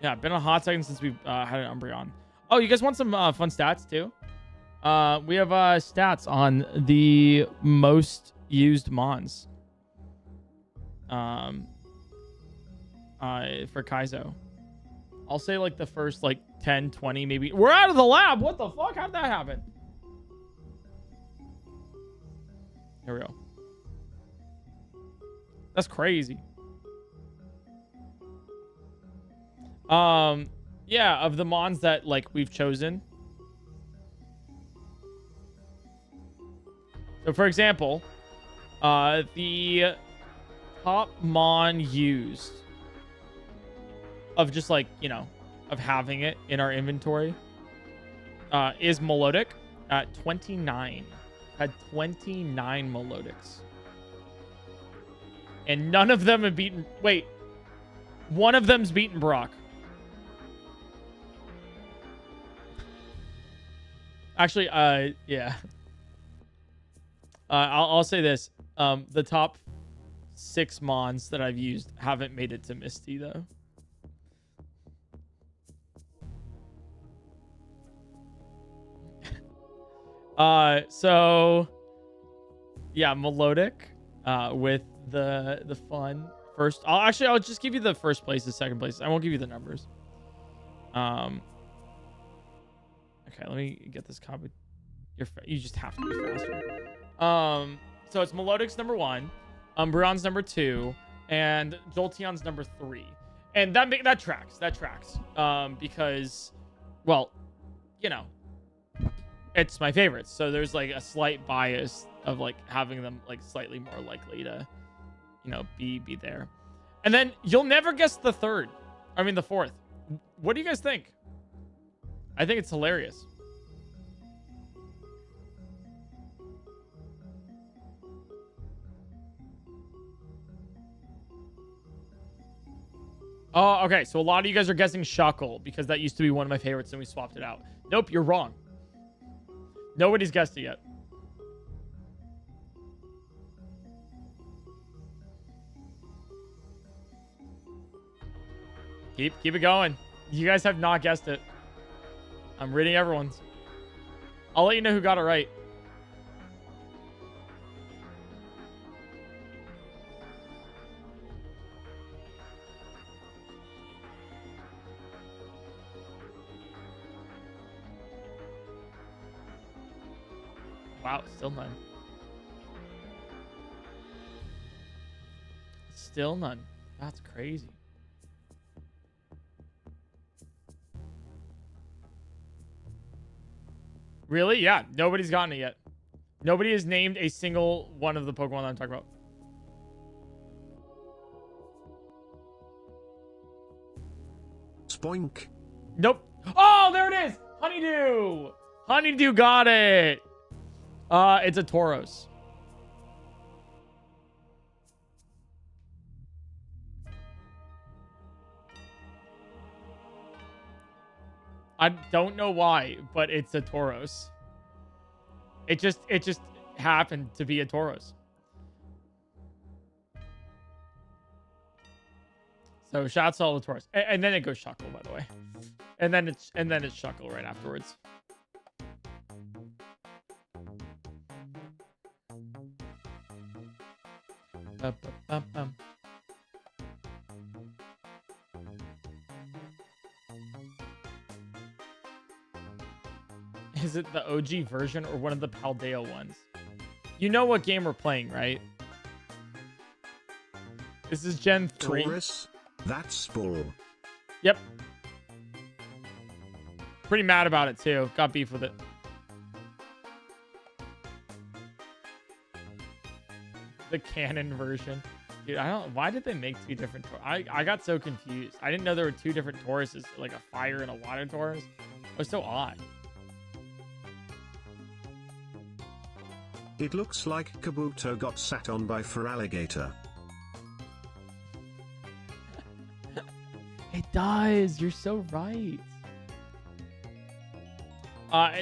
Yeah, been a hot second since we've had an Umbreon. Oh, you guys want some fun stats too? We have stats on the most used mons. For Kaizo. I'll say like the first like 10, 20 maybe. We're out of the lab. What the fuck? How'd that happen? Here we go. That's crazy. Yeah, of the mons that like we've chosen. So for example, the top mon used of just like, you know, of having it in our inventory is Melodic at 29. Had 29 Melodics. And none of them have beaten... Wait. One of them's beaten Brock. Actually, yeah. I'll say this. The top 6 mons that I've used haven't made it to Misty, though. So... Yeah, Melodic. With the fun first. I'll just give you the first place, the second place. I won't give you the numbers. Okay, let me get this copy. You just have to be faster. So it's Melodic's number 1, Umbreon's number 2, and Jolteon's number 3. And that tracks. That tracks. Because, well, you know, it's my favorites. So there's like a slight bias of like having them like slightly more likely to, you know, be there. And then you'll never guess the third. I mean the fourth. What do you guys think? I think it's hilarious. Oh, okay. So a lot of you guys are guessing Shuckle because that used to be one of my favorites and we swapped it out. Nope, you're wrong. Nobody's guessed it yet. Keep it going. You guys have not guessed it. I'm reading everyone's. I'll let you know who got it right. Wow, still none. Still none. That's crazy. Really? Yeah. Nobody's gotten it yet. Nobody has named a single one of the Pokemon that I'm talking about. Spoink. Nope. Oh, there it is. Honeydew. Honeydew got it. It's a Tauros. I don't know why, but it's a Tauros. It just happened to be a Tauros. So shouts to all the Tauros. And then it goes Shuckle, by the way. And then it's Shuckle right afterwards. Is it the OG version or one of the Paldea ones? You know what game we're playing, right? This is Gen 3. Taurus? That's bull. Yep. Pretty mad about it, too. Got beef with it. The canon version. Dude, I don't... Why did they make 2 different... I got so confused. I didn't know there were 2 different Tauruses. Like a fire and a water Taurus. It was so odd. It looks like Kabuto got sat on by Feraligatr. It does. You're so right.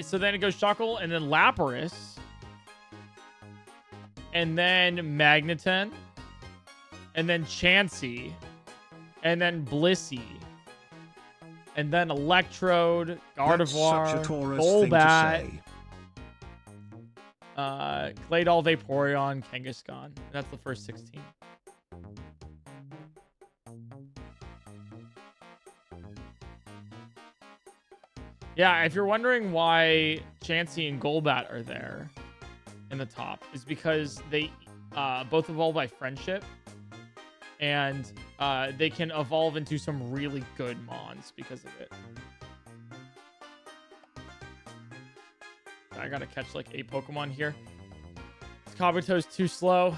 So then it goes Shuckle, and then Lapras. And then Magneton. And then Chansey. And then Blissey. And then Electrode, Gardevoir, Golbat. Claydol, Vaporeon, Kangaskhan. That's the first 16. Yeah, if you're wondering why Chansey and Golbat are there in the top, is because they both evolve by friendship. and they can evolve into some really good mons because of it. I gotta catch like a Pokemon here. Kabuto's too slow.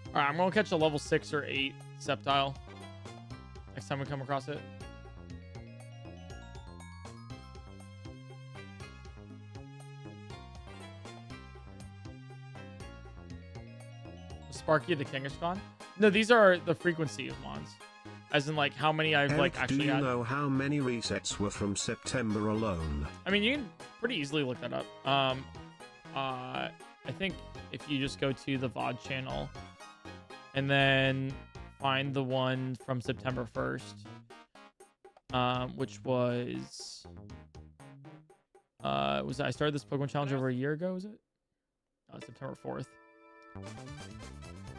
All right, I'm gonna catch a level 6 or 8 Sceptile next time we come across it. Sparky the Kangaskhan? No, these are the frequency of mons. As in, like, how many I've, like, actually had. Do you know how many resets were from September alone? I mean, you can pretty easily look that up. I think if you just go to the VOD channel and then find the one from September 1st, which was I started this Pokemon challenge over a year ago, was it? September 4th.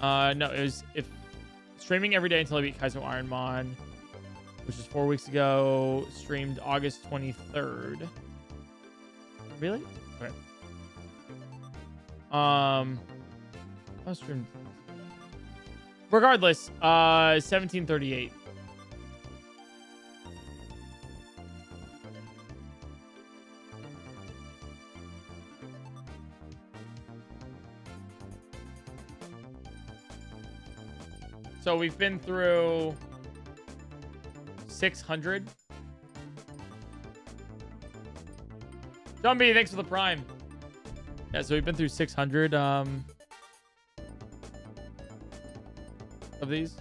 No, it was streaming every day until I beat Kaizo Ironmon, which was 4 weeks ago. Streamed August 23rd. Really? Okay. I was streamed. Regardless, 1738. So we've been through 600. Jumbie, thanks for the prime. Yeah, so we've been through 600 of these.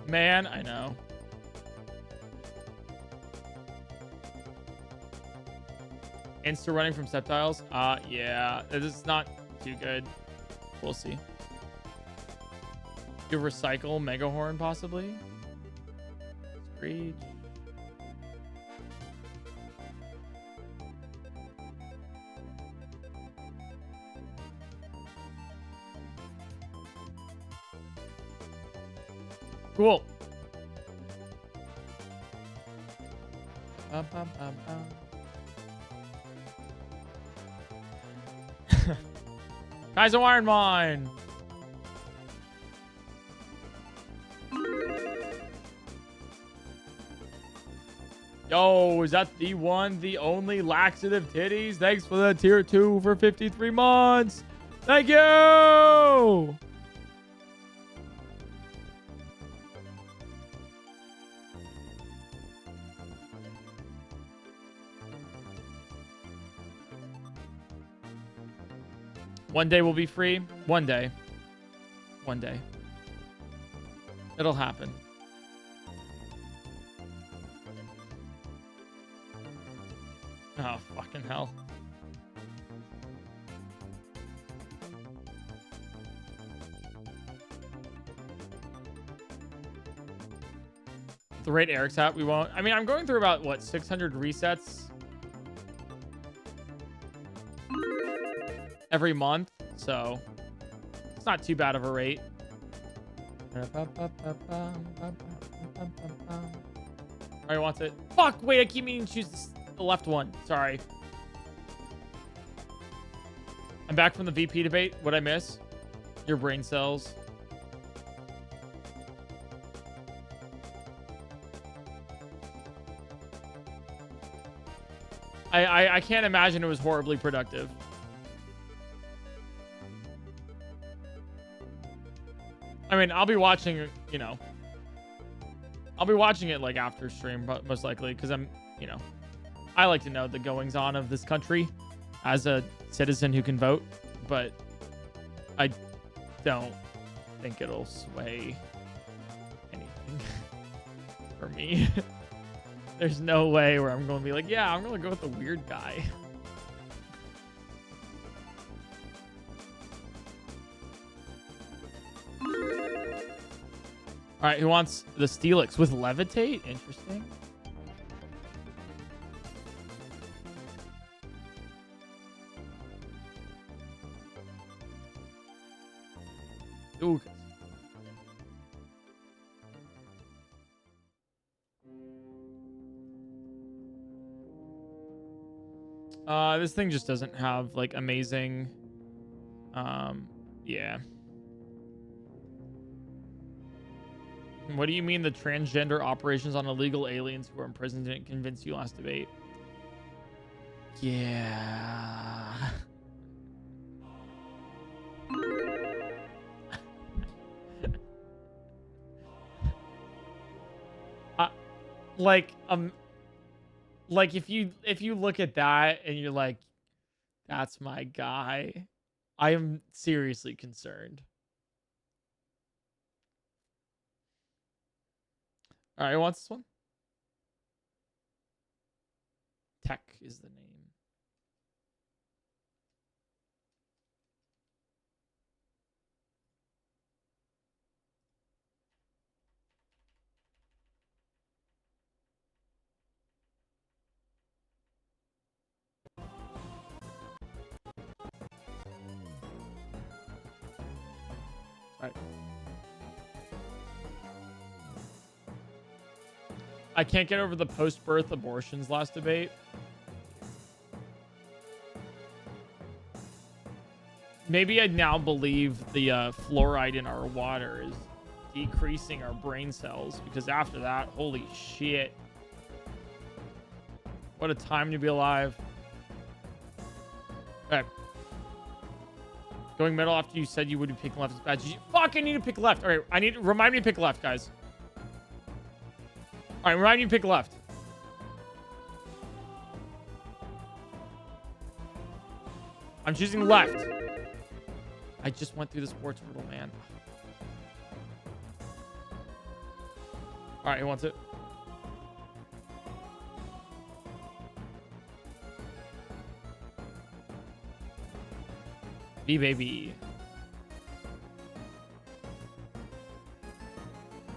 Man, I know. Insta running from Sceptiles? Yeah. This is not too good. We'll see. You recycle Megahorn, possibly? Screech. Cool. Kaizo Ironmon. Yo, is that the one, the only laxative titties? Thanks for the tier 2 for 53 months. Thank you. One day we'll be free. One day. One day. It'll happen. Oh, fucking hell. The rate Eric's at, we won't. I mean, I'm going through about, what, 600 resets every month, so it's not too bad of a rate. Alright, wants it. Fuck, wait, I keep meaning to choose the left one. Sorry. I'm back from the VP debate. What'd I miss? Your brain cells. I can't imagine it was horribly productive. I mean, I'll be watching, you know. I'll be watching it like after stream, most likely, because I'm, you know, I like to know the goings on of this country as a citizen who can vote, but I don't think it'll sway anything for me. There's no way where I'm going to be like, yeah, I'm going to go with the weird guy. All right, who wants the Steelix with Levitate? Interesting. Ooh. This thing just doesn't have like amazing. Yeah. What do you mean the transgender operations on illegal aliens who are imprisoned didn't convince you last debate? Yeah. Like if you look at that and you're like, that's my guy, I am seriously concerned. All right, who wants this one? Tech is the name. All right. I can't get over the post-birth abortions last debate. Maybe I now believe the fluoride in our water is decreasing our brain cells, because after that, holy shit. What a time to be alive. All right. Going middle after you said you would be picking left is bad. You fucking need to pick left. All right, remind me to pick left, guys. All right, remind me to pick left. I'm choosing left. I just went through the sports riddle, man. All right, who wants it? B baby.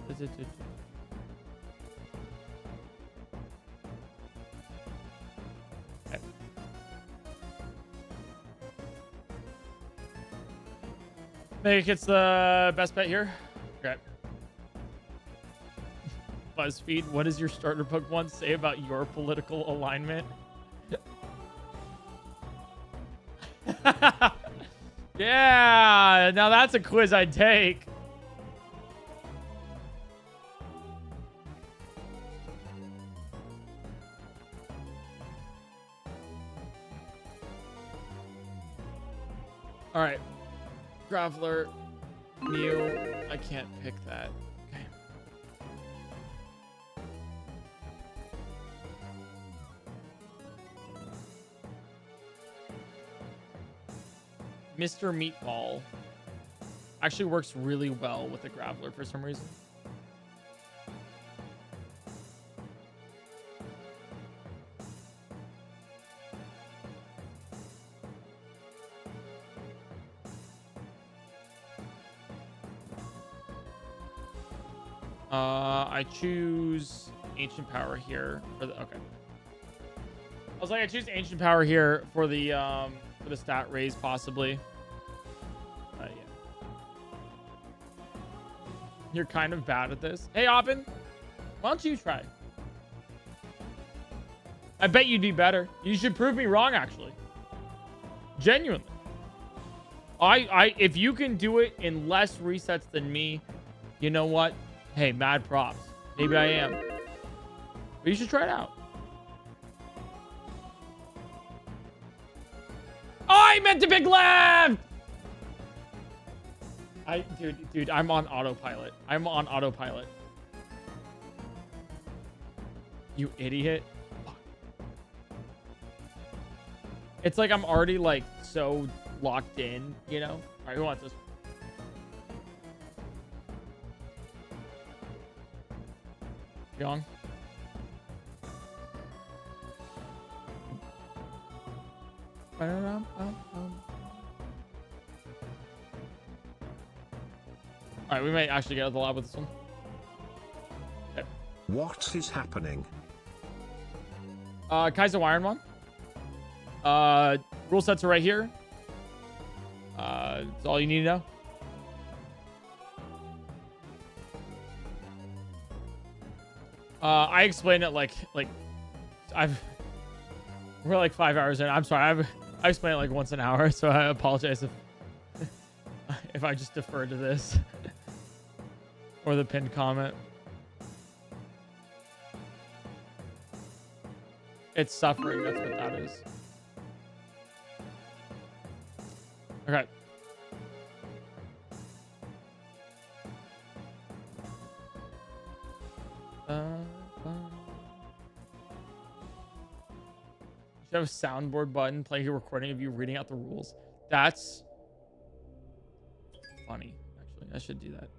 Okay. Maybe it's the best bet here. Okay. BuzzFeed, what does your starter Pokemon say about your political alignment? Yeah, now that's a quiz I'd take. All right. Graveler, Mew. I can't pick that. Okay. Mr. Meatball actually works really well with the Graveler for some reason. I choose Ancient Power here for the okay. I was like, I choose Ancient Power here for the stat raise possibly. Yeah. You're kind of bad at this. Hey, Oppen, why don't you try? I bet you'd be better. You should prove me wrong, actually. Genuinely. If you can do it in less resets than me, you know what? Hey, mad props. Maybe I am. But you should try it out. Oh, I meant to pick left! Dude, I'm on autopilot. I'm on autopilot. You idiot. Fuck. It's like I'm already like so locked in, you know? All right, who wants this? Young. All right, we might actually get out of the lab with this one. Okay. What is happening? Kaiser Wirenmon. Rule sets are right here. That's all you need to know. I explained it like we're like 5 hours in. I'm sorry. I explained it like once an hour, so I apologize if I just defer to this or the pinned comment. It's suffering. That's what that is. Okay. You have a soundboard button, play a recording of you reading out the rules. That's funny, actually. I should do that.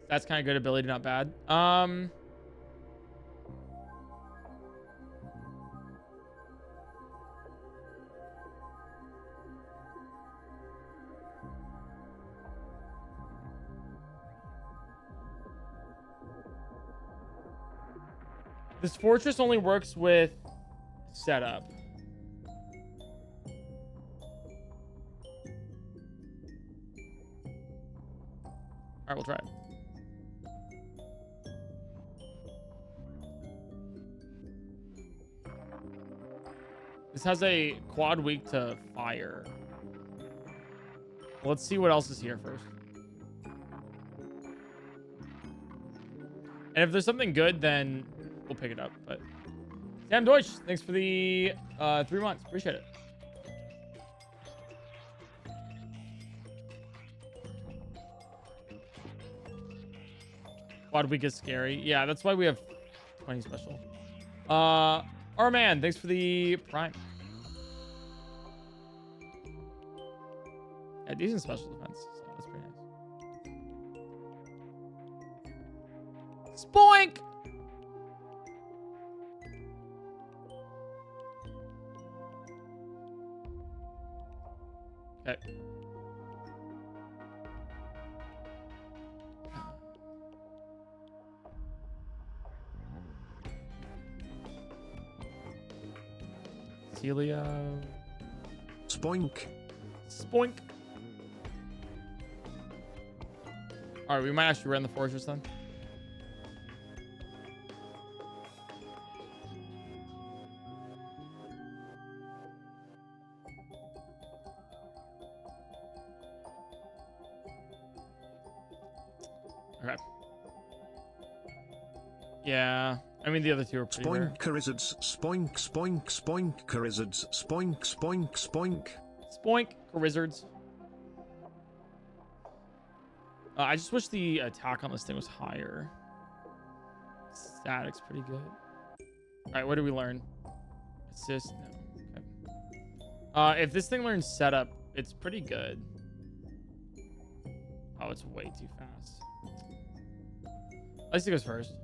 That's kind of good ability, not bad. This fortress only works with setup. All right, we'll try it. This has a quad weak to fire. Let's see what else is here first. And if there's something good, then we'll pick it up. But Sam Deutsch, thanks for the 3 months. Appreciate it. Quad week is scary. Yeah, that's why we have 20 special. Our man, thanks for the prime. Yeah, decent special defense. So that's pretty nice. Spoink! Okay. Celia. Spoink. Spoink. All right, we might actually run the fortress then. Okay. Yeah. I mean, the other two are pretty rare. Spoink, Charizards, spoink, spoink, spoink, Charizards, spoink, spoink, spoink. Spoink, Charizards. I just wish the attack on this thing was higher. Static's pretty good. All right, what did we learn? Assist? No. Okay. If this thing learns setup, it's pretty good. Oh, it's way too fast. At least it goes first.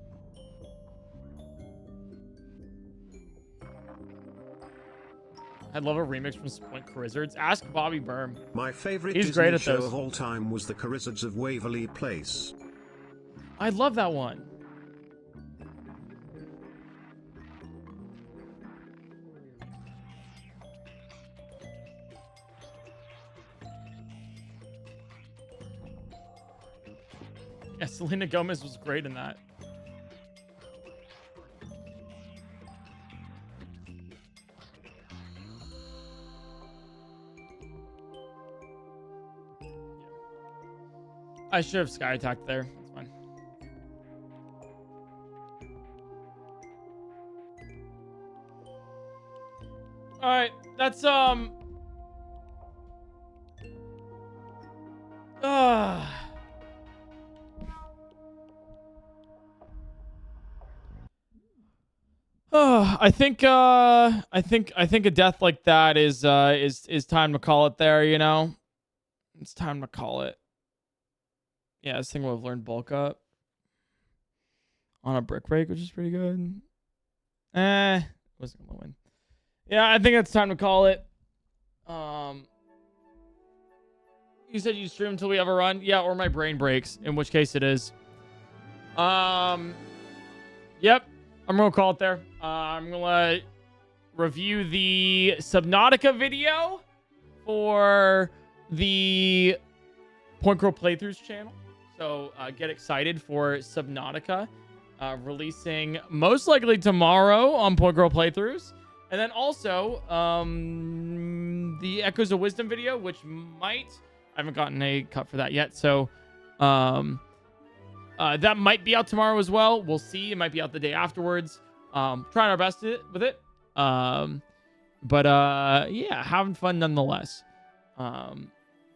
I'd love a remix from Spoink Charizards. Ask Bobby Berm. My favorite He's Disney great at show those. of all time was the Charizards of Waverly Place. I love that one. Yeah, Selena Gomez was great in that. I should have sky attacked there. That's fine. All right, that's I think a death like that is time to call it there, you know? It's time to call it. Yeah, this thing will have learned bulk up on a brick break, which is pretty good. Wasn't gonna win. Yeah, I think it's time to call it. You said you stream until we have a run? Yeah, or my brain breaks, in which case it is. Yep, I'm gonna call it there. I'm gonna review the Subnautica video for the PointCrow Playthroughs channel. So get excited for Subnautica releasing most likely tomorrow on PointCrow Playthroughs. And then also the Echoes of Wisdom video, which I haven't gotten a cut for that yet. So that might be out tomorrow as well. We'll see. It might be out the day afterwards. Trying our best with it. But yeah, having fun nonetheless.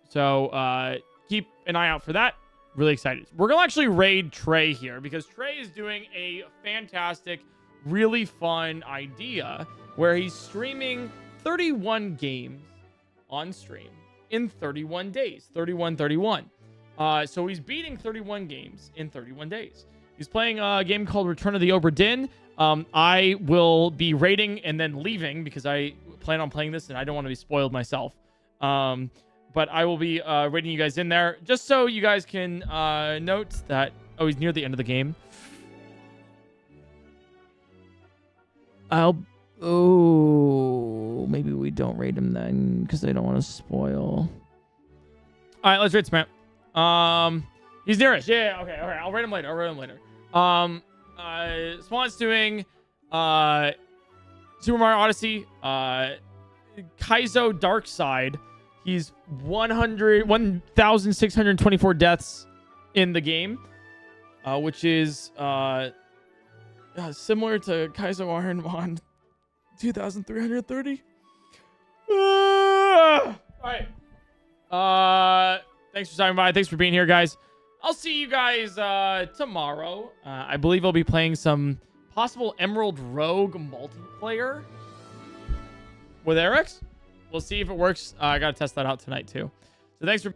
So keep an eye out for that. Really excited. We're going to actually raid Trey here because Trey is doing a fantastic, really fun idea where he's streaming 31 games on stream in 31 days. 31. So he's beating 31 games in 31 days. He's playing a game called Return of the Obra Dinn. I will be raiding and then leaving because I plan on playing this and I don't want to be spoiled myself. But I will be raiding you guys in there just so you guys can note that... Oh, he's near the end of the game. Oh, maybe we don't raid him then because I don't want to spoil. All right, let's raid Smart. He's nearest. Yeah, okay. I'll raid him later. Swan's doing Super Mario Odyssey, Kaizo Dark Side. He's 1,624 deaths in the game, which is similar to Kaizo Ironmon 2,330. All right. Thanks for stopping by. Thanks for being here, guys. I'll see you guys tomorrow. I believe I'll be playing some possible Emerald Rogue multiplayer with Eric's. We'll see if it works. I got to test that out tonight, too. So thanks for...